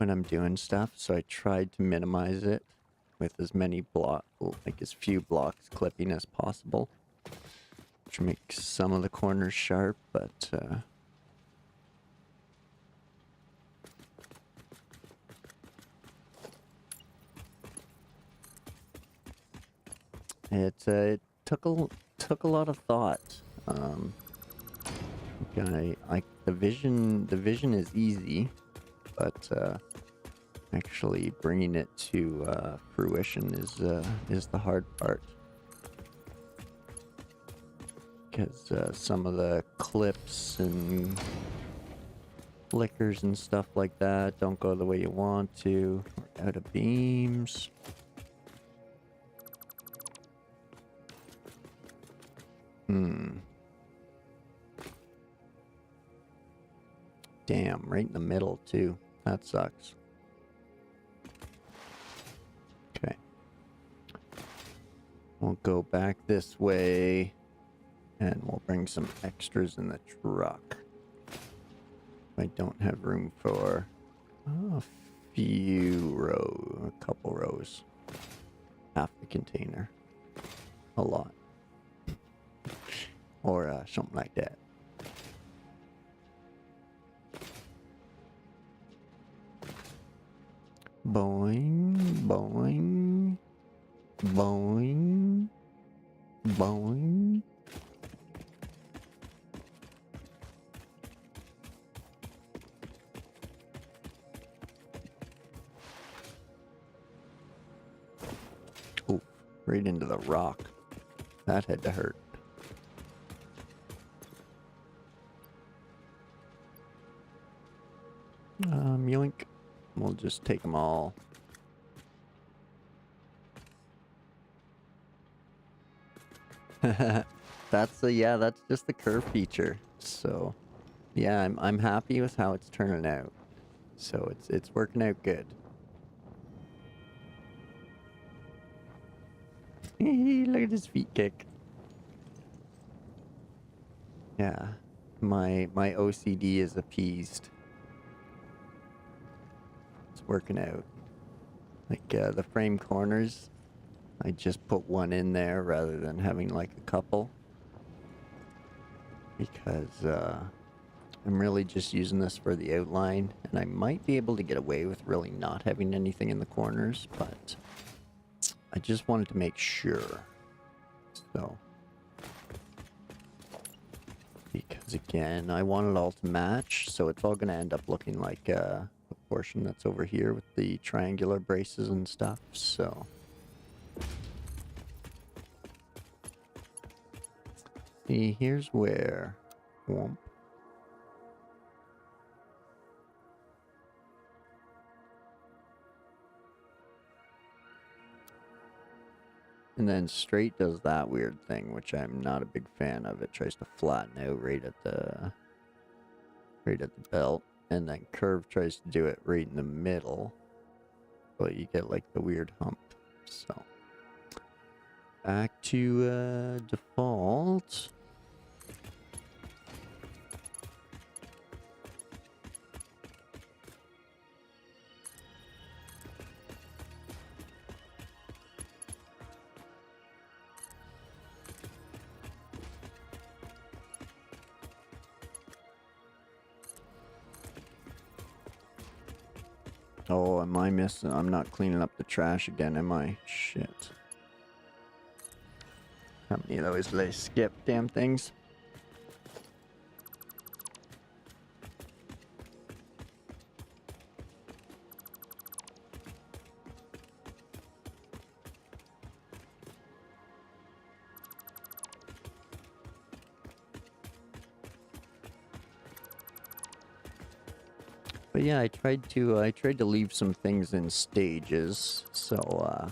I'm doing stuff, so I tried to minimize it with as few blocks clipping as possible, which makes some of the corners sharp, but it took a lot of thought. The vision is easy, but actually bringing it to fruition is the hard part, because some of the clips and flickers and stuff like that don't go the way you want to. We're out of beams. Damn, right in the middle too. That sucks. Okay. We'll go back this way, and we'll bring some extras in the truck. I don't have room for a couple rows. Half the container. A lot. Or something like that. Boing, boing, boing. Boing. Oh, right into the rock. That had to hurt. Yoink. We'll just take them all. Yeah, that's just the curve feature. So, yeah, I'm happy with how it's turning out. So it's working out good. Look at his feet kick. Yeah, my OCD is appeased. It's working out. Like the frame corners, I just put one in there rather than having like a couple. Because I'm really just using this for the outline, and I might be able to get away with really not having anything in the corners, but I just wanted to make sure. So, because again, I want it all to match, so it's all going to end up looking like the portion that's over here with the triangular braces and stuff, so. See, here's where... Whoomp. And then straight does that weird thing, which I'm not a big fan of. It tries to flatten out right at the belt, and then curve tries to do it right in the middle, but you get like the weird hump. So back to default. Oh, am I missing? I'm not cleaning up the trash again, am I? Shit. How many of those did I skip? Damn things. But yeah, I tried to leave some things in stages, so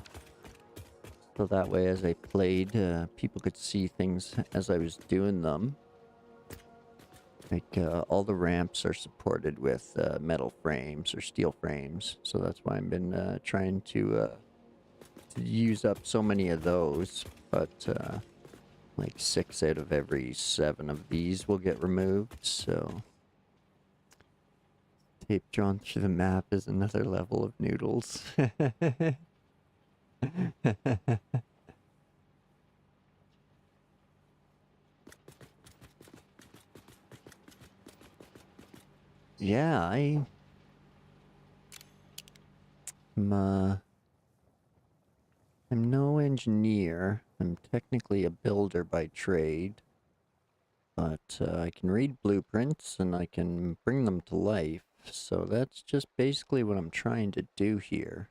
that way as I played, people could see things as I was doing them. Like all the ramps are supported with metal frames or steel frames, so that's why I've been trying to use up so many of those. But like 6 out of every 7 of these will get removed, so. Tape drawn through the map is another level of noodles. Yeah, I'm no engineer. I'm technically a builder by trade. But I can read blueprints and I can bring them to life. So that's just basically what I'm trying to do here.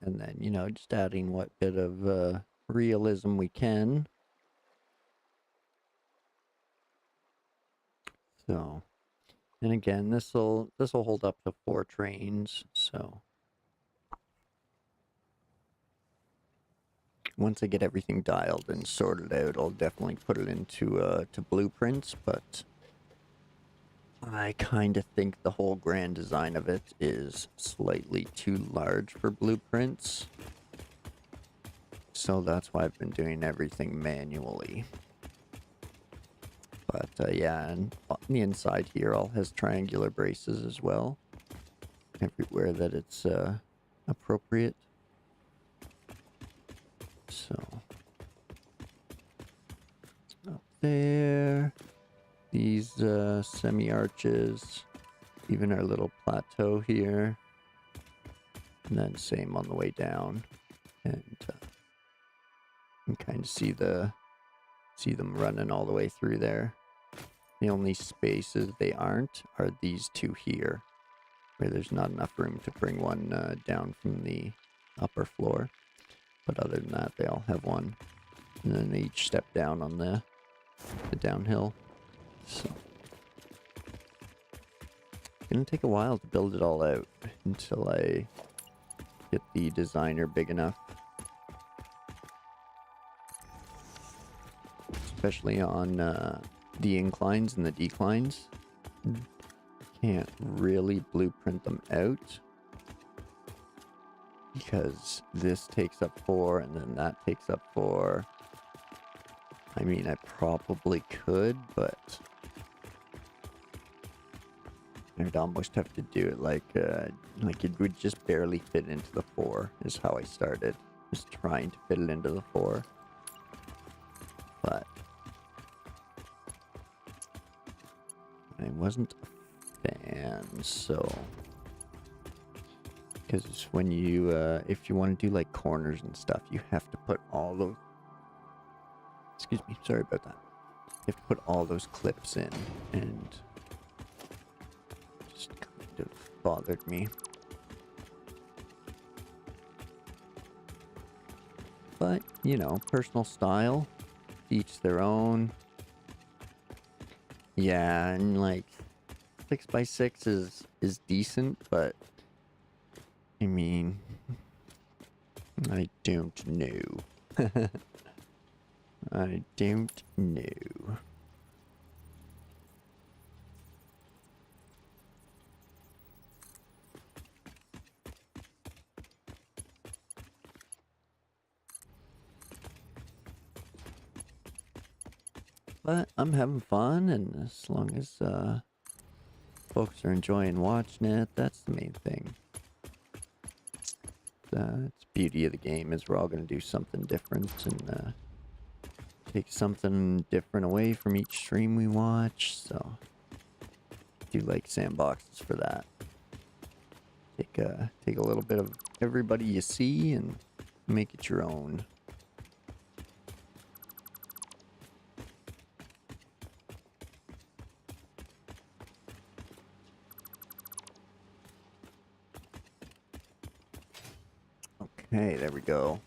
And then, you know, just adding what bit of realism we can. So, and again, this'll hold up to 4 trains, so. Once I get everything dialed and sorted out, I'll definitely put it into to blueprints, but I kind of think the whole grand design of it is slightly too large for blueprints. So that's why I've been doing everything manually. But yeah, and on the inside here all has triangular braces as well. Everywhere that it's appropriate. So, up there, these semi-arches, even our little plateau here, and then same on the way down. And You can kind of see them running all the way through there. The only spaces they aren't are these two here, where there's not enough room to bring one down from the upper floor. But other than that, they all have one. And then they each step down on the downhill. So it's gonna take a while to build it all out until I get the designer big enough. Especially on the inclines and the declines. Can't really blueprint them out because this takes up 4 and then that takes up 4. I mean, I probably could, but I'd almost have to do it like it would just barely fit into the 4 is how I started. Just trying to fit it into the 4. But I wasn't a fan, so because when you if you want to do like corners and stuff, you have to put all those, excuse me, sorry about that, you have to put all those clips in, and just kind of bothered me. But you know, personal style, each their own. Yeah, and like 6x6 is decent, but I mean, I don't know. I don't know. But I'm having fun, and as long as folks are enjoying watching it, that's the main thing. It's the beauty of the game is we're all going to do something different and take something different away from each stream we watch. So I do like sandboxes for that. Take a little bit of everybody you see and make it your own. Okay, there we go.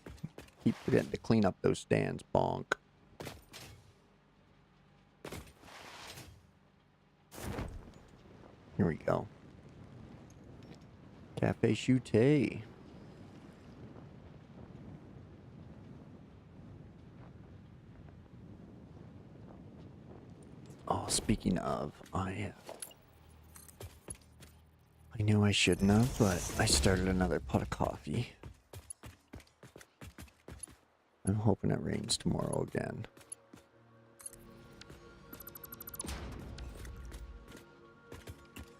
Keep forgetting to clean up those stands, bonk. Here we go. Cafe Chute. Oh, speaking of, I knew I shouldn't have, but I started another pot of coffee. I'm hoping it rains tomorrow again.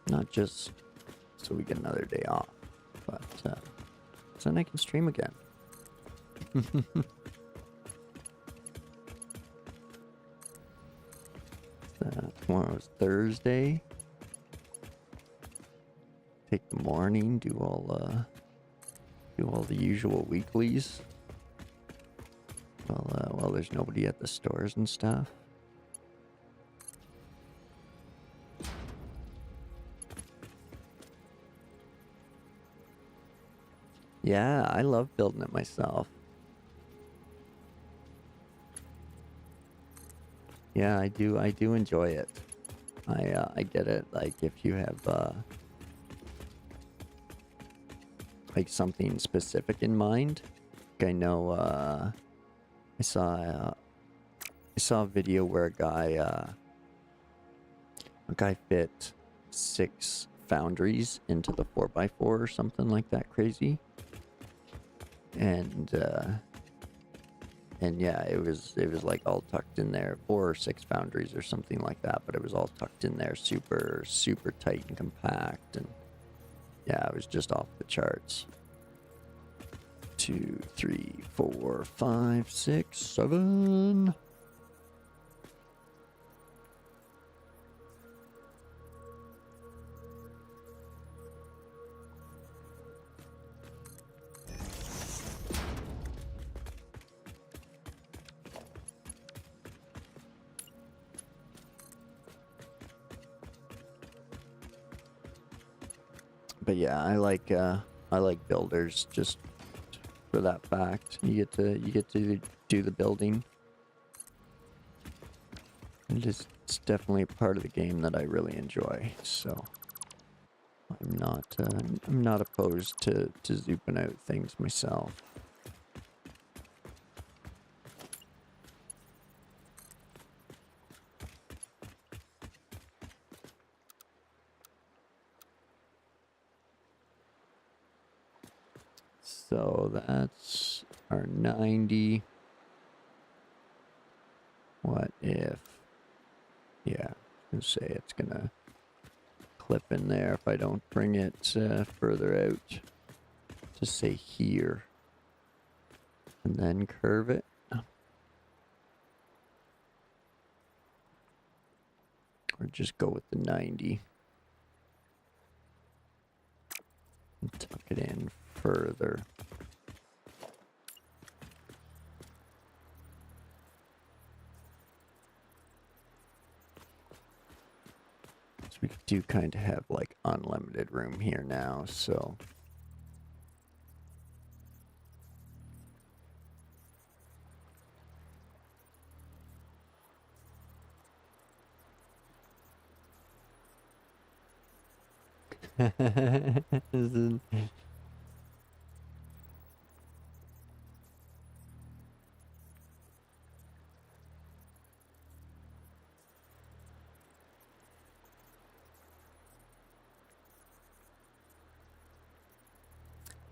Not just so we get another day off, but so then I can stream again. Tomorrow's Thursday. Take the morning, do all the usual weeklies. Well, there's nobody at the stores and stuff. Yeah, I love building it myself. Yeah, I do enjoy it. I get it. Like if you have like something specific in mind. Like I know I saw a video where a guy fit 6 foundries into the 4x4 or something like that crazy. And yeah, it was like all tucked in there, 4 or 6 foundries or something like that, but it was all tucked in there, super tight and compact, and yeah, it was just off the charts. 2, 3, 4, 5, 6, 7. But yeah, I like builders just for that fact. You get to do the building. It's definitely a part of the game that I really enjoy. So I'm not opposed to zooping out things myself. So that's our 90. What if, yeah, I was gonna say it's gonna clip in there if I don't bring it further out. Just say here. And then curve it. Or just go with the 90. And tuck it in further. So we do kind of have like unlimited room here now, so.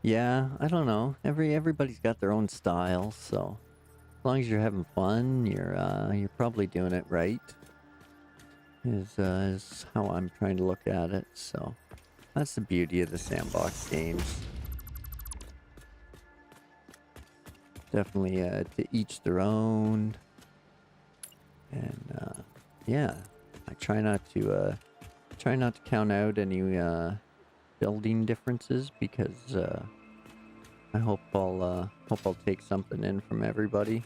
Yeah, I don't know. Everybody's got their own style, so as long as you're having fun, you're probably doing it right. Is how I'm trying to look at it. So that's the beauty of the sandbox games. Definitely to each their own. And yeah, I try not to count out any building differences because I hope I'll take something in from everybody.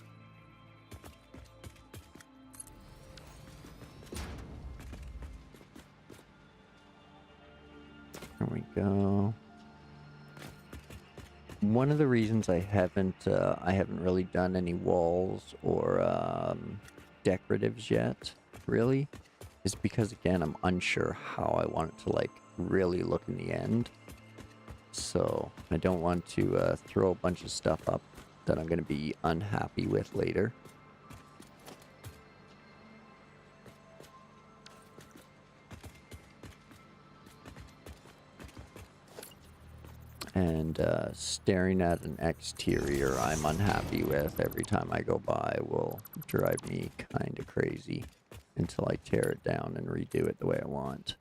There we go. One of the reasons I haven't really done any walls or decoratives yet, really, is because again I'm unsure how I want it to like really look in the end. So I don't want to throw a bunch of stuff up that I'm going to be unhappy with later. And staring at an exterior I'm unhappy with every time I go by will drive me kind of crazy until I tear it down and redo it the way I want.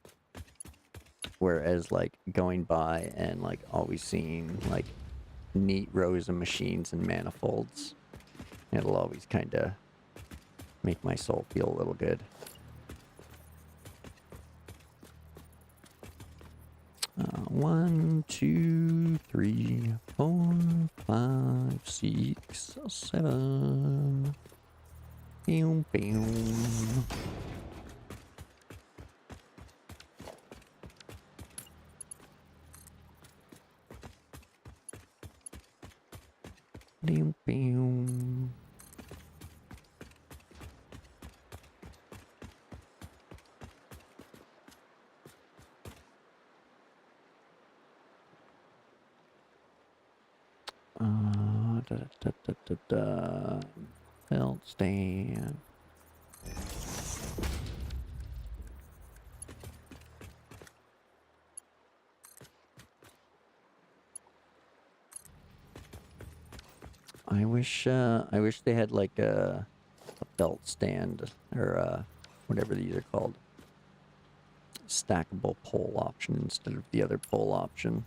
Whereas like going by and like always seeing like neat rows of machines and manifolds, it'll always kind of make my soul feel a little good. 1, 2, 3, 4, 5, 6, 7. Boom, boom. Boom, boom. Belt stand. I wish they had like a belt stand or whatever these are called. Stackable pole option instead of the other pole option.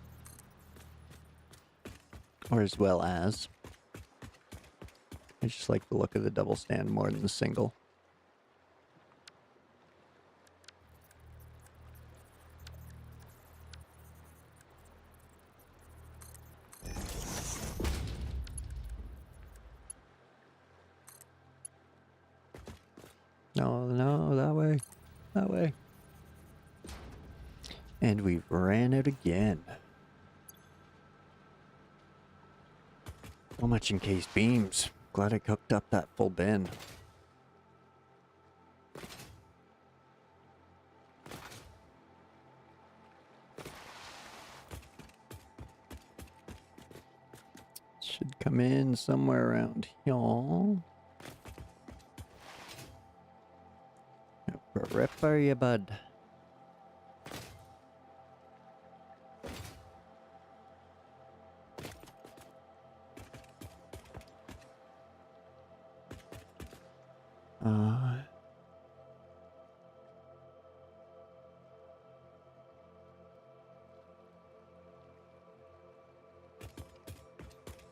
Or as well as. I just like the look of the double stand more than the single. No, no, that way. That way. And we've ran out again. So much encased beams. Glad I cooked up that full bin. Should come in somewhere around here. Where are you, bud?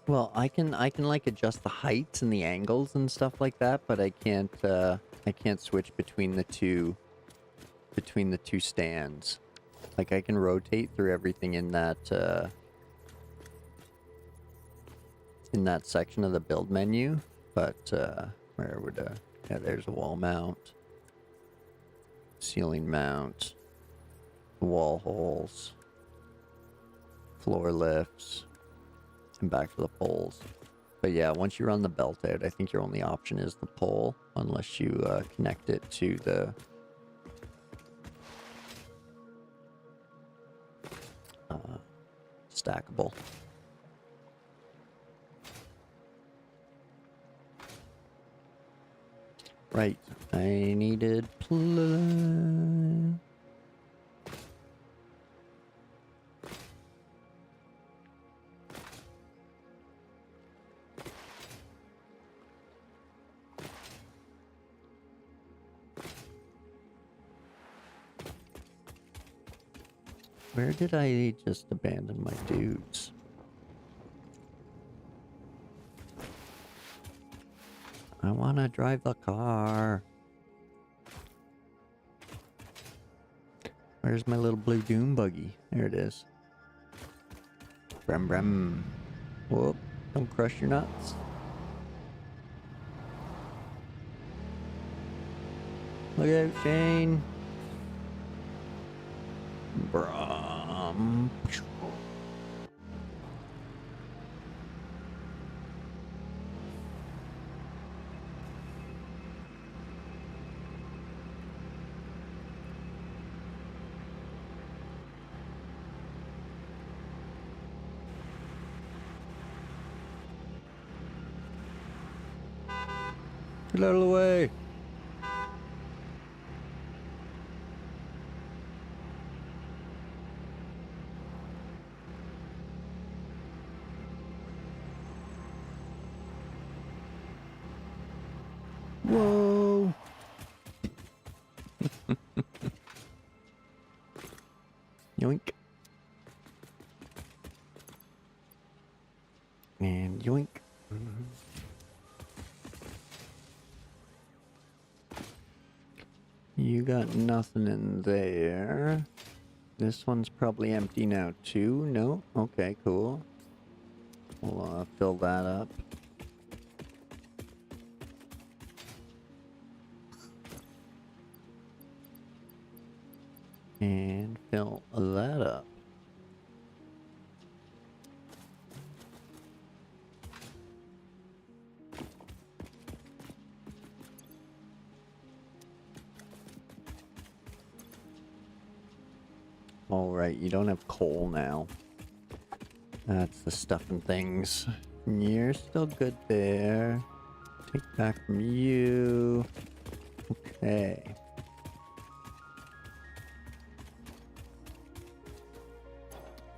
Well, I can like adjust the heights and the angles and stuff like that, but I can't switch between the two stands. Like I can rotate through everything in that section of the build menu, but where would yeah, there's a wall mount, ceiling mount, wall holes, floor lifts, and back to the poles. But yeah, once you run the belt out, I think your only option is the pole, unless you connect it to the stackable. Right, I needed Where did I just abandon my dudes? I want to drive the car. Where's my little blue doom buggy? There it is. Brum brum. Whoop, don't crush your nuts. Look out, Shane. Brum. Get out of the way. Whoa. Yoink. And yoink. You got nothing in there. This one's probably empty now too. No? Okay, cool. We'll fill that up. And fill that up. Alright, you don't have coal now. That's the stuff and things. You're still good there. Take back from you. Okay.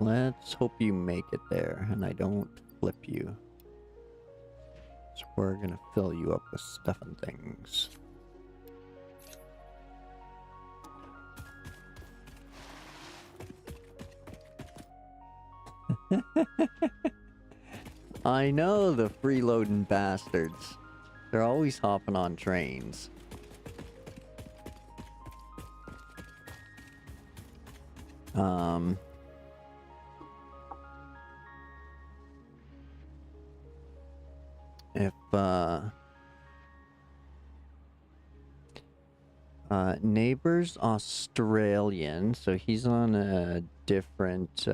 Let's hope you make it there and I don't flip you. So we're gonna fill you up with stuff and things. I know the freeloading bastards. They're always hopping on trains. If Neighbor's Australian, so he's on a different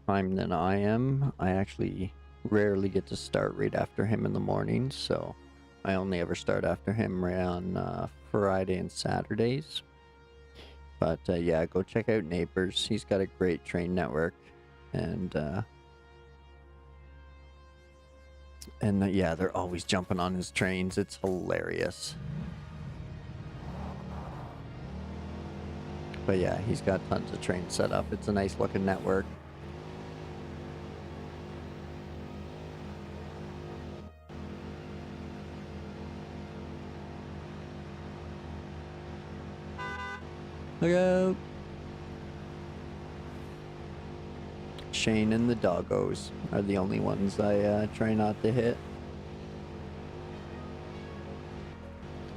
time than I am. I actually rarely get to start right after him in the morning, so I only ever start after him on Friday and Saturdays. But yeah, go check out Neighbors. He's got a great train network, and yeah, they're always jumping on his trains. It's hilarious. But yeah, he's got tons of trains set up. It's a nice looking network. Look out! Shane and the doggos are the only ones I try not to hit.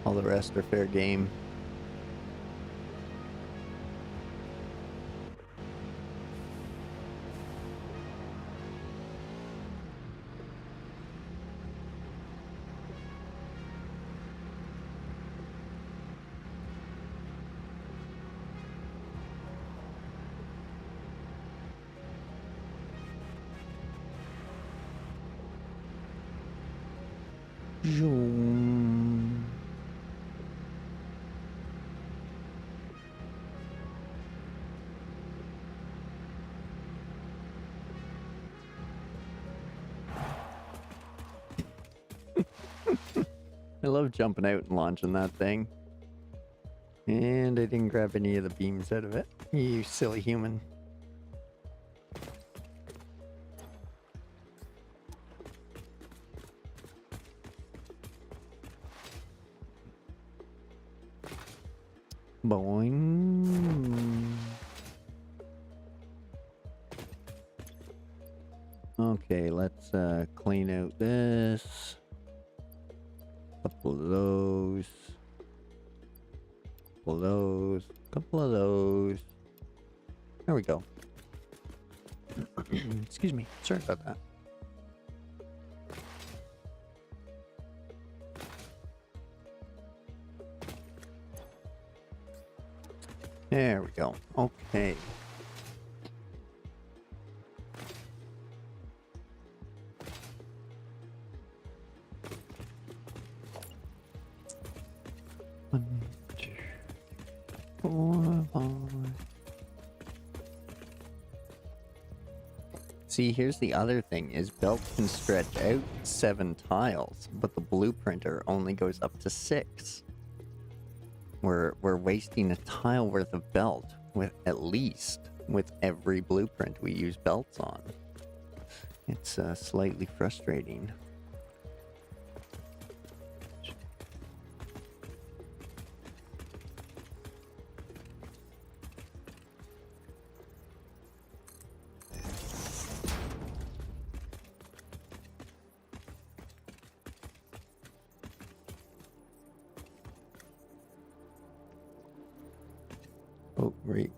All the rest are fair game. Zoom. I love jumping out and launching that thing. And I didn't grab any of the beams out of it. You silly human. Boing. Okay, let's clean out this. Couple of those. Couple of those. Couple of those. There we go. Excuse me. Sorry about that. There we go. Okay. One, two, 4, 5. See, here's the other thing, is belt can stretch out 7 tiles, but the blueprinter only goes up to 6. We're wasting a tile worth of belt with every blueprint we use belts on. It's slightly frustrating. Oh, right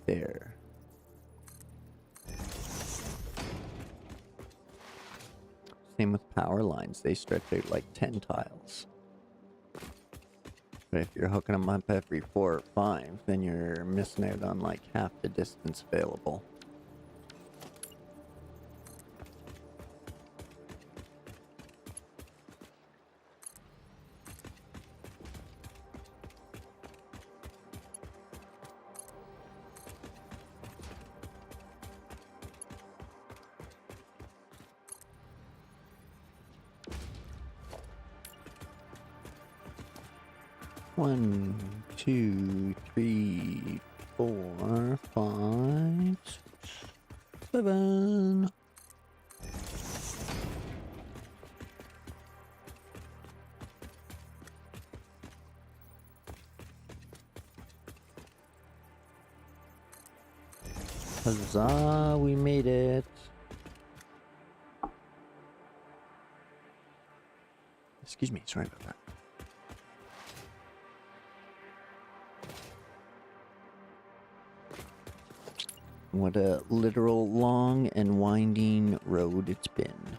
there. Same with power lines. They stretch out like 10 tiles. But if you're hooking them up every 4 or 5, then you're missing out on like half the distance available. One, 2, 3, 4, 5, 7. Huzzah, we made it. Excuse me, sorry about that. What a literal long and winding road it's been.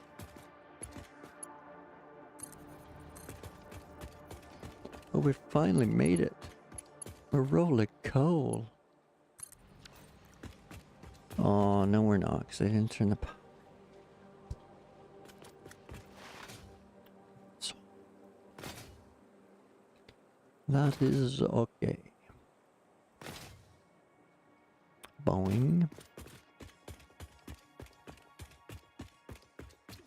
Oh, we finally made it. A roll of coal. Oh, no we're not, because I didn't turn the power. So, that is okay. Boing.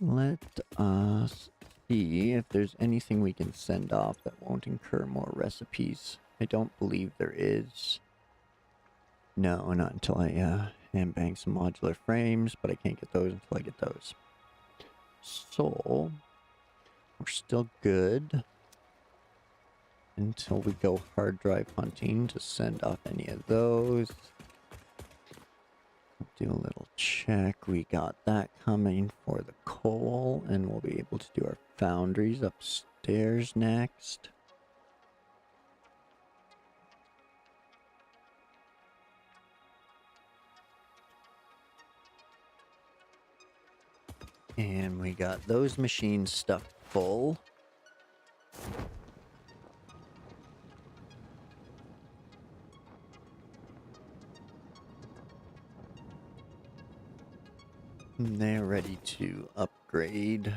Let us see if there's anything we can send off that won't incur more recipes. I don't believe there is. No, not until I hand bang some modular frames, but I can't get those until I get those. So, we're still good until we go hard drive hunting to send off any of those. Do a little check. We got that coming for the coal, and we'll be able to do our foundries upstairs next. And we got those machines stuffed full. And they're ready to upgrade.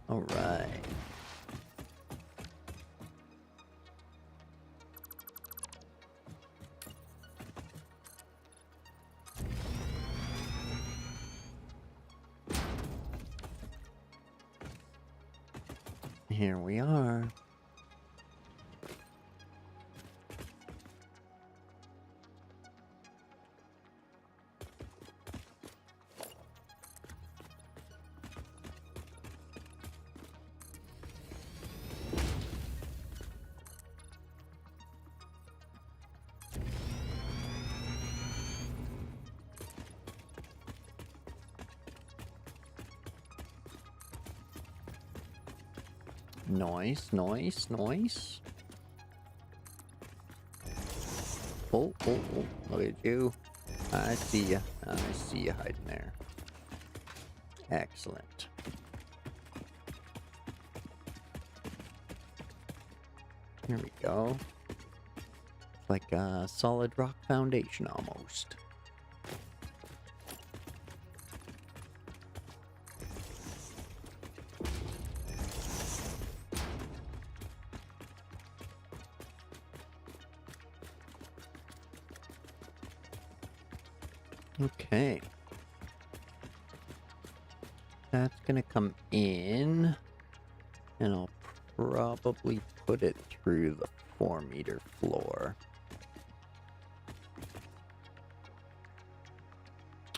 All right. Here we are. Nice, nice, nice. Oh, oh, oh, look at you. I see ya. I see you hiding there. Excellent. Here we go. Like a solid rock foundation almost. Okay. That's gonna come in, and I'll probably put it through the 4-meter floor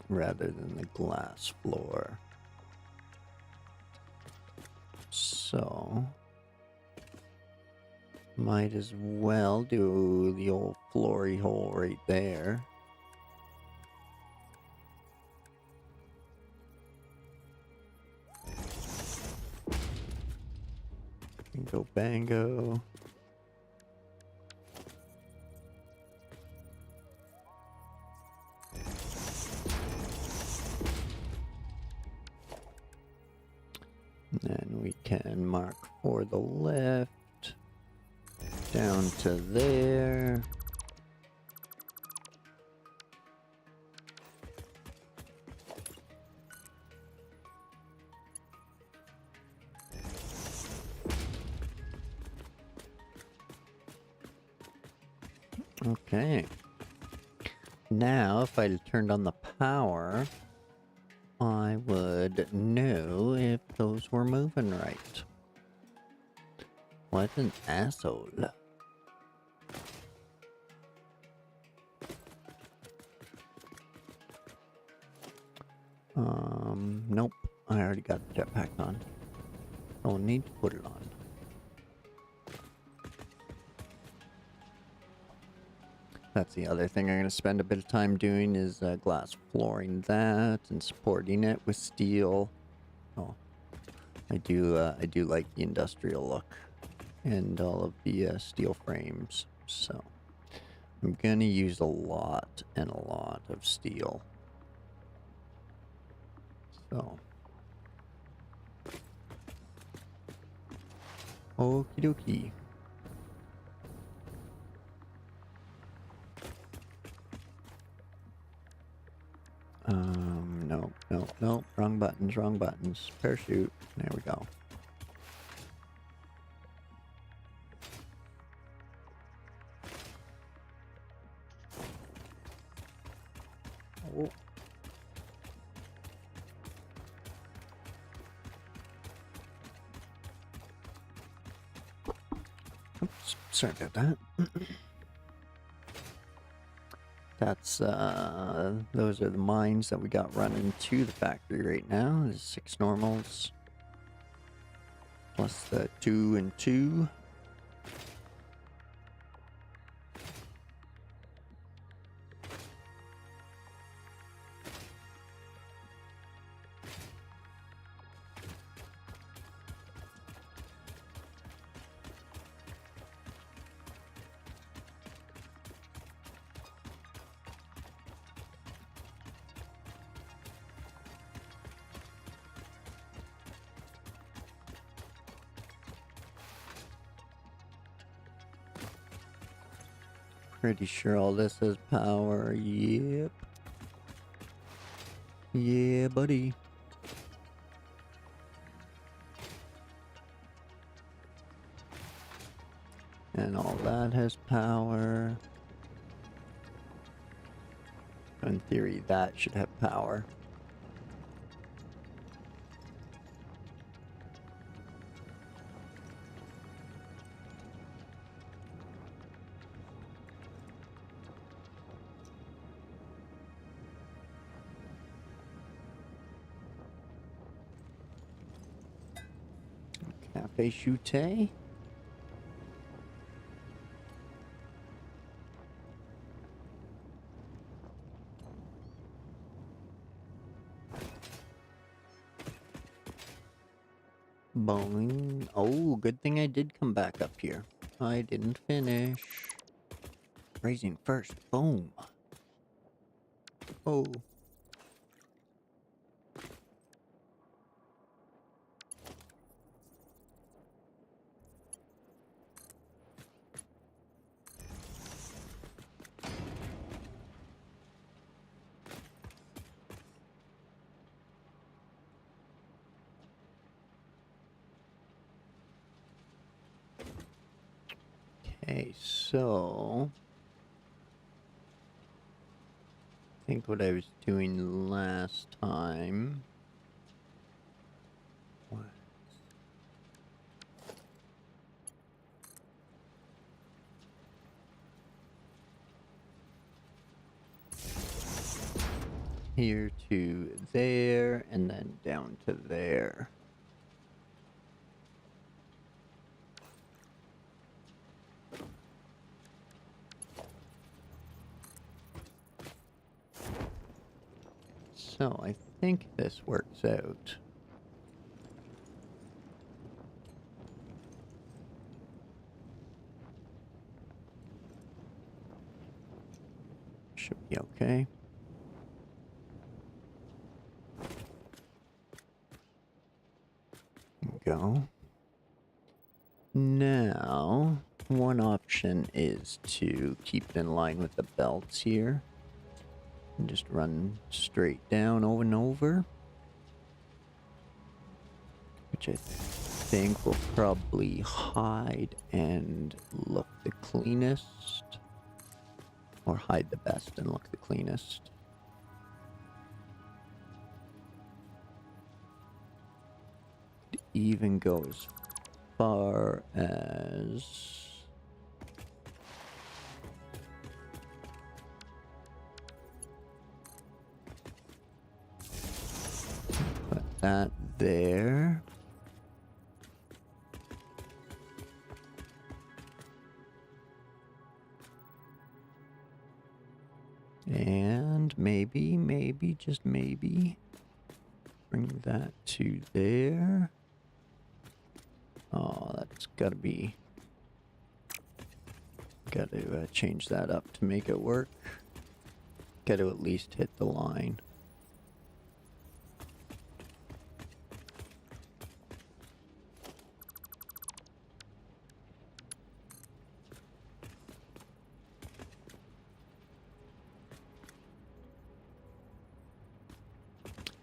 rather than the glass floor. So, might as well do the old floory hole right there. Bingo bango. And then we can mark for the lift down to there. Okay. Now, if I turned on the power, I would know if those were moving right. What an asshole. Nope. I already got the jetpack on. Don't need to put it on. That's the other thing I'm going to spend a bit of time doing is glass flooring that and supporting it with steel. Oh, I do like the industrial look and all of the steel frames. So I'm going to use a lot and a lot of steel. So, okie dokie. No, no, no, wrong buttons, wrong buttons. Parachute. There we go. Oh. Oops, sorry about that. That's, those are the mines that we got running to the factory right now. There's 6 normals. Plus the 2 and 2. Pretty sure all this has power. Yep. Yeah, buddy. And all that has power. In theory, that should have power. Cafe Chute. Boing. Oh, good thing I did come back up here. I didn't finish. Raising first. Boom. Oh. Okay, so I think what I was doing last time was here to there and then down to there. So I think this works out. Should be okay. Go. Now, one option is to keep it in line with the belts here. And just run straight down over and over. Which I think will probably hide and look the cleanest. Or hide the best and look the cleanest. Could even go as far as put that there. maybe, just maybe. Bring that to there. Oh, that's gotta be... Gotta change that up to make it work. Gotta at least hit the line.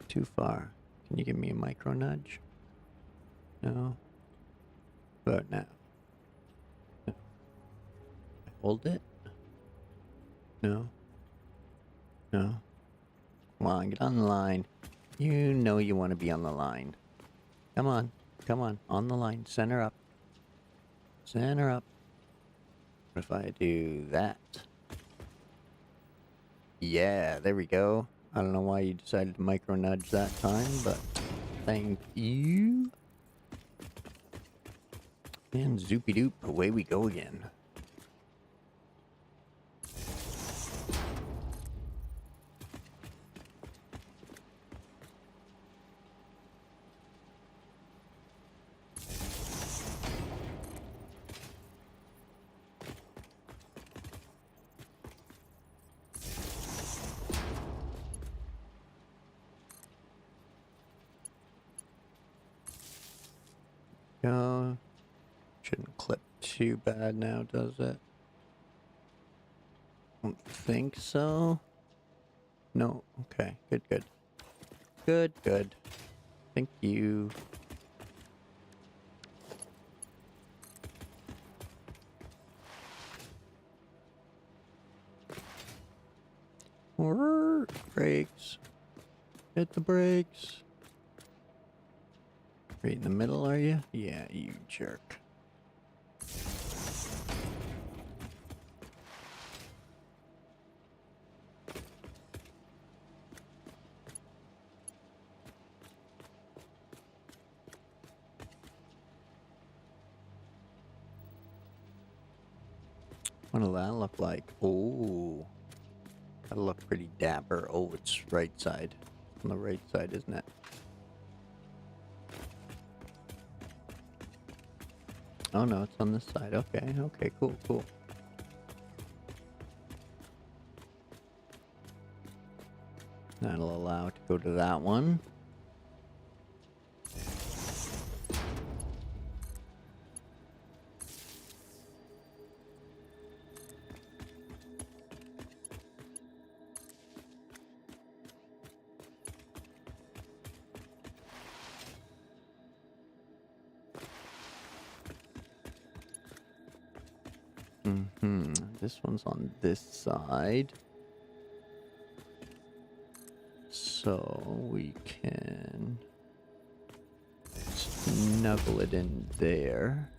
Too far. Can you give me a micro nudge? No. But now. No. Hold it? No. No. Come on, get on the line. You know you want to be on the line. Come on. Come on. On the line. Center up. Center up. What if I do that? Yeah, there we go. I don't know why you decided to micro nudge that time, but thank you. And zoopy doop, away we go again. Go. Shouldn't clip too bad now, does it? Don't think so. No. Okay. Good, good. Good, good. Thank you. Brakes. Hit the brakes. Right in the middle, are you? Yeah, you jerk. What will that look like? Oh, that'll look pretty dapper. Oh, it's right side. On the right side, isn't it? Oh no, it's on this side. Okay, okay, cool, cool. That'll allow it to go to that one. This one's on this side. So we can snuggle it in there.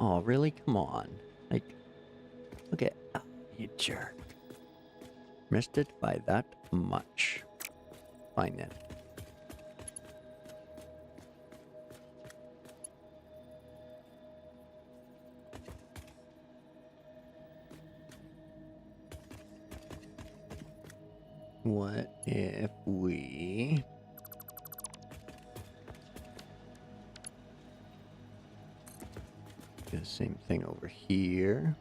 Oh, really? Come on. Like, look at... Oh, you jerk. Missed it by that much. Fine then. What if we... do the same thing over here?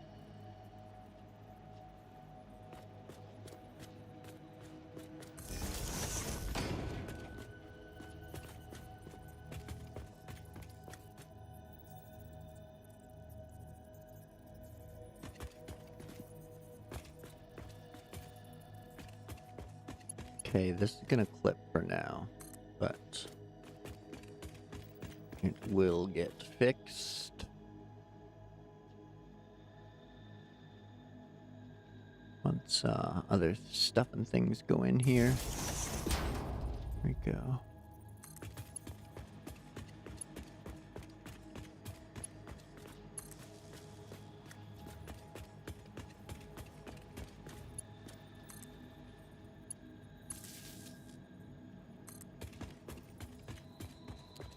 Okay, this is gonna clip for now, but it will get fixed. Once other stuff and things go in here. There we go.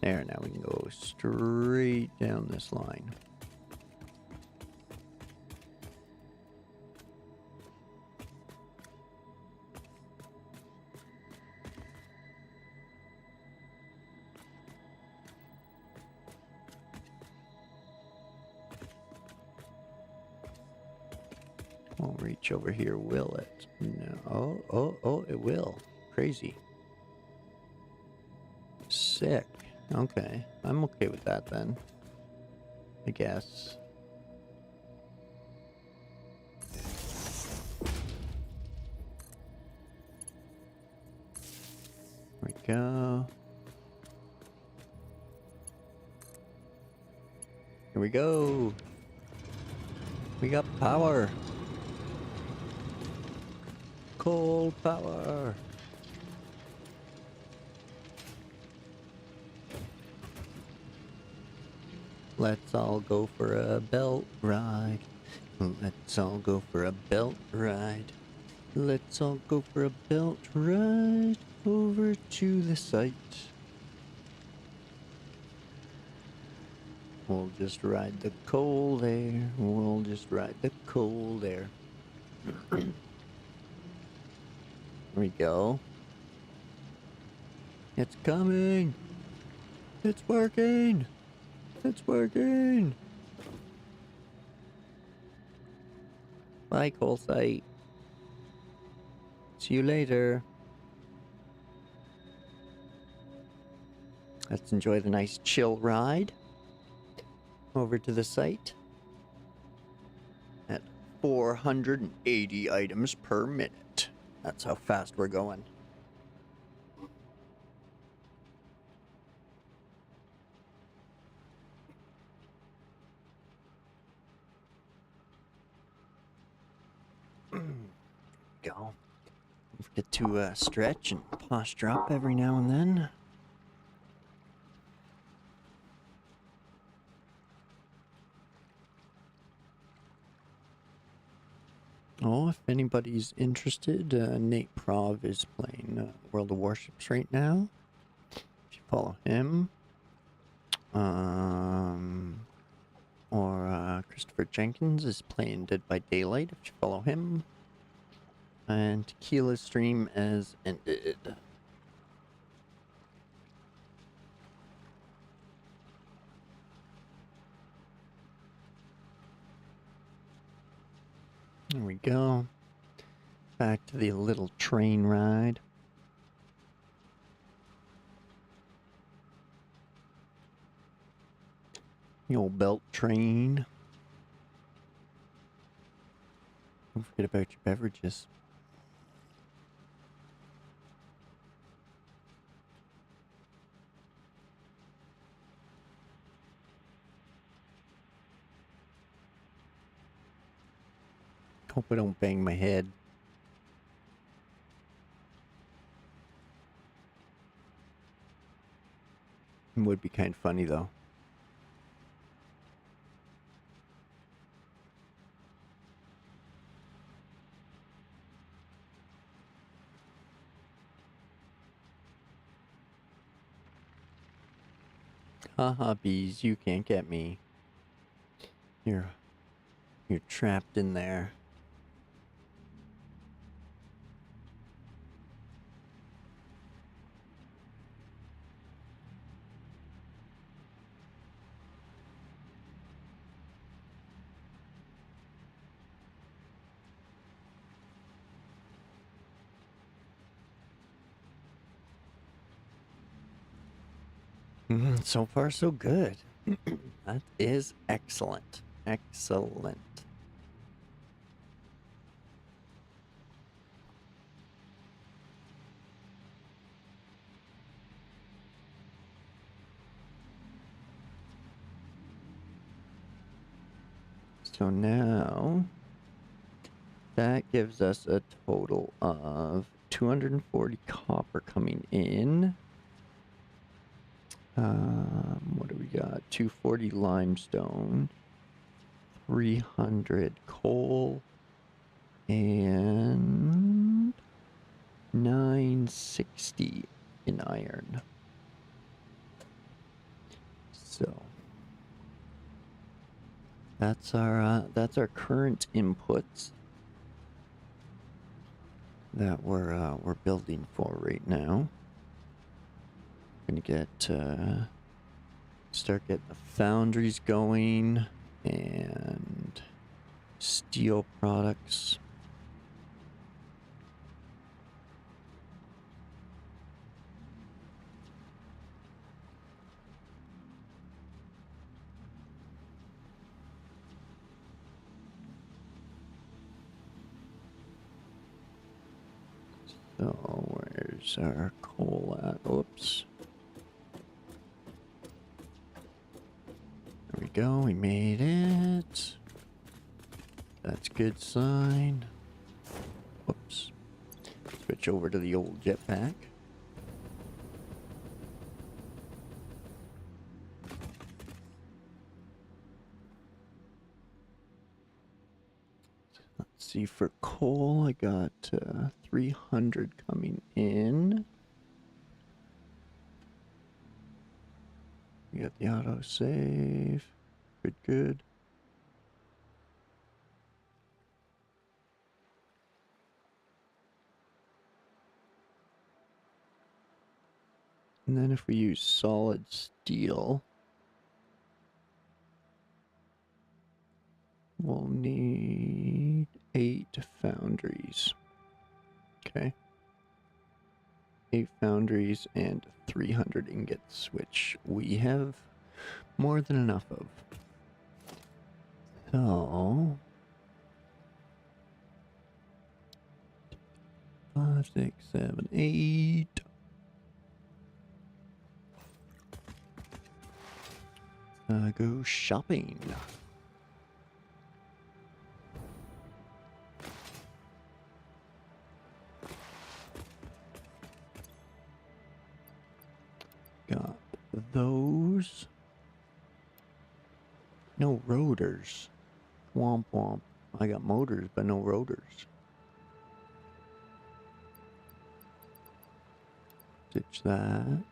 There, now we can go straight down this line. Won't reach over here, will it? No. Oh, it will. Crazy. Sick. Okay. I'm okay with that then. I guess. There we go. Here we go. We got power. Coal power. Let's all go for a belt ride. Let's all go for a belt ride. Let's all go for a belt ride over to the site. We'll just ride the coal there. We'll just ride the coal there. There we go. It's coming. It's working. It's working. Bye, coal site. See you later. Let's enjoy the nice chill ride over to the site at 480 items per minute. That's how fast we're going. Go. Don't forget to stretch and posture up every now and then. Oh, if anybody's interested, Nate Prov is playing World of Warships right now. If you follow him. Or Christopher Jenkins is playing Dead by Daylight, if you follow him. And Tequila's stream has ended. There we go. Back to the little train ride. The old belt train. Don't forget about your beverages. Hope I don't bang my head. It would be kind of funny though. Haha, bees, you can't get me. You're trapped in there. So far, so good. That is excellent. Excellent. So now, that gives us a total of 240 copper coming in. What do we got? 240 limestone, 300 coal, and 960 in iron. That's our current inputs that we're building for right now. Gonna get start getting the foundries going and steel products. So where's our coal at? Oops. There we go, we made it. That's a good sign. Whoops. Switch over to the old jetpack. Let's see, for coal, I got 300 coming in. We got the autosave. Good, good. And then if we use solid steel, we'll need 8 foundries. Okay. 8 foundries and 300 ingots, which we have more than enough of. So 5, 6, 7, 8. Go shopping. Got those. No rotors. Womp womp. I got motors, but no rotors. Ditch that.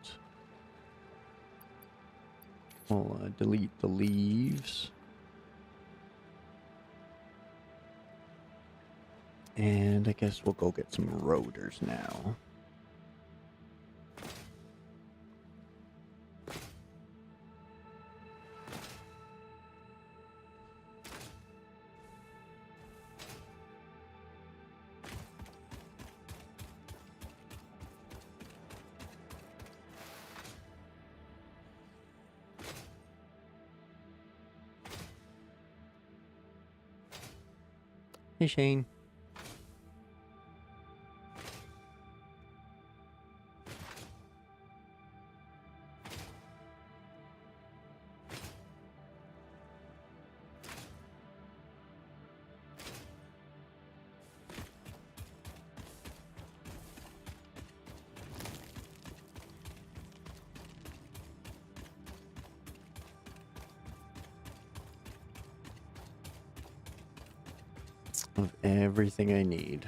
We'll delete the leaves. And I guess we'll go get some rotors now. Hey, Shane. Of everything I need.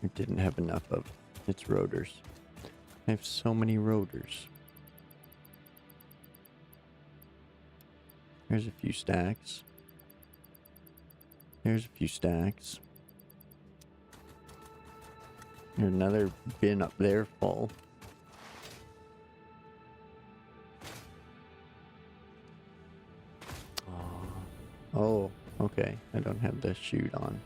I didn't have enough of its rotors. I have so many rotors. There's a few stacks. There's a few stacks. There's another bin up there full. Oh, okay. I don't have the chute on.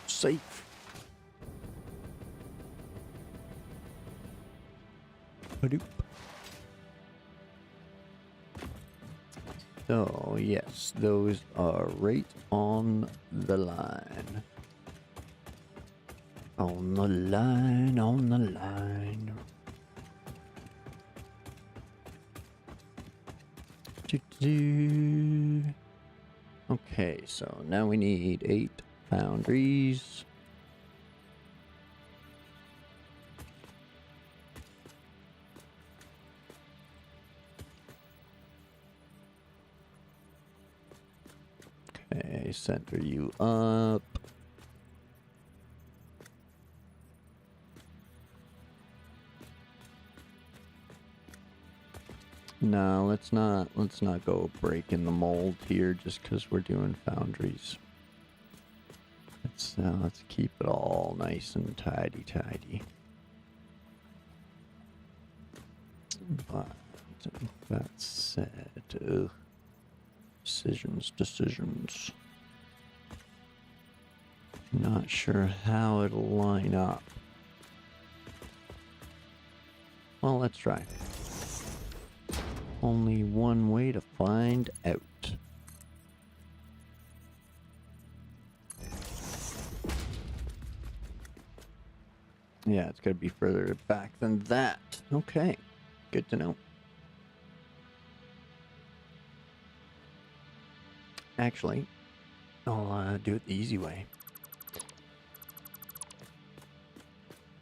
Safe. Hadoop. So, yes, those are right on the line. On the line, on the line. Okay, so now we need 8 foundries. Okay, center you up. No, let's not go breaking the mold here just because we're doing foundries. Let's keep it all nice and tidy. But that said, decisions. Not sure how it'll line up. Well, let's try. Only one way to find out. Yeah, it's gotta be further back than that. Okay, good to know. Actually, I'll do it the easy way.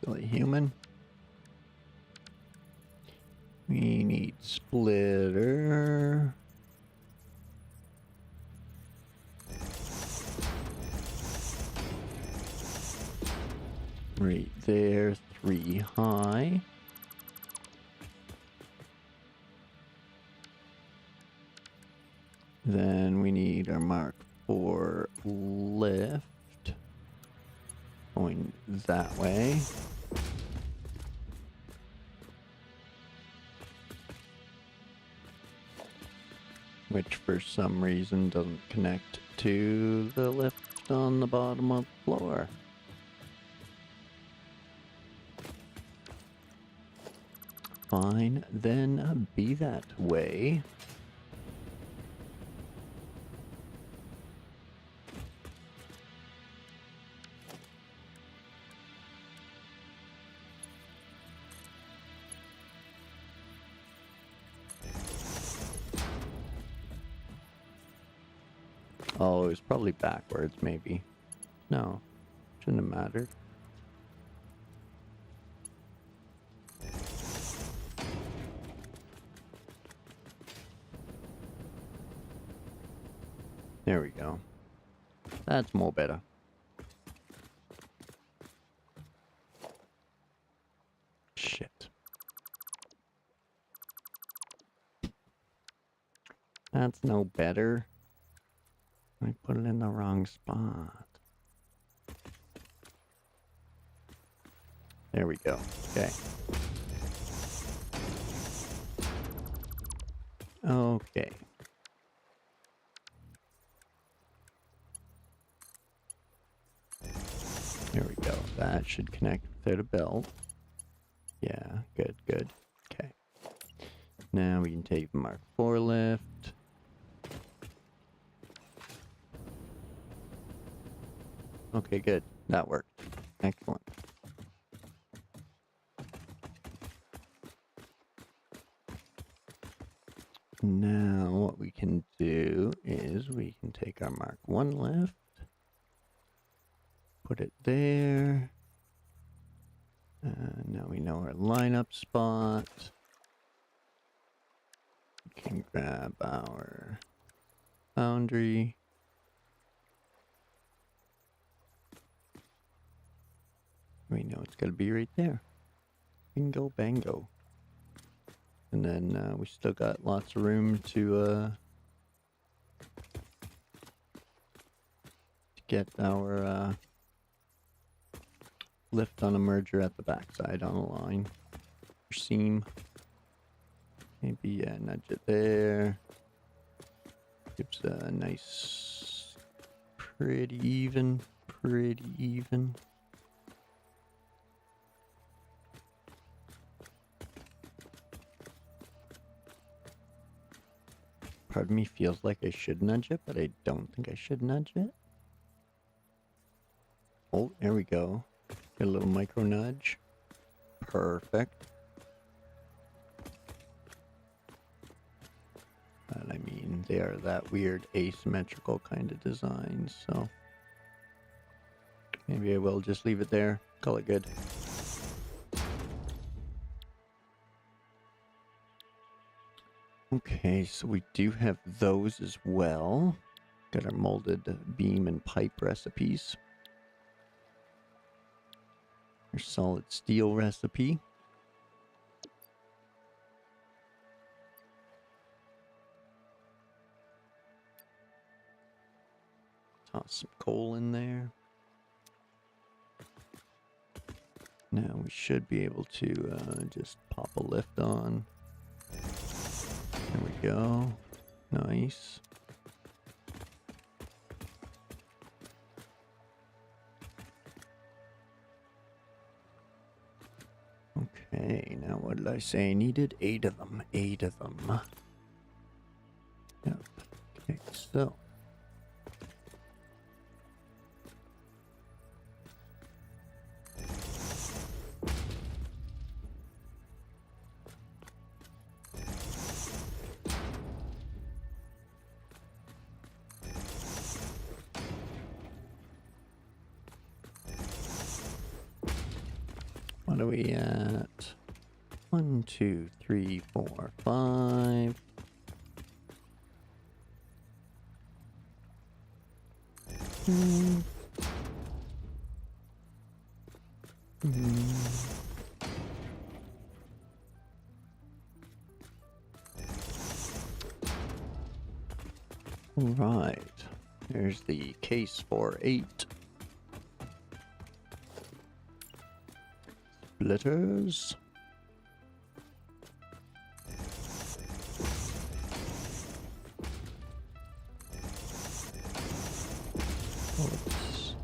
Silly human. We need splitter. Right there, 3 high. Then we need our mark for lift. Going that way. Which for some reason doesn't connect to the lift on the bottom of the floor. Fine, then be that way. Oh, it was probably backwards, maybe. No, shouldn't have mattered. There we go. That's more better. Shit. That's no better. I put it in the wrong spot. There we go. Okay. Okay. There we go. That should connect without a belt. Yeah, good. Okay. Now we can take the Mark 4 lift. Okay, good. That worked. Excellent. Now what we can do is we can take our Mark 1 lift. Put it there. Now we know our lineup spot. We can grab our foundry. We know it's gotta be right there. Bingo bango. And then we still got lots of room to get our lift on a merger at the backside on a line or seam. Maybe nudge it there. Gives a nice, pretty even. Part of me feels like I should nudge it, but I don't think I should nudge it. Oh, there we go. Get a little micro nudge. Perfect. But I mean, They are that weird asymmetrical kind of design, so maybe I will just leave it there. Call it good. Okay, so we do have those as well. Got our molded beam and pipe recipes. Our solid steel recipe. Toss some coal in there. Now we should be able to just pop a lift on. There we go. Nice. Okay, now what did I say? I needed 8 of them. 8 of them. Yep. Okay, so. What are we at? 1, 2, 3, 4, 5. All right. There's the case for 8. Splitters. Oops.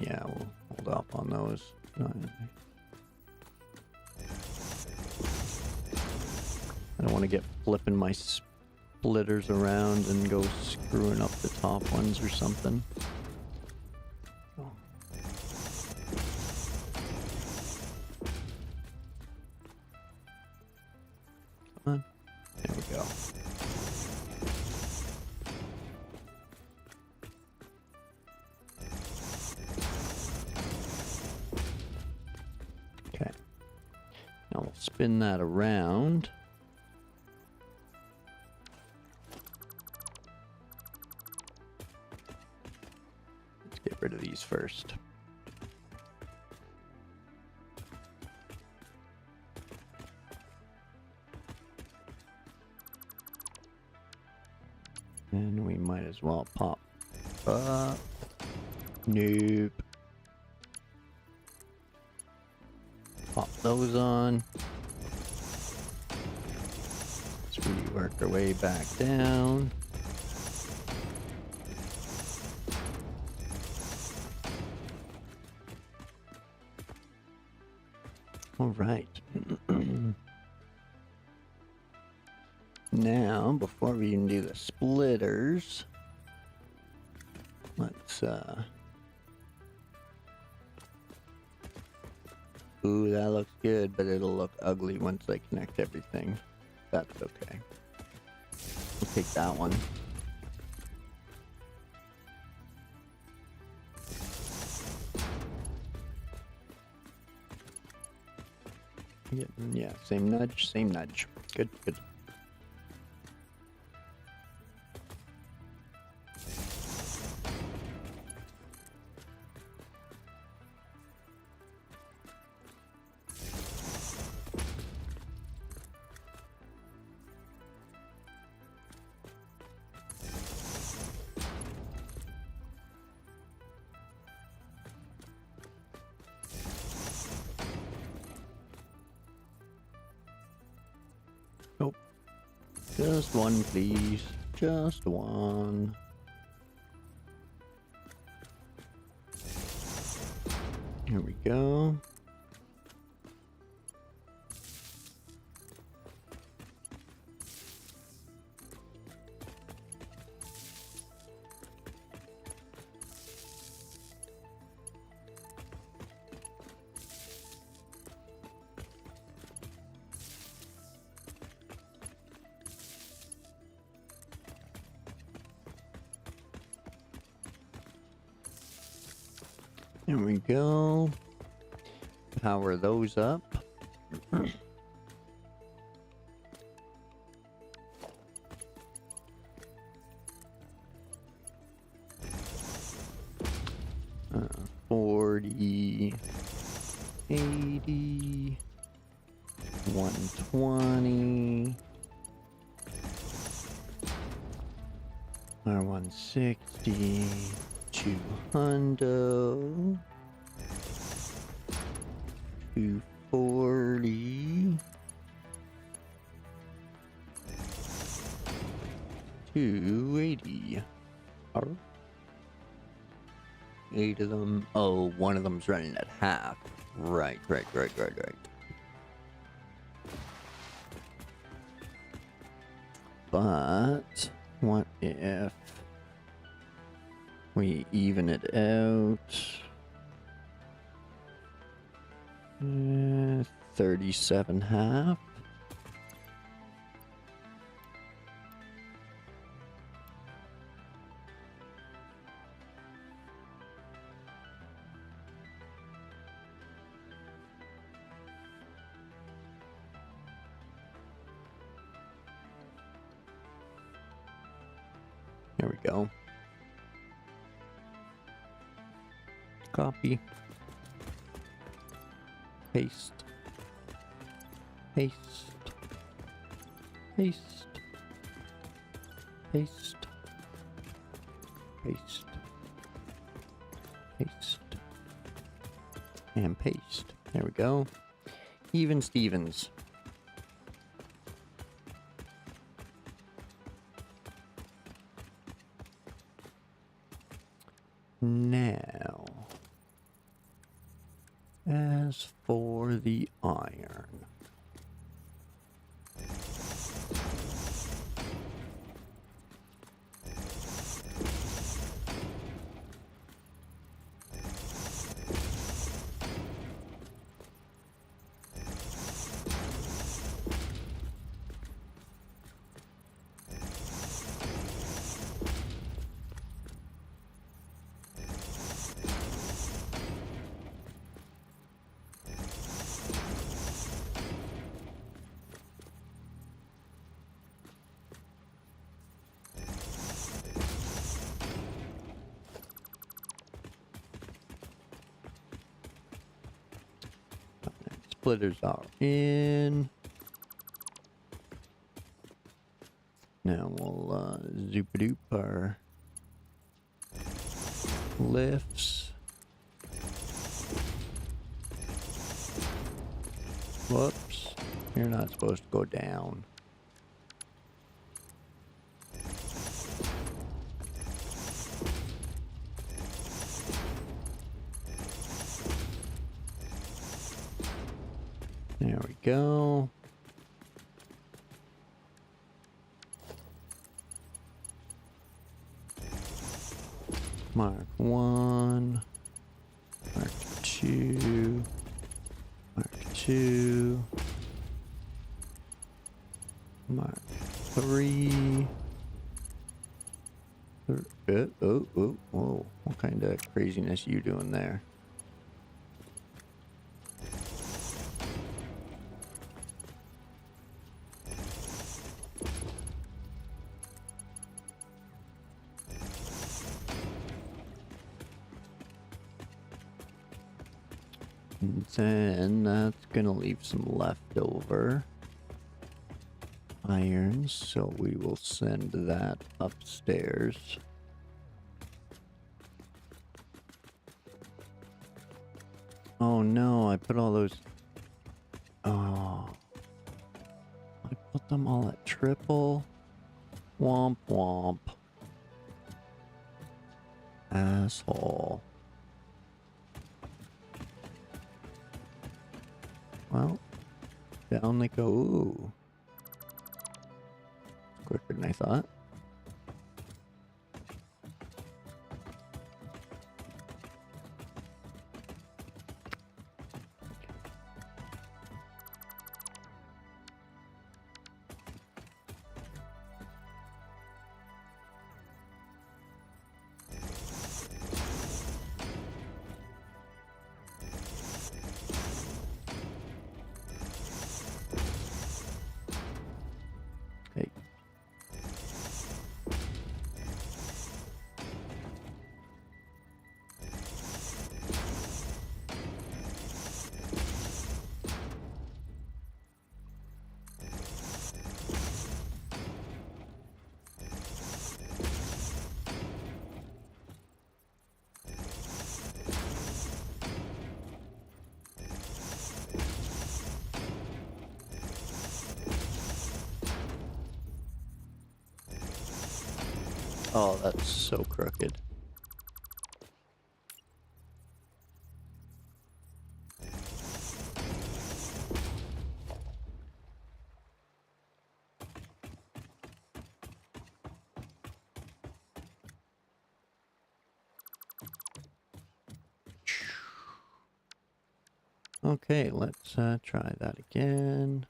Yeah, we'll hold off on those. I don't want to get flipping my splitters around and go screwing up the top ones or something. There we go. Okay. Now we'll spin that around. Let's get rid of these first. And we might as well pop up. Nope. Pop those on. Let's rework our way back down. All right. Now, before we even do the splitters, let's, ooh, that looks good, but it'll look ugly once I connect everything. That's okay. We'll take that one. Yeah, same nudge, same nudge. Good, good. Nope. Just one, please. Just one. Here we go. There we go. Power those up. uh, 40, 80, 120, R160, 200, 240, 280. Arr. 8 of them. Oh, one of them's running at half. Right. But what if we even it out? 37 half. There we go. Copy. Paste. Paste. Paste. Paste. Paste. Paste. And paste. There we go. Even Stevens. Now, as for the iron. Splitters are in. Now we'll zoop-a-doop our lifts. Whoops. You're not supposed to go down. There we go. Mark 1. Mark 2. Mark 2. Mark 3. Whoa. What kind of craziness you doing there? And then that's gonna leave some leftover irons, so we will send that upstairs. Oh no, I put all those. Oh, I put them all at triple. Womp womp. Asshole. Well, down they go. Ooh. Quicker than I thought. Oh, that's so crooked. Okay, let's try that again.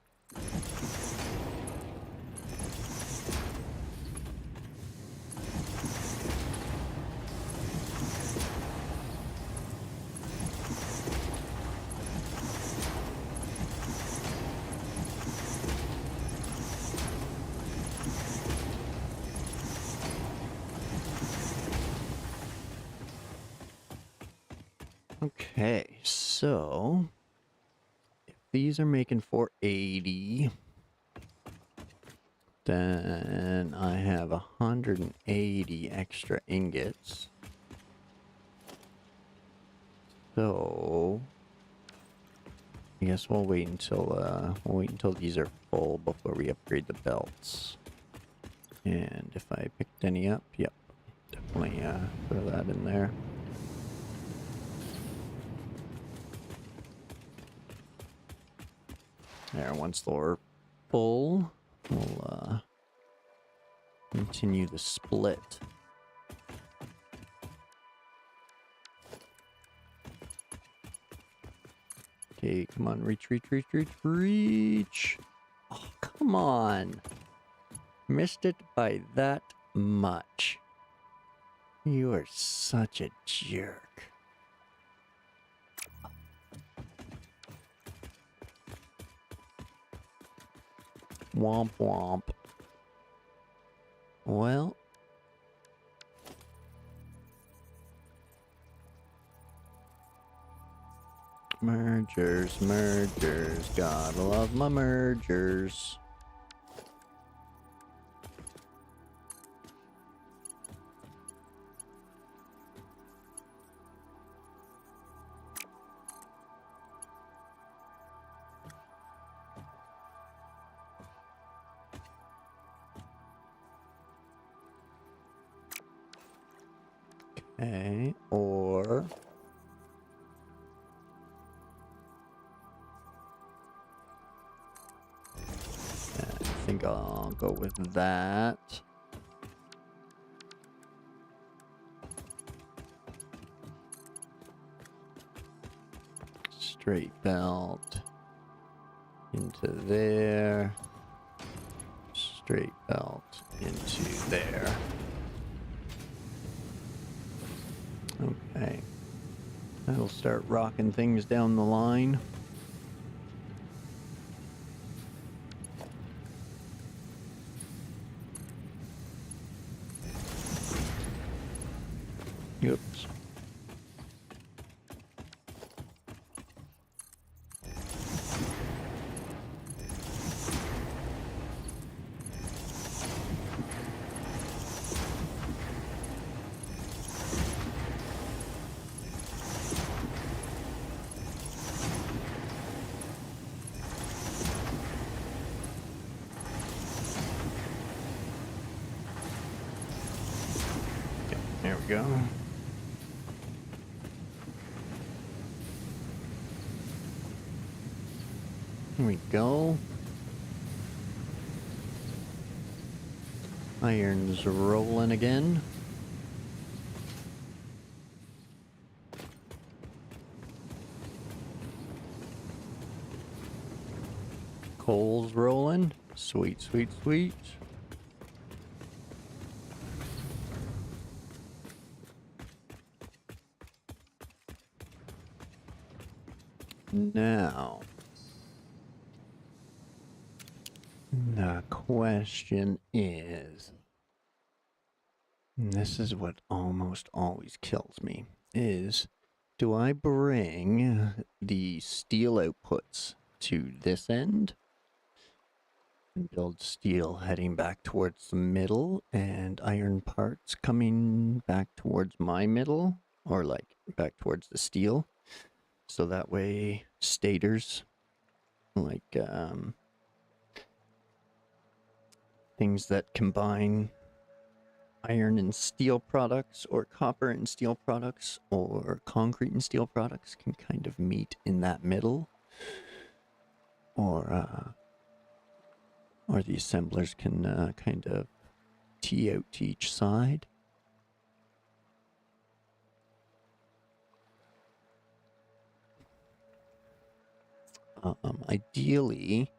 Okay, so if these are making 480, then I have 180 extra ingots. So I guess we'll wait until these are full before we upgrade the belts. And if I picked any up, yep, definitely throw that in there. There, once they're full, we'll continue the split. Okay, come on, reach, reach, reach, reach, reach. Oh, come on. Missed it by that much. You are such a jerk. Womp womp. Well. Mergers, mergers. Gotta love my mergers. Okay, or I think I'll go with that. Straight belt into there. Straight belt into there. Okay. That'll start rocking things down the line. Oops. Okay, there we go. Here we go. Iron's rolling again. Coal's rolling. Sweet, sweet, sweet. Now, the question is, and this is what almost always kills me, is do I bring the steel outputs to this end and build steel heading back towards the middle and iron parts coming back towards my middle, or like back towards the steel? So that way stators, like things that combine iron and steel products, or copper and steel products, or concrete and steel products can kind of meet in that middle, or the assemblers can kind of tee out to each side. Ideally,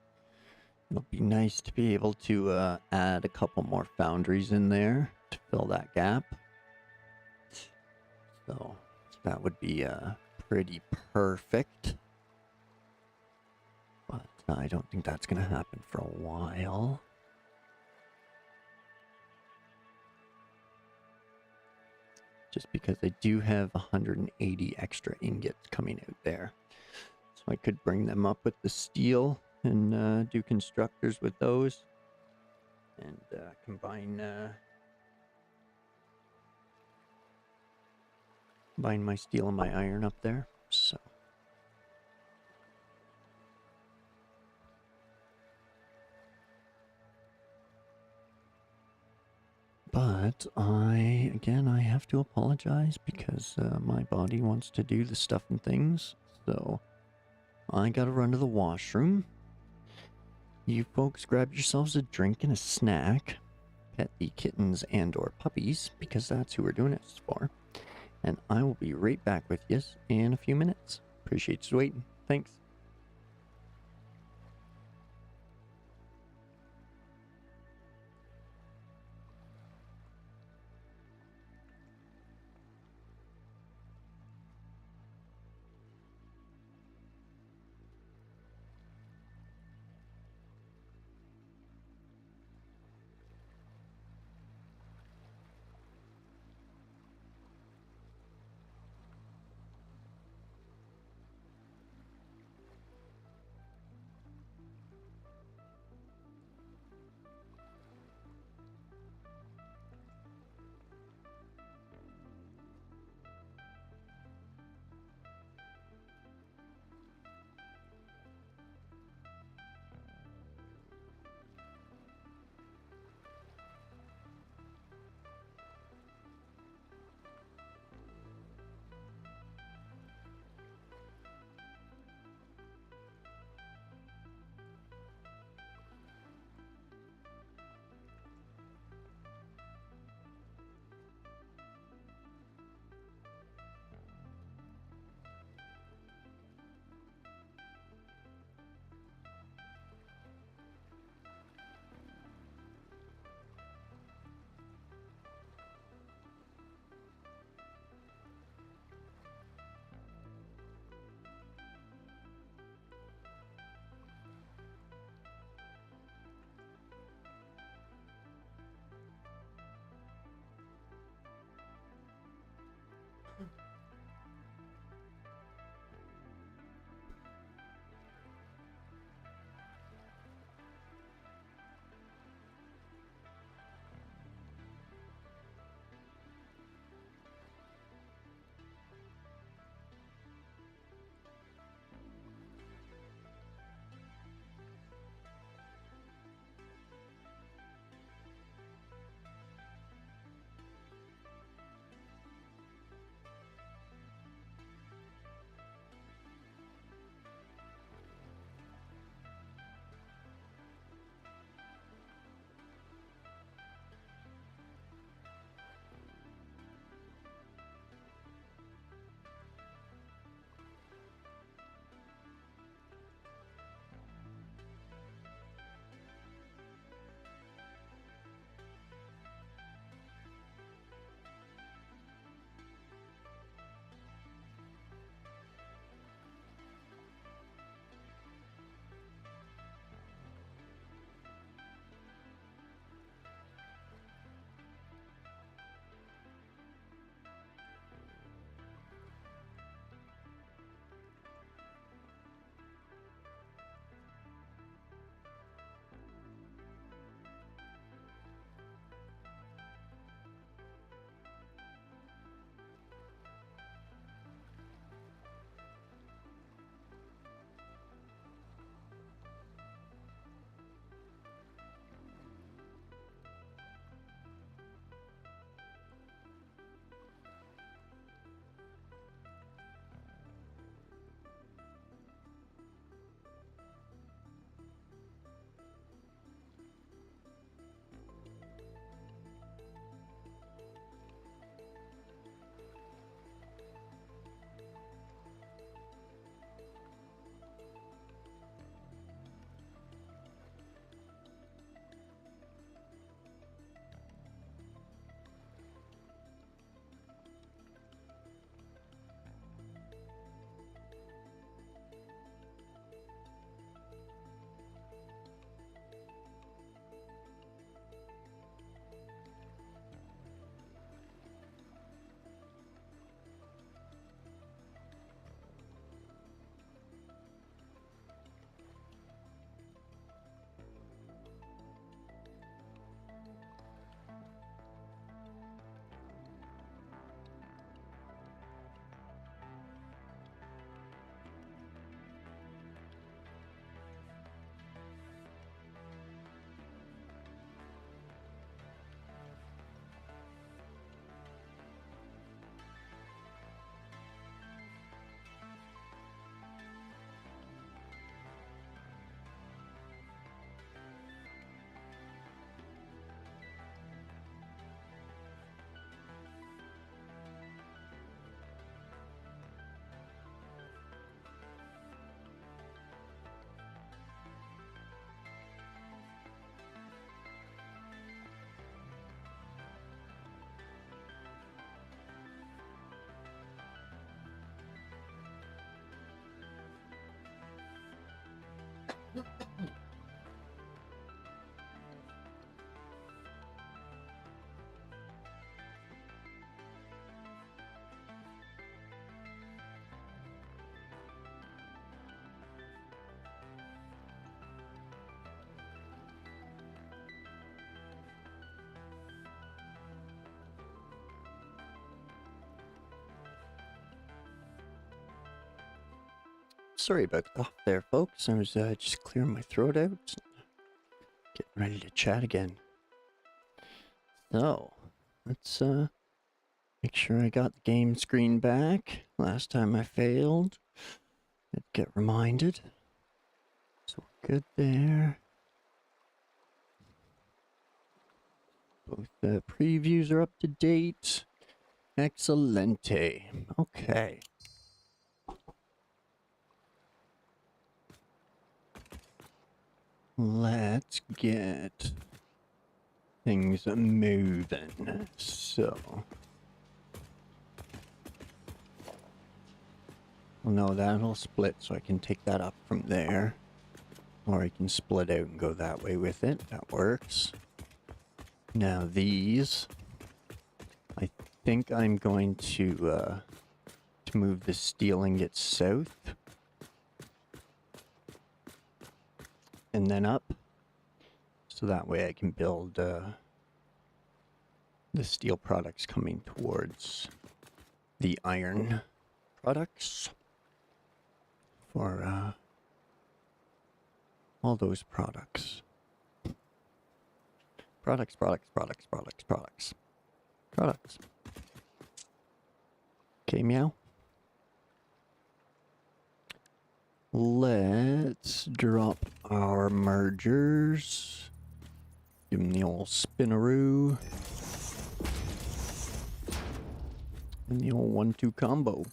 it'll be nice to be able to add a couple more foundries in there to fill that gap. So that would be pretty perfect. But I don't think that's going to happen for a while. Just because I do have 180 extra ingots coming out there. So I could bring them up with the steel and do constructors with those. And combine my steel and my iron up there. So but I have to apologize because my body wants to do the stuff and things. So I gotta run to the washroom. You folks grab yourselves a drink and a snack. Pet the kittens and or puppies, because that's who we're doing this for. And I will be right back with you in a few minutes. Appreciate you waiting. Thanks. Sorry about the cough there, folks. I was just clearing my throat out. Getting ready to chat again. So, let's make sure I got the game screen back. Last time I failed. I'd get reminded. So we're good there. Both the previews are up to date. Excelente. Okay. Let's get things moving. So. Well, no, that'll split, so I can take that up from there. Or I can split out and go that way with it. That works. Now these, I think I'm going to move the steel ingot south. And then up. So that way I can build the steel products coming towards the iron products. For all those products. Products. Okay, meow. Let's drop our mergers. Give them the old spinaroo. And the old 1-2 combo.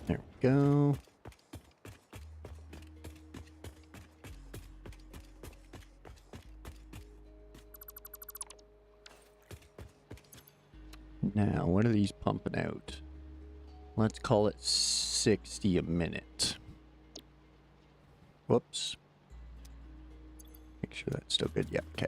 There we go. Now, what are these pumping out? Let's call it 60 a minute. Whoops. Make sure that's still good. Yeah, okay.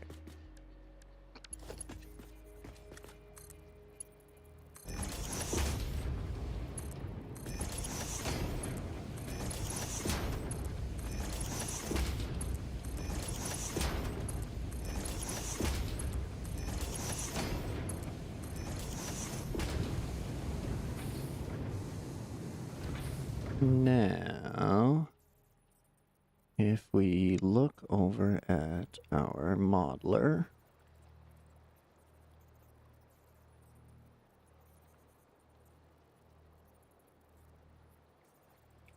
Now, if we look over at our modeler,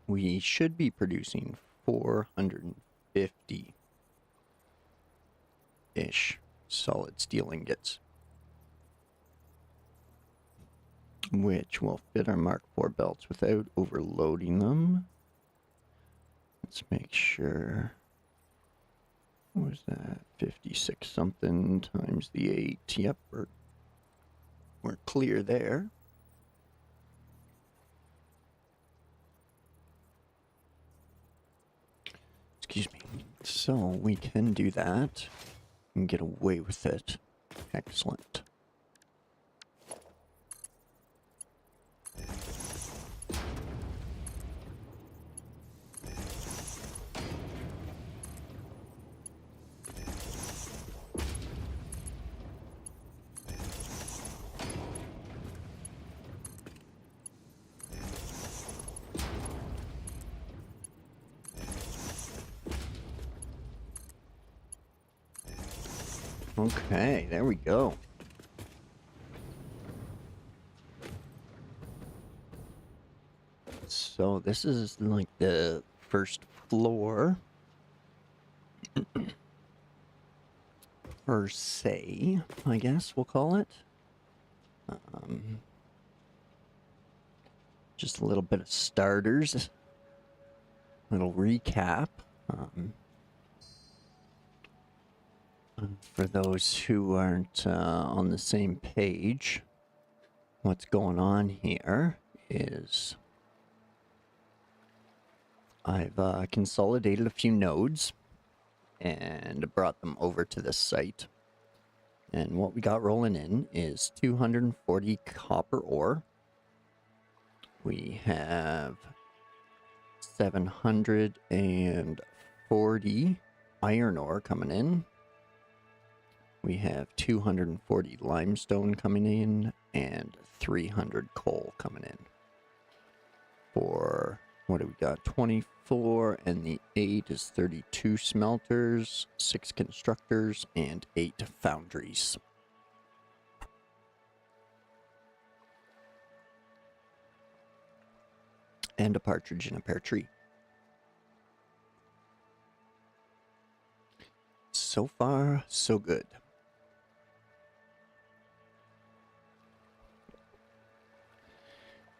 we should be producing 450-ish solid steel ingots, which will fit our Mark IV belts without overloading them. Let's make sure. What was that? 56 something times the 8. Yep, we're clear there. Excuse me. So we can do that and get away with it. Excellent. Okay, there we go. So this is like the first floor, per se, I guess we'll call it. Just a little bit of starters, little recap. For those who aren't on the same page, what's going on here is I've consolidated a few nodes and brought them over to this site. And what we got rolling in is 240 copper ore. We have 740 iron ore coming in. We have 240 limestone coming in and 300 coal coming in. For, what do we got? 24, and the 8 is 32 smelters, 6 constructors, and 8 foundries. And a partridge in a pear tree. So far, so good.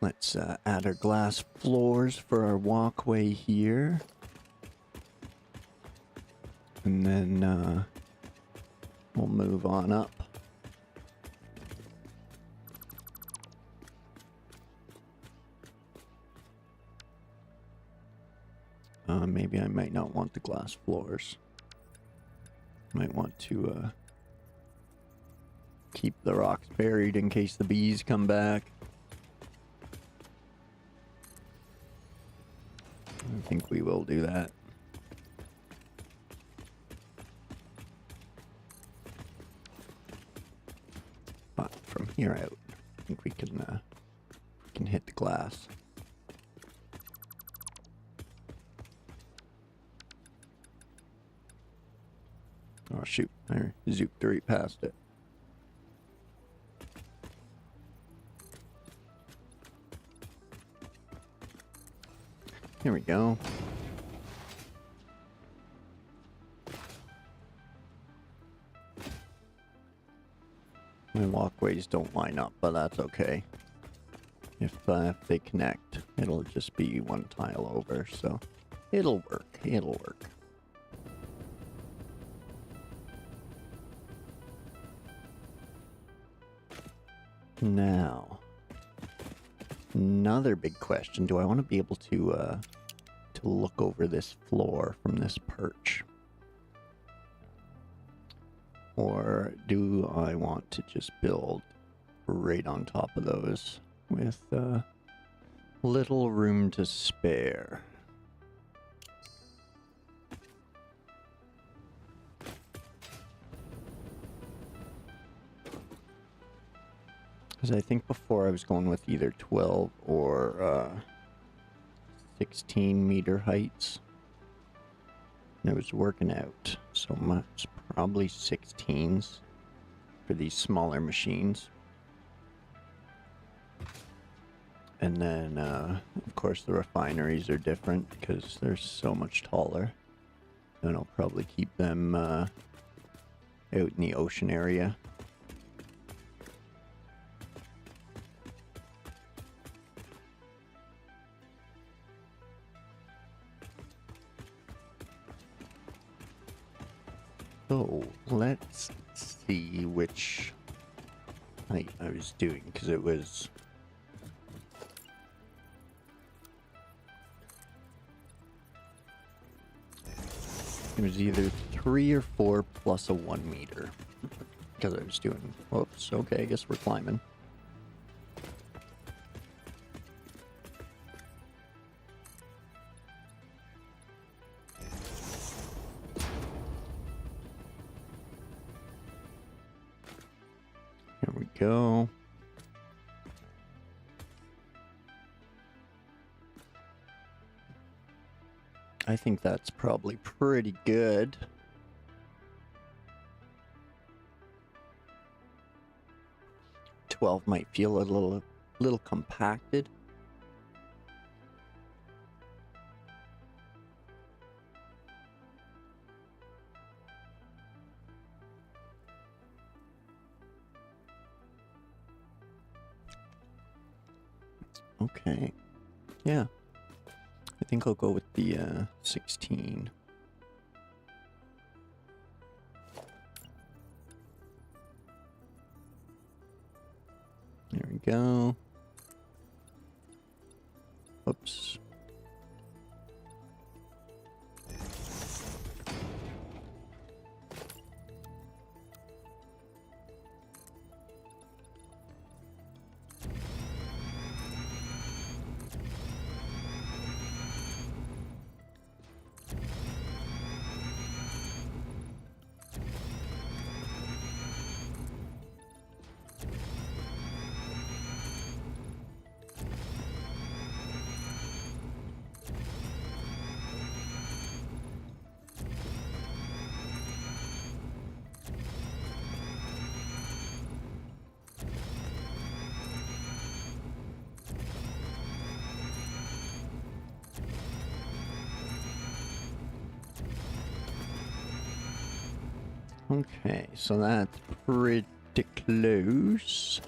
Let's add our glass floors for our walkway here. And then we'll move on up. Maybe I might not want the glass floors. Might want to keep the rocks buried in case the bees come back. I think we will do that. But from here out, I think we can hit the glass. Oh shoot, I zooped right past it. Here we go. My walkways don't line up, but that's okay. If they connect, it'll just be one tile over, so it'll work. It'll work. Now, another big question: do I want to be able to look over this floor from this perch, or do I want to just build right on top of those with little room to spare? Because I think before I was going with either 12 or 16 meter heights. And it was working out so much. Probably 16s for these smaller machines. And then, of course, the refineries are different because they're so much taller. And I'll probably keep them out in the ocean area. So let's see which height I was doing, because it was either 3 or 4 plus a 1 meter, because I was doing, whoops, okay, I guess we're climbing. Here we go. I think that's probably pretty good. "12" might feel a little compacted. Okay. Yeah. I think I'll go with the 16. There we go. Oops. Okay, so that's pretty close.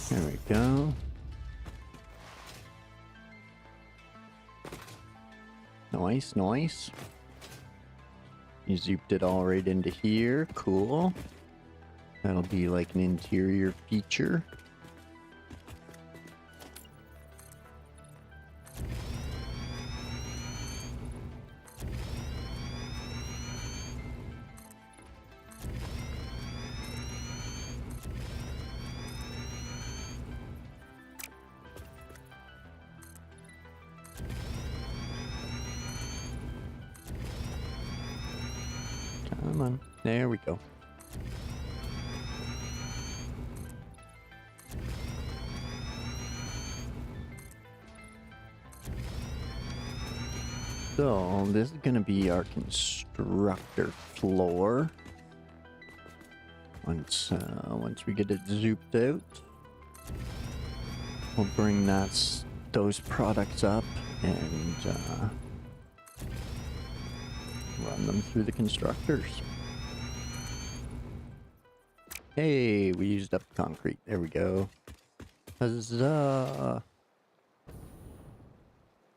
There we go. Nice, nice. You zooped it all right into here. Cool. That'll be like an interior feature. Come on. There we go. So this is gonna be our constructor floor. Once we get it zooped out, we'll bring those products up and run them through the constructors. Hey, we used up concrete. There we go. Huzzah!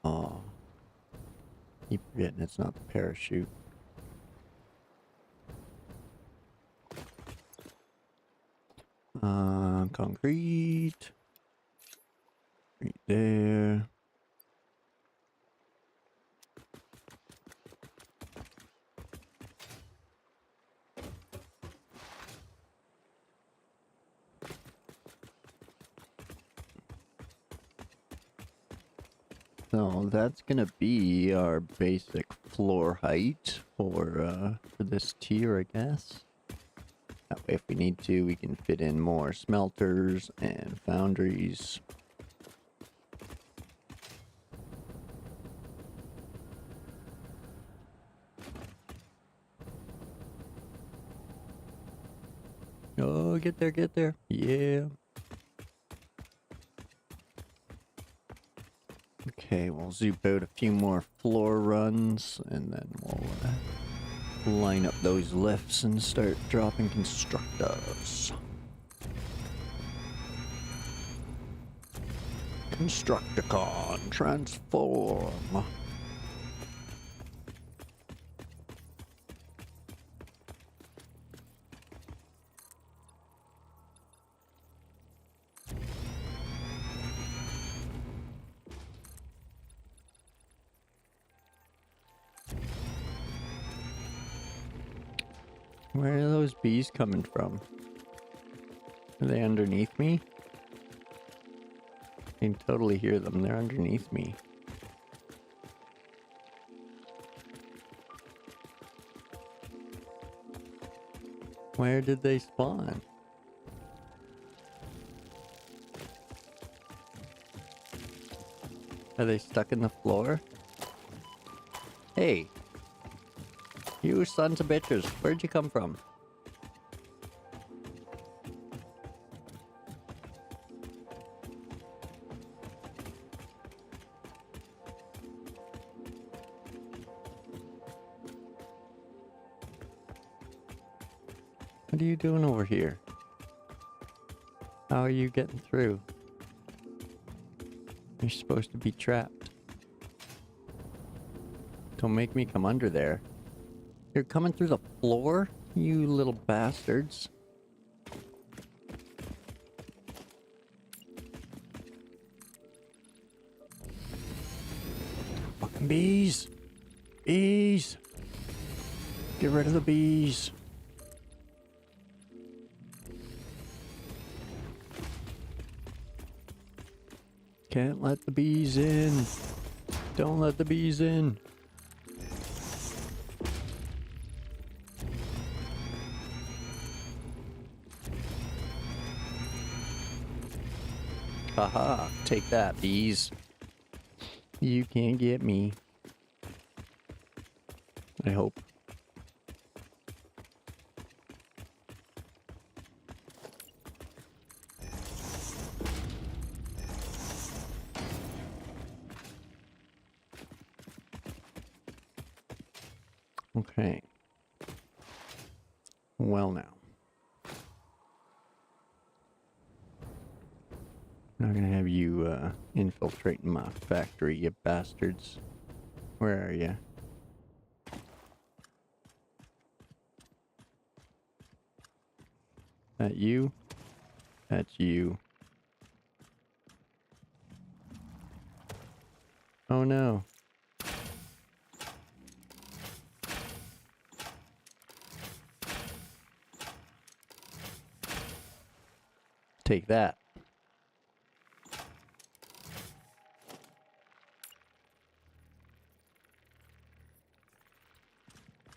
Oh. Keep forgetting it's not the parachute. Concrete. Right there. So that's gonna be our basic floor height for this tier, I guess. That way, if we need to, we can fit in more smelters and foundries. Oh, get there, get there. Yeah. Okay, we'll zoop out a few more floor runs, and then we'll line up those lifts and start dropping constructors. Constructicon, transform. Where are those bees coming from? Are they underneath me? I can totally hear them. They're underneath me. Where did they spawn? Are they stuck in the floor? Hey! You sons of bitches, where'd you come from? What are you doing over here? How are you getting through? You're supposed to be trapped. Don't make me come under there. You're coming through the floor, you little bastards. Fucking bees! Bees! Get rid of the bees. Can't let the bees in. Don't let the bees in. Haha, take that, bees. You can't get me. I hope. Okay. Well now. I'm not gonna have you infiltrating my factory, you bastards. Where are you? That you? That's you. Oh no. Take that.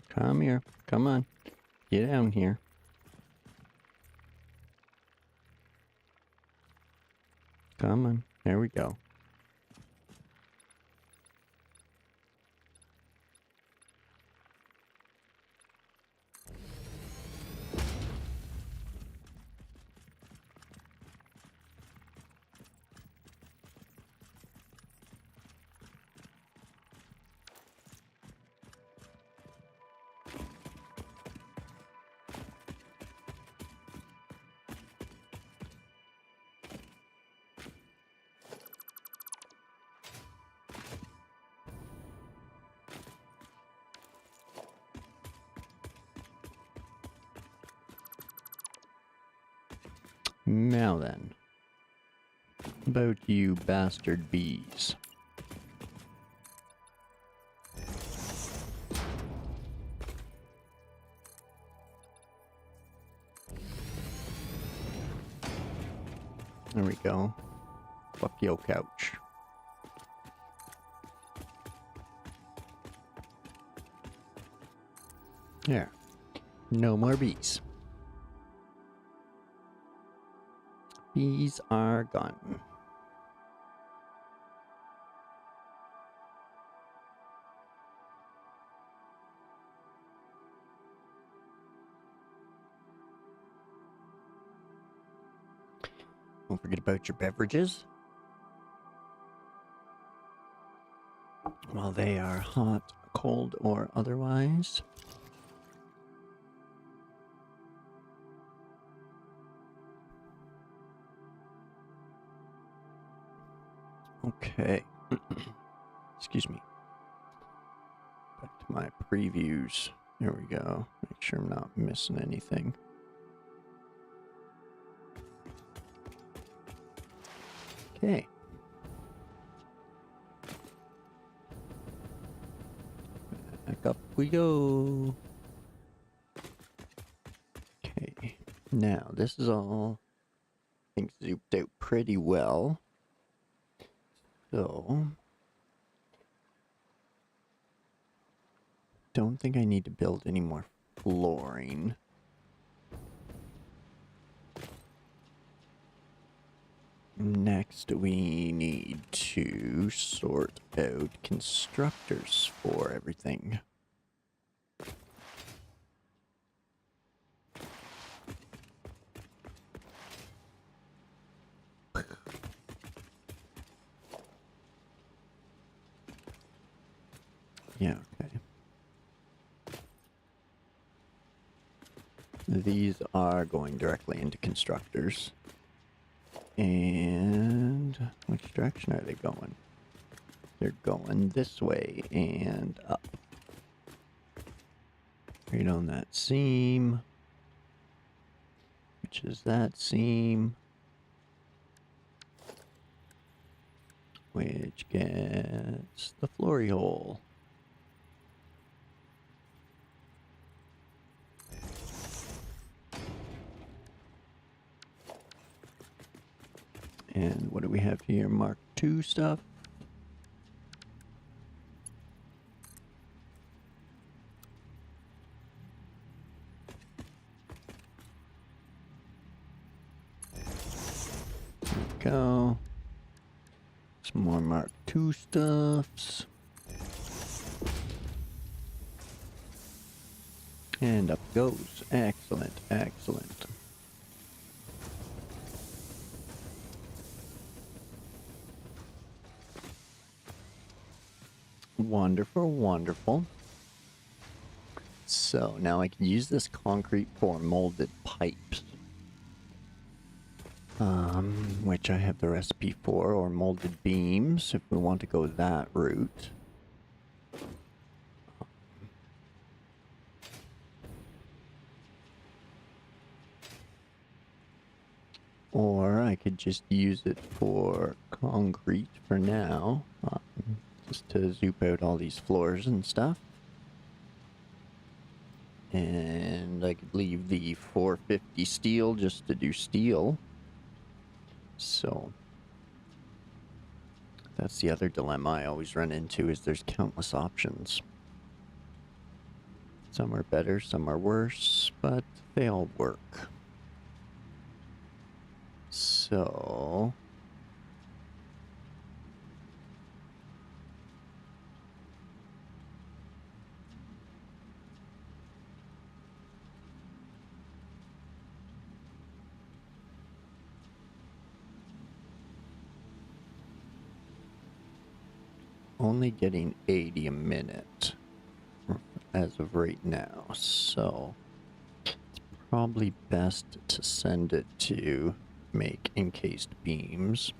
Come here. Come on. Get down here. Come on. There we go. Now then. About you bastard bees. There we go. Fuck your couch. There. No more bees. Bees are gone. Don't forget about your beverages. While they are hot, cold, or otherwise. Okay. Excuse me. Back to my previews. There we go. Make sure I'm not missing anything. Okay. Back up we go. Okay. Now, this is all, I think, zooped out pretty well. So, don't think I need to build any more flooring. Next, we need to sort out constructors for everything. Yeah, okay. These are going directly into constructors. And which direction are they going? They're going this way and up. Right on that seam. Which is that seam. Which gets the floory hole. And what do we have here? Mark II stuff. There we go. Some more Mark II stuffs. And up goes. Excellent, excellent. Wonderful, wonderful. So now I can use this concrete for molded pipes. Which I have the recipe for, or molded beams, if we want to go that route. Or I could just use it for concrete for now, just to zoop out all these floors and stuff. And I could leave the 450 steel just to do steel. So that's the other dilemma I always run into, is there's countless options. Some are better, some are worse, but they all work. So only getting 80 a minute as of right now, so it's probably best to send it to make encased beams.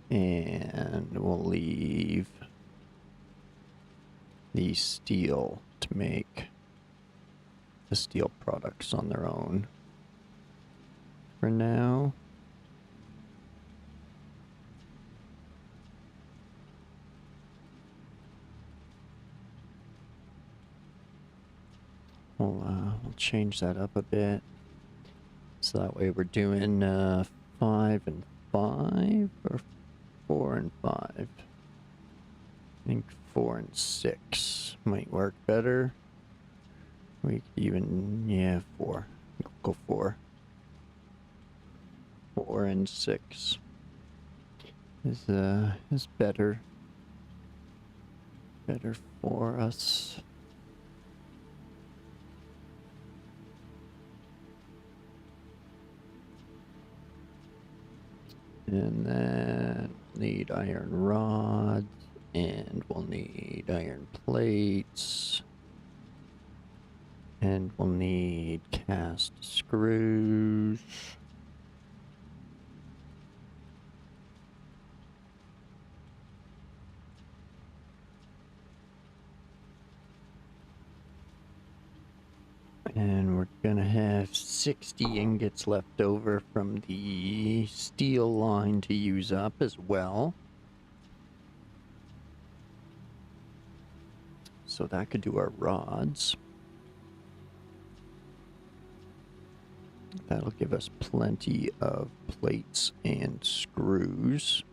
And we'll leave the steel to make the steel products on their own for now. We'll change that up a bit, so that way we're doing 5 and 5, or 4 and 5. I think 4 and 6 might work better. We could even, yeah, 4. Go 4. 4 and 6 is better. Better for us. And then need iron rods, and we'll need iron plates, and we'll need cast screws. And we're gonna have 60 ingots left over from the steel line to use up as well. So that could do our rods. That'll give us plenty of plates and screws.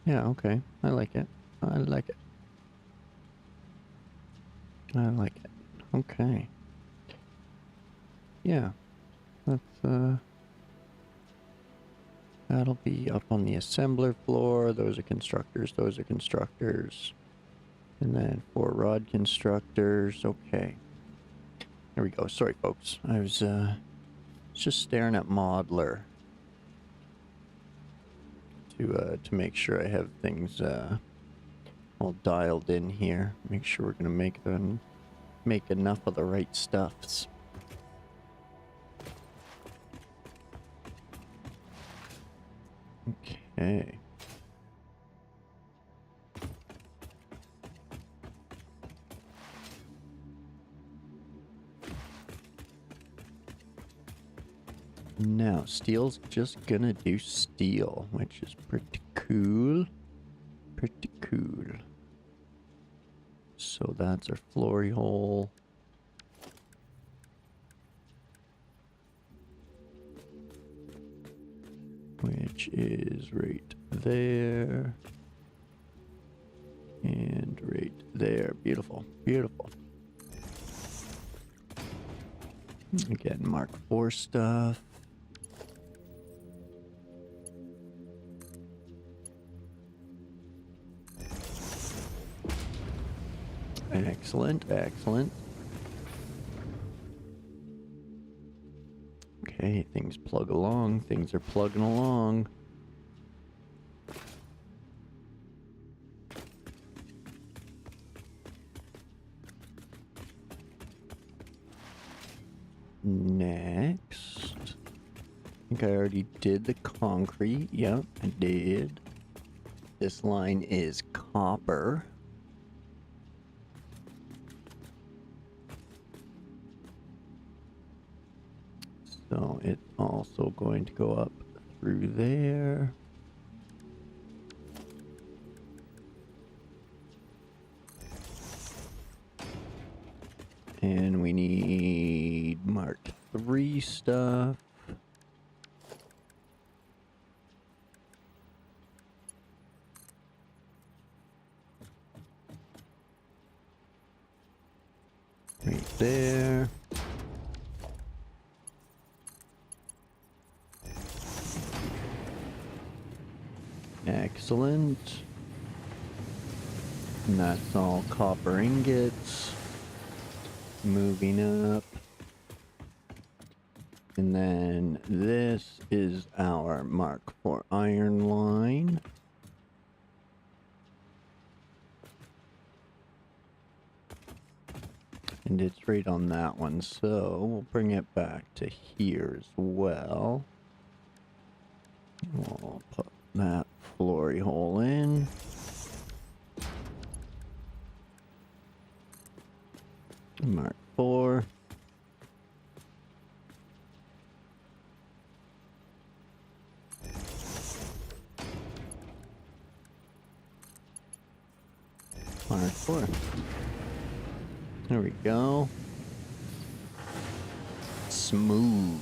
Yeah, okay. I like it. I like it. I like it. Okay. Yeah. That's, that'll be up on the assembler floor. Those are constructors. Those are constructors. And then 4 rod constructors. Okay. There we go. Sorry, folks. I was just staring at Modeler to make sure I have things all dialed in here. Make sure we're gonna make enough of the right stuffs. Okay. Now, steel's just gonna do steel, which is pretty cool. Pretty cool. So that's our floor hole. Which is right there. And right There, beautiful, beautiful. Again, Mark 4 stuff. Excellent, excellent. Okay, things plug along. Things are plugging along. Next. I think I already did the concrete. Yep, I did. This line is copper. So it's also going to go up through there. And we need Mark 3 stuff. Right there. Excellent. And that's all copper ingots. Moving up. And then this is our Mark IV iron line. And it's right on that one, so we'll bring it back to here as well. We'll put that flory hole in. Mark 4. Mark 4. There we go. Smooth.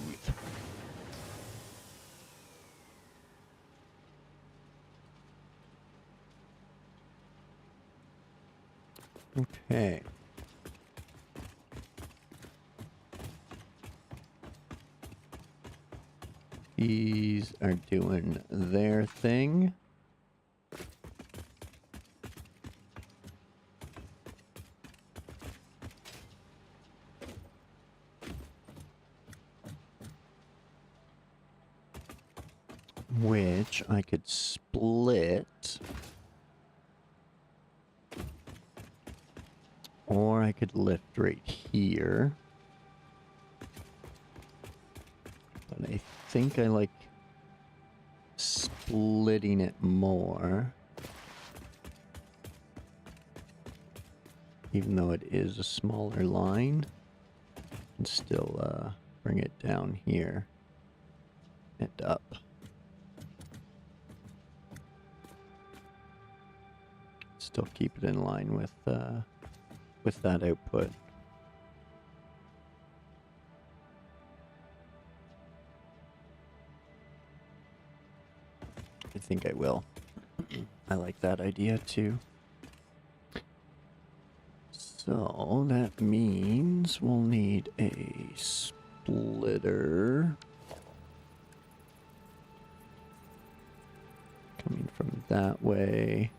Okay. These are doing their thing. Which I could split. Or I could lift right here. But I think I like splitting it more. Even though it is a smaller line. And still bring it down here. And up. Still keep it in line with that output. I think I will. I like that idea too. So that means we'll need a splitter coming from that way.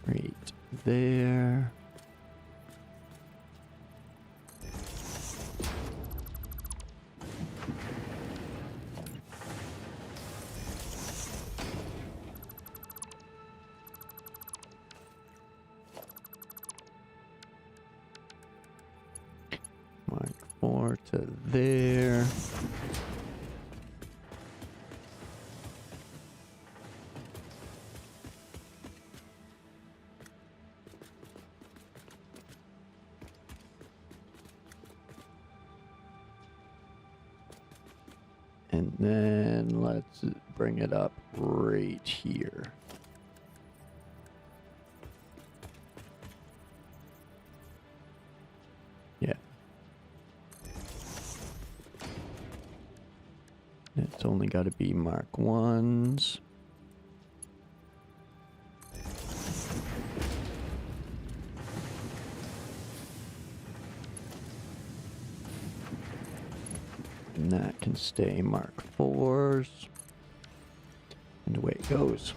Right there. Mark 4 to there. And then let's bring it up right here. Yeah. It's only got to be Mark 1s. And that can stay Mark 4s. And away it goes.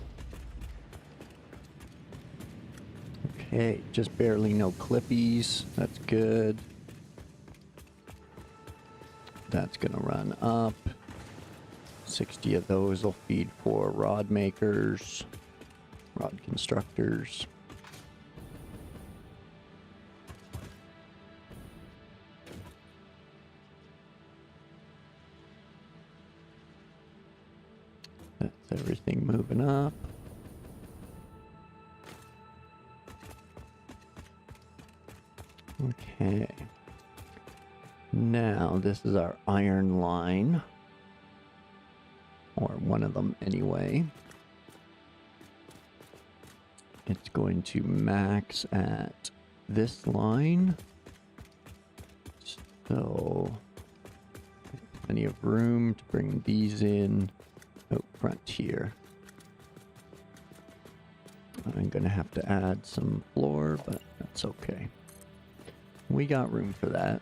Okay, just barely no clippies. That's good. That's gonna run up. 60 of those will feed 4 rod makers, rod constructors. That's everything moving up. Okay. Now, this is our iron line. Or one of them anyway. It's going to max at this line. So, plenty of room to bring these in out front here. I'm going to have to add some floor, but that's okay. We got room for that.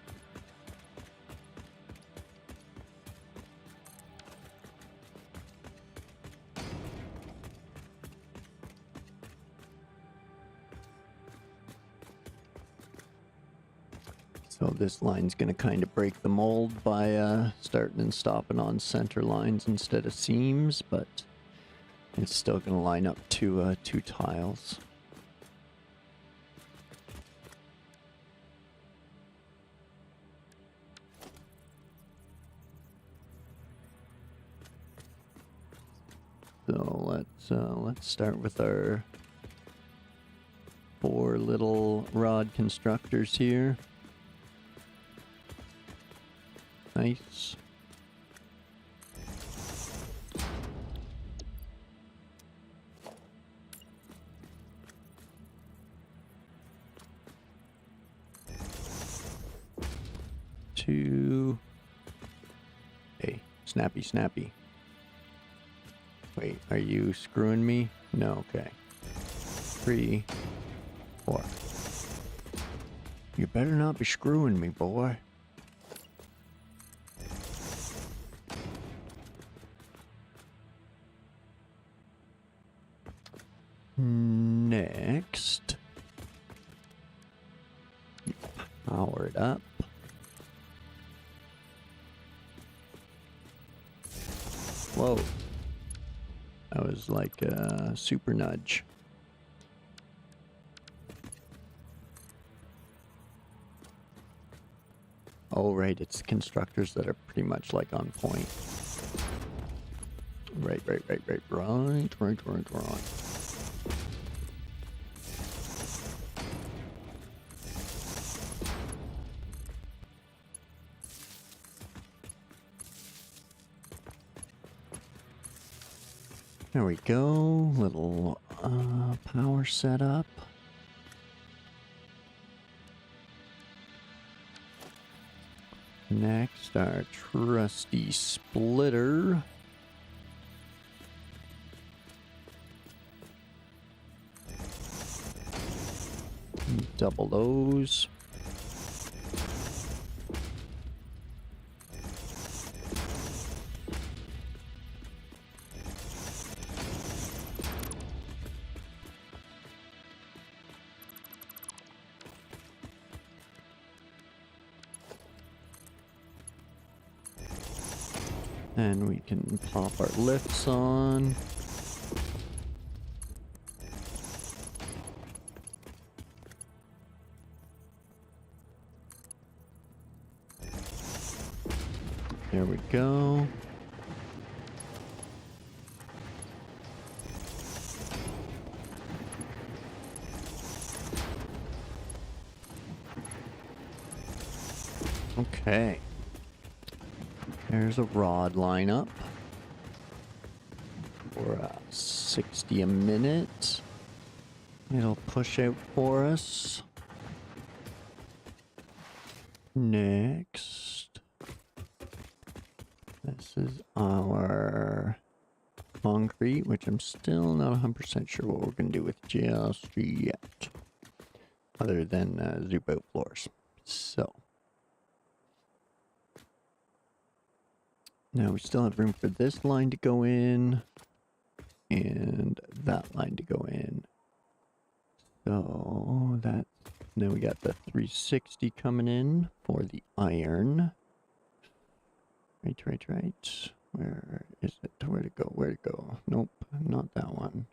So this line's going to kind of break the mold by starting and stopping on center lines instead of seams, but it's still going to line up to 2 tiles. So let's start with our 4 little rod constructors here. Nice. Two. Hey, snappy, snappy. Wait, are you screwing me? No, okay. 3, 4. You better not be screwing me, boy. Next, power it up. Whoa. That was like a super nudge. Oh, right, it's constructors that are pretty much like on point. Right. There we go. Little power setup. Next, our trusty splitter. Double those. And we can pop our lifts on. There we go. Okay. There's a rod lineup for 60 a minute. It'll push out for us. Next, this is our concrete, which I'm still not 100% sure what we're going to do with just yet, other than zoop out floors. So. Now we still have room for this line to go in and that line to go in. So that, now we got the 360 coming in for the iron. Right. Where is it? Where'd it go? Where'd it go? Nope, not that one.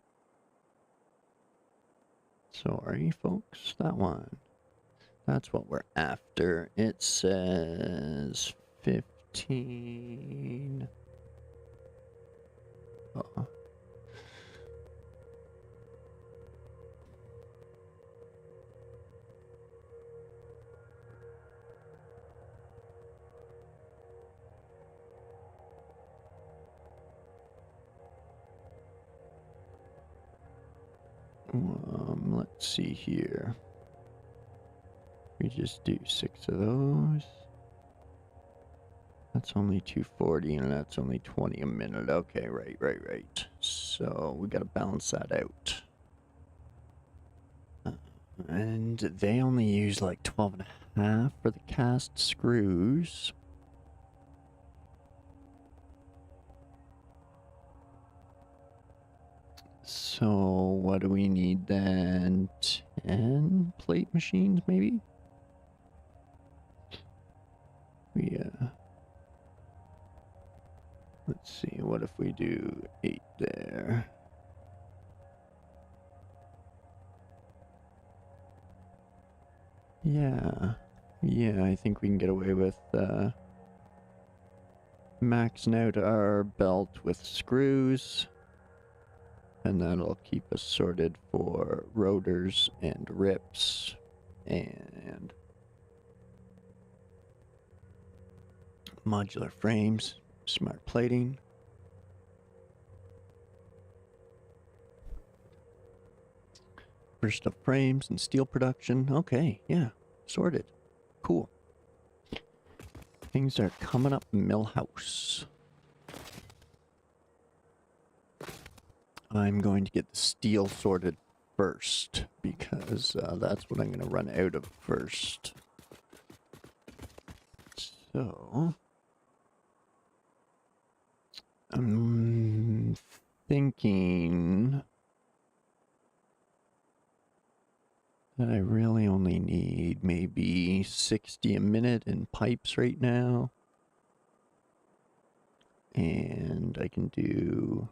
Sorry, folks, that one. That's what we're after. It says 15. Oh. Let's see here. We just do 6 of those. That's only 240 and that's only 20 a minute. Okay, right. So we gotta balance that out. And they only use like 12 and a half for the cast screws. So what do we need then? 10 plate machines maybe? Let's see, what if we do 8 there? Yeah, I think we can get away with maxing out our belt with screws. And that'll keep us sorted for rotors and rips and modular frames, smart plating. First up frames and steel production. Okay, yeah, sorted. Cool. Things are coming up Millhouse. I'm going to get the steel sorted first because that's what I'm going to run out of first. So I'm thinking that I really only need maybe 60 a minute in pipes right now. And I can do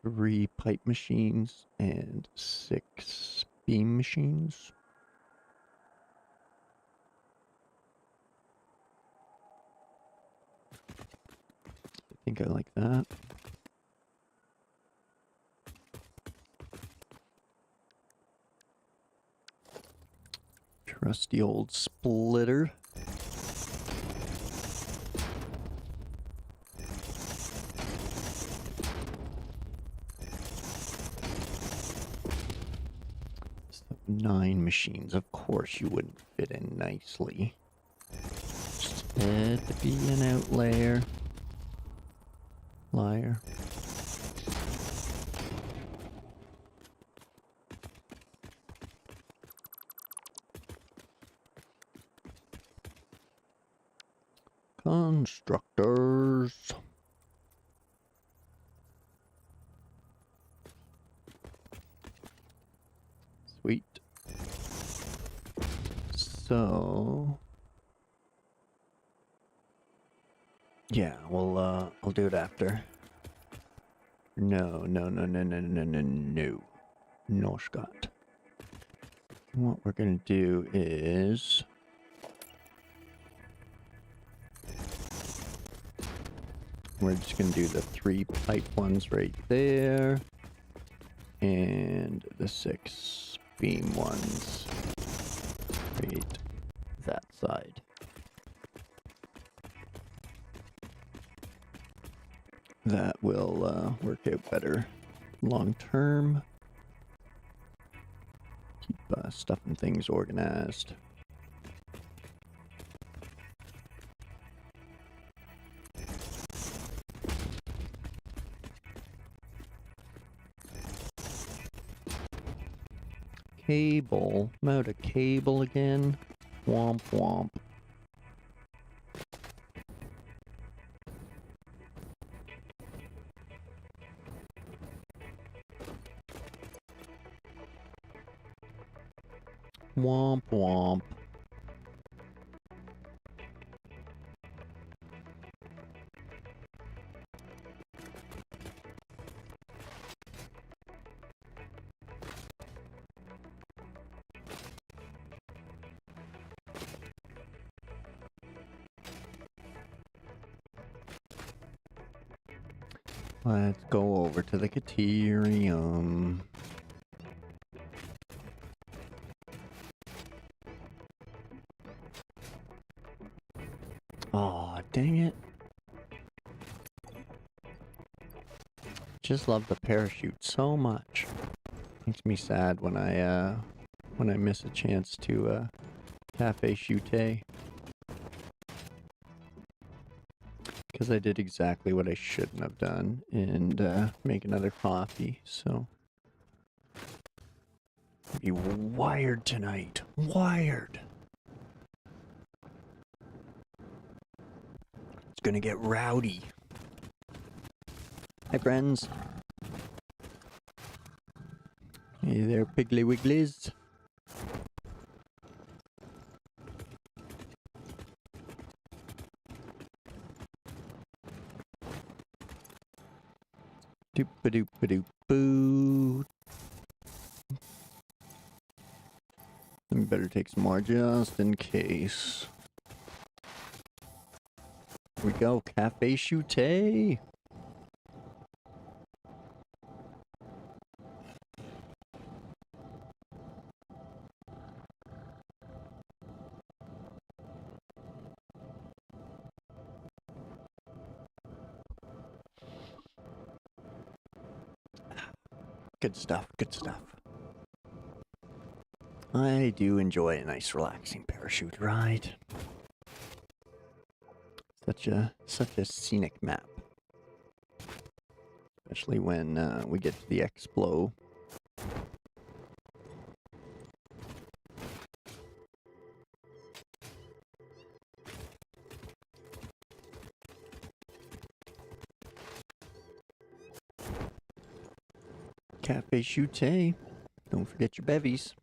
3 pipe machines and 6 beam machines. I think I like that. Trusty old splitter. So 9 machines. Of course you wouldn't fit in nicely. Just had to be an outlier. Liar. Constructors. Sweet. So yeah, I'll do it after. No, Scott. What we're gonna do is we're just gonna do the 3 pipe ones right there and the 6 beam ones right that side. That will work out better long term. Keep stuff and things organized. Cable. I'm out of cable again. Womp womp. Womp womp. Let's go over to the Caterium. Aw, dang it. Just love the parachute so much. Makes me sad when I miss a chance to cafe chute. Because I did exactly what I shouldn't have done and make another coffee, so I'll be wired tonight. Wired. It's gonna get rowdy. Hi, friends. Hey there, Piggly Wigglies. Doop-a-doop-a-doop-boo. We better take some more just in case. Here we go, cafe chute. Good stuff, good stuff. I do enjoy a nice relaxing parachute ride. Such a scenic map. Especially when we get to the Explo. Cafe chute. Don't forget your bevies.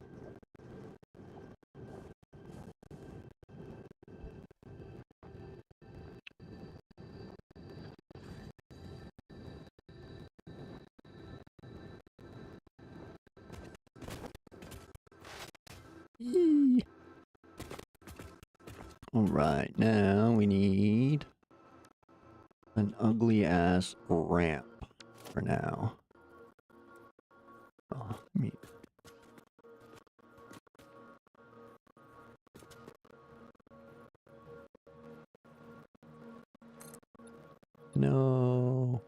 Yee. Alright, now we need an ugly ass ramp for now. Oh, me. No.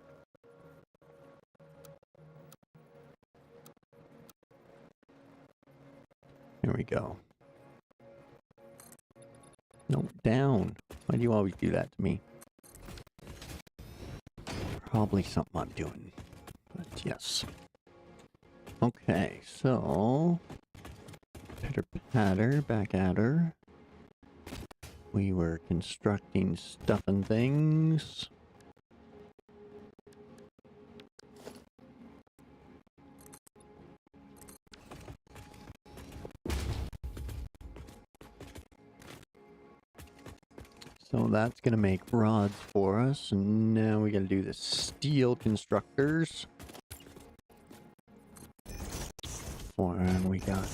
Here we go. No, down. Why do you always do that to me? Probably something I'm doing. But yes. Okay, so pitter patter, back at her. We were constructing stuff and things. So that's gonna make rods for us, and now we gotta do the steel constructors. We got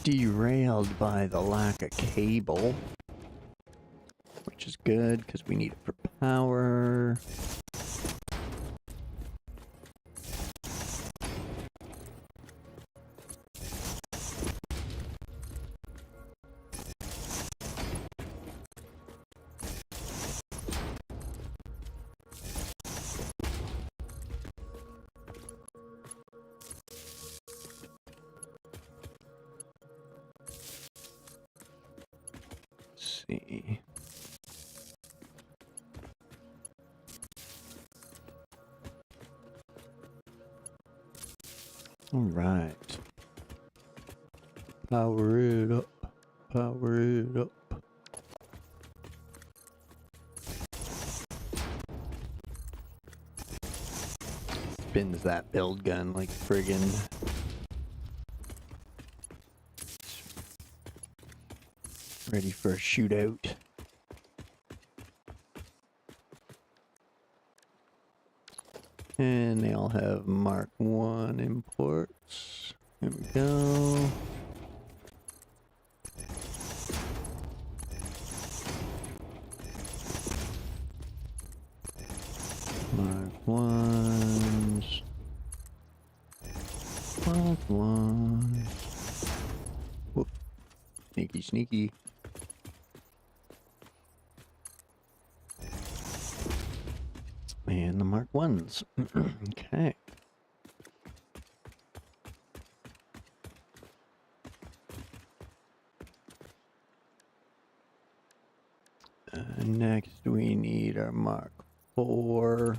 derailed by the lack of cable, which is good because we need it for power. See. All right. Power it up. Power it up. Spins that build gun like friggin' Ready for a shootout. And they all have Mark 1 imports. Here we go. Mark 1s. Mark 1s. Whoop. Sneaky, sneaky. And the Mark 1s. Okay. Next we need our Mark 4.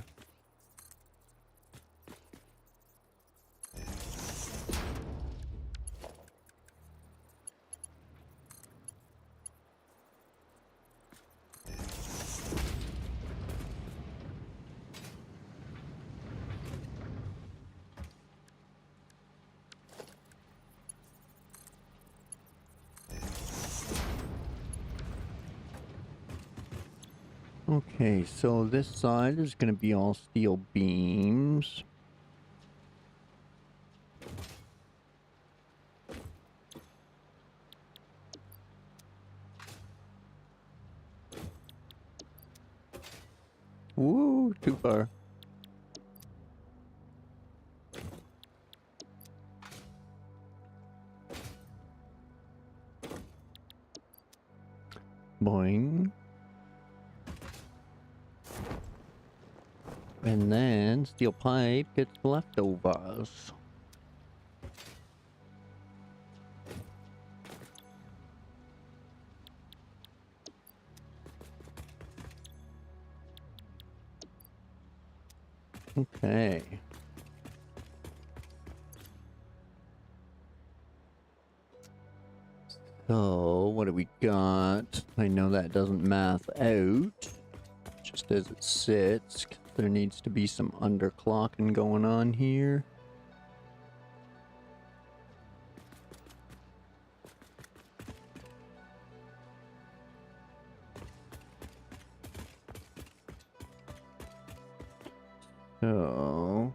Okay, so this side is going to be all steel beams. Woo, too far. Boing. And then steel pipe gets leftovers. Okay. So, what do we got? I know that doesn't math out, just as it sits. There needs to be some underclocking going on here. So...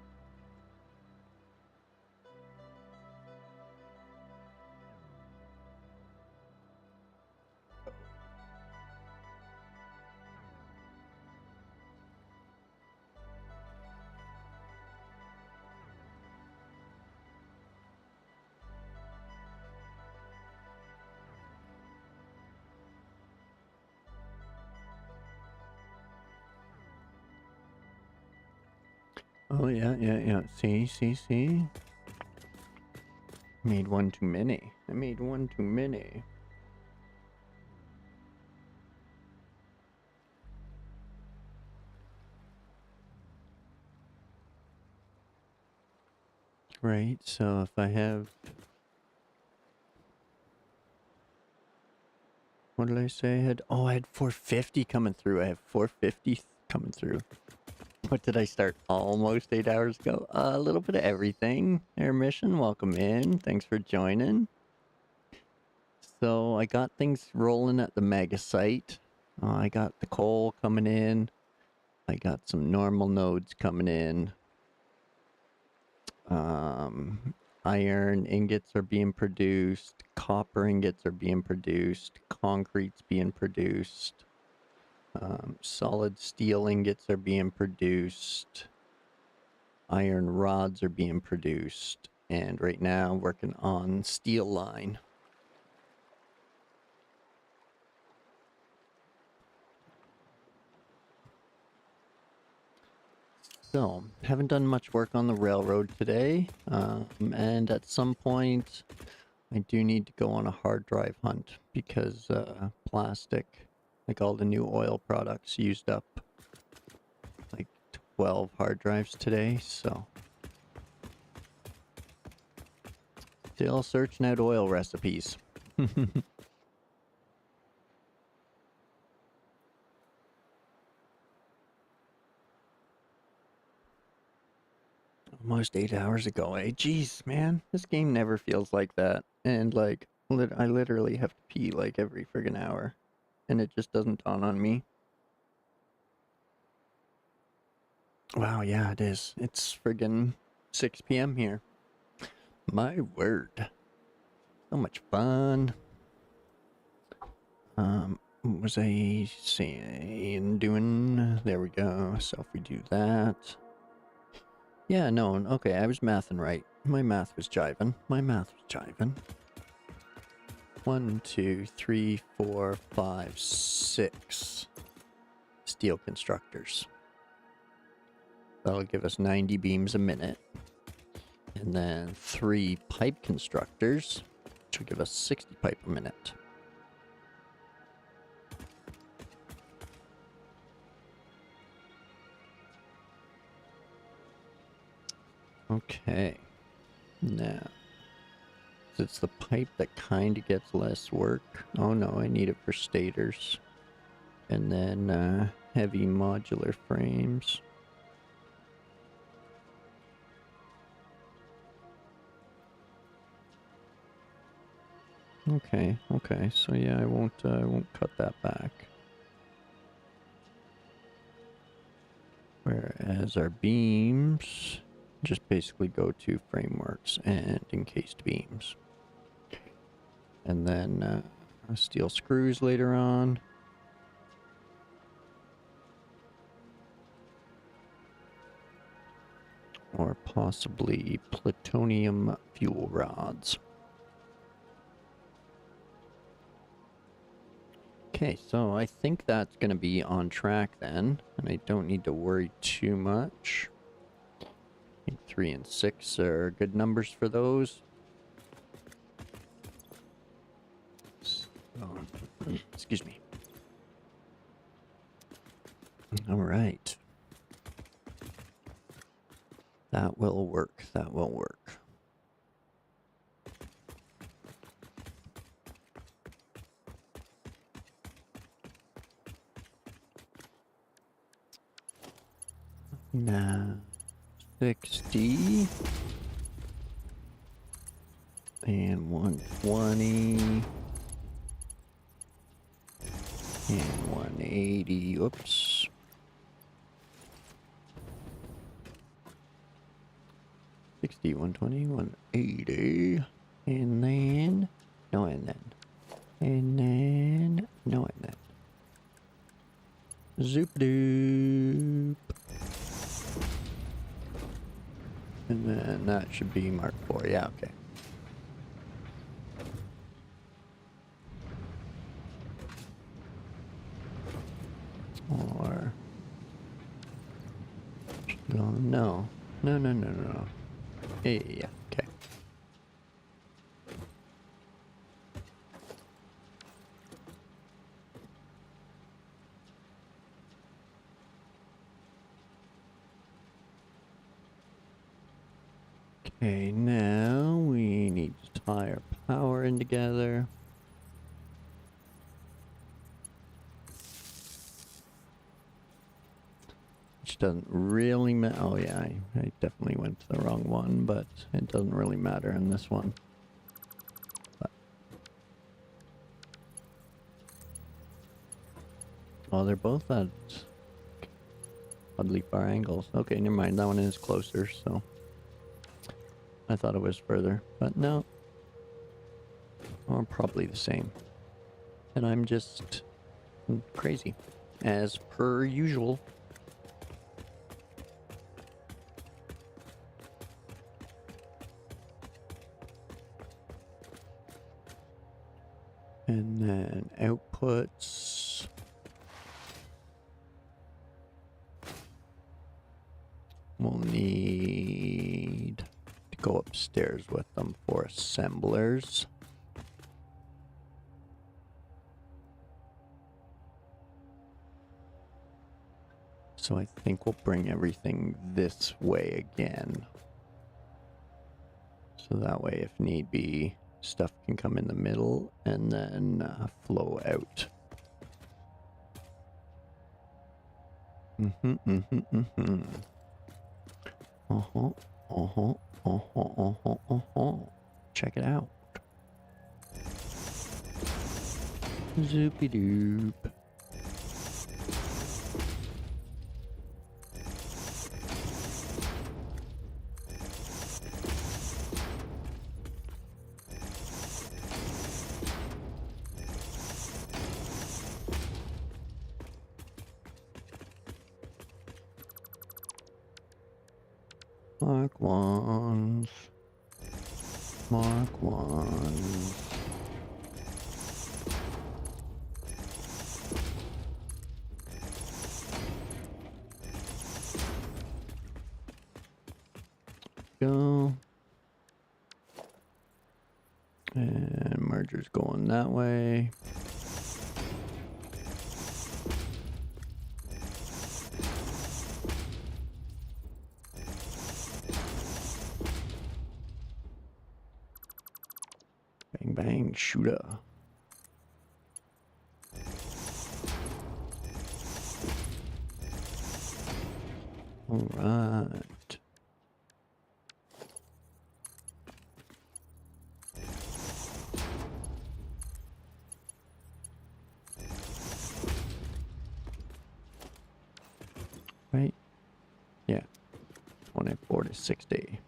Oh, yeah. See? Made one too many. I made one too many. Right, so if I have... What did I say I had? Oh, I had 450 coming through. I have 450 coming through. What did I start almost 8 hours ago? A little bit of everything. Air Mission, welcome in. Thanks for joining. So I got things rolling at the mega site. I got the coal coming in. I got some normal nodes coming in. Iron ingots are being produced. Copper ingots are being produced. Concrete's being produced. Solid steel ingots are being produced. Iron rods are being produced. And right now, working on steel line. So, haven't done much work on the railroad today. And at some point, I do need to go on a hard drive hunt because plastic, like all the new oil products, used up like 12 hard drives today, so still searching out oil recipes. Almost 8 hours ago, eh? Jeez, man, this game never feels like that. And like, I literally have to pee like every friggin' hour, and it just doesn't dawn on me. Wow, yeah, it is. It's friggin' 6 p.m. here. My word. So much fun. What was I saying? Doing? There we go. So if we do that. Yeah, no, okay, I was mathing right. My math was jiving. 1, 2, 3, 4, 5, 6 steel constructors. That'll give us 90 beams a minute. And then 3 pipe constructors, which will give us 60 pipe a minute. Okay. Now, it's the pipe that kind of gets less work. Oh no, I need it for stators. And then heavy modular frames. Okay, so yeah, I won't cut that back. Whereas our beams just basically go to frameworks and encased beams. And then steel screws later on. Or possibly plutonium fuel rods. Okay, so I think that's going to be on track then, and I don't need to worry too much. I think 3 and 6 are good numbers for those. So, excuse me. All right. That will work. That will work. Now, 60 and 120 and 180. Oops. $60, $120, $180, and then no, and then no, and then zoop doop, and then that should be Mark 4. Yeah, okay. Or no. Yeah, okay. Okay, now we need to tie our power in together. Which doesn't really matter. Oh yeah, I definitely went to the wrong one, but it doesn't really matter in this one. But. Oh, they're both at oddly far angles. Okay, never mind. That one is closer, so I thought it was further, but no. Or probably the same. And I'm just crazy, as per usual. And then outputs. We'll need to go upstairs with them for assemblers. So I think we'll bring everything this way again. So that way, if need be, stuff can come in the middle and then flow out. Check it out. Zoopy doop. Mark ones. Mark ones. Go. And merger's going that way. Bang bang shooter. All right. Right? Yeah. 24 to 60.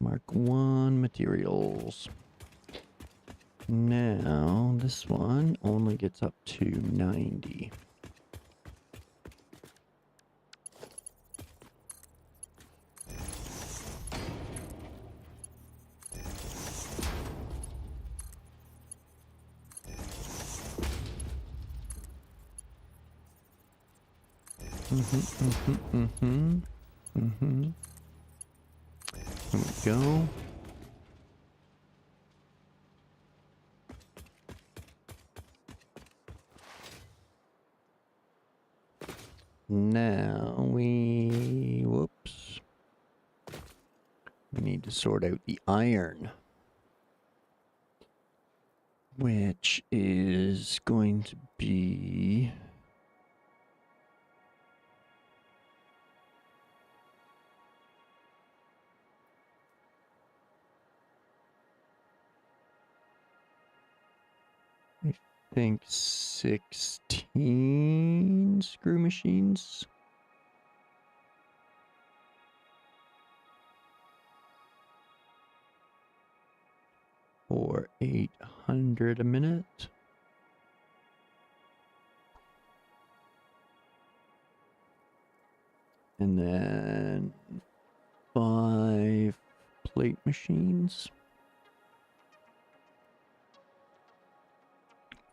Mark 1 materials. Now, this one only gets up to 90. Here we go. Now whoops. We need to sort out the iron, which is going to be I think 16 screw machines. For 800 a minute. And then 5 plate machines.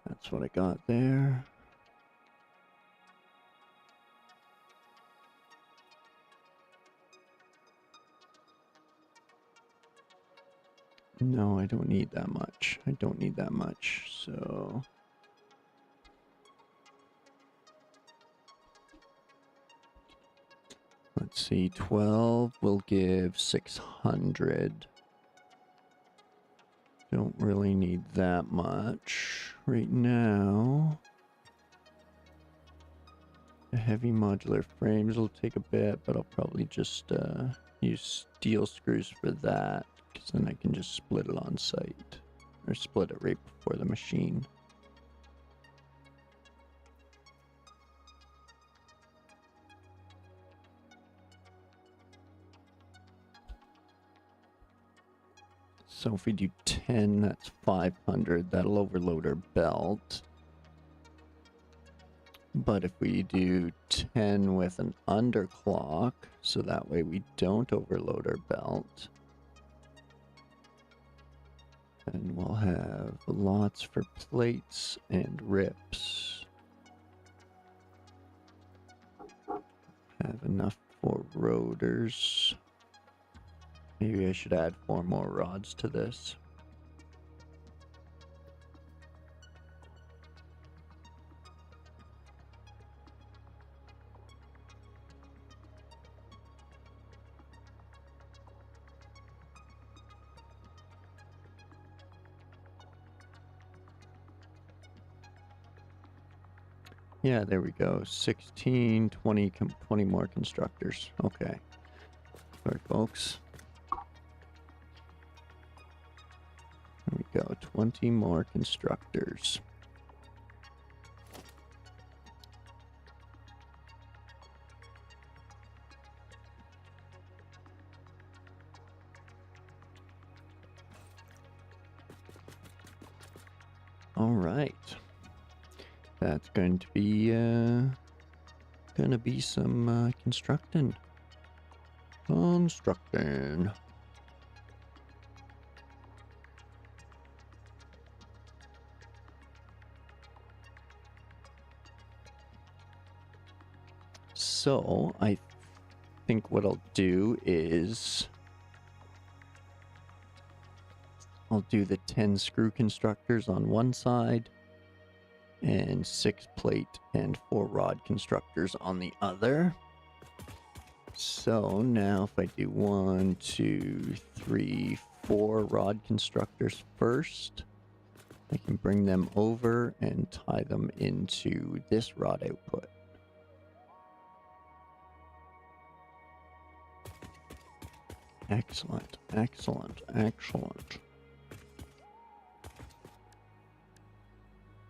That's what I got there. No, I don't need that much. I don't need that much, so... Let's see, 12 will give 600. Don't really need that much right now. The heavy modular frames will take a bit, but I'll probably just use steel screws for that, because then I can just split it on site, or split it right before the machine. So if we do 10, that's 500. That'll overload our belt. But if we do 10 with an underclock, so that way we don't overload our belt, then we'll have lots for plates and rips. Have enough for rotors. Maybe I should add 4 more rods to this. Yeah, there we go. 16, 20, 20 more constructors. Okay. Sorry, folks. There we go. 20 more constructors. All right. That's going to be some constructing. Constructing. So I think what I'll do is I'll do the 10 screw constructors on one side and 6 plate and 4 rod constructors on the other. So now if I do 1, 2, 3, 4 rod constructors first, I can bring them over and tie them into this rod output. Excellent, excellent, excellent.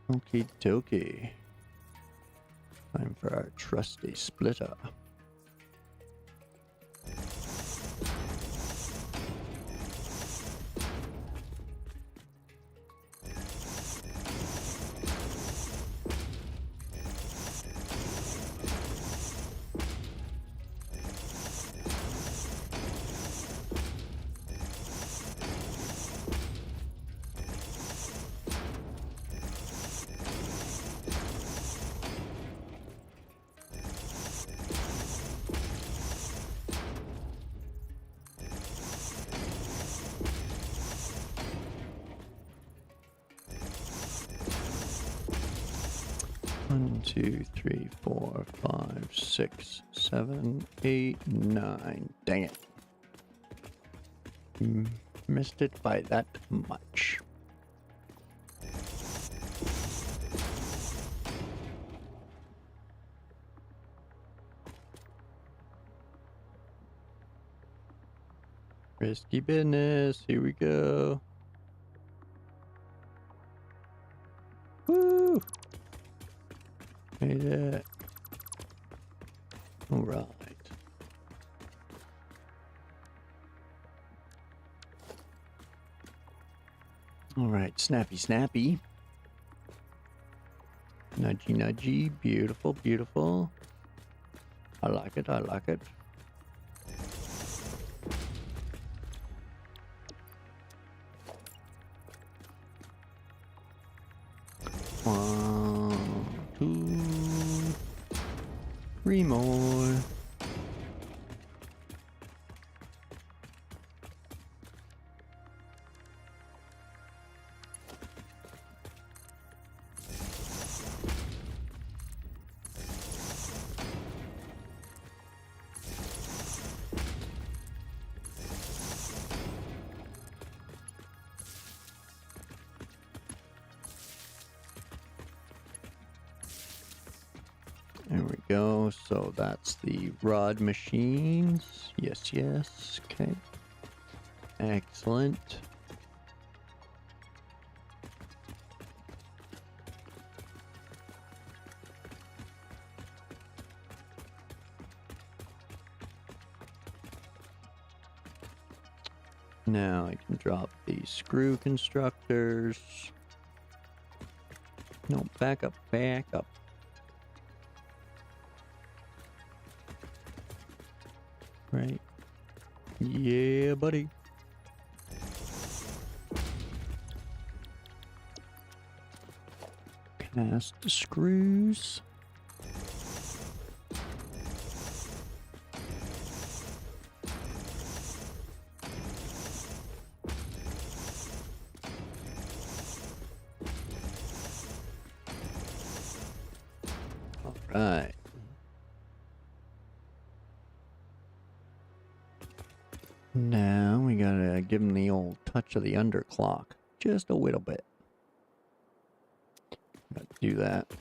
Okie dokie. Time for our trusty splitter. One, 2, 3, 4, 5, 6, 7, 8, 9. Dang it. Missed it by that much. Risky business. Here we go. Woo! Made it. All right. All right, snappy, snappy. Nudgy, nudgy. Beautiful, beautiful. I like it, I like it. One, 2, 3 more. There we go. So that's the rod machines. Yes, yes. Okay. Excellent. Now I can drop the screw constructors. No, back up, back up. Right. Yeah, buddy. Cast the screws. All right. Now we gotta give him the old touch of the underclock. Just a little bit. Gotta do that.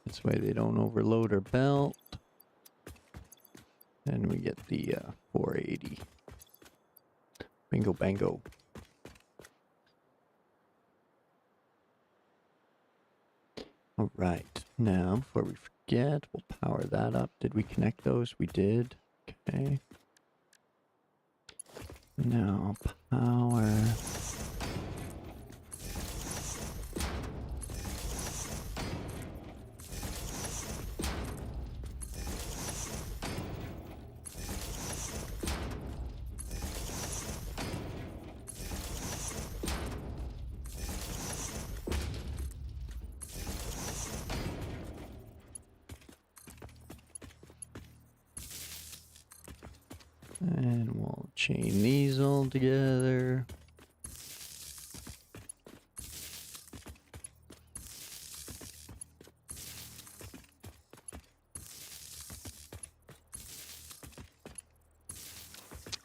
This way they don't overload our belt. And we get the 480. Bingo bango. All right, now before we forget, we'll power that up. Did we connect those? We did. Okay. Now, power. And we'll chain these all together.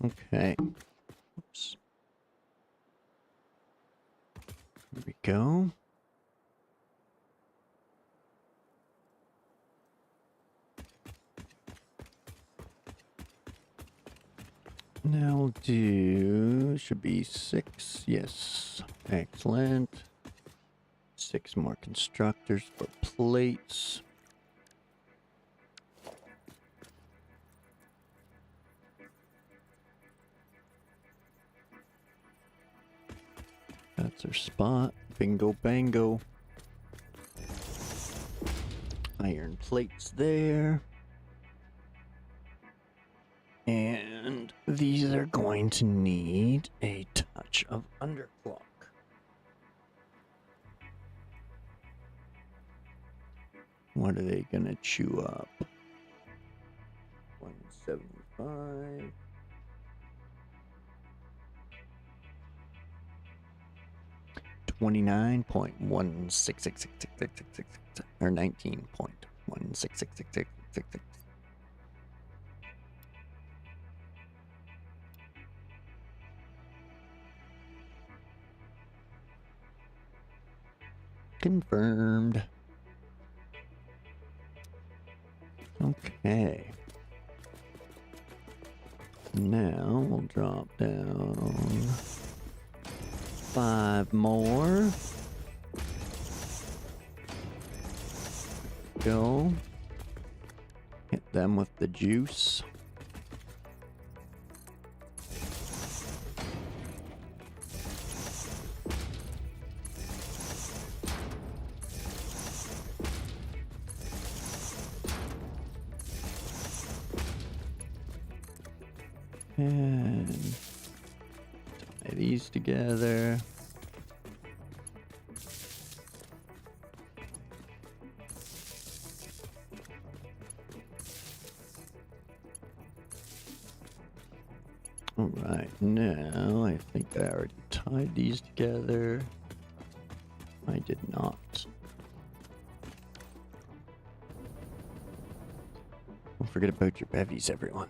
Okay. Oops. There we go. Now we'll do, should be 6, yes, excellent. 6 more constructors for plates. That's our spot, bingo bango. Iron plates there. And these are going to need a touch of underclock. What are they gonna chew up? 175. $29.1666666 or 19.1666666. Confirmed. Okay. Now we'll drop down 5 more. Go. Hit them with the juice. And tie these together. All right, now I think I already tied these together. I did not. Don't forget about your bevies, everyone.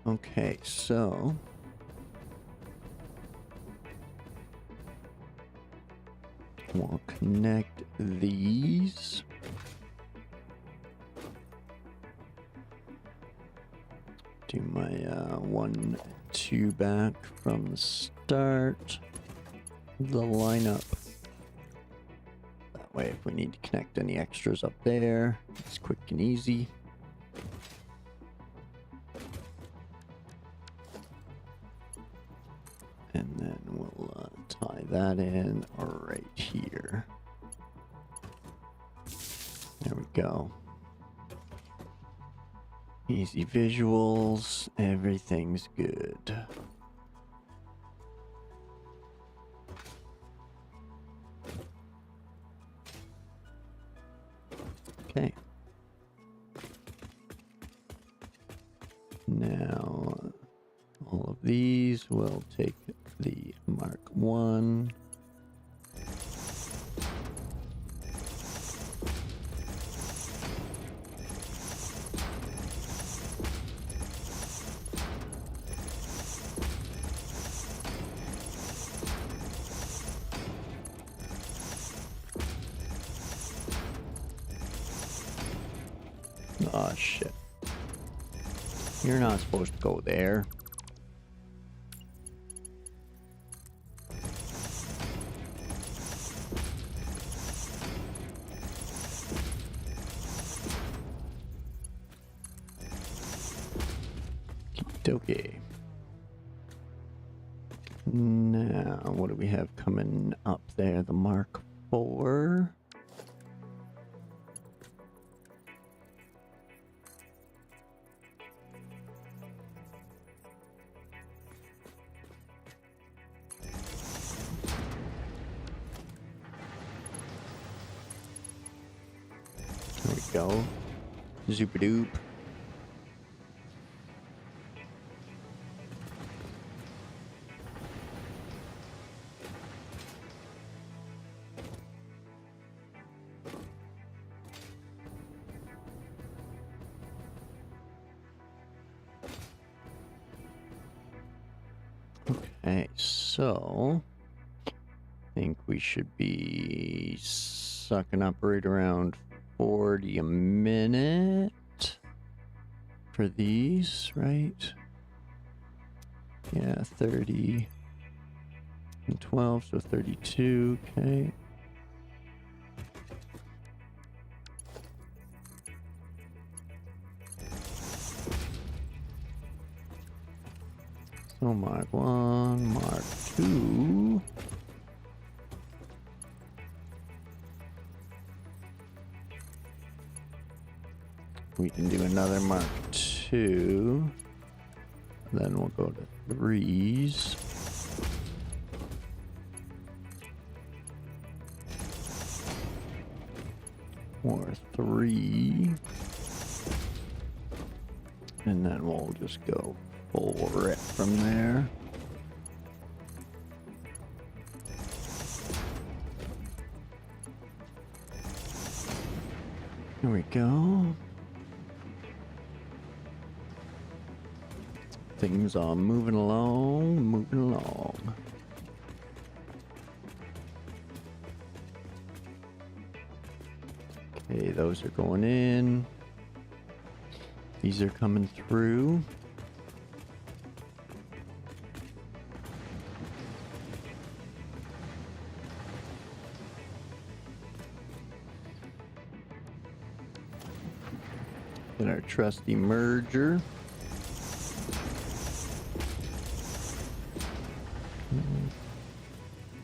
Okay, so we'll connect these. Do my 1, 2 back from the start of the lineup. That way, if we need to connect any extras up there, it's quick and easy. And then we'll tie that in right here. There we go. Easy visuals, everything's good. Okay. Now, all of these will take the Mark 1. Oh shit. You're not supposed to go there. Okay. Now, what do we have coming up there? The Mark IV. There we go. Zoopadoop. Okay, so I think we should be sucking up right around 40 a minute for these, right? Yeah, 30 and 12, so 32, okay. So Mark 1, Mark 2. We can do another Mark 2. Then we'll go to 3s. Or 3. And then we'll just go full rip from there. Here we go. Things are moving along, moving along. Okay, those are going in. These are coming through. Get our trusty merger. Mm,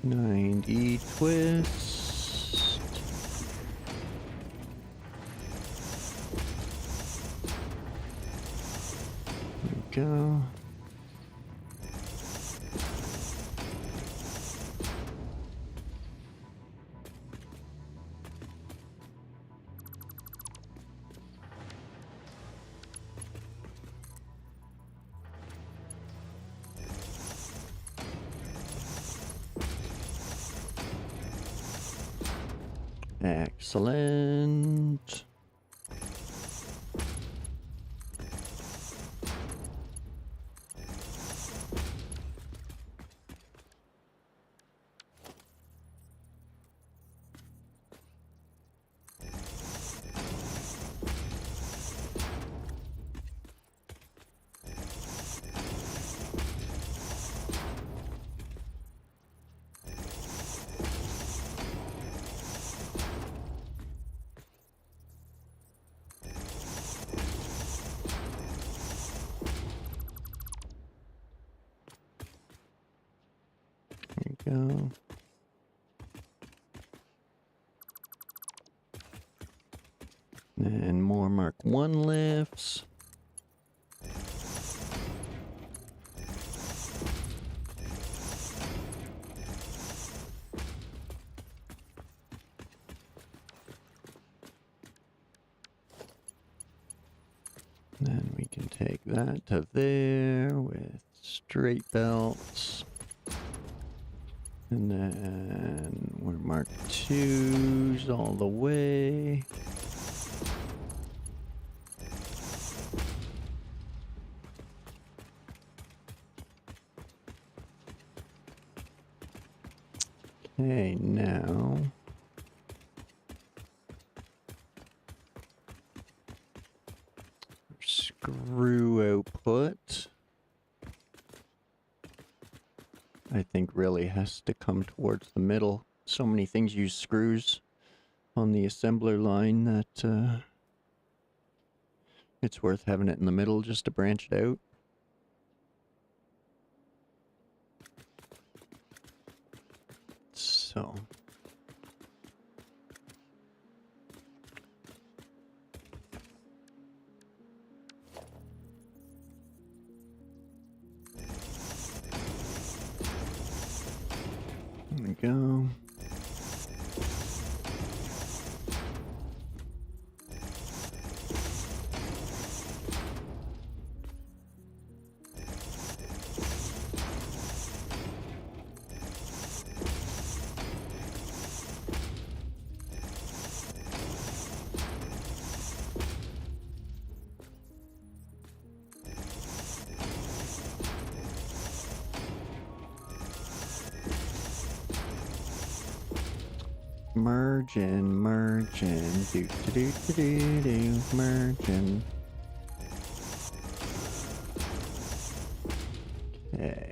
90 twist. There we go. Excellent. There we go. And more Mark 1 lifts. Then we can take that to there with straight belts. And then we're Mark 2s all the way. Okay, now screw output, I think, really has to come towards the middle. So many things use screws on the assembler line that it's worth having it in the middle just to branch it out. go. Merging, do, merging. Okay.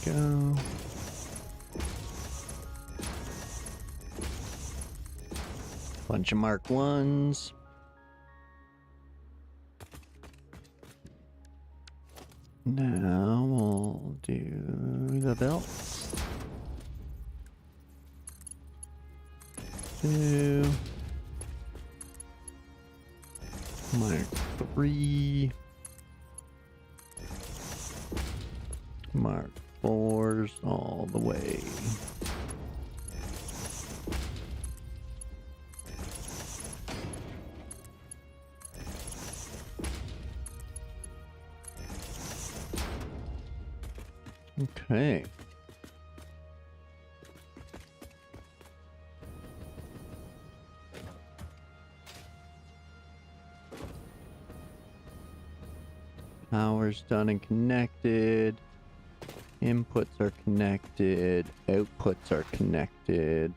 Go. Bunch of Mark 1s. Now we'll do the belts. 2. Mark 3. Mark 4s all the way. Okay. Power's done and connected. Inputs are connected. Outputs are connected.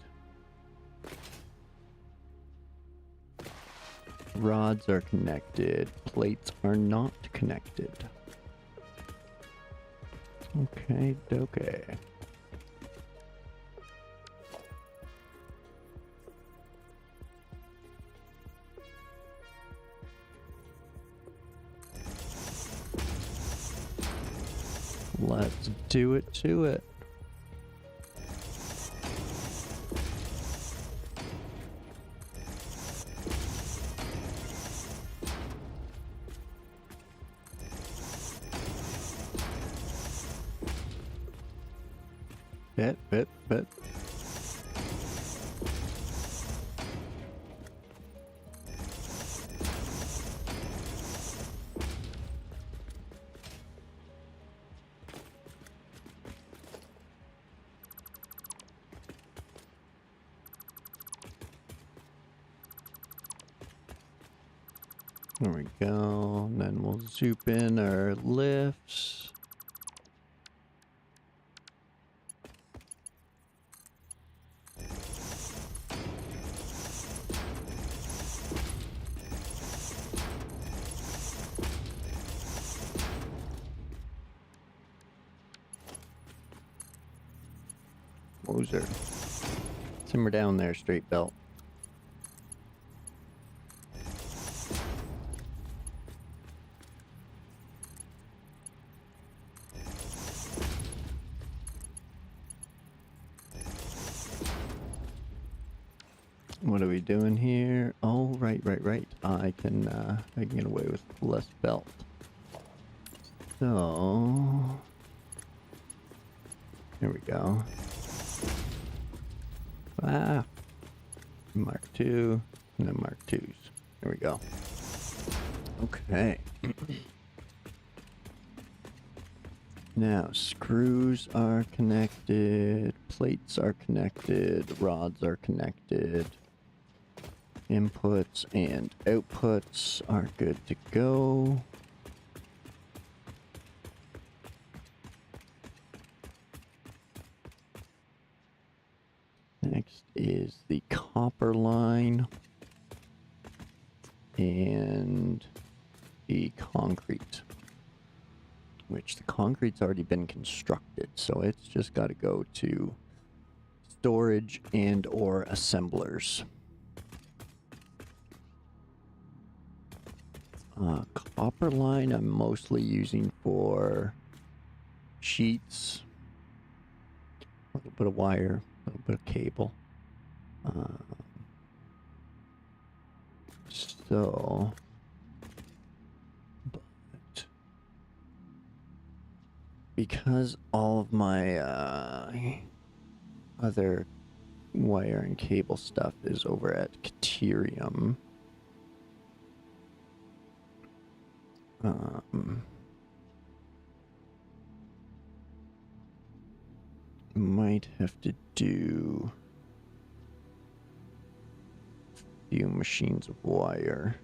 Rods are connected. Plates are not connected. Okay, okay. Let's do it to it. Bit. There we go. And then we'll zoop in our lifts. Moser. Simmer down there, straight belt. What are we doing here? Oh, right. I can get away with less belt. So, here we go. Ah, Mark 2, and then Mark 2s. There we go. Okay. Now, screws are connected, plates are connected, rods are connected, inputs and outputs are good to go. Next is the copper line and the concrete, which the concrete's already been constructed, so it's just got to go to storage and or assemblers. Copper line I'm mostly using for sheets, a little bit of wire, a little bit of cable. So, but because all of my other wire and cable stuff is over at Caterium, might have to do a few machines of wire.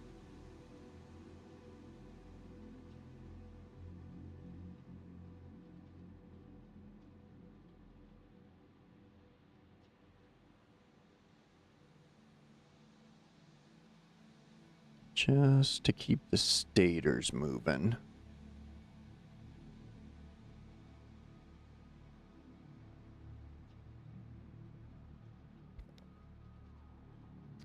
Just to keep the stators moving.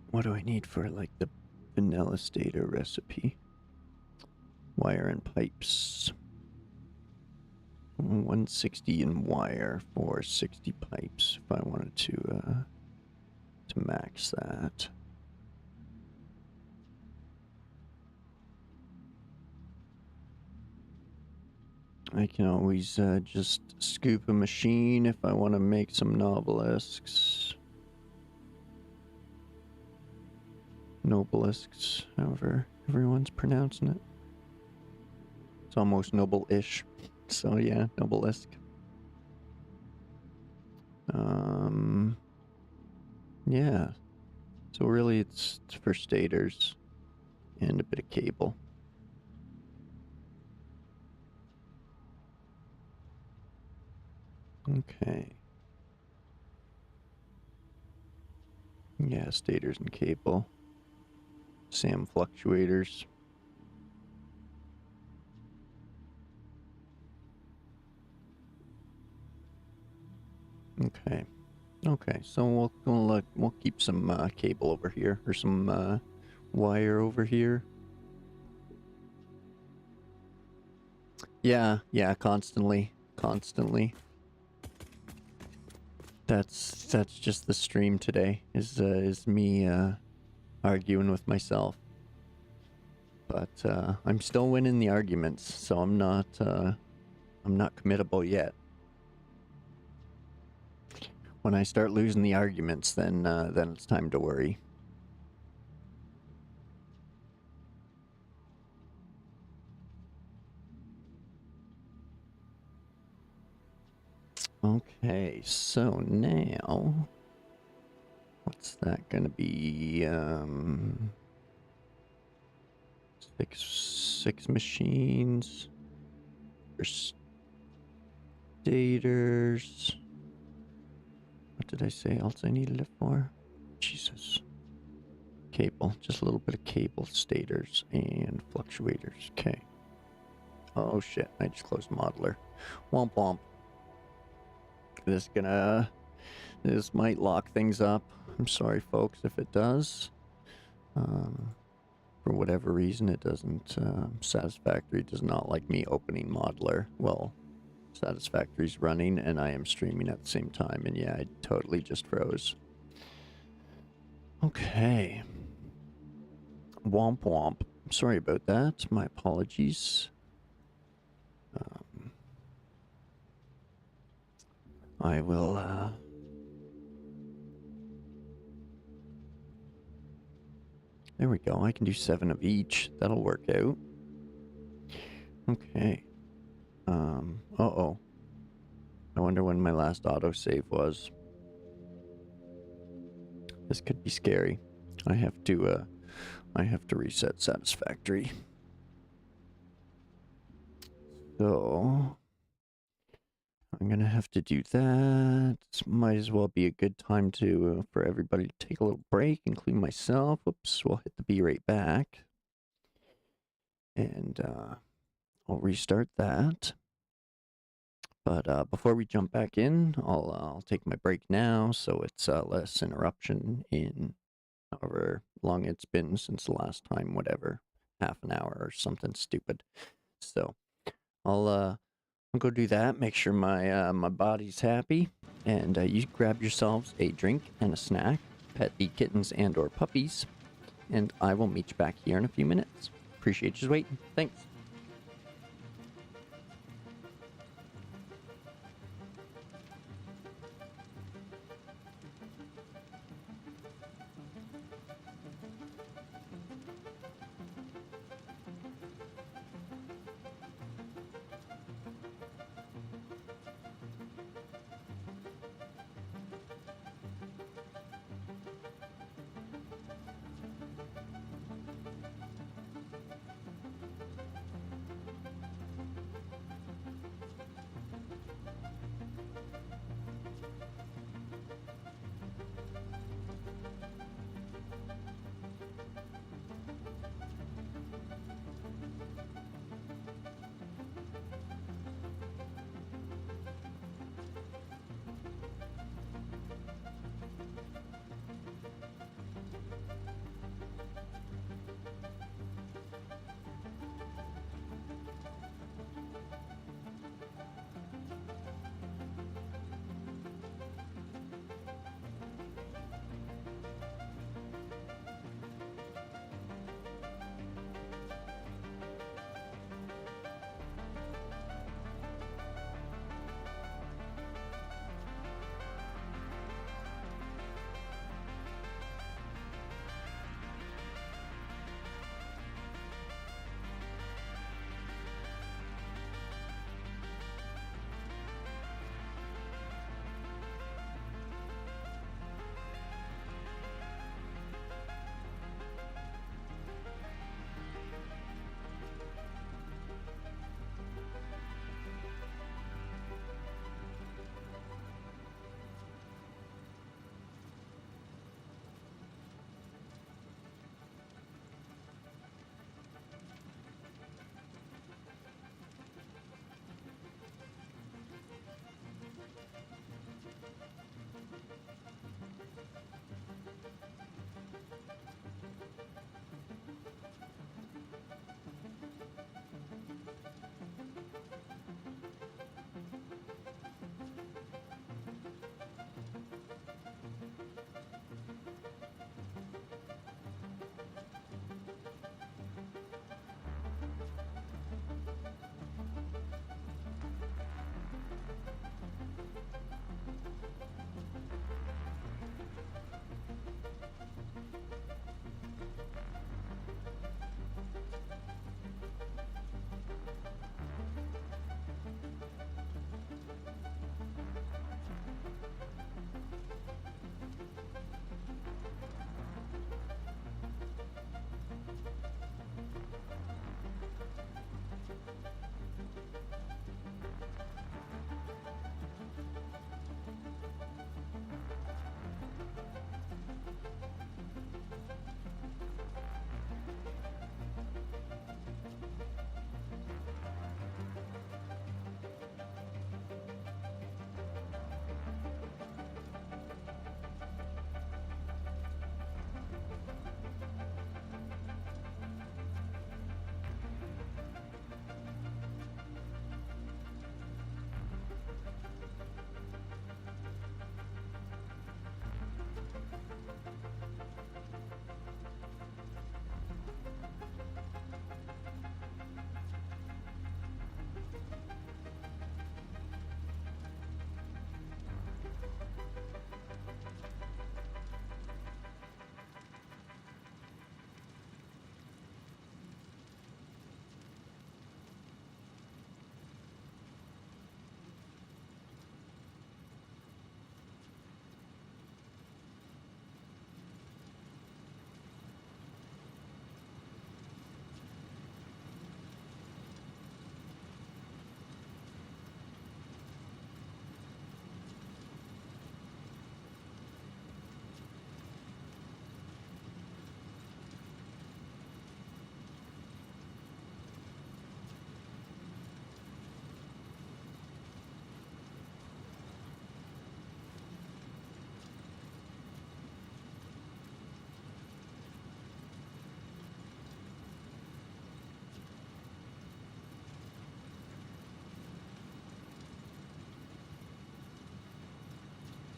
What do I need for, like, the vanilla stator recipe? Wire and pipes. 160 in wire for 60 pipes if I wanted to max that. I can always just scoop a machine if I want to make some nobelisks. Nobelisks, however everyone's pronouncing it. It's almost noble-ish. So yeah, nobelisk. Yeah. So really it's for stators and a bit of cable. Okay. Yeah, stators and cable. SAM fluctuators. Okay. Okay, so we'll keep some cable over here, or some wire over here. Yeah, constantly. That's just the stream today. Is me arguing with myself. But I'm still winning the arguments, so I'm not committable yet. When I start losing the arguments, then it's time to worry. Okay, so now what's that gonna be? Six machines for stators. What did I say else I needed it for? Jesus. Cable, just a little bit of cable, stators, and fluctuators. Okay. Oh shit, I just closed modeler. Womp womp. This might lock things up. I'm sorry folks if it does. For whatever reason it doesn't, Satisfactory does not like me opening modeler. Well, Satisfactory's running and I am streaming at the same time, and yeah, I totally just froze. Okay. Womp womp. Sorry about that. My apologies. I will, there we go. I can do 7 of each. That'll work out. Okay. Uh-oh. I wonder when my last autosave was. This could be scary. I have to reset Satisfactory. So I'm gonna have to do that. Might as well be a good time to for everybody to take a little break, including myself. Oops, we'll hit the be right back. And I'll restart that. But before we jump back in, I'll take my break now, so it's less interruption in however long it's been since the last time, whatever. half an hour or something stupid. So I'll go do that. Make sure my body's happy, and you grab yourselves a drink and a snack. Pet the kittens and or puppies, and I will meet you back here in a few minutes. Appreciate you waiting. Thanks.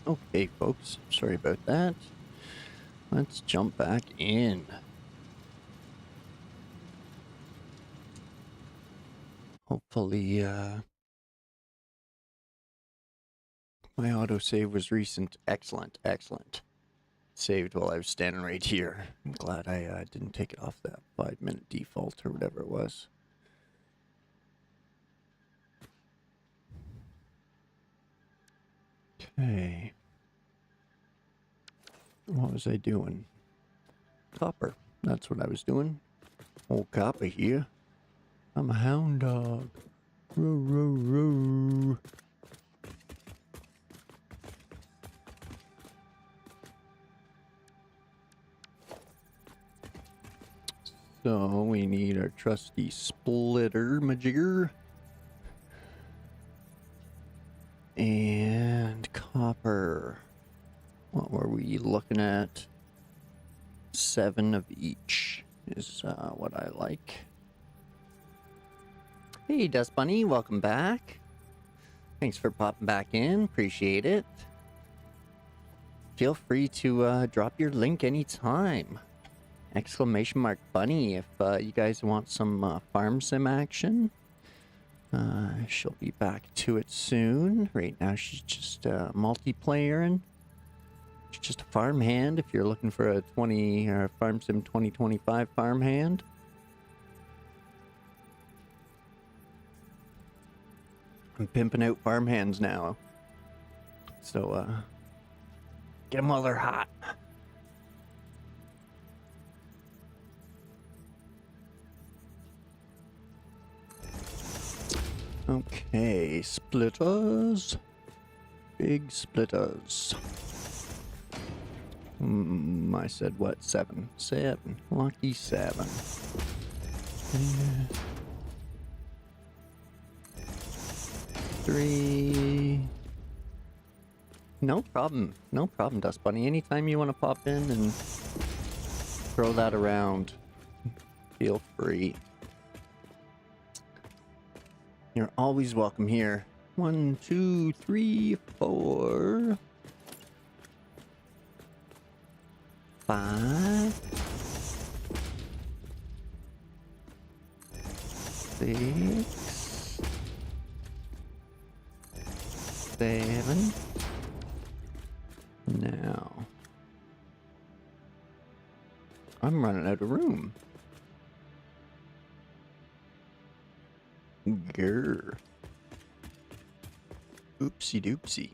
Okay, folks, sorry about that. Let's jump back in. Hopefully, my autosave was recent. Excellent, excellent. Saved while I was standing right here. I'm glad I didn't take it off that 5-minute default or whatever it was. Okay. What was I doing? Copper. That's what I was doing. Old copper here. I'm a hound dog. Row, row, row. So we need our trusty splitter majigger. And copper. What were we looking at? 7 of each is what I like. Hey, Dust Bunny, welcome back. Thanks for popping back in. Appreciate it. Feel free to drop your link anytime. Exclamation mark Bunny if you guys want some farm sim action. She'll be back to it soon. Right now she's just multiplayer. She's just a farm hand if you're looking for a farm sim 2025 farm hand. I'm pimping out farm hands now. So get them while they're hot. Okay, splitters. Big splitters. I said what? 7. 7. Lucky 7. 3. No problem. No problem, Dust Bunny. Anytime you want to pop in and throw that around, feel free. You're always welcome here. 1, 2, 3, 4, 5, 6, 7. Now, I'm running out of room. Grr. Oopsie doopsie.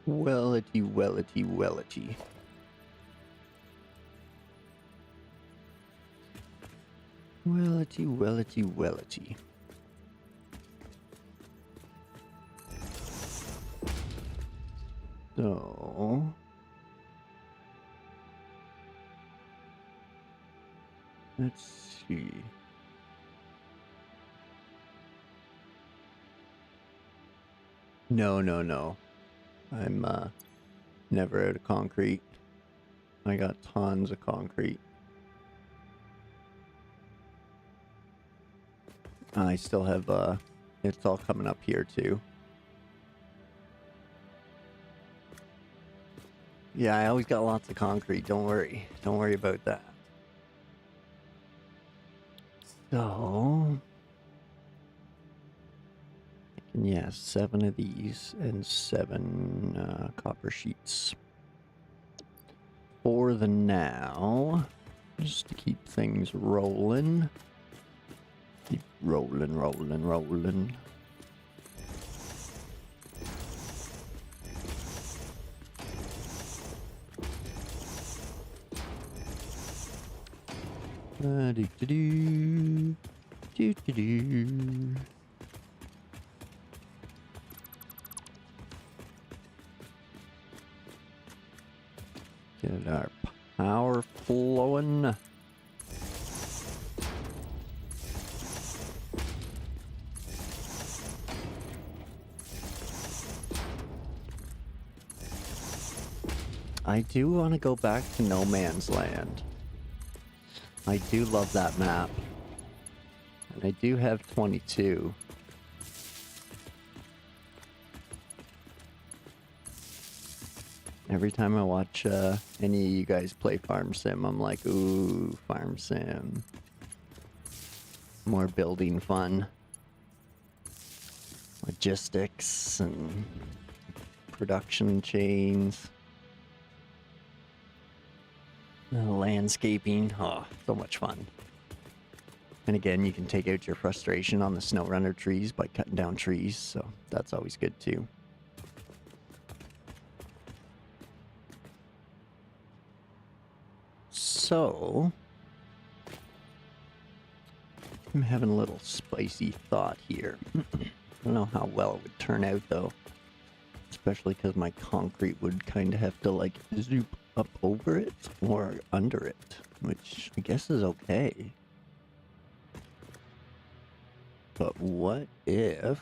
Wellity, wellity, wellity. Wellity, wellity, wellity. So... let's see. No, no, no. I'm never out of concrete. I got tons of concrete. I still have it's all coming up here too. Yeah, I always got lots of concrete. Don't worry. Don't worry about that. So, yeah, 7 of these and 7 copper sheets. For the now, just to keep things rolling. Keep rolling, rolling, rolling. Do-do-do. Do-do-do. Get our power flowing. I do want to go back to No Man's Land. I do love that map. And I do have 22. Every time I watch any of you guys play Farm Sim, I'm like, ooh, Farm Sim. More building fun. Logistics and production chains. Landscaping. Oh, so much fun. And again, you can take out your frustration on the SnowRunner trees by cutting down trees, so that's always good too. So, I'm having a little spicy thought here. I don't know how well it would turn out though. Especially because my concrete would kind of have to like zoop up over it or under it, which I guess is okay. But what if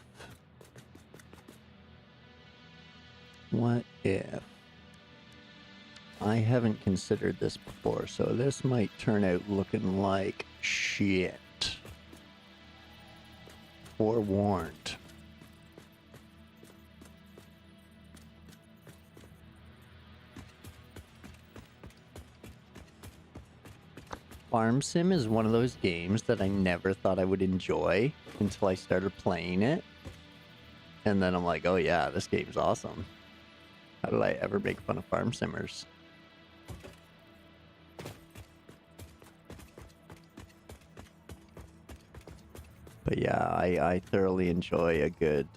I haven't considered this before, so this might turn out looking like shit. Forewarned. Farm Sim is one of those games that I never thought I would enjoy until I started playing it. And then I'm like, oh yeah, this game's awesome. How did I ever make fun of Farm Simmers? But yeah, I thoroughly enjoy a good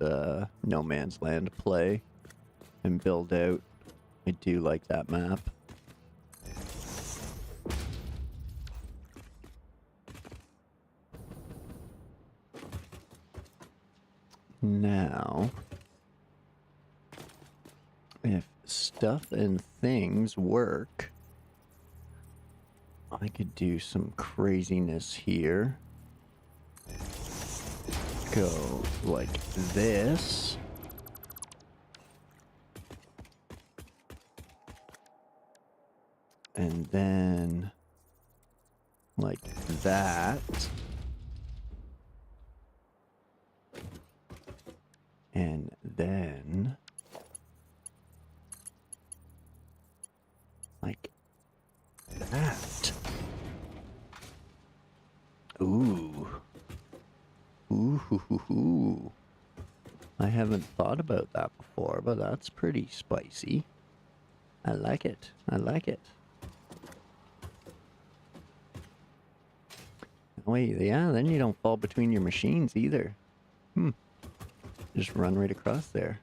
No Man's Land play and build out. I do like that map. Now, if stuff and things work, I could do some craziness here. Go like this. And then like that. And then like that. Ooh. Ooh, hoo, hoo, hoo. I haven't thought about that before, but that's pretty spicy. I like it. I like it. Wait, yeah, then you don't fall between your machines either. Just run right across there.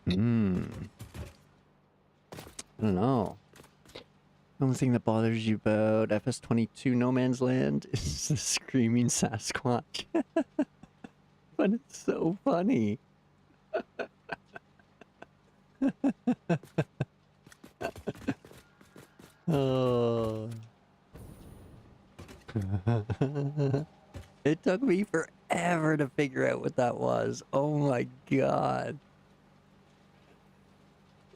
I don't know. The only thing that bothers you about FS22 No Man's Land is the screaming Sasquatch. But it's so funny. Oh. It took me forever to figure out what that was. Oh my god.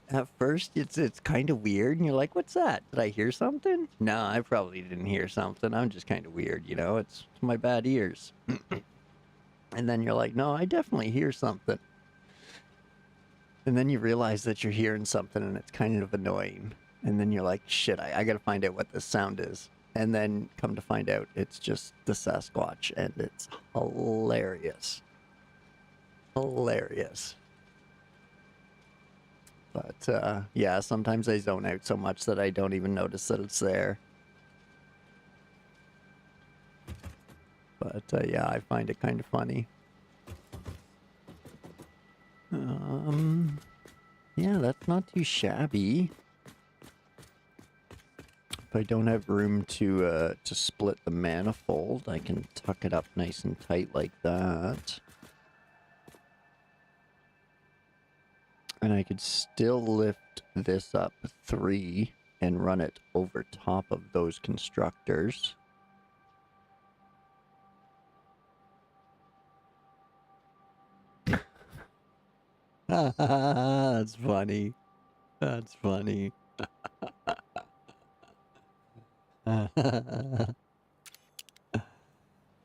At first, it's kind of weird, and you're like, what's that? Did I hear something? No, I probably didn't hear something. I'm just kind of weird, you know? It's my bad ears. And then you're like, no, I definitely hear something. And then you realize that you're hearing something, and it's kind of annoying. And then you're like, shit, I gotta find out what this sound is. And then come to find out, it's just the Sasquatch, and it's hilarious. Hilarious. But, yeah, sometimes I zone out so much that I don't even notice that it's there. But, yeah, I find it kind of funny. Yeah, that's not too shabby. If I don't have room to split the manifold, I can tuck it up nice and tight like that. And I could still lift this up 3 and run it over top of those constructors. That's funny. That's funny.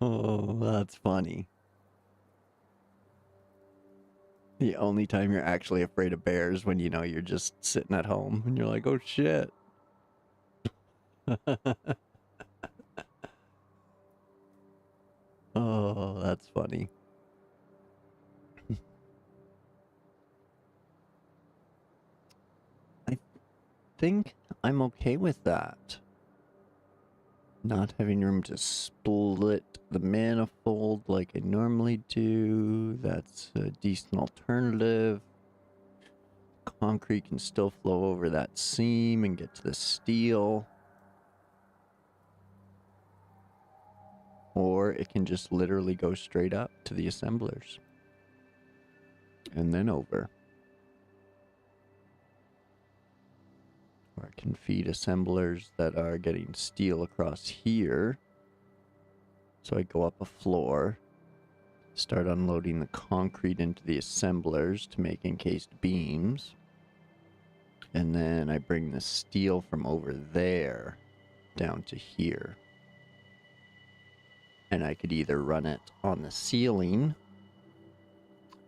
Oh, that's funny. The only time you're actually afraid of bears when you know you're just sitting at home and you're like, oh shit. Oh, that's funny. I think I'm okay with that. Not having room to split the manifold like I normally do. That's a decent alternative. Concrete can still flow over that seam and get to the steel. Or it can just literally go straight up to the assemblers. And then over. Or I can feed assemblers that are getting steel across here. So I go up a floor, start unloading the concrete into the assemblers to make encased beams. And then I bring the steel from over there down to here. And I could either run it on the ceiling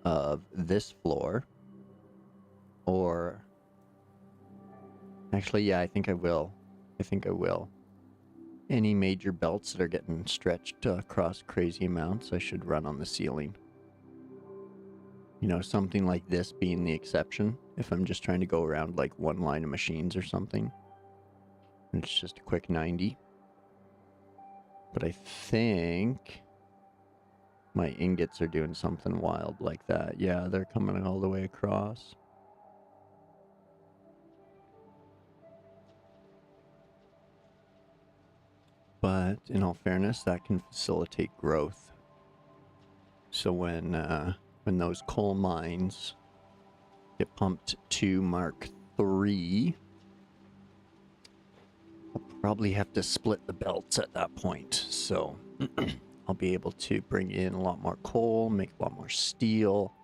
of this floor, or actually, yeah, I think I will. Any major belts that are getting stretched across crazy amounts, I should run on the ceiling. You know, something like this being the exception, if I'm just trying to go around like one line of machines or something. And it's just a quick 90. But I think my ingots are doing something wild like that. Yeah, they're coming all the way across. But in all fairness, that can facilitate growth. So when those coal mines get pumped to Mark III, I'll probably have to split the belts at that point. So I'll be able to bring in a lot more coal, make a lot more steel,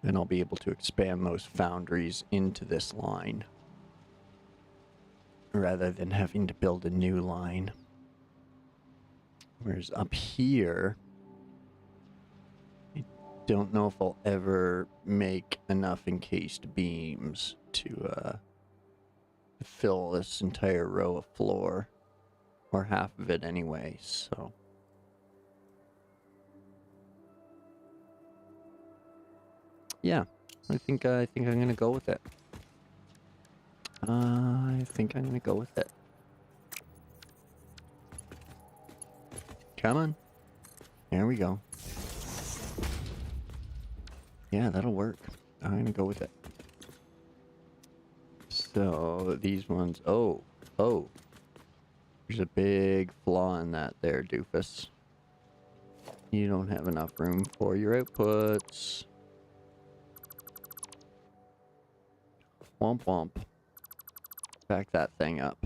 and I'll be able to expand those foundries into this line rather than having to build a new line. Whereas up here, I don't know if I'll ever make enough encased beams to fill this entire row of floor, or half of it anyway, so. Yeah, I think I'm gonna go with it. Come on. There we go. Yeah, that'll work. I'm gonna go with it. So, these ones... Oh. There's a big flaw in that there, doofus. You don't have enough room for your outputs. Womp womp. Back that thing up.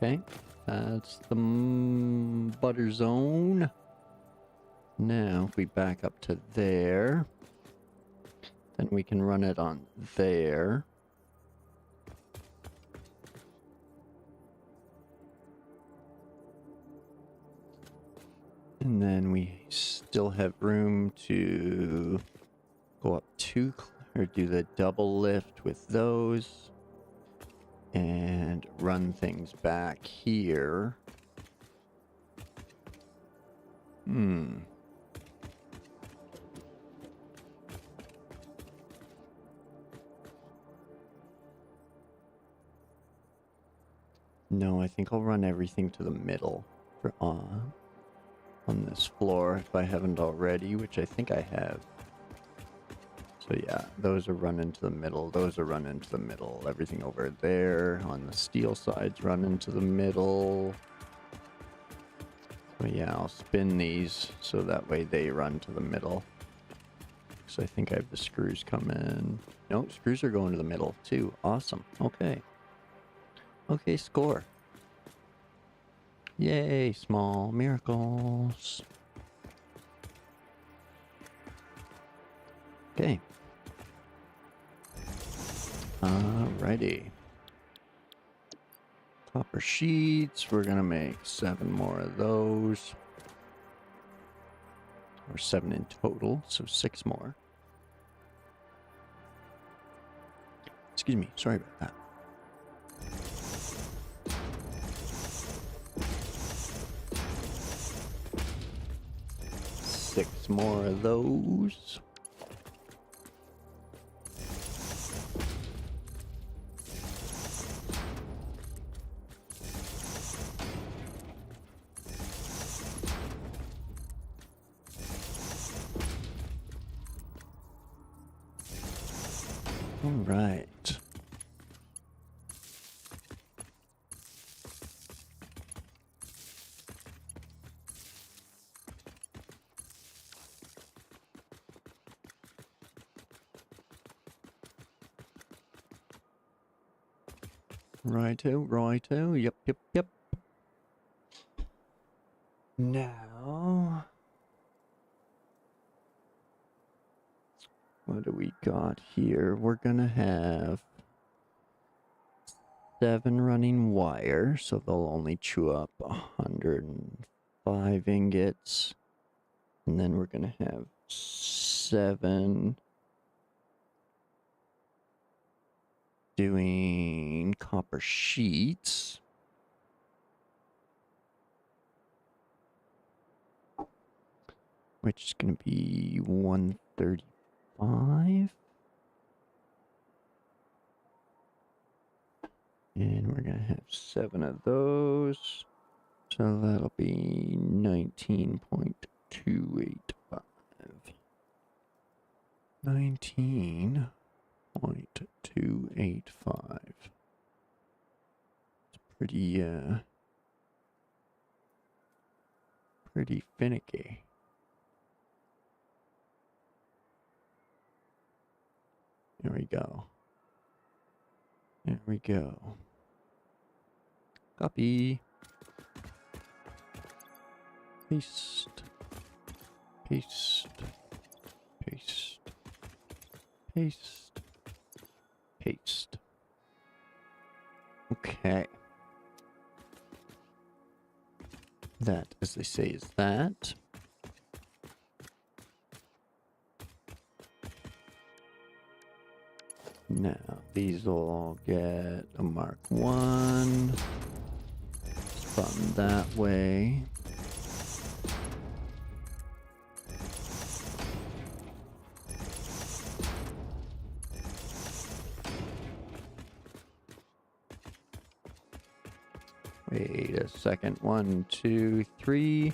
Okay, that's the butter zone. Now, if we back up to there, then we can run it on there. And then we still have room to go up two, or do the double lift with those. And run things back here. No, I think I'll run everything to the middle for on this floor if I haven't already, which I think I have. So yeah, those are running to the middle, those are running to the middle. Everything over there on the steel side's running to the middle. So yeah, I'll spin these so that way they run to the middle. So I think I have the screws coming. No, screws are going to the middle too. Awesome. Okay. Okay, score. Yay, small miracles. Okay. Alrighty. Copper sheets. We're gonna make 7 more of those. Or 7 in total, so 6 more. Excuse me, sorry about that. Six more of those. All right. Righto, righto. Yep, yep, yep. Now, what do we got here? We're gonna have 7 running wire, so they'll only chew up 105 ingots. And then we're gonna have 7 doing copper sheets. Which is gonna be 135. And we're gonna have 7 of those. So that'll be 19.285. 19.285. It's pretty finicky. There we go. There we go. Copy. Paste. Paste. Paste. Paste. Paste. Okay. That, as they say, is that. Now, these will all get a Mark 1. Spun that way. Wait a second. 1, 2, 3,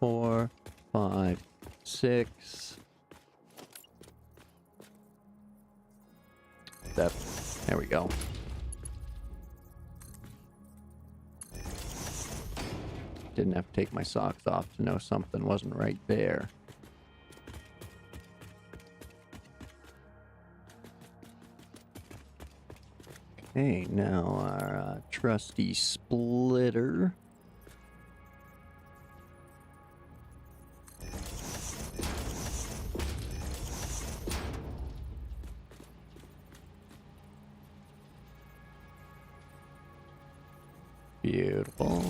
4, 5, 6. 7. There we go. Didn't have to take my socks off to know something wasn't right there. Okay, now our trusty splitter. Beautiful.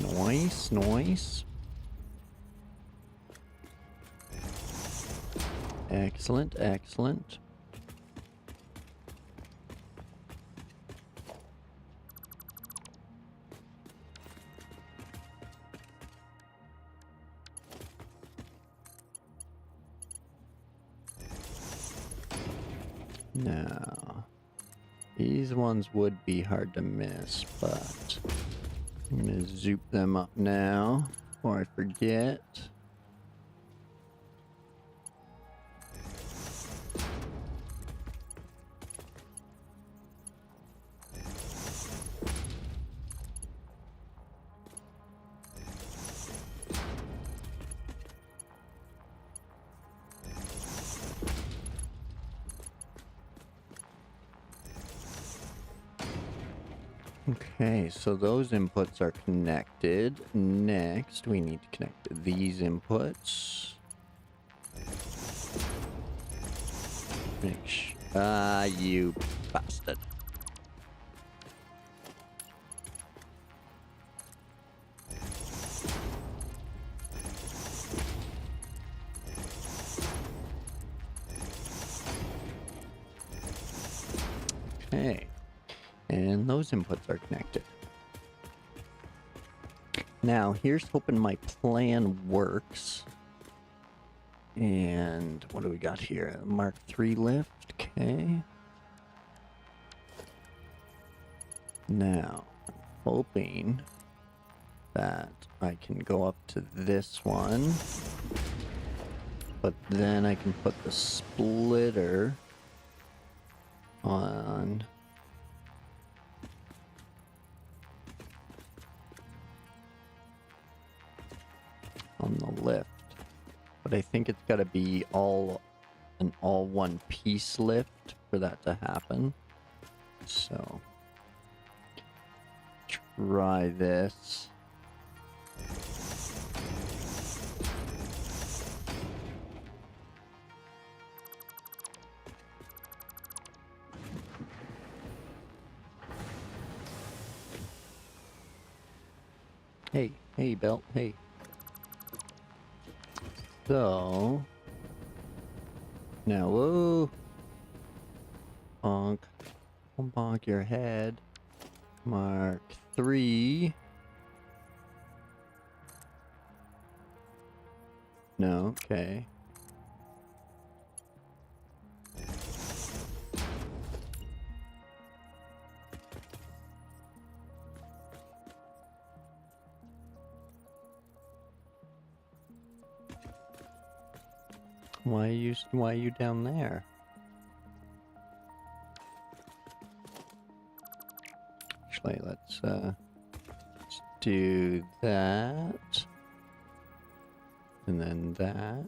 Nice, nice. Excellent, excellent. Now, these ones would be hard to miss, but I'm gonna zoop them up now before I forget. Okay, so those inputs are connected. Next, we need to connect these inputs. You bastard. Okay, and those inputs are connected. Now, here's hoping my plan works. And what do we got here? Mark 3 lift, okay. Now, I'm hoping that I can go up to this one. But then I can put the splitter on the lift. But I think it's got to be an all one piece lift for that to happen. So try this. Hey, belt, hey. So, now, whoa, bonk, bonk your head, Mark 3, no, okay. Why are you down there? Actually, let's do that. And then that.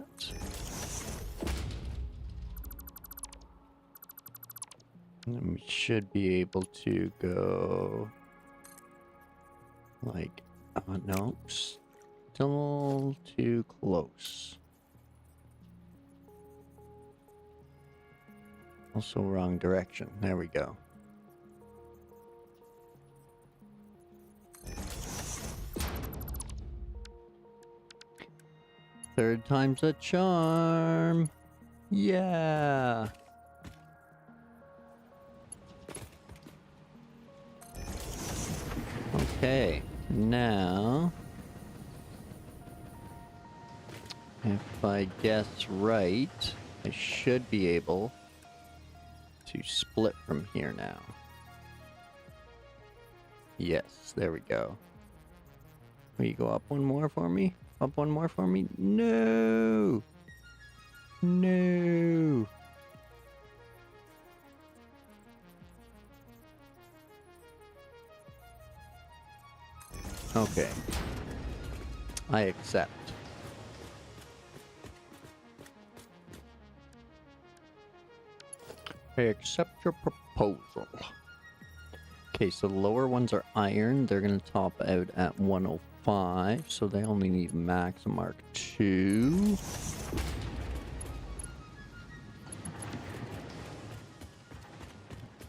And then we should be able to go like, no, still too close. Also wrong direction. There we go. Third time's a charm. Yeah. Okay, now if I guess right, I should be able to split from here now. Yes, there we go. Will you go up one more for me? Up one more for me? No! No! Okay. I accept. I accept your proposal. Okay, so the lower ones are iron. They're going to top out at 105, so they only need max Mark 2.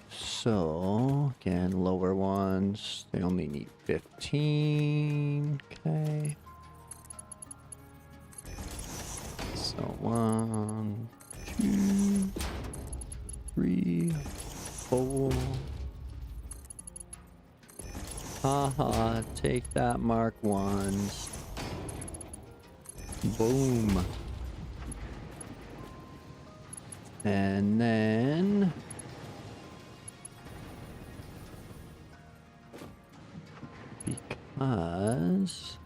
So, again, lower ones, they only need 15. Okay. So, 1, 2, 3, 4. Haha, take that, Mark 1s. Boom. And then because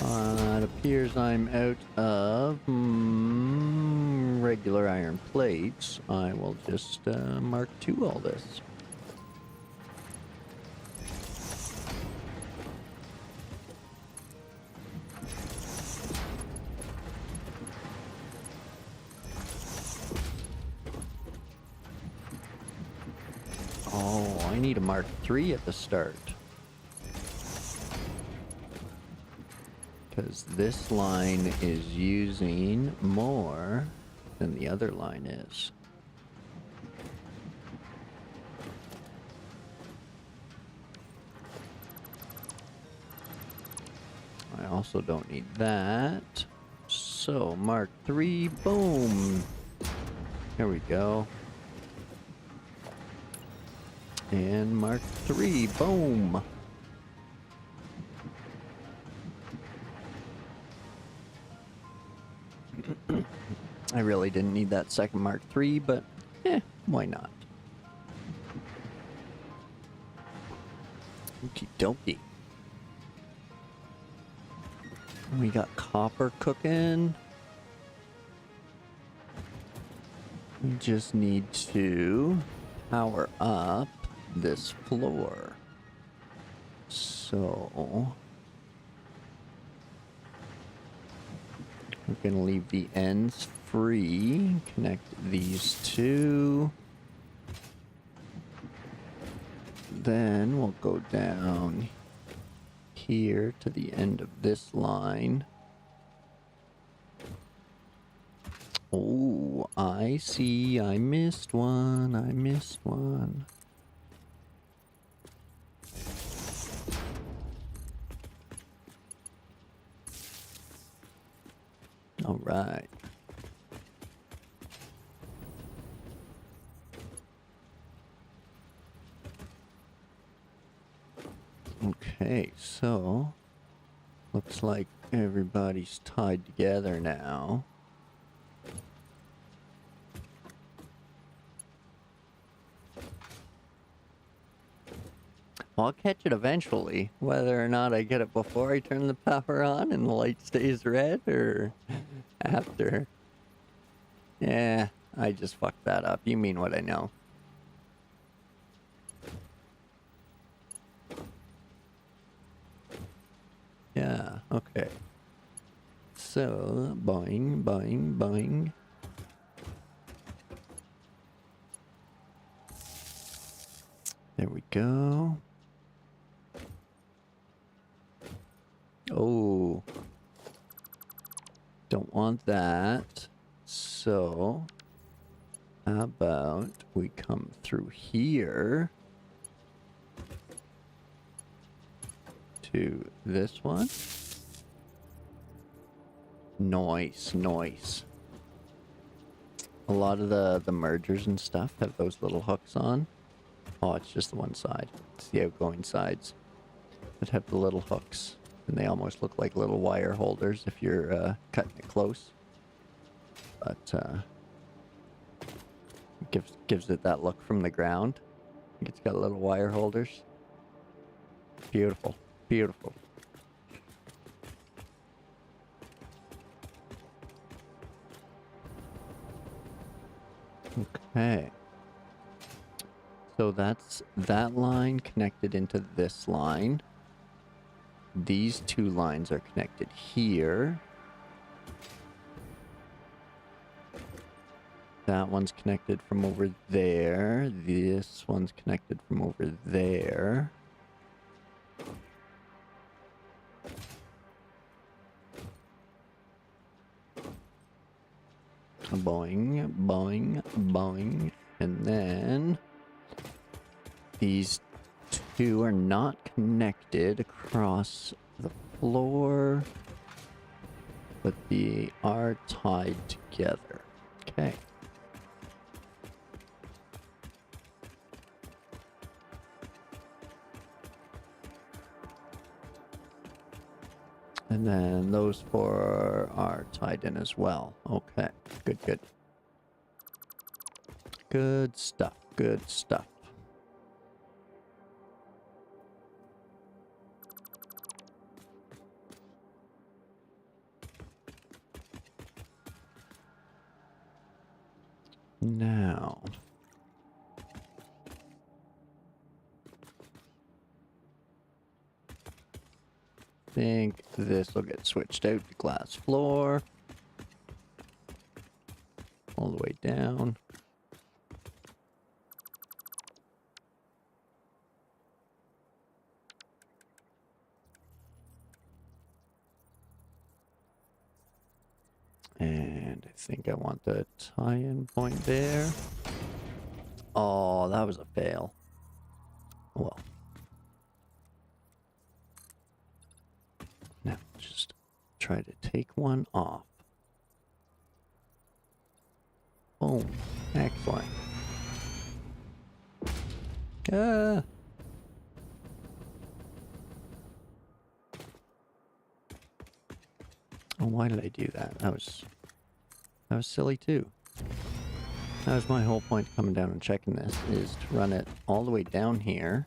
it appears I'm out of regular iron plates, I will just Mark 2 all this. need a Mark III at the start. Because this line is using more than the other line is. I also don't need that. So, Mark III, boom! Here we go. And Mark III, boom! I really didn't need that second Mark III, but why not? Okie dokie. We got copper cooking. We just need to power up this floor. So we're going to leave the ends free. Connect these two. Then we'll go down here to the end of this line. Oh, I see. I missed one. I missed one. All right. Okay, so looks like everybody's tied together now. I'll catch it eventually, whether or not I get it before I turn the power on and the light stays red, or after. Yeah, I just fucked that up. You mean what I know. Yeah, okay. So, boing, boing, boing. There we go. Oh. Don't want that. So, how about we come through here to this one? Nice, nice. A lot of the mergers and stuff have those little hooks on. Oh, it's just the one side. It's the outgoing sides that have the little hooks. And they almost look like little wire holders if you're cutting it close. But gives it that look from the ground. It's got little wire holders. Beautiful, beautiful. Okay. So that's that line connected into this line. These two lines are connected here. That one's connected from over there. This one's connected from over there. Boing, boing, boing. And then these two are not connected across the floor, but they are tied together. Okay. And then those four are tied in as well. Okay, good, good. Good stuff, good stuff. Now, I think this will get switched out to glass floor. All the way down. And I think I want the tie-in point there. Oh, that was a fail. Well. Now, just try to take one off. Boom. Excellent. Ah! Oh, why did I do that? That was silly too. That was my whole point coming down and checking this, is to run it all the way down here.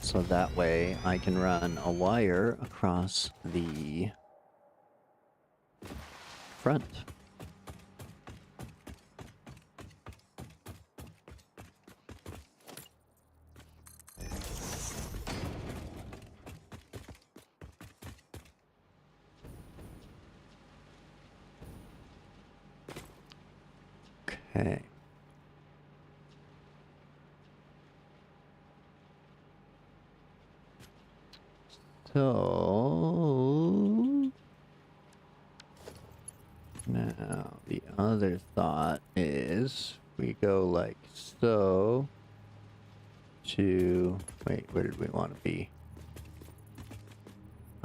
So that way I can run a wire across the front. Okay. So now the other thought is we go like so to, wait, where did we want to be?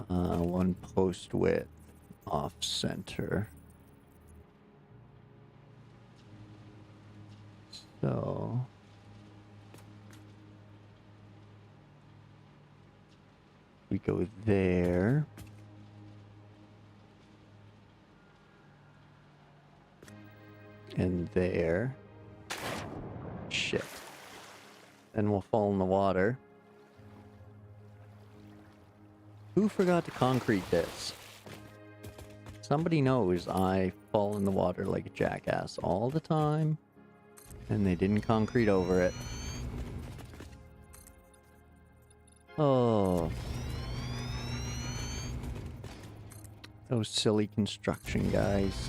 One post width off center. So we go there. And there. Shit. Then we'll fall in the water. Who forgot to concrete this? Somebody knows I fall in the water like a jackass all the time. And they didn't concrete over it. Oh. Those silly construction guys.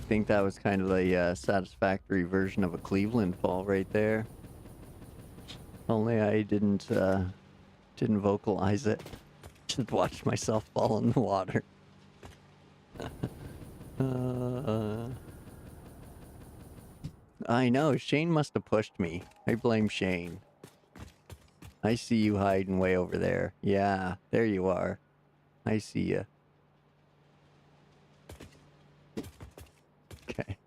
I think that was kind of a satisfactory version of a Cleveland fall right there. Only I didn't vocalize it. Just watched myself fall in the water. I know, Shane must have pushed me. I blame Shane. I see you hiding way over there. Yeah, there you are. I see you. Okay.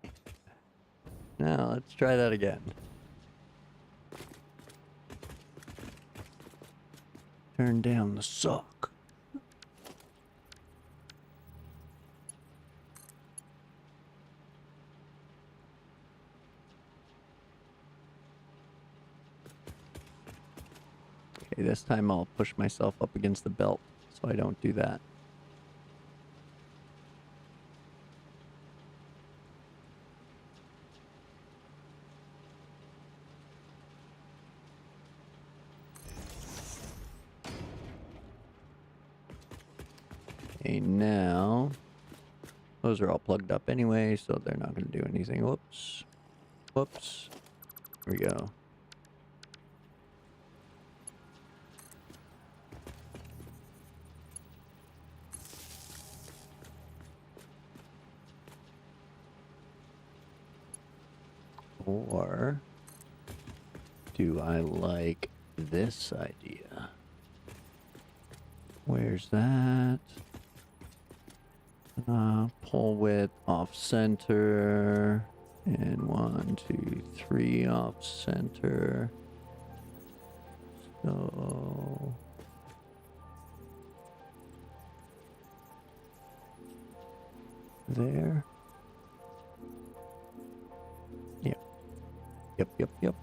Now, let's try that again. Turn down the suck. Okay, this time I'll push myself up against the belt so I don't do that. Okay, now those are all plugged up anyway, so they're not going to do anything. Whoops. Whoops. Here we go. Or do I like this idea? Where's that? Pull width off center. And 1, 2, 3 off center. So there. Yep. Yep, yep, yep.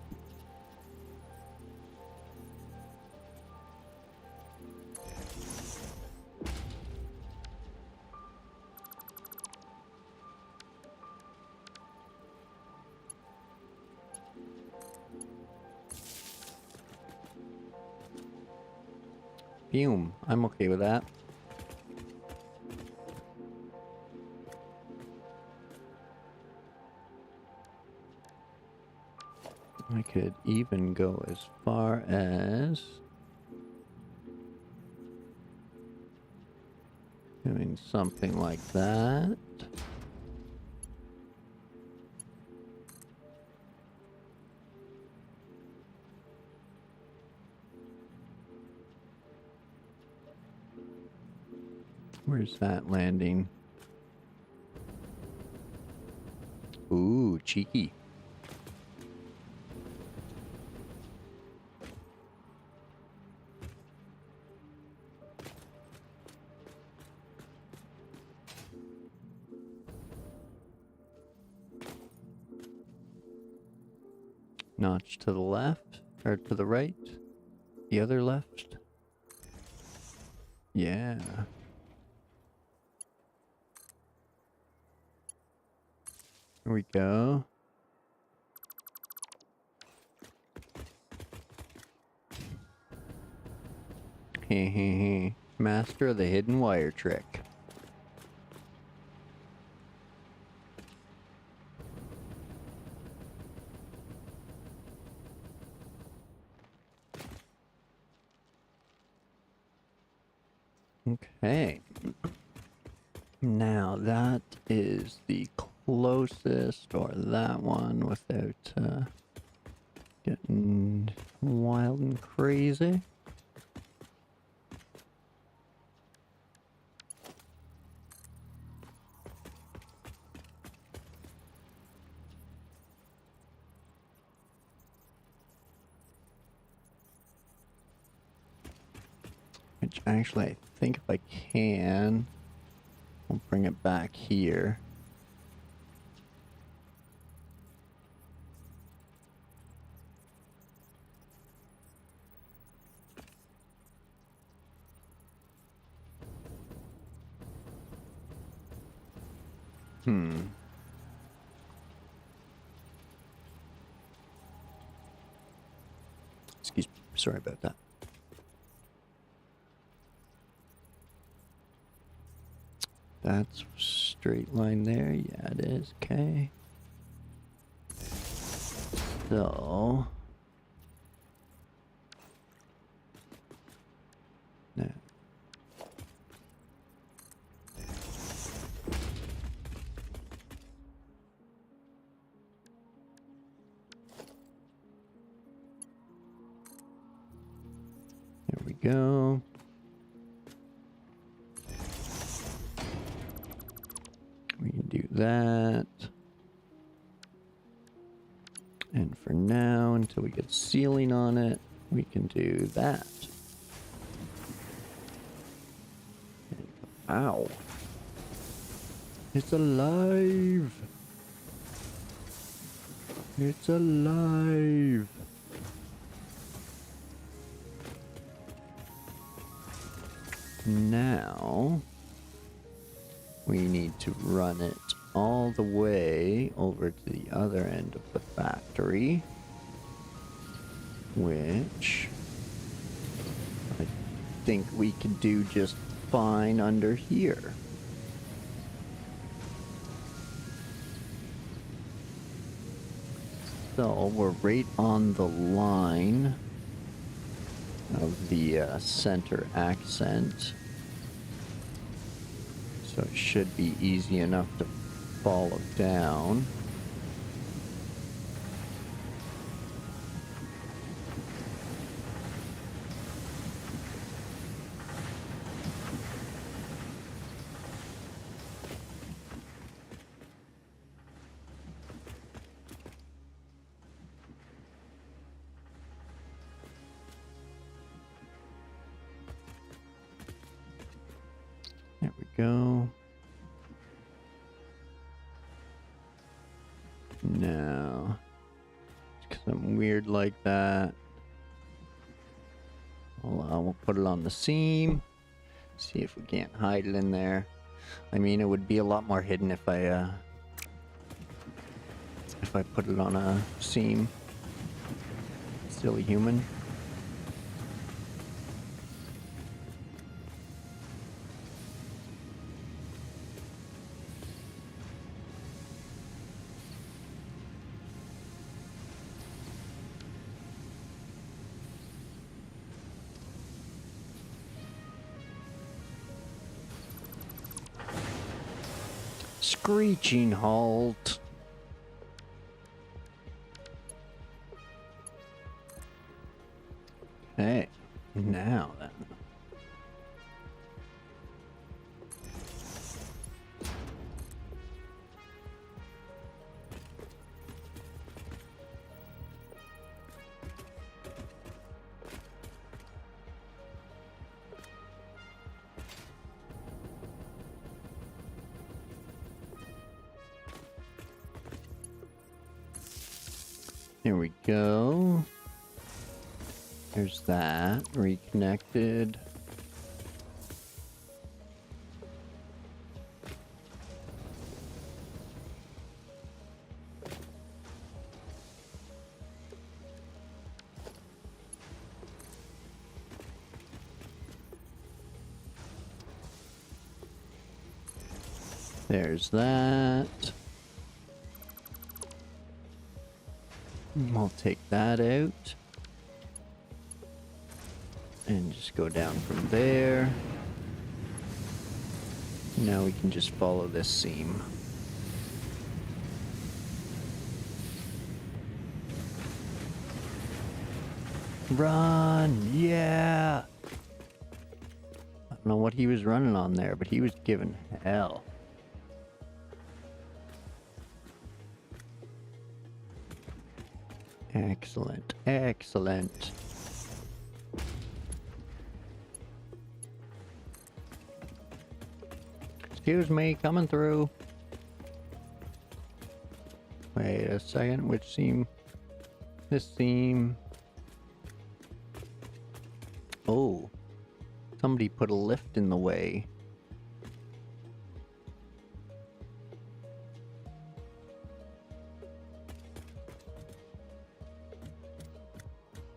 Boom. I'm okay with that. I could even go as far as doing something like that. Where's that landing? Ooh, cheeky. Notch to the left, or to the right? The other left? Yeah. Here we go. Hehehe. Master of the hidden wire trick. Okay. Now that is the closest, or that one without getting wild and crazy. Which actually, I think if I can, I'll bring it back here. Excuse me. Sorry about that. That's straight line there. Yeah, it is. Okay. So now there we go. We can do that. And for now, until we get ceiling on it, we can do that. Ow. It's alive. It's alive. Now we need to run it all the way over to the other end of the factory, which I think we can do just fine under here. So we're right on the line of the center accent. So it should be easy enough to follow down. There we go. No. Because I'm weird like that. We'll put it on the seam. See if we can't hide it in there. I mean, it would be a lot more hidden if I put it on a seam. Silly human. screeching halt. Okay, now then. Here we go. There's that. Reconnected. There's that. I'll take that out. And just go down from there. Now we can just follow this seam. Run! Yeah! I don't know what he was running on there, but he was giving hell. Excellent, excellent. Excuse me, coming through. Wait a second, which seam? This seam. Oh, somebody put a lift in the way.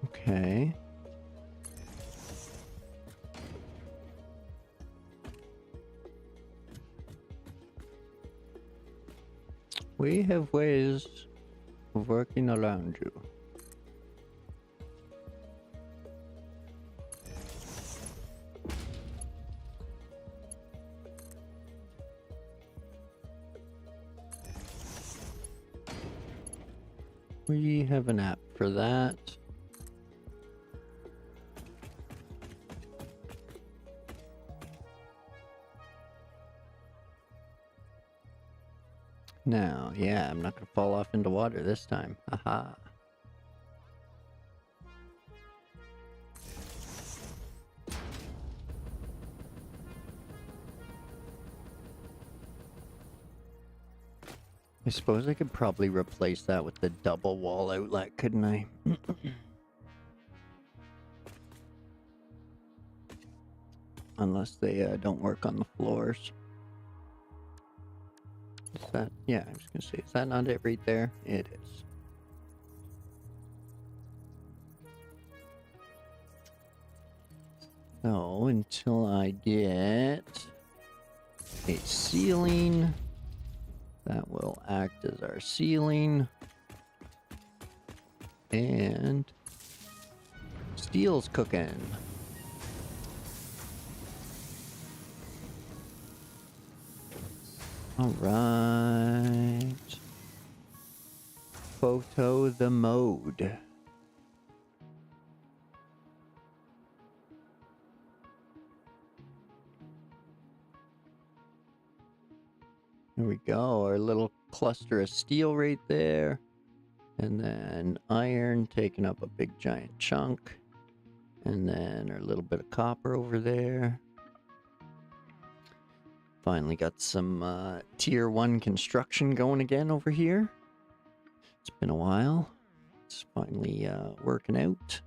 Okay. We have ways of working around you. We have an app for that. Now, yeah, I'm not gonna fall off into water this time. Haha. I suppose I could probably replace that with the double wall outlet, couldn't I? Unless they don't work on the floors. Is that, yeah, I was gonna say, is that not it right there? It is. So, until I get a ceiling, that will act as our ceiling. And steel's cooking. All right. Photo the mode. There we go, our little cluster of steel right there. And then iron taking up a big giant chunk. And then our little bit of copper over there. Finally got some tier 1 construction going again over here. It's been a while. It's finally working out.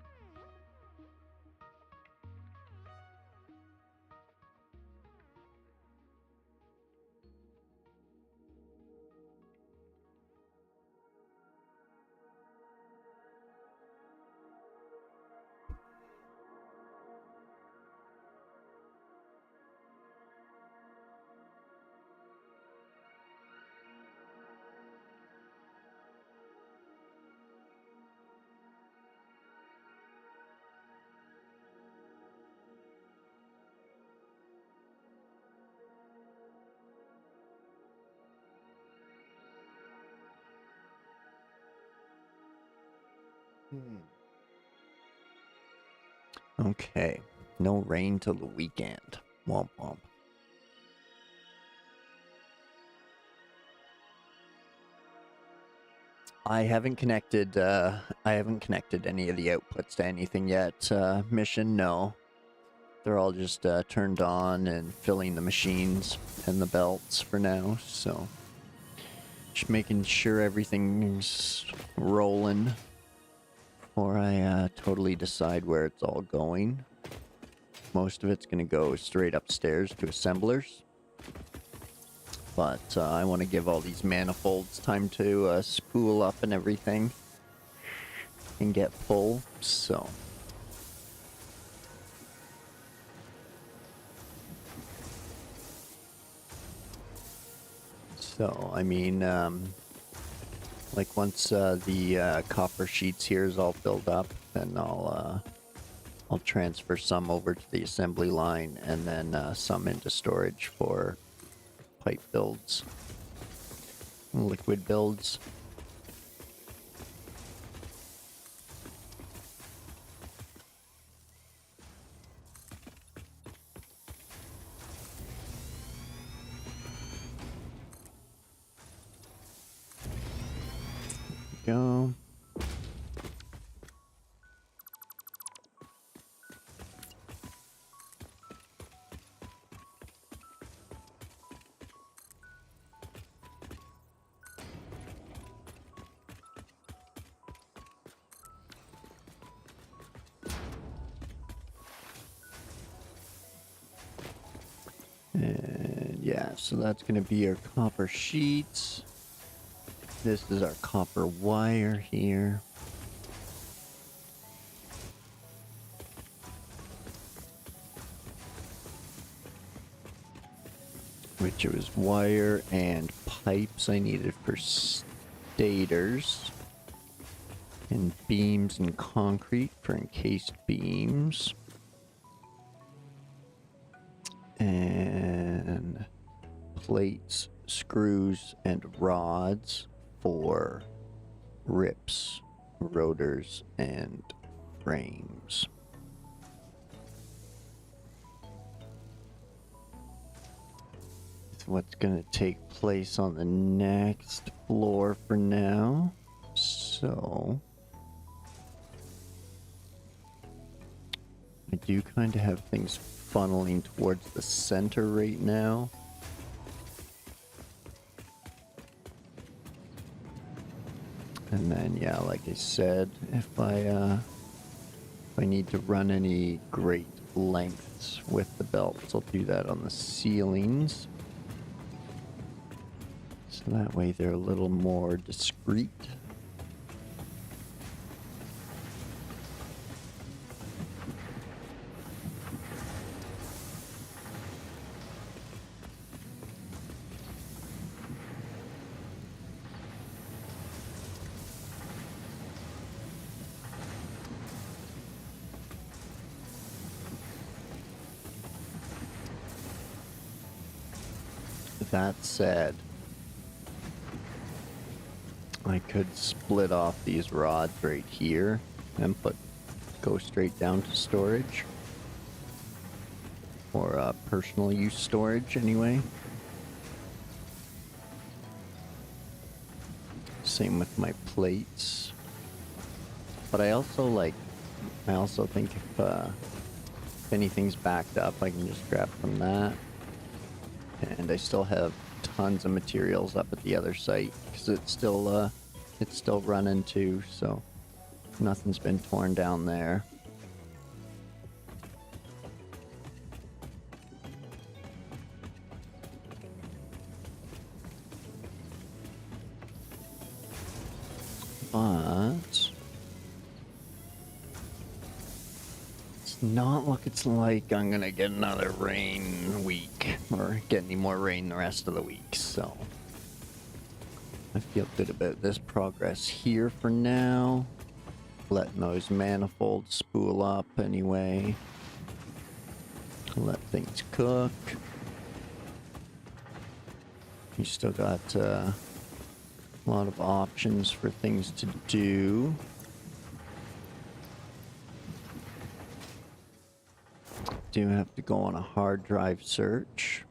Okay. No rain till the weekend. Womp womp. I haven't connected any of the outputs to anything yet. Mission, no. They're all just turned on and filling the machines and the belts for now, so just making sure everything's rolling before I totally decide where it's all going. Most of it's going to go straight upstairs to assemblers. But I want to give all these manifolds time to spool up and everything and get full, so. So, I mean, like once the copper sheets here is all filled up, then I'll transfer some over to the assembly line and then some into storage for pipe builds, liquid builds. Go. And yeah, so that's going to be our copper sheets. This is our copper wire here. Which it was wire and pipes I needed for stators. And beams and concrete for encased beams. And plates, screws, and rods for rips, rotors, and frames. It's what's going to take place on the next floor for now. So I do kind of have things funneling towards the center right now. And then, yeah, like I said, if I need to run any great lengths with the belts, I'll do that on the ceilings. So that way they're a little more discreet. That said, I could split off these rods right here and go straight down to storage. Or personal use storage anyway. Same with my plates. But I also think if anything's backed up, I can just grab from that. And I still have tons of materials up at the other site because it's still running too, so nothing's been torn down there. But it's not like I'm gonna get another rain week or get any more rain the rest of the week, so I feel good about this progress here for now. Letting those manifolds spool up anyway. Let things cook. You still got a lot of options for things to do. do have to go on a hard drive search.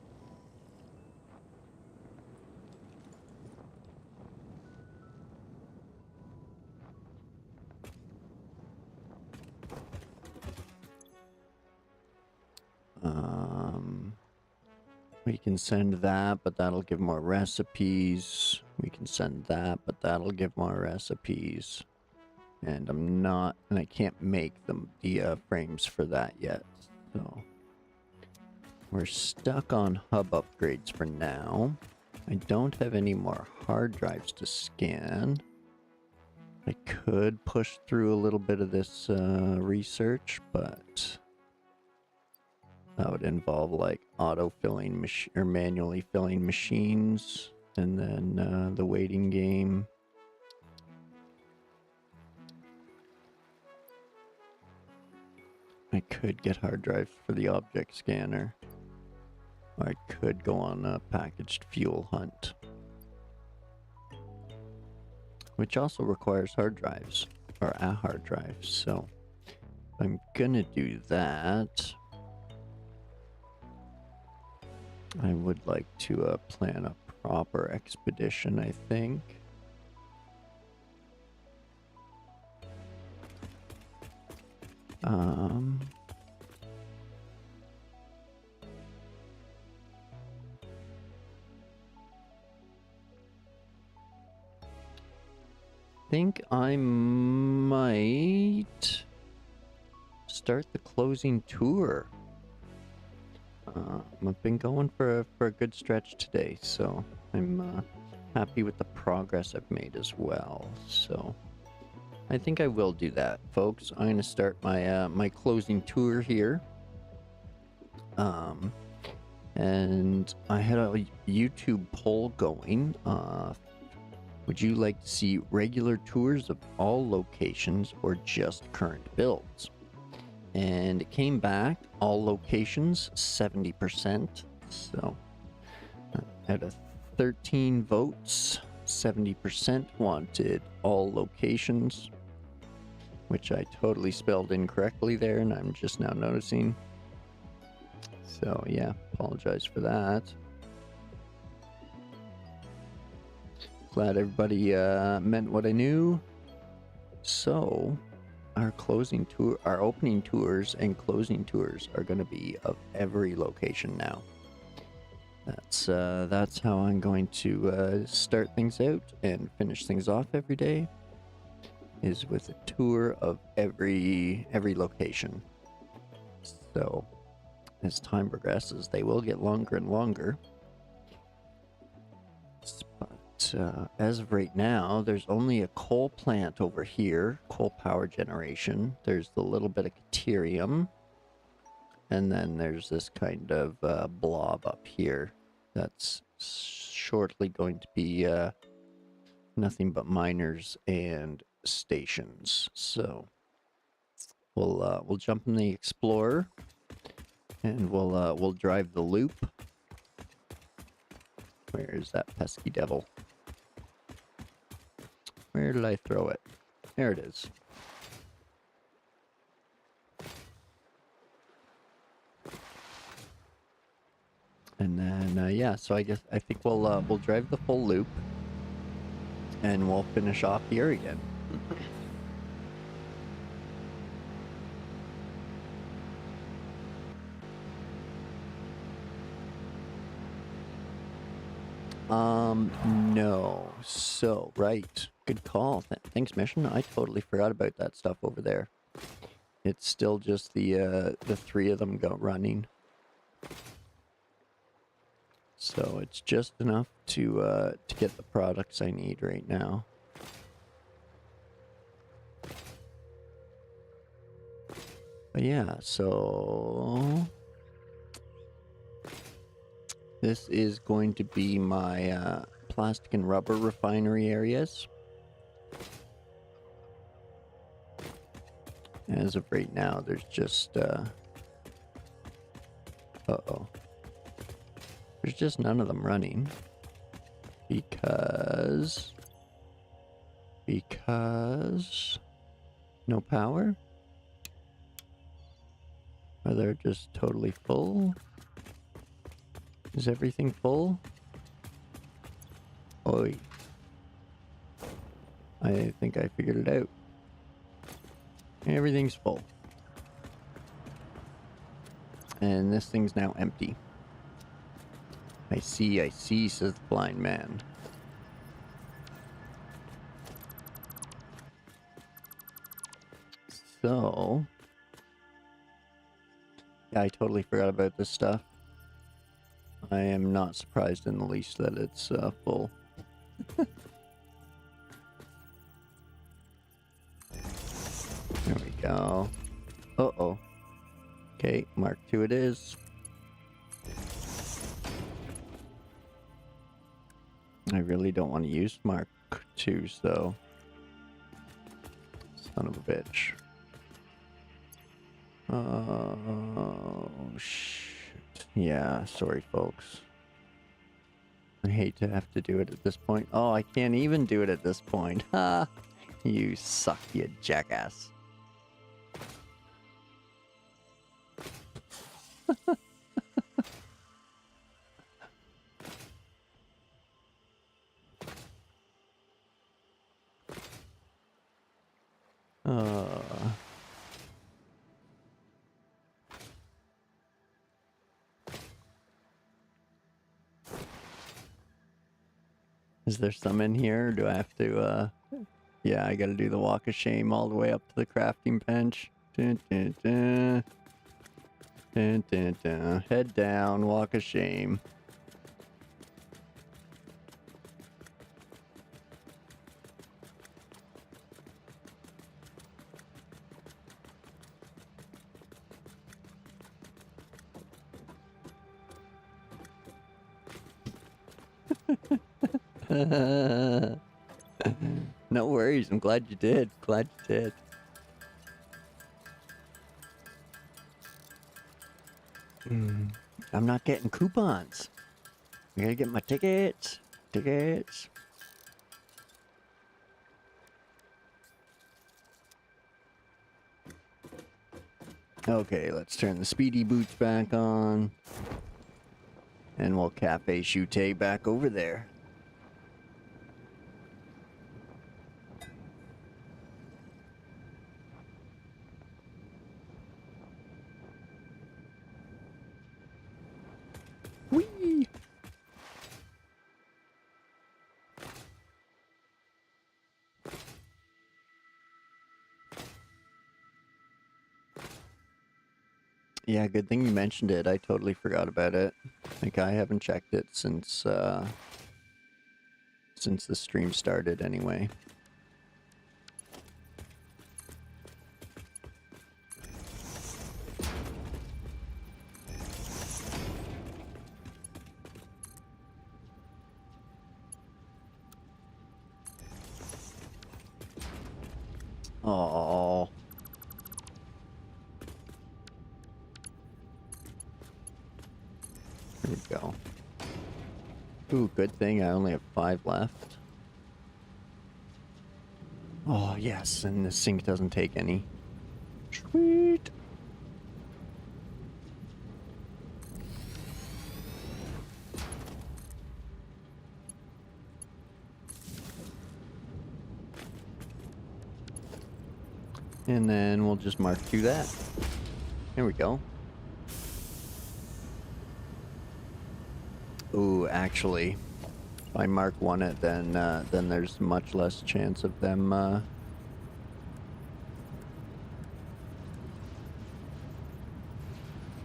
We can send that, but that'll give more recipes. We can send that, but that'll give more recipes. And I can't make the frames for that yet. So we're stuck on hub upgrades for now. I don't have any more hard drives to scan. I could push through a little bit of this research, but that would involve like auto-filling or manually filling machines, and then the waiting game. I could get hard drives for the object scanner. Or I could go on a packaged fuel hunt, which also requires hard drives, or a hard drive, so I'm gonna do that. I would like to plan a proper expedition, I think. Think I might start the closing tour. I've been going for a good stretch today, so I'm happy with the progress I've made as well. So I think I will do that, folks. I'm gonna start my my closing tour here. And I had a YouTube poll going. Would you like to see regular tours of all locations or just current builds? And it came back, all locations, 70%. So, out of 13 votes, 70% wanted all locations, which I totally spelled incorrectly there, and I'm just now noticing. So, yeah, apologize for that. Glad everybody meant what I knew. So, our closing tour, our opening tours and closing tours are going to be of every location now. That's how I'm going to start things out and finish things off every day, is with a tour of every location. So, as time progresses, they will get longer and longer. But as of right now, there's only a coal plant over here, coal power generation. There's the little bit of Caterium. And then there's this kind of blob up here that's shortly going to be nothing but miners and stations. So we'll jump in the Explorer and we'll drive the loop. Where is that pesky devil? Where did I throw it? There it is. And then yeah, so I think we'll drive the full loop, and we'll finish off here again. No. So, right. Good call. Thanks, Mission. I totally forgot about that stuff over there. It's still just the three of them running. So it's just enough to get the products I need right now. But yeah, so this is going to be my plastic and rubber refinery areas. As of right now, there's just uh-oh. There's just none of them running because no power. Are they just totally full? Is everything full? Oi. I think I figured it out. Everything's full. And this thing's now empty. I see, says the blind man. So... yeah, I totally forgot about this stuff. I am not surprised in the least that it's full. There we go. Uh-oh. Okay, Mark II it is. I really don't want to use Mark IIs, though. Son of a bitch. Oh, shit. Yeah, sorry, folks. I hate to have to do it at this point. Oh, I can't even do it at this point. Ha! You suck, you jackass. Is there some in here, or do I have to, yeah, I gotta do the walk of shame all the way up to the crafting bench. Dun, dun, dun. Dun, dun, dun. Head down, walk of shame. No worries, I'm glad you did. Glad you did. I'm not getting coupons. I gotta get my tickets. Tickets. Okay, let's turn the speedy boots back on. And we'll cafe chute back over there. Whee! Yeah, good thing you mentioned it. I totally forgot about it. Like, I haven't checked it since the stream started anyway. Oh. Here we go. Ooh, good thing I only have 5 left. Oh, yes, and the sink doesn't take any. Sweet. And then we'll just mark through that. There we go. Ooh, actually, if I mark 1 it, then there's much less chance of them,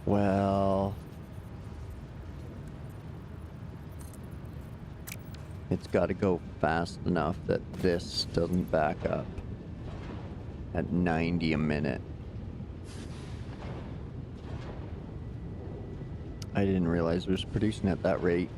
well, it's got to go fast enough that this doesn't back up at 90 a minute. I didn't realize it was producing at that rate.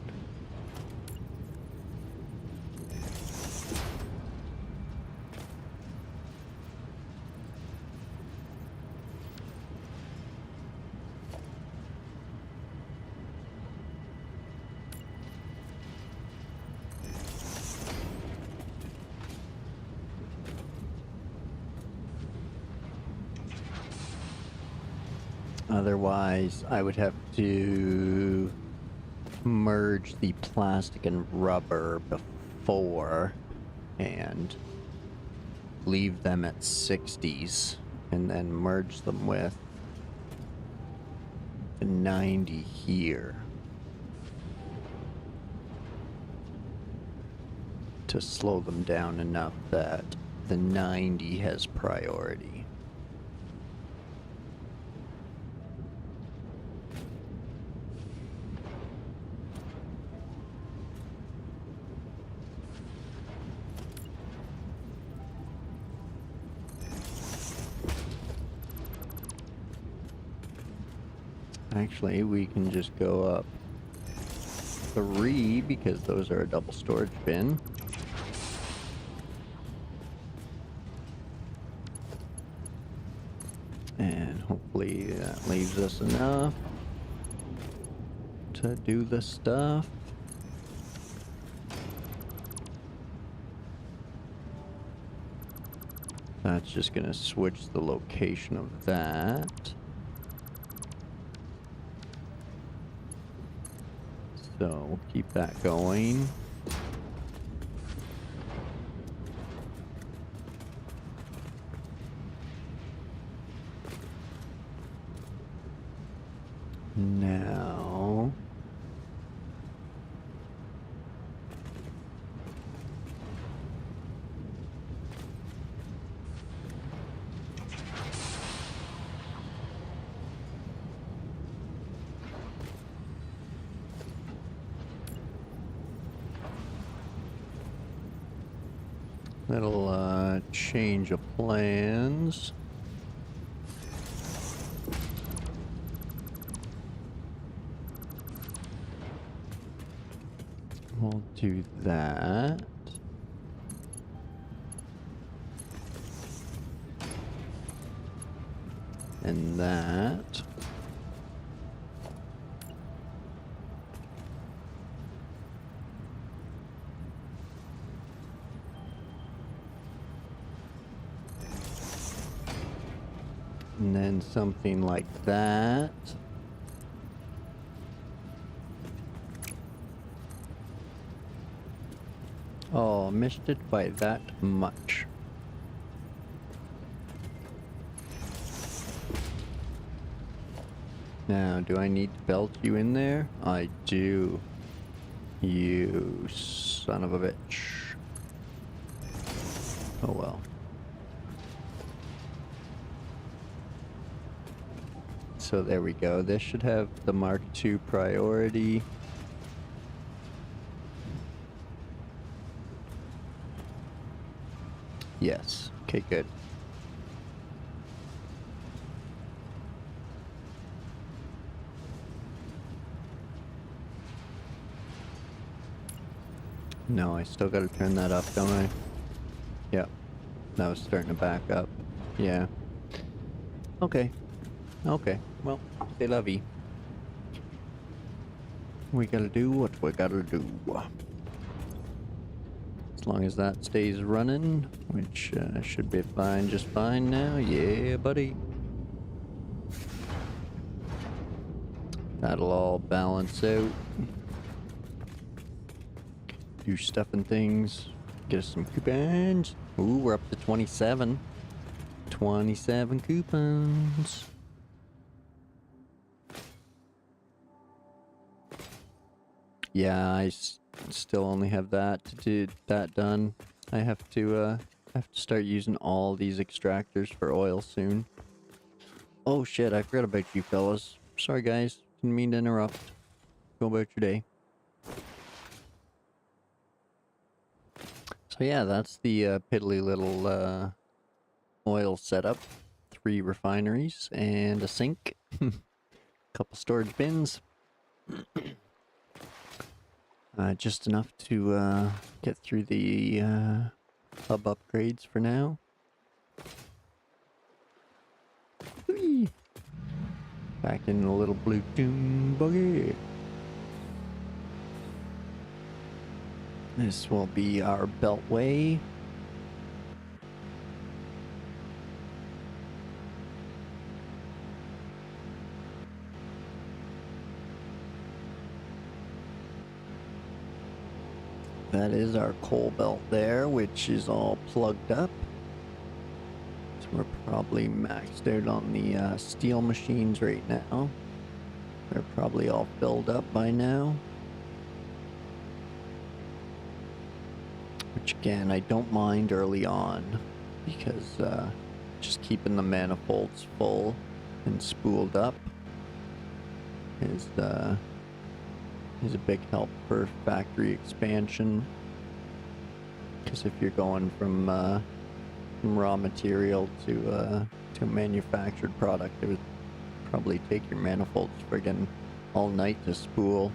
Otherwise, I would have to merge the plastic and rubber before and leave them at 60s and then merge them with the 90 here to slow them down enough that the 90 has priority. Actually, we can just go up 3 because those are a double storage bin. And hopefully that leaves us enough to do the stuff. That's just gonna switch the location of that. So we'll keep that going. Now little change of plans. We'll do that. And that. And then something like that. Oh, missed it by that much. Now, do I need to belt you in there? I do. You son of a bitch. Oh well. So there we go. This should have the Mark II priority. Yes. Okay, good. No, I still gotta turn that up, don't I? Yep. That was starting to back up. Yeah. Okay. Okay. Well, c'est la vie. We gotta do what we gotta do. As long as that stays running, which should be fine, just fine now. Yeah, buddy. That'll all balance out. Do stuff and things. Get us some coupons. Ooh, we're up to 27. 27 coupons. Yeah, I still only have that to do that done. I have to start using all these extractors for oil soon. Oh shit, I forgot about you fellas. Sorry guys, didn't mean to interrupt. Go about your day. So yeah, that's the piddly little oil setup. 3 refineries and a sink. Couple storage bins. Just enough to get through the hub upgrades for now. Whee! Back in the little blue dune buggy. This will be our beltway. That is our coal belt there, which is all plugged up. So we're probably maxed out on the steel machines right now. They're probably all filled up by now. Which again, I don't mind early on, because just keeping the manifolds full and spooled up is a big help for factory expansion. Because if you're going from raw material to a manufactured product, it would probably take your manifolds friggin' all night to spool.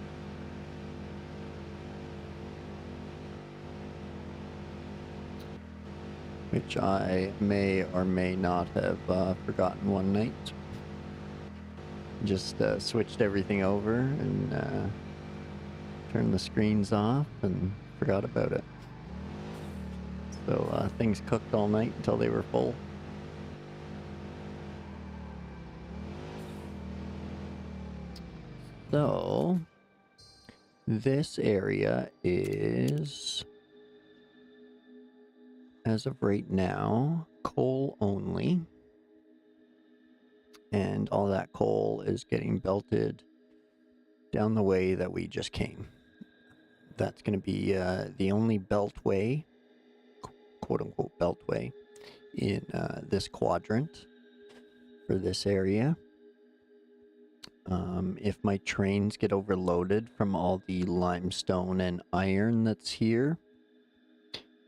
Which I may or may not have forgotten one night. Just switched everything over and turned the screens off and forgot about it. So things cooked all night until they were full. So this area is, as of right now, coal only. And all that coal is getting belted down the way that we just came. That's going to be the only beltway, quote-unquote beltway, in this quadrant for this area. If my trains get overloaded from all the limestone and iron that's here,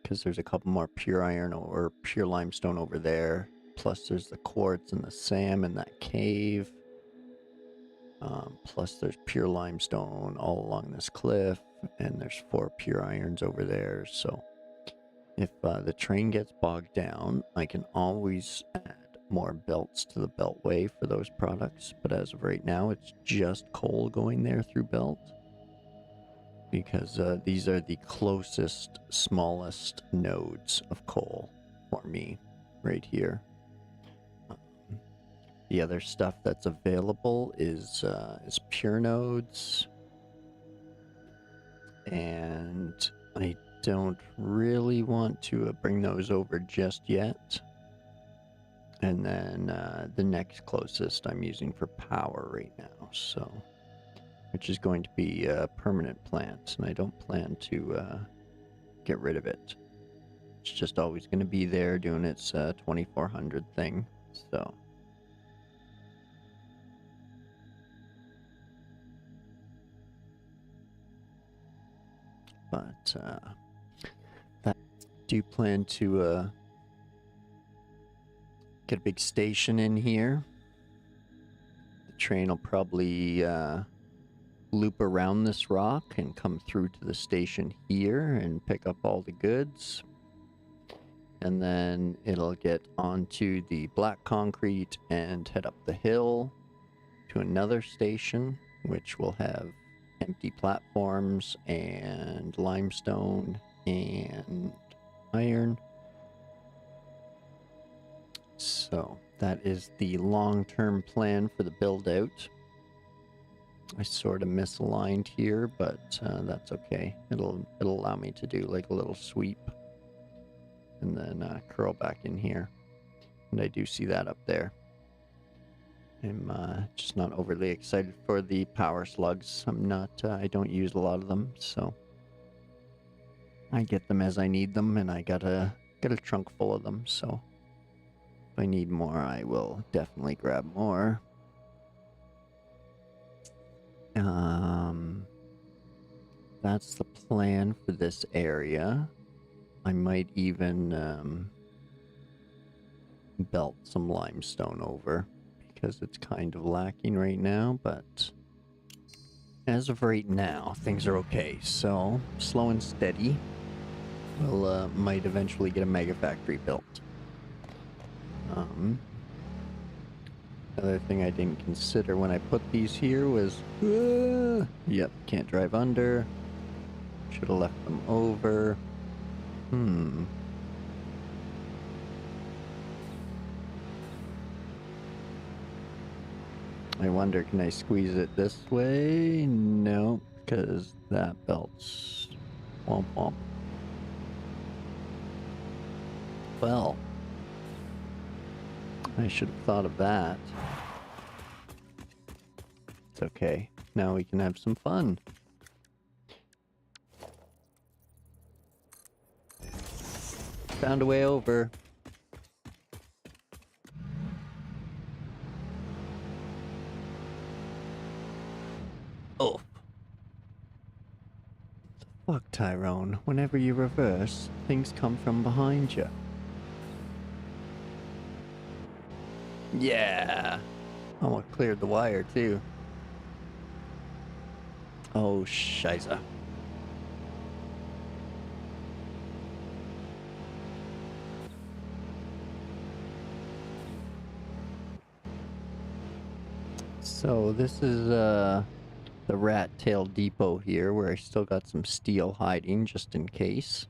because there's a couple more pure iron or pure limestone over there, plus there's the quartz and the SAM in that cave, plus there's pure limestone all along this cliff, and there's 4 pure irons over there. So if the train gets bogged down, I can always add more belts to the beltway for those products, but as of right now it's just coal going there through belt, because these are the closest, smallest nodes of coal for me right here. The other stuff that's available is pure nodes, and I don't really want to bring those over just yet. And then the next closest I'm using for power right now, so, which is going to be a permanent plant, and I don't plan to get rid of it. It's just always going to be there doing its 2400 thing, so. But I do plan to get a big station in here. The train will probably loop around this rock and come through to the station here and pick up all the goods. And then it'll get onto the black concrete and head up the hill to another station, which will have empty platforms and limestone and iron. So that is the long-term plan for the build-out. I sort of misaligned here, but that's okay. It'll allow me to do like a little sweep and then curl back in here. And I do see that up there. I'm just not overly excited for the power slugs. I don't use a lot of them, so I get them as I need them, and I got a trunk full of them, so if I need more, I will definitely grab more. That's the plan for this area. I might even belt some limestone over, because it's kind of lacking right now, but as of right now, things are okay. So, slow and steady. We'll might eventually get a Megafactory built. Another thing I didn't consider when I put these here was, yep, can't drive under. Should have left them over. I wonder, can I squeeze it this way? No, because that belt's Womp womp. Well, I should have thought of that. It's okay. Now we can have some fun. Found a way over. Oh. Fuck, Tyrone. Whenever you reverse, things come from behind you. Yeah. Almost cleared the wire, too. Oh, shiza. So this is the Rat Tail Depot here, where I still got some steel hiding just in case.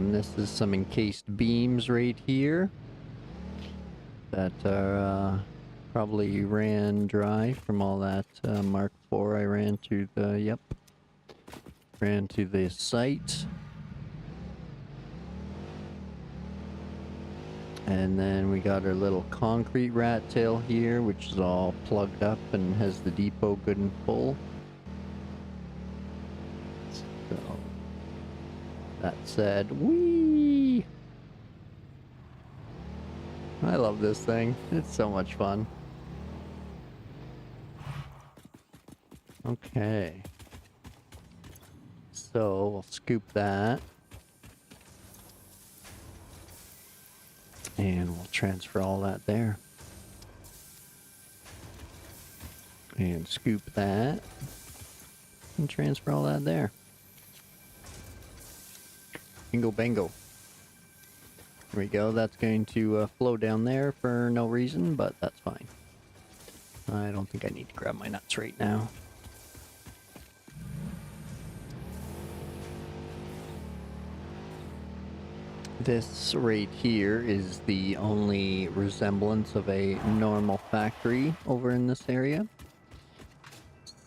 This is some encased beams right here that are probably ran dry from all that Mark IV I ran to the, yep, ran to the site. And then we got our little concrete rat tail here, which is all plugged up and has the depot good and full. So, that said, whee! I love this thing. It's so much fun. Okay. So, we'll scoop that. And we'll transfer all that there. And scoop that. And transfer all that there. Bingo bango. There we go. That's going to flow down there for no reason, but that's fine. I don't think I need to grab my nuts right now. This right here is the only resemblance of a normal factory over in this area.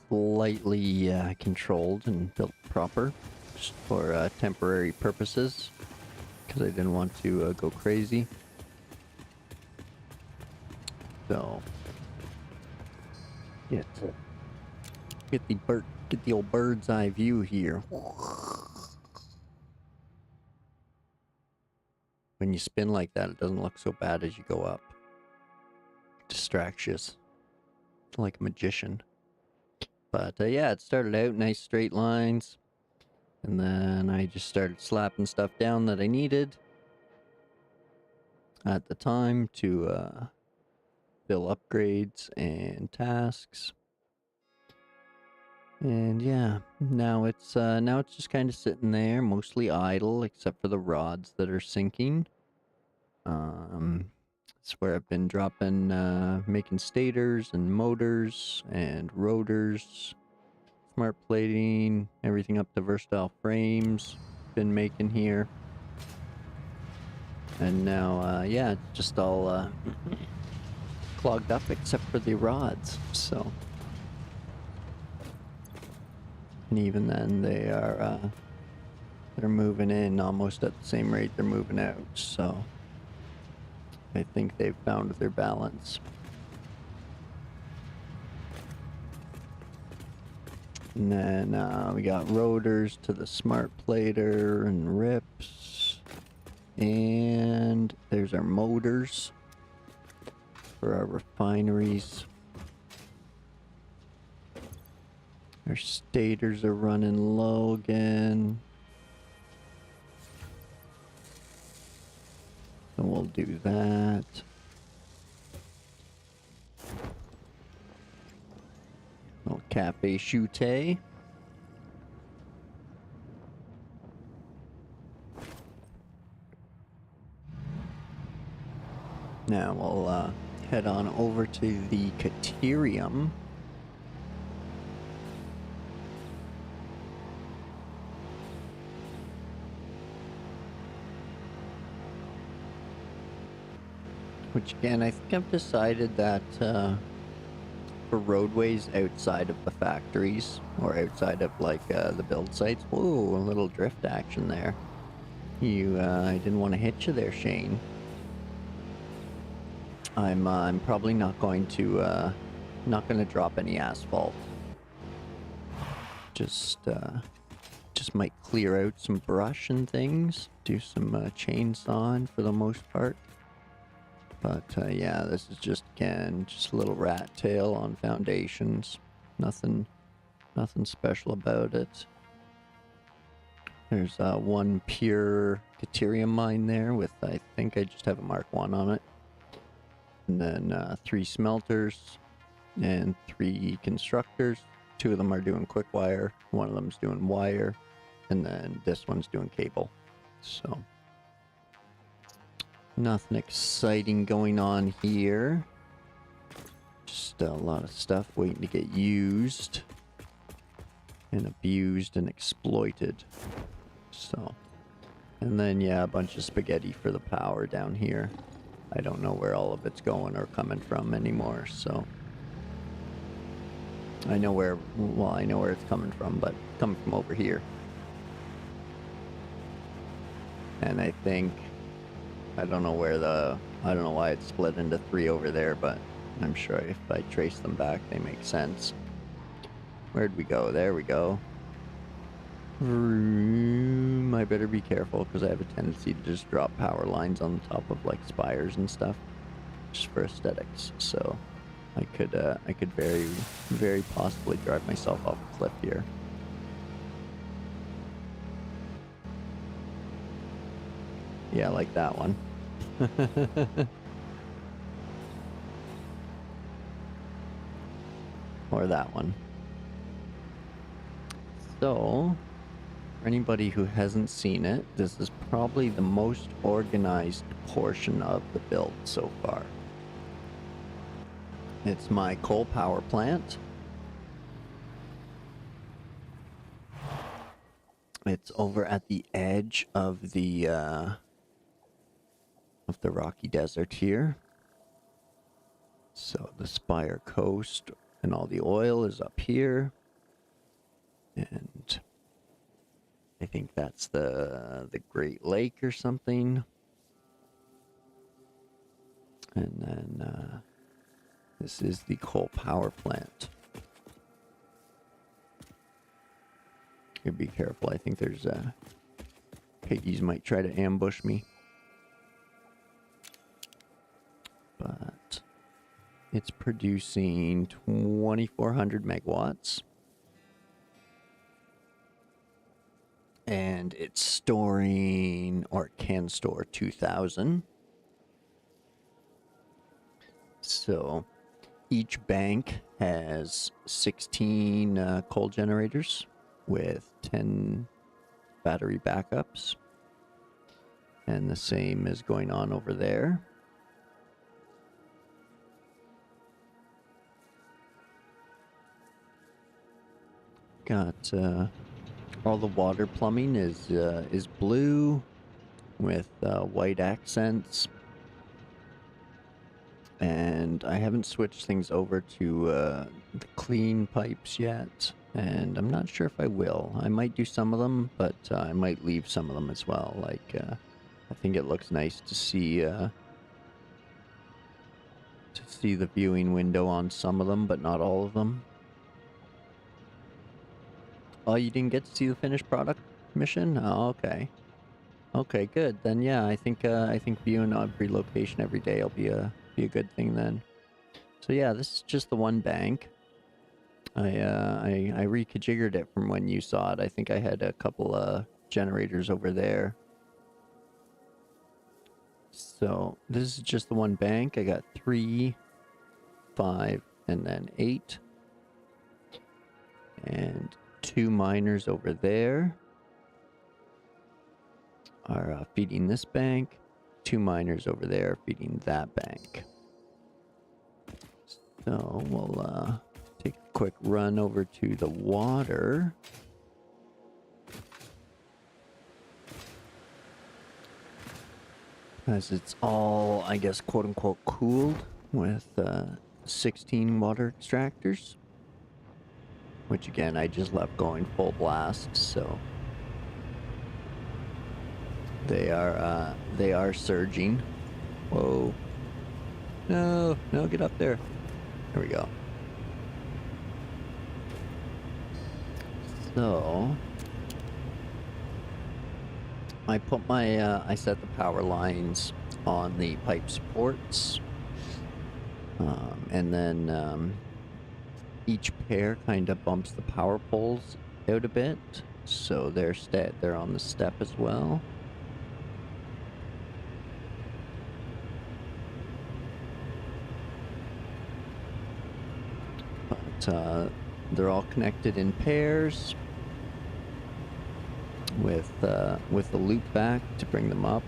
Slightly controlled and built proper, just for temporary purposes, because I didn't want to go crazy. So, get the old bird's eye view here. When you spin like that, it doesn't look so bad as you go up. Distracts you. Like a magician. But yeah, it started out nice straight lines. And then I just started slapping stuff down that I needed at the time to fill upgrades and tasks. And yeah, now it's just kind of sitting there, mostly idle, except for the rods that are sinking. It's where I've been dropping, making stators and motors and rotors, smart plating, everything up to versatile frames. Been making here, and now yeah, it's just all clogged up except for the rods. So. And even then, they're moving in almost at the same rate they're moving out. So I think they've found their balance. And then we got rotors to the smart plater and rips, and there's our motors for our refineries. Our stators are running low again. So we'll do that. Little cafe chute. Now we'll head on over to the Caterium. Which again, I think I've decided that for roadways outside of the factories or outside of like the build sites. Whoa, a little drift action there. I didn't want to hit you there, Shane. I'm probably not going to drop any asphalt. Just might clear out some brush and things. Do some chainsawing for the most part. But yeah, this is just again just a little rat tail on foundations. Nothing special about it. There's one pure deuterium mine there with, I think I just have a Mark 1 on it. And then 3 smelters and 3 constructors. 2 of them are doing quick wire, one of them's doing wire, and then this one's doing cable. So nothing exciting going on here. Just a lot of stuff waiting to get used and abused and exploited. So, and then yeah, a bunch of spaghetti for the power down here. I don't know where all of it's going or coming from anymore, so I know where it's coming from, but it's coming from over here. And I think I don't know why it's split into 3 over there, but I'm sure if I trace them back, they make sense. Where'd we go? There we go. I better be careful because I have a tendency to just drop power lines on top of like spires and stuff, just for aesthetics. So I could very, very possibly drive myself off a cliff here. Yeah, like that one. Or that one. So, for anybody who hasn't seen it, this is probably the most organized portion of the build so far. It's my coal power plant. It's over at the edge of the rocky desert here. So the Spire Coast and all the oil is up here. And I think that's the Great Lake or something. And then this is the coal power plant. You be careful. I think there's piggies might try to ambush me. But it's producing 2,400 megawatts. And it's storing, or it can store 2,000. So each bank has 16 coal generators with 10 battery backups. And the same is going on over there. Got all the water plumbing is blue with white accents. And I haven't switched things over to the clean pipes yet, and I'm not sure if I will. I might do some of them, but I might leave some of them as well. Like, I think it looks nice to see the viewing window on some of them, but not all of them. Oh, you didn't get to see the finished product mission? Oh, okay. Okay, good. Then yeah, I think viewing every location every day will be a good thing then. So yeah, this is just the one bank. I reconfigured it from when you saw it. I think I had a couple generators over there. So this is just the one bank. I got 3, 5, and then 8. And 2 miners over there are feeding this bank. 2 miners over there feeding that bank. So we'll take a quick run over to the water. Because it's all, I guess, quote-unquote cooled with 16 water extractors. Which, again, I just left going full blast, so... They are surging. Whoa. No, no, get up there. There we go. So... I put my, I set the power lines on the pipe supports. And then, each pair kind of bumps the power poles out a bit. So they're on the step as well. But, they're all connected in pairs. With the loop back to bring them up.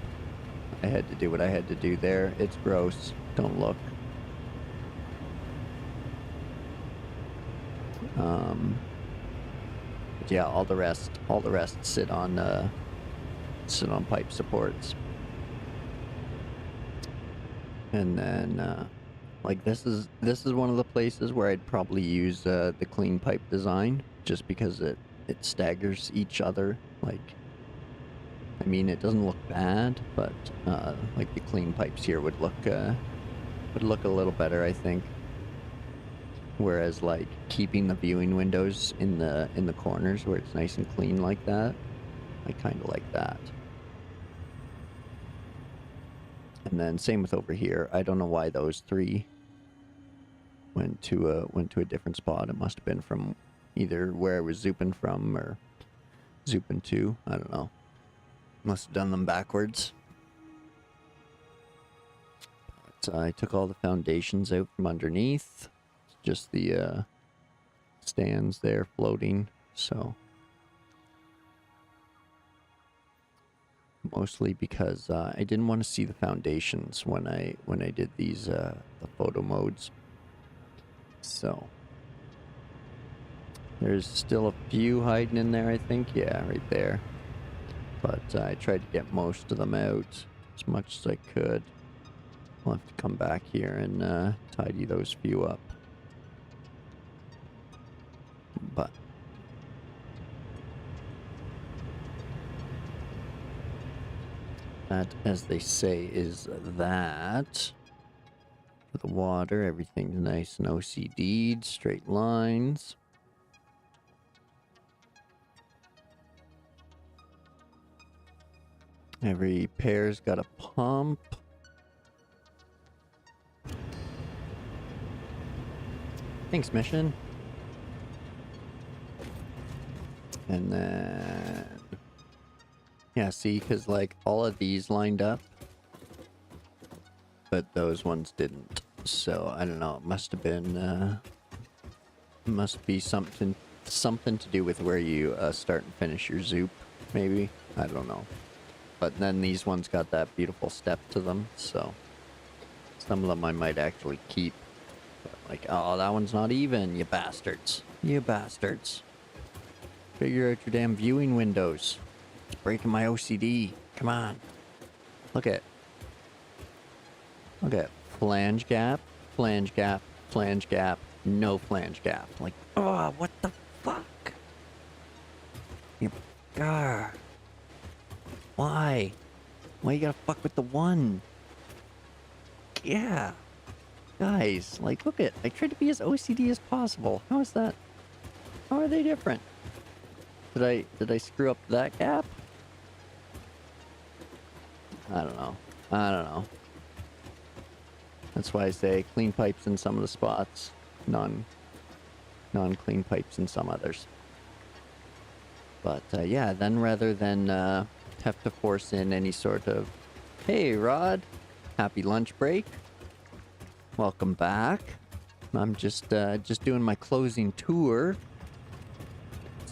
I had to do what I had to do there. It's gross. Don't look. But yeah, all the rest sit on pipe supports. And then like this is one of the places where I'd probably use the clean pipe design, just because it staggers each other. Like, I mean, it doesn't look bad, but like the clean pipes here would look a little better, I think. Whereas like keeping the viewing windows in the corners where it's nice and clean like that, I kind of like that. And then same with over here. I don't know why those three went to a different spot. It must have been from either where I was zooping from or zooping to. I don't know. Must have done them backwards. But I took all the foundations out from underneath. Just the stands there floating. So mostly because I didn't want to see the foundations when I did these the photo modes. So there's still a few hiding in there, I think. Yeah, right there. But I tried to get most of them out as much as I could. I'll have to come back here and tidy those few up. But that, as they say, is that. For the water, everything's nice and OCD'd, straight lines. Every pair's got a pump. Thanks, mission. And then... yeah, see, because, like, all of these lined up, but those ones didn't. So, I don't know, it must have been, must be something to do with where you start and finish your zoop, maybe? I don't know. But then these ones got that beautiful step to them, so some of them I might actually keep. But like, oh, that one's not even, you bastards. You bastards. Figure out your damn viewing windows. It's breaking my OCD. Come on. Look at flange gap, flange gap, flange gap, no flange gap. Like, oh, what the fuck? You, God. Why? Why you gotta fuck with the one? Yeah. Guys, like, look at, I tried to be as OCD as possible. How is that? How are they different? Did I screw up that gap? I don't know. I don't know. That's why I say clean pipes in some of the spots, non-clean pipes in some others. But yeah, then rather than have to force in any sort of, hey Rod, happy lunch break, welcome back. I'm just doing my closing tour.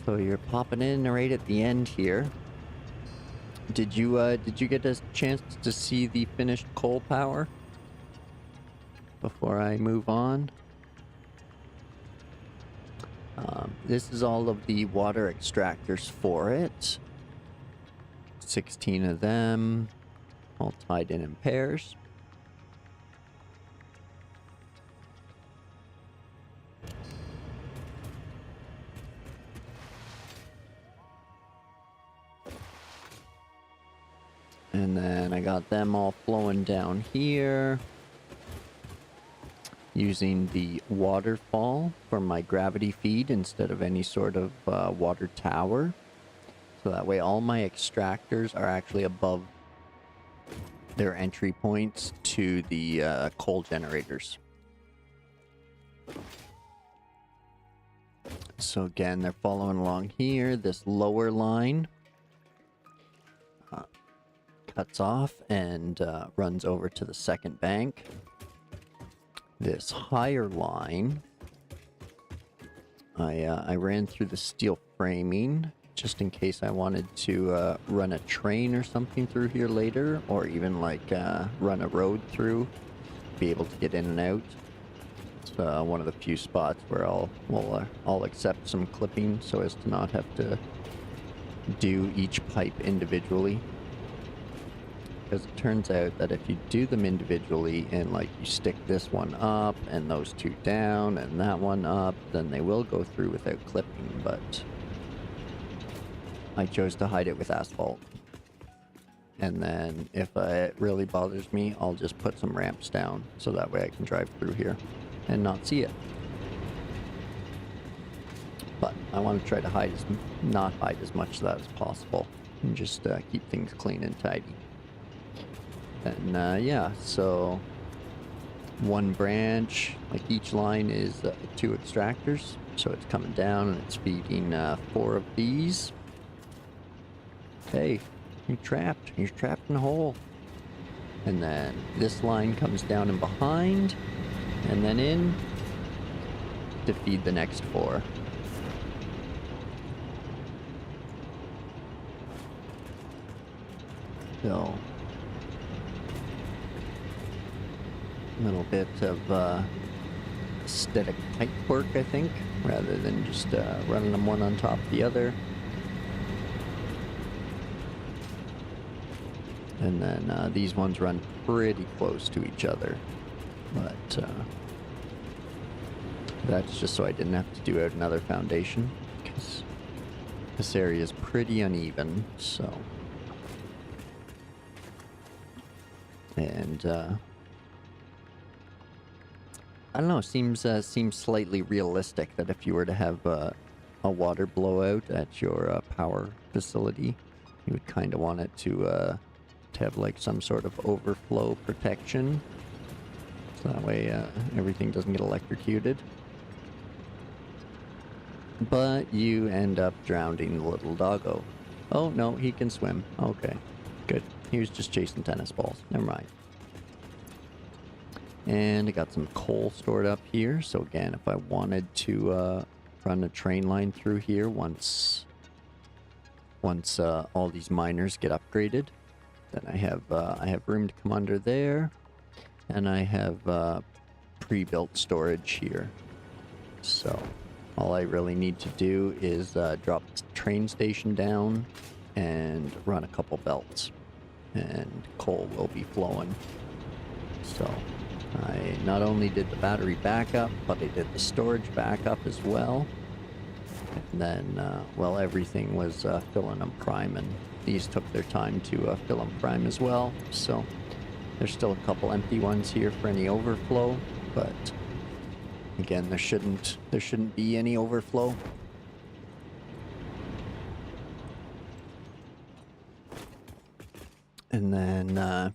So you're popping in right at the end here. Did you get a chance to see the finished coal power before I move on? This is all of the water extractors for it. 16 of them. all tied in pairs. And then I got them all flowing down here. Using the waterfall for my gravity feed instead of any sort of water tower. So that way all my extractors are actually above their entry points to the coal generators. So again, they're following along here. This lower line cuts off and runs over to the second bank. This higher line, I ran through the steel framing just in case I wanted to run a train or something through here later, or even like run a road through, be able to get in and out. It's one of the few spots where I'll accept some clipping so as to not have to do each pipe individually. Because it turns out that if you do them individually and like you stick this one up and those two down and that one up, then they will go through without clipping, but I chose to hide it with asphalt. And then if it really bothers me, I'll just put some ramps down so that way I can drive through here and not see it. But I want to try to not hide as much of that as possible and just keep things clean and tidy. And yeah, so one branch, like each line is 2 extractors. So it's coming down and it's feeding 4 of these. Hey, you're trapped. You're trapped in a hole. And then this line comes down and behind, and then in to feed the next 4. So a little bit of aesthetic pipe work, I think, rather than just running them one on top of the other. And then these ones run pretty close to each other, but that's just so I didn't have to do out another foundation, because this area is pretty uneven, so. And I don't know, seems slightly realistic that if you were to have a water blowout at your power facility, you would kind of want it to have like some sort of overflow protection, so that way everything doesn't get electrocuted. But you end up drowning the little doggo. Oh no, he can swim. Okay, good. He was just chasing tennis balls. Never mind. And I got some coal stored up here. So again, if I wanted to run a train line through here once all these miners get upgraded, then I have room to come under there, and I have pre-built storage here. So all I really need to do is drop the train station down and run a couple belts, and coal will be flowing. So I not only did the battery backup, but I did the storage backup as well. And then, well, everything was filling and priming. These took their time to fill and prime as well. So there's still a couple empty ones here for any overflow, but again, there shouldn't be any overflow. And then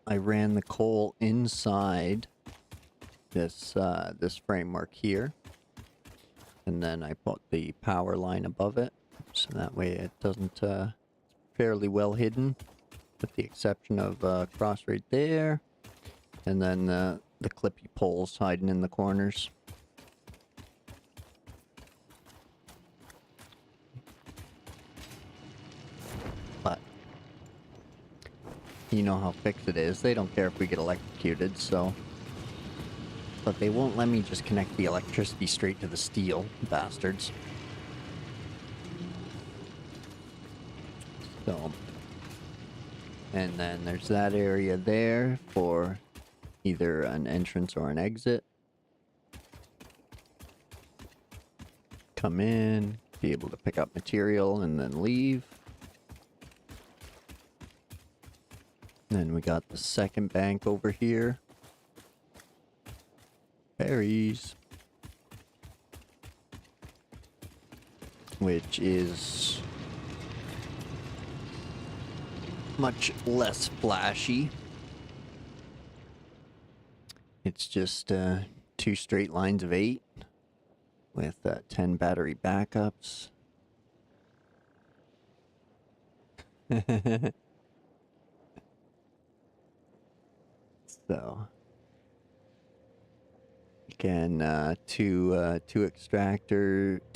I ran the coal inside this framework here, and then I put the power line above it, so that way it doesn't fairly well hidden, with the exception of cross right there, and then the clippy poles hiding in the corners. But you know how fixed it is. They don't care if we get electrocuted, so. But they won't let me just connect the electricity straight to the steel, bastards. So And then there's that area there for either an entrance or an exit. Come in, be able to pick up material and then leave. Then we got the second bank over here. Berries. Which is much less flashy. It's just 2 straight lines of 8 with 10 battery backups. So again, two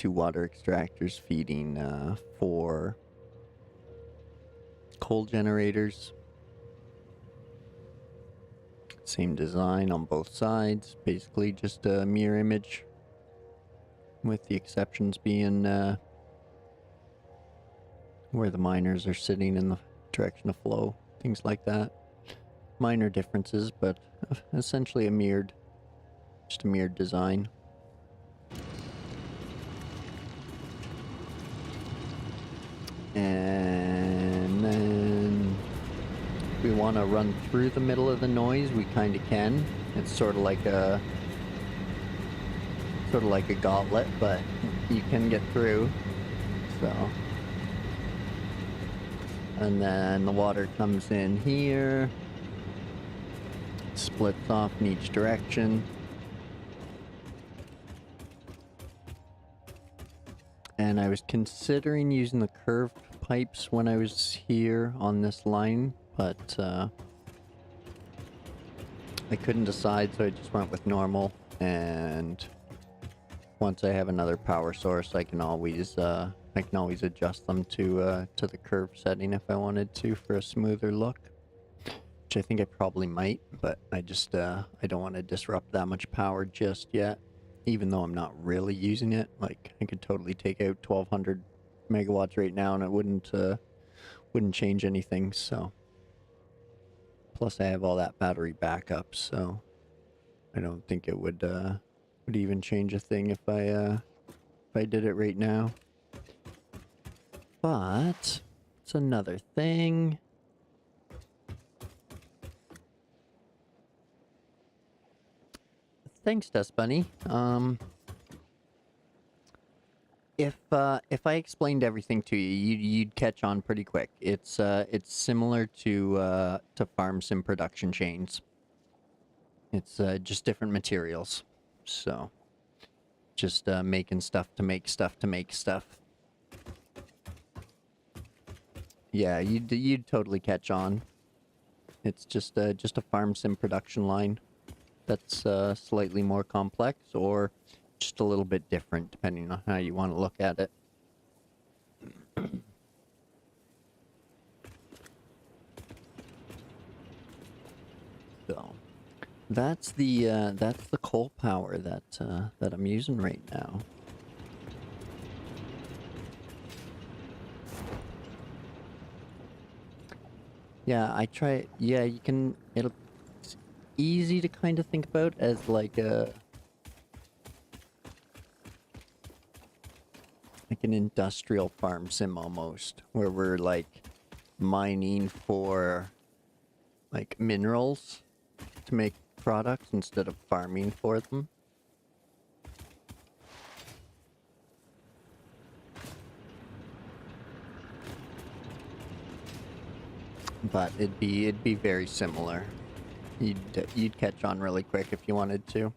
water extractors feeding 4 coal generators. Same design on both sides, basically just a mirror image, with the exceptions being where the miners are sitting in the direction of flow, things like that. Minor differences, but essentially just a mirrored design. And then if we want to run through the middle of the noise, we kind of can. It's sort of like a gauntlet, but you can get through. So, and then the water comes in here, splits off in each direction. And I was considering using the curved pipes when I was here on this line, but I couldn't decide, so I just went with normal. And once I have another power source, I can always adjust them to the curve setting if I wanted to for a smoother look. Which I think I probably might, but I just I don't want to disrupt that much power just yet. Even though I'm not really using it, like I could totally take out 1200 megawatts right now and it wouldn't change anything. So plus I have all that battery backup, so I don't think it would even change a thing if I did it right now. But it's another thing. Thanks, Dust Bunny. If I explained everything to you, you'd catch on pretty quick. It's similar to farm sim production chains. It's just different materials. So just making stuff to make stuff to make stuff. Yeah, you'd totally catch on. It's just a farm sim production line that's slightly more complex, or just a little bit different, depending on how you want to look at it. So that's the coal power that I'm using right now. Yeah, I try. Yeah, you can. It's easy to kind of think about as like an industrial farm sim almost, where we're like mining for like minerals to make products instead of farming for them. But it'd be very similar. You'd catch on really quick if you wanted to.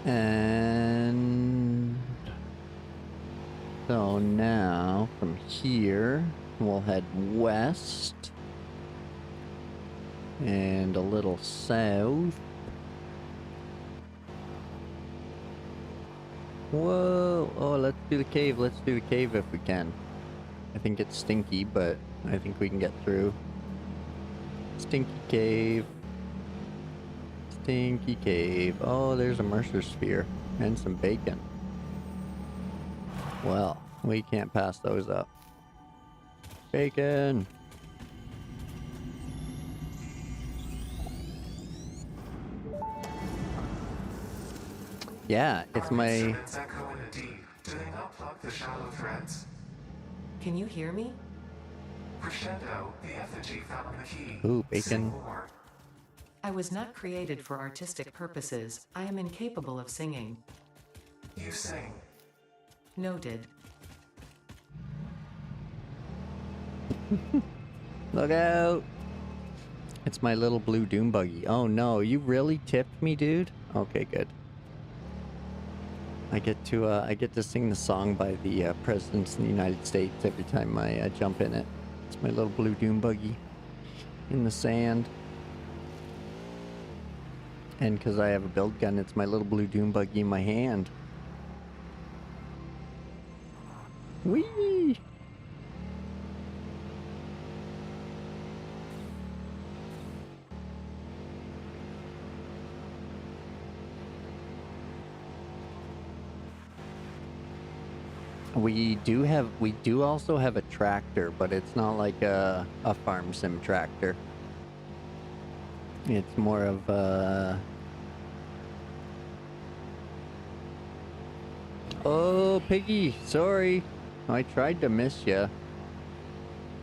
And so now from here we'll head west and a little south. Whoa! Oh, let's do the cave. Let's do the cave if we can. I think it's stinky, but I think we can get through. Stinky cave. Stinky cave. Oh, there's a Mercer sphere and some bacon. Well, we can't pass those up. Bacon! Yeah, it's my... Instruments echo in a deep. Do they not plug the shallow threads? Can you hear me? Crescendo, the effigy found the key. Ooh, Sing bacon. more. I was not created for artistic purposes. I am incapable of singing. You sing. Noted. Look out! It's my little blue doom buggy. Oh no, you really tipped me, dude? Okay, good. I get to sing the song by the presidents of the United States every time I jump in it. It's my little blue doom buggy in the sand. And because I have a build gun, it's my little blue doom buggy in my hand. Whee! We do also have a tractor, but it's not like a farm sim tractor. It's more of a... Oh, Piggy, sorry. I tried to miss you.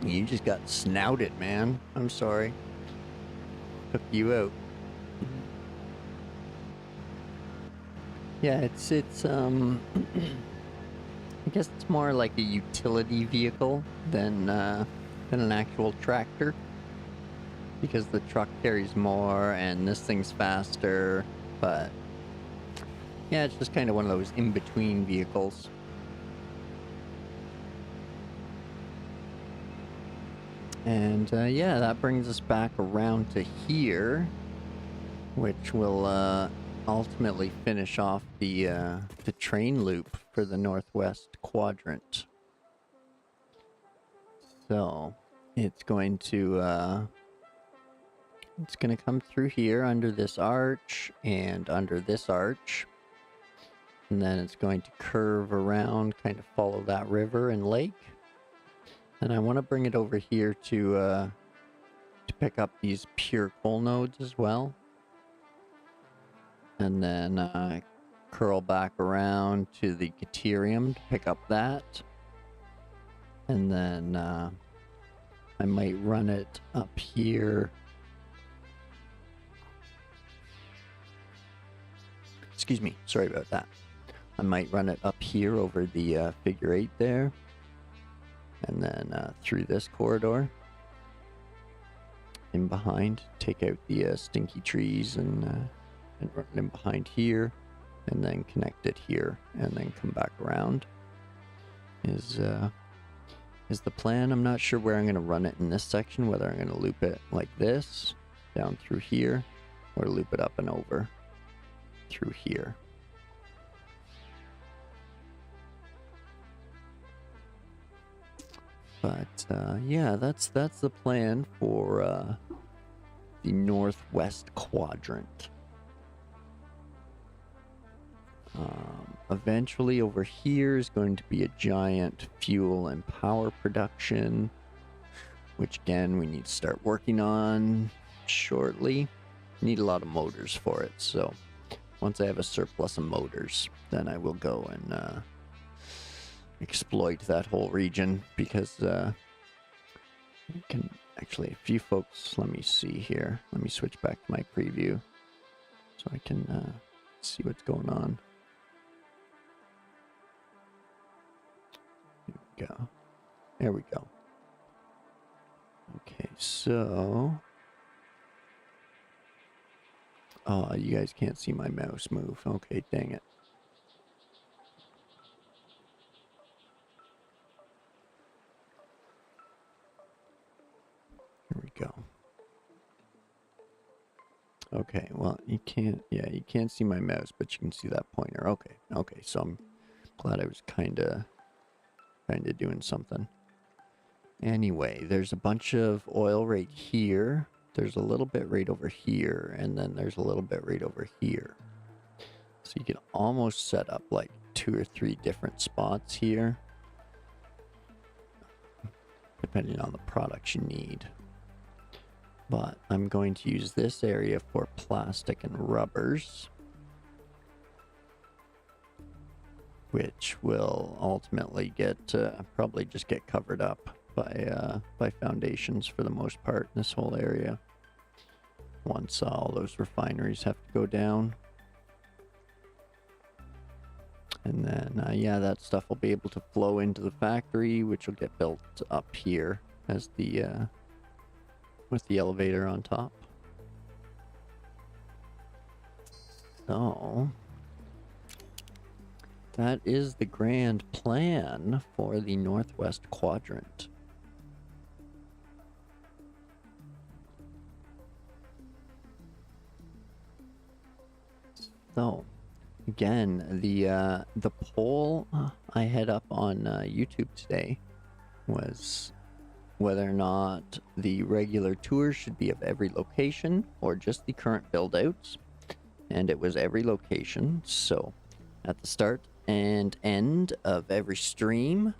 You just got snouted, man. I'm sorry. Took you out. Yeah, it's I guess it's more like a utility vehicle than an actual tractor. Because the truck carries more and this thing's faster, but yeah, it's just kind of one of those in-between vehicles. And yeah, that brings us back around to here, which will ultimately finish off the train loop for the northwest quadrant. So it's going to come through here under this arch and under this arch. And then it's going to curve around, kind of follow that river and lake. And I want to bring it over here to pick up these pure coal nodes as well. And then curl back around to the Caterium to pick up that. And then I might run it up here. Excuse me, sorry about that. I might run it up here over the figure 8 there. And then through this corridor. In behind, take out the stinky trees and run it in behind here. And then connect it here. And then come back around. Is the plan. I'm not sure where I'm going to run it in this section. Whether I'm going to loop it like this. Down through here. Or loop it up and over. Through here. But yeah, that's the plan for the northwest quadrant. Eventually over here is going to be a giant fuel and power production, which again we need to start working on shortly. Need a lot of motors for it, so once I have a surplus of motors, then I will go and exploit that whole region, because we can actually, a few folks, let me see here. Let me switch back to my preview so I can see what's going on. Here we go. There we go. Okay, so... Oh, you guys can't see my mouse move. Okay, dang it. Here we go. Okay, well, you can't, yeah, you can't see my mouse, but you can see that pointer. Okay, okay, so I'm glad I was kind of doing something. Anyway, there's a bunch of oil right here, there's a little bit right over here, and then there's a little bit right over here. So you can almost set up like 2 or 3 different spots here, depending on the products you need. But I'm going to use this area for plastic and rubbers, which will ultimately get probably just get covered up by foundations for the most part in this whole area. Once all those refineries have to go down. And then, yeah, that stuff will be able to flow into the factory, which will get built up here as the, with the elevator on top. So, that is the grand plan for the Northwest Quadrant. So, again, the poll I had up on YouTube today was whether or not the regular tours should be of every location or just the current build-outs, and it was every location. So, at the start and end of every stream,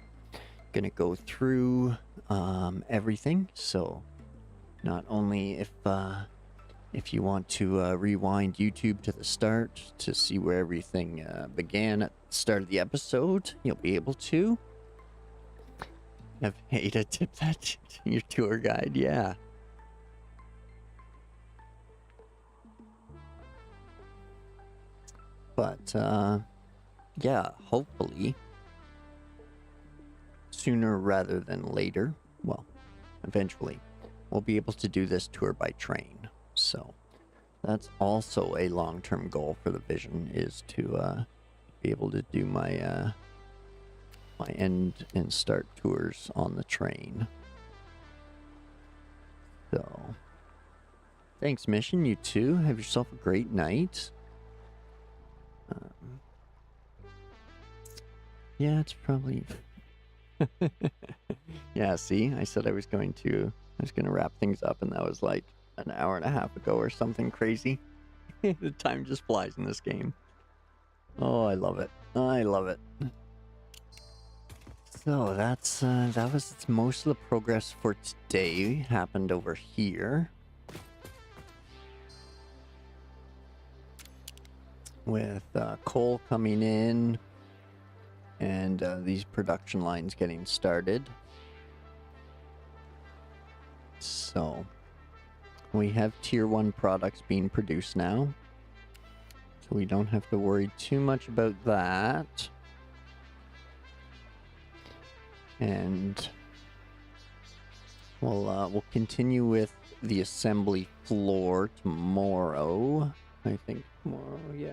gonna go through everything. So, not only if you want to rewind YouTube to the start to see where everything began at the start of the episode, you'll be able to. Have Ada tip that to your tour guide, yeah. But, yeah, hopefully, sooner rather than later, well, eventually, we'll be able to do this tour by train. So that's also a long-term goal for the vision, is to be able to do my my end and start tours on the train. So thanks, Mission. You too. Have yourself a great night. Yeah, it's probably yeah, see, I said I was going to wrap things up, and that was like an hour and a half ago or something crazy. The time just flies in this game. Oh, I love it. I love it. So that's most of the progress for today happened over here. With coal coming in and these production lines getting started. So we have tier 1 products being produced now, so we don't have to worry too much about that. And we'll continue with the assembly floor tomorrow. I think tomorrow, yeah.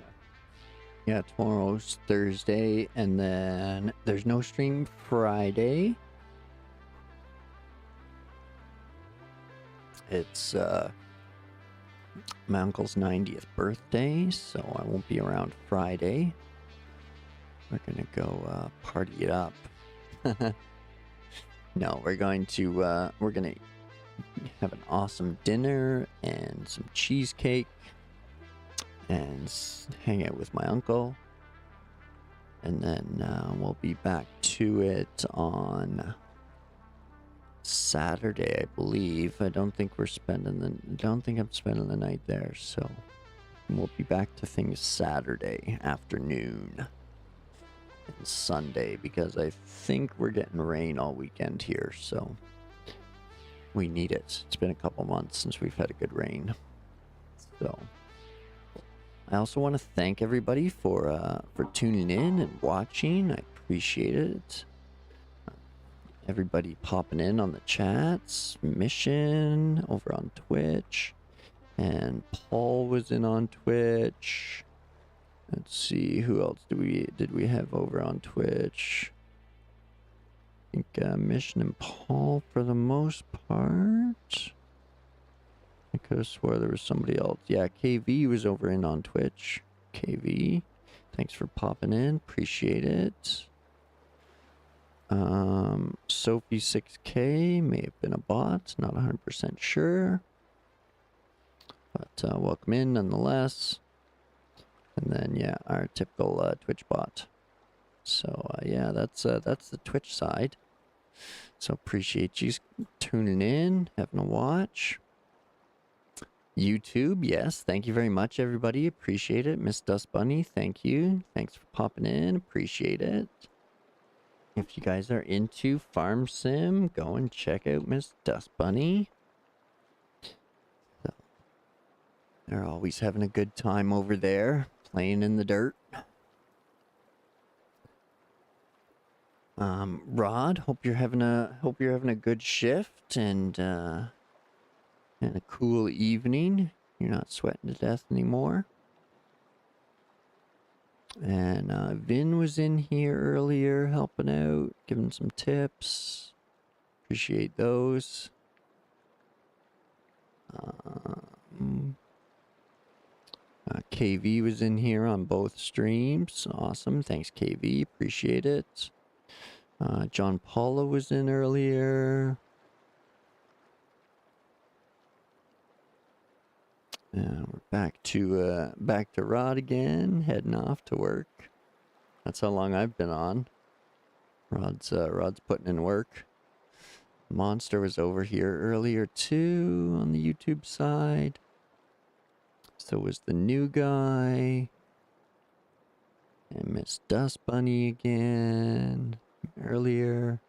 Yeah, tomorrow's Thursday, and then there's no stream Friday. It's my uncle's 90th birthday, so I won't be around Friday. We're gonna go party it up. No, we're gonna have an awesome dinner and some cheesecake and hang out with my uncle, and then we'll be back to it on Saturday, I believe. I don't think I'm spending the night there, so we'll be back to things Saturday afternoon and Sunday, because I think we're getting rain all weekend here, so we need it. It's been a couple months since we've had a good rain. So I also want to thank everybody for tuning in and watching. I appreciate it. Everybody popping in on the chats. Mission over on Twitch, and Paul was in on Twitch. Let's see, who else did we have over on Twitch? I think Mission and Paul for the most part. I could have swore there was somebody else. Yeah, KV was over in on Twitch. KV, thanks for popping in. Appreciate it. Sophie 6K may have been a bot. Not 100% sure. But welcome in nonetheless. And then, yeah, our typical Twitch bot. So, yeah, that's the Twitch side. So appreciate you tuning in, having a watch. YouTube, yes, thank you very much, everybody. Appreciate it. Miss Dust Bunny, thank you. Thanks for popping in. Appreciate it. If you guys are into Farm Sim, go and check out Miss Dust Bunny. So, they're always having a good time over there, playing in the dirt. Rod, hope you're having a good shift and a cool evening. You're not sweating to death anymore. And Vin was in here earlier helping out, giving some tips. Appreciate those. KV was in here on both streams. Awesome. Thanks, KV. Appreciate it. John Paula was in earlier. We're back to Rod again, heading off to work. That's how long I've been on. Rod's putting in work. Monster was over here earlier too on the YouTube side. So was the new guy. And Miss Dust Bunny again earlier.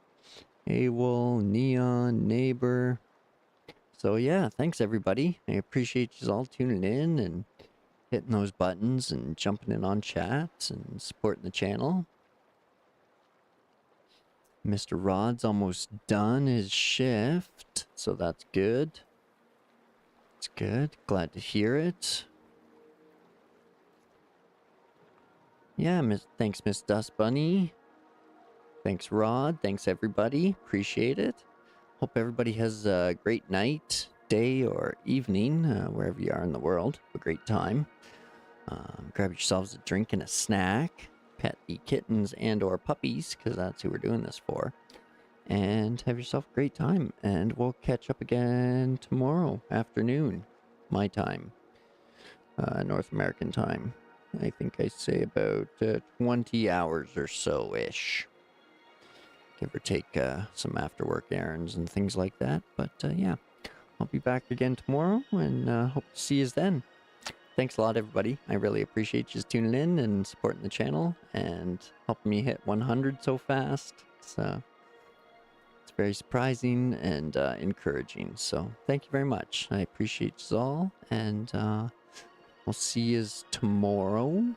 AWOL, Neon, Neighbor. So yeah, thanks everybody. I appreciate you all tuning in and hitting those buttons and jumping in on chats and supporting the channel. Mr. Rod's almost done his shift, so that's good. It's good. Glad to hear it. Yeah, thanks Miss Dust Bunny. Thanks Rod. Thanks everybody. Appreciate it. Hope everybody has a great night, day, or evening, wherever you are in the world. Have a great time. Grab yourselves a drink and a snack. Pet the kittens and or puppies, because that's who we're doing this for. And have yourself a great time. And we'll catch up again tomorrow afternoon, my time. North American time. I think I say about 20 hours or so-ish. Give or take some after-work errands and things like that. But yeah, I'll be back again tomorrow and hope to see you then. Thanks a lot, everybody. I really appreciate you tuning in and supporting the channel and helping me hit 100 so fast. So it's very surprising and encouraging. So thank you very much. I appreciate you all, and we'll see you tomorrow.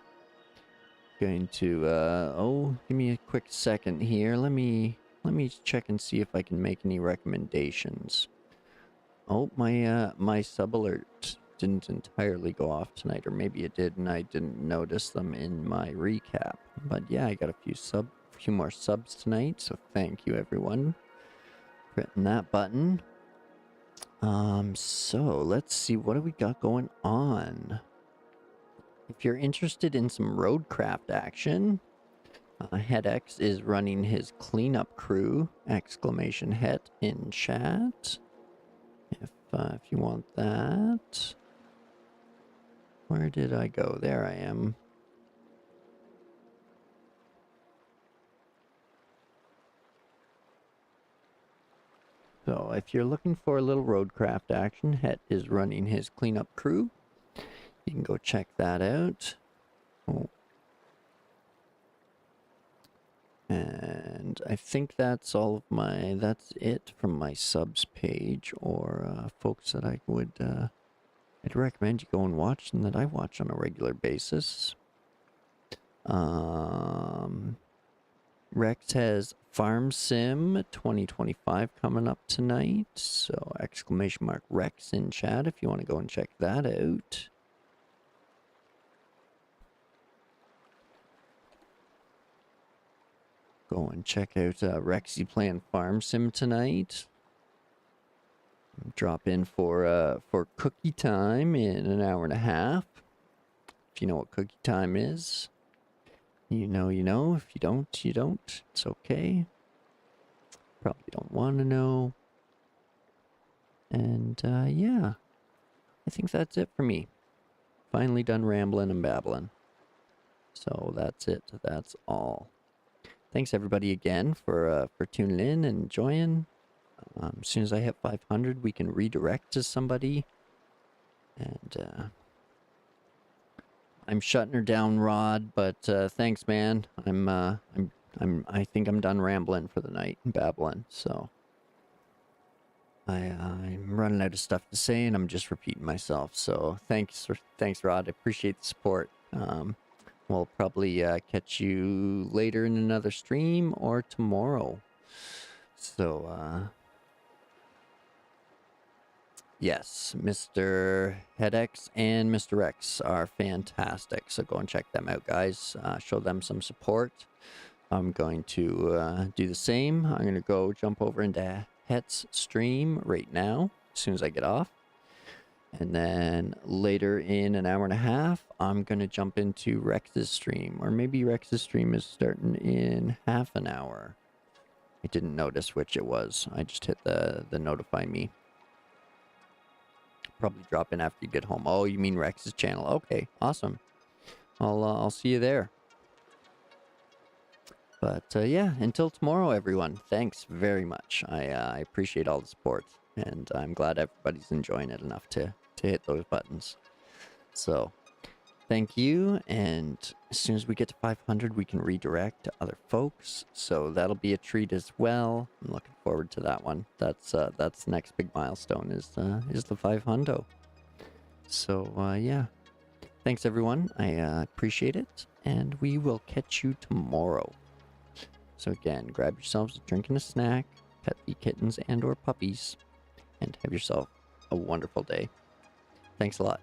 Going to give me a quick second here. Let me check and see if I can make any recommendations. Oh, my sub alert didn't entirely go off tonight, or maybe it did and I didn't notice them in my recap. But yeah, I got a few more subs tonight, so thank you everyone for hitting that button. So let's see, what do we got going on? If you're interested in some roadcraft action, HeadX is running his cleanup crew, exclamation head in chat. If you want that. Where did I go? There I am. So if you're looking for a little roadcraft action, Het is running his cleanup crew. You can go check that out. Oh. And I think that's it from my subs page, or folks that I would I'd recommend you go and watch and that I watch on a regular basis. Rex has Farm Sim 2025 coming up tonight, so exclamation mark Rex in chat if you want to go and check that out. Go and check out Rexy playing Farm Sim tonight. Drop in for cookie time in an hour and a half. If you know what cookie time is, you know, you know. If you don't, you don't. It's okay. Probably don't want to know. And yeah. I think that's it for me. Finally done rambling and babbling. So that's it. That's all. Thanks everybody again for tuning in and enjoying. As soon as I hit 500, we can redirect to somebody. And I'm shutting her down, Rod. But thanks, man. I think I'm done rambling for the night and babbling. So I'm running out of stuff to say, and I'm just repeating myself. So thanks, Rod. I appreciate the support. We'll probably catch you later in another stream or tomorrow. So, yes, Mr. Headex and Mr. Rex are fantastic. So go and check them out, guys. Show them some support. I'm going to do the same. I'm going to go jump over into Het's stream right now, as soon as I get off. And then later in an hour and a half, I'm going to jump into Rex's stream. Or maybe Rex's stream is starting in half an hour. I didn't notice which it was. I just hit the notify me. Probably drop in after you get home. Oh, you mean Rex's channel. Okay, awesome. I'll see you there. But yeah, until tomorrow, everyone. Thanks very much. I appreciate all the support. And I'm glad everybody's enjoying it enough to hit those buttons. So, thank you, and as soon as we get to 500, we can redirect to other folks, so that'll be a treat as well. I'm looking forward to that one. That's the next big milestone is the 500. So, yeah. Thanks, everyone. I appreciate it, and we will catch you tomorrow. So again, grab yourselves a drink and a snack, pet the kittens and or puppies, and have yourself a wonderful day. Thanks a lot.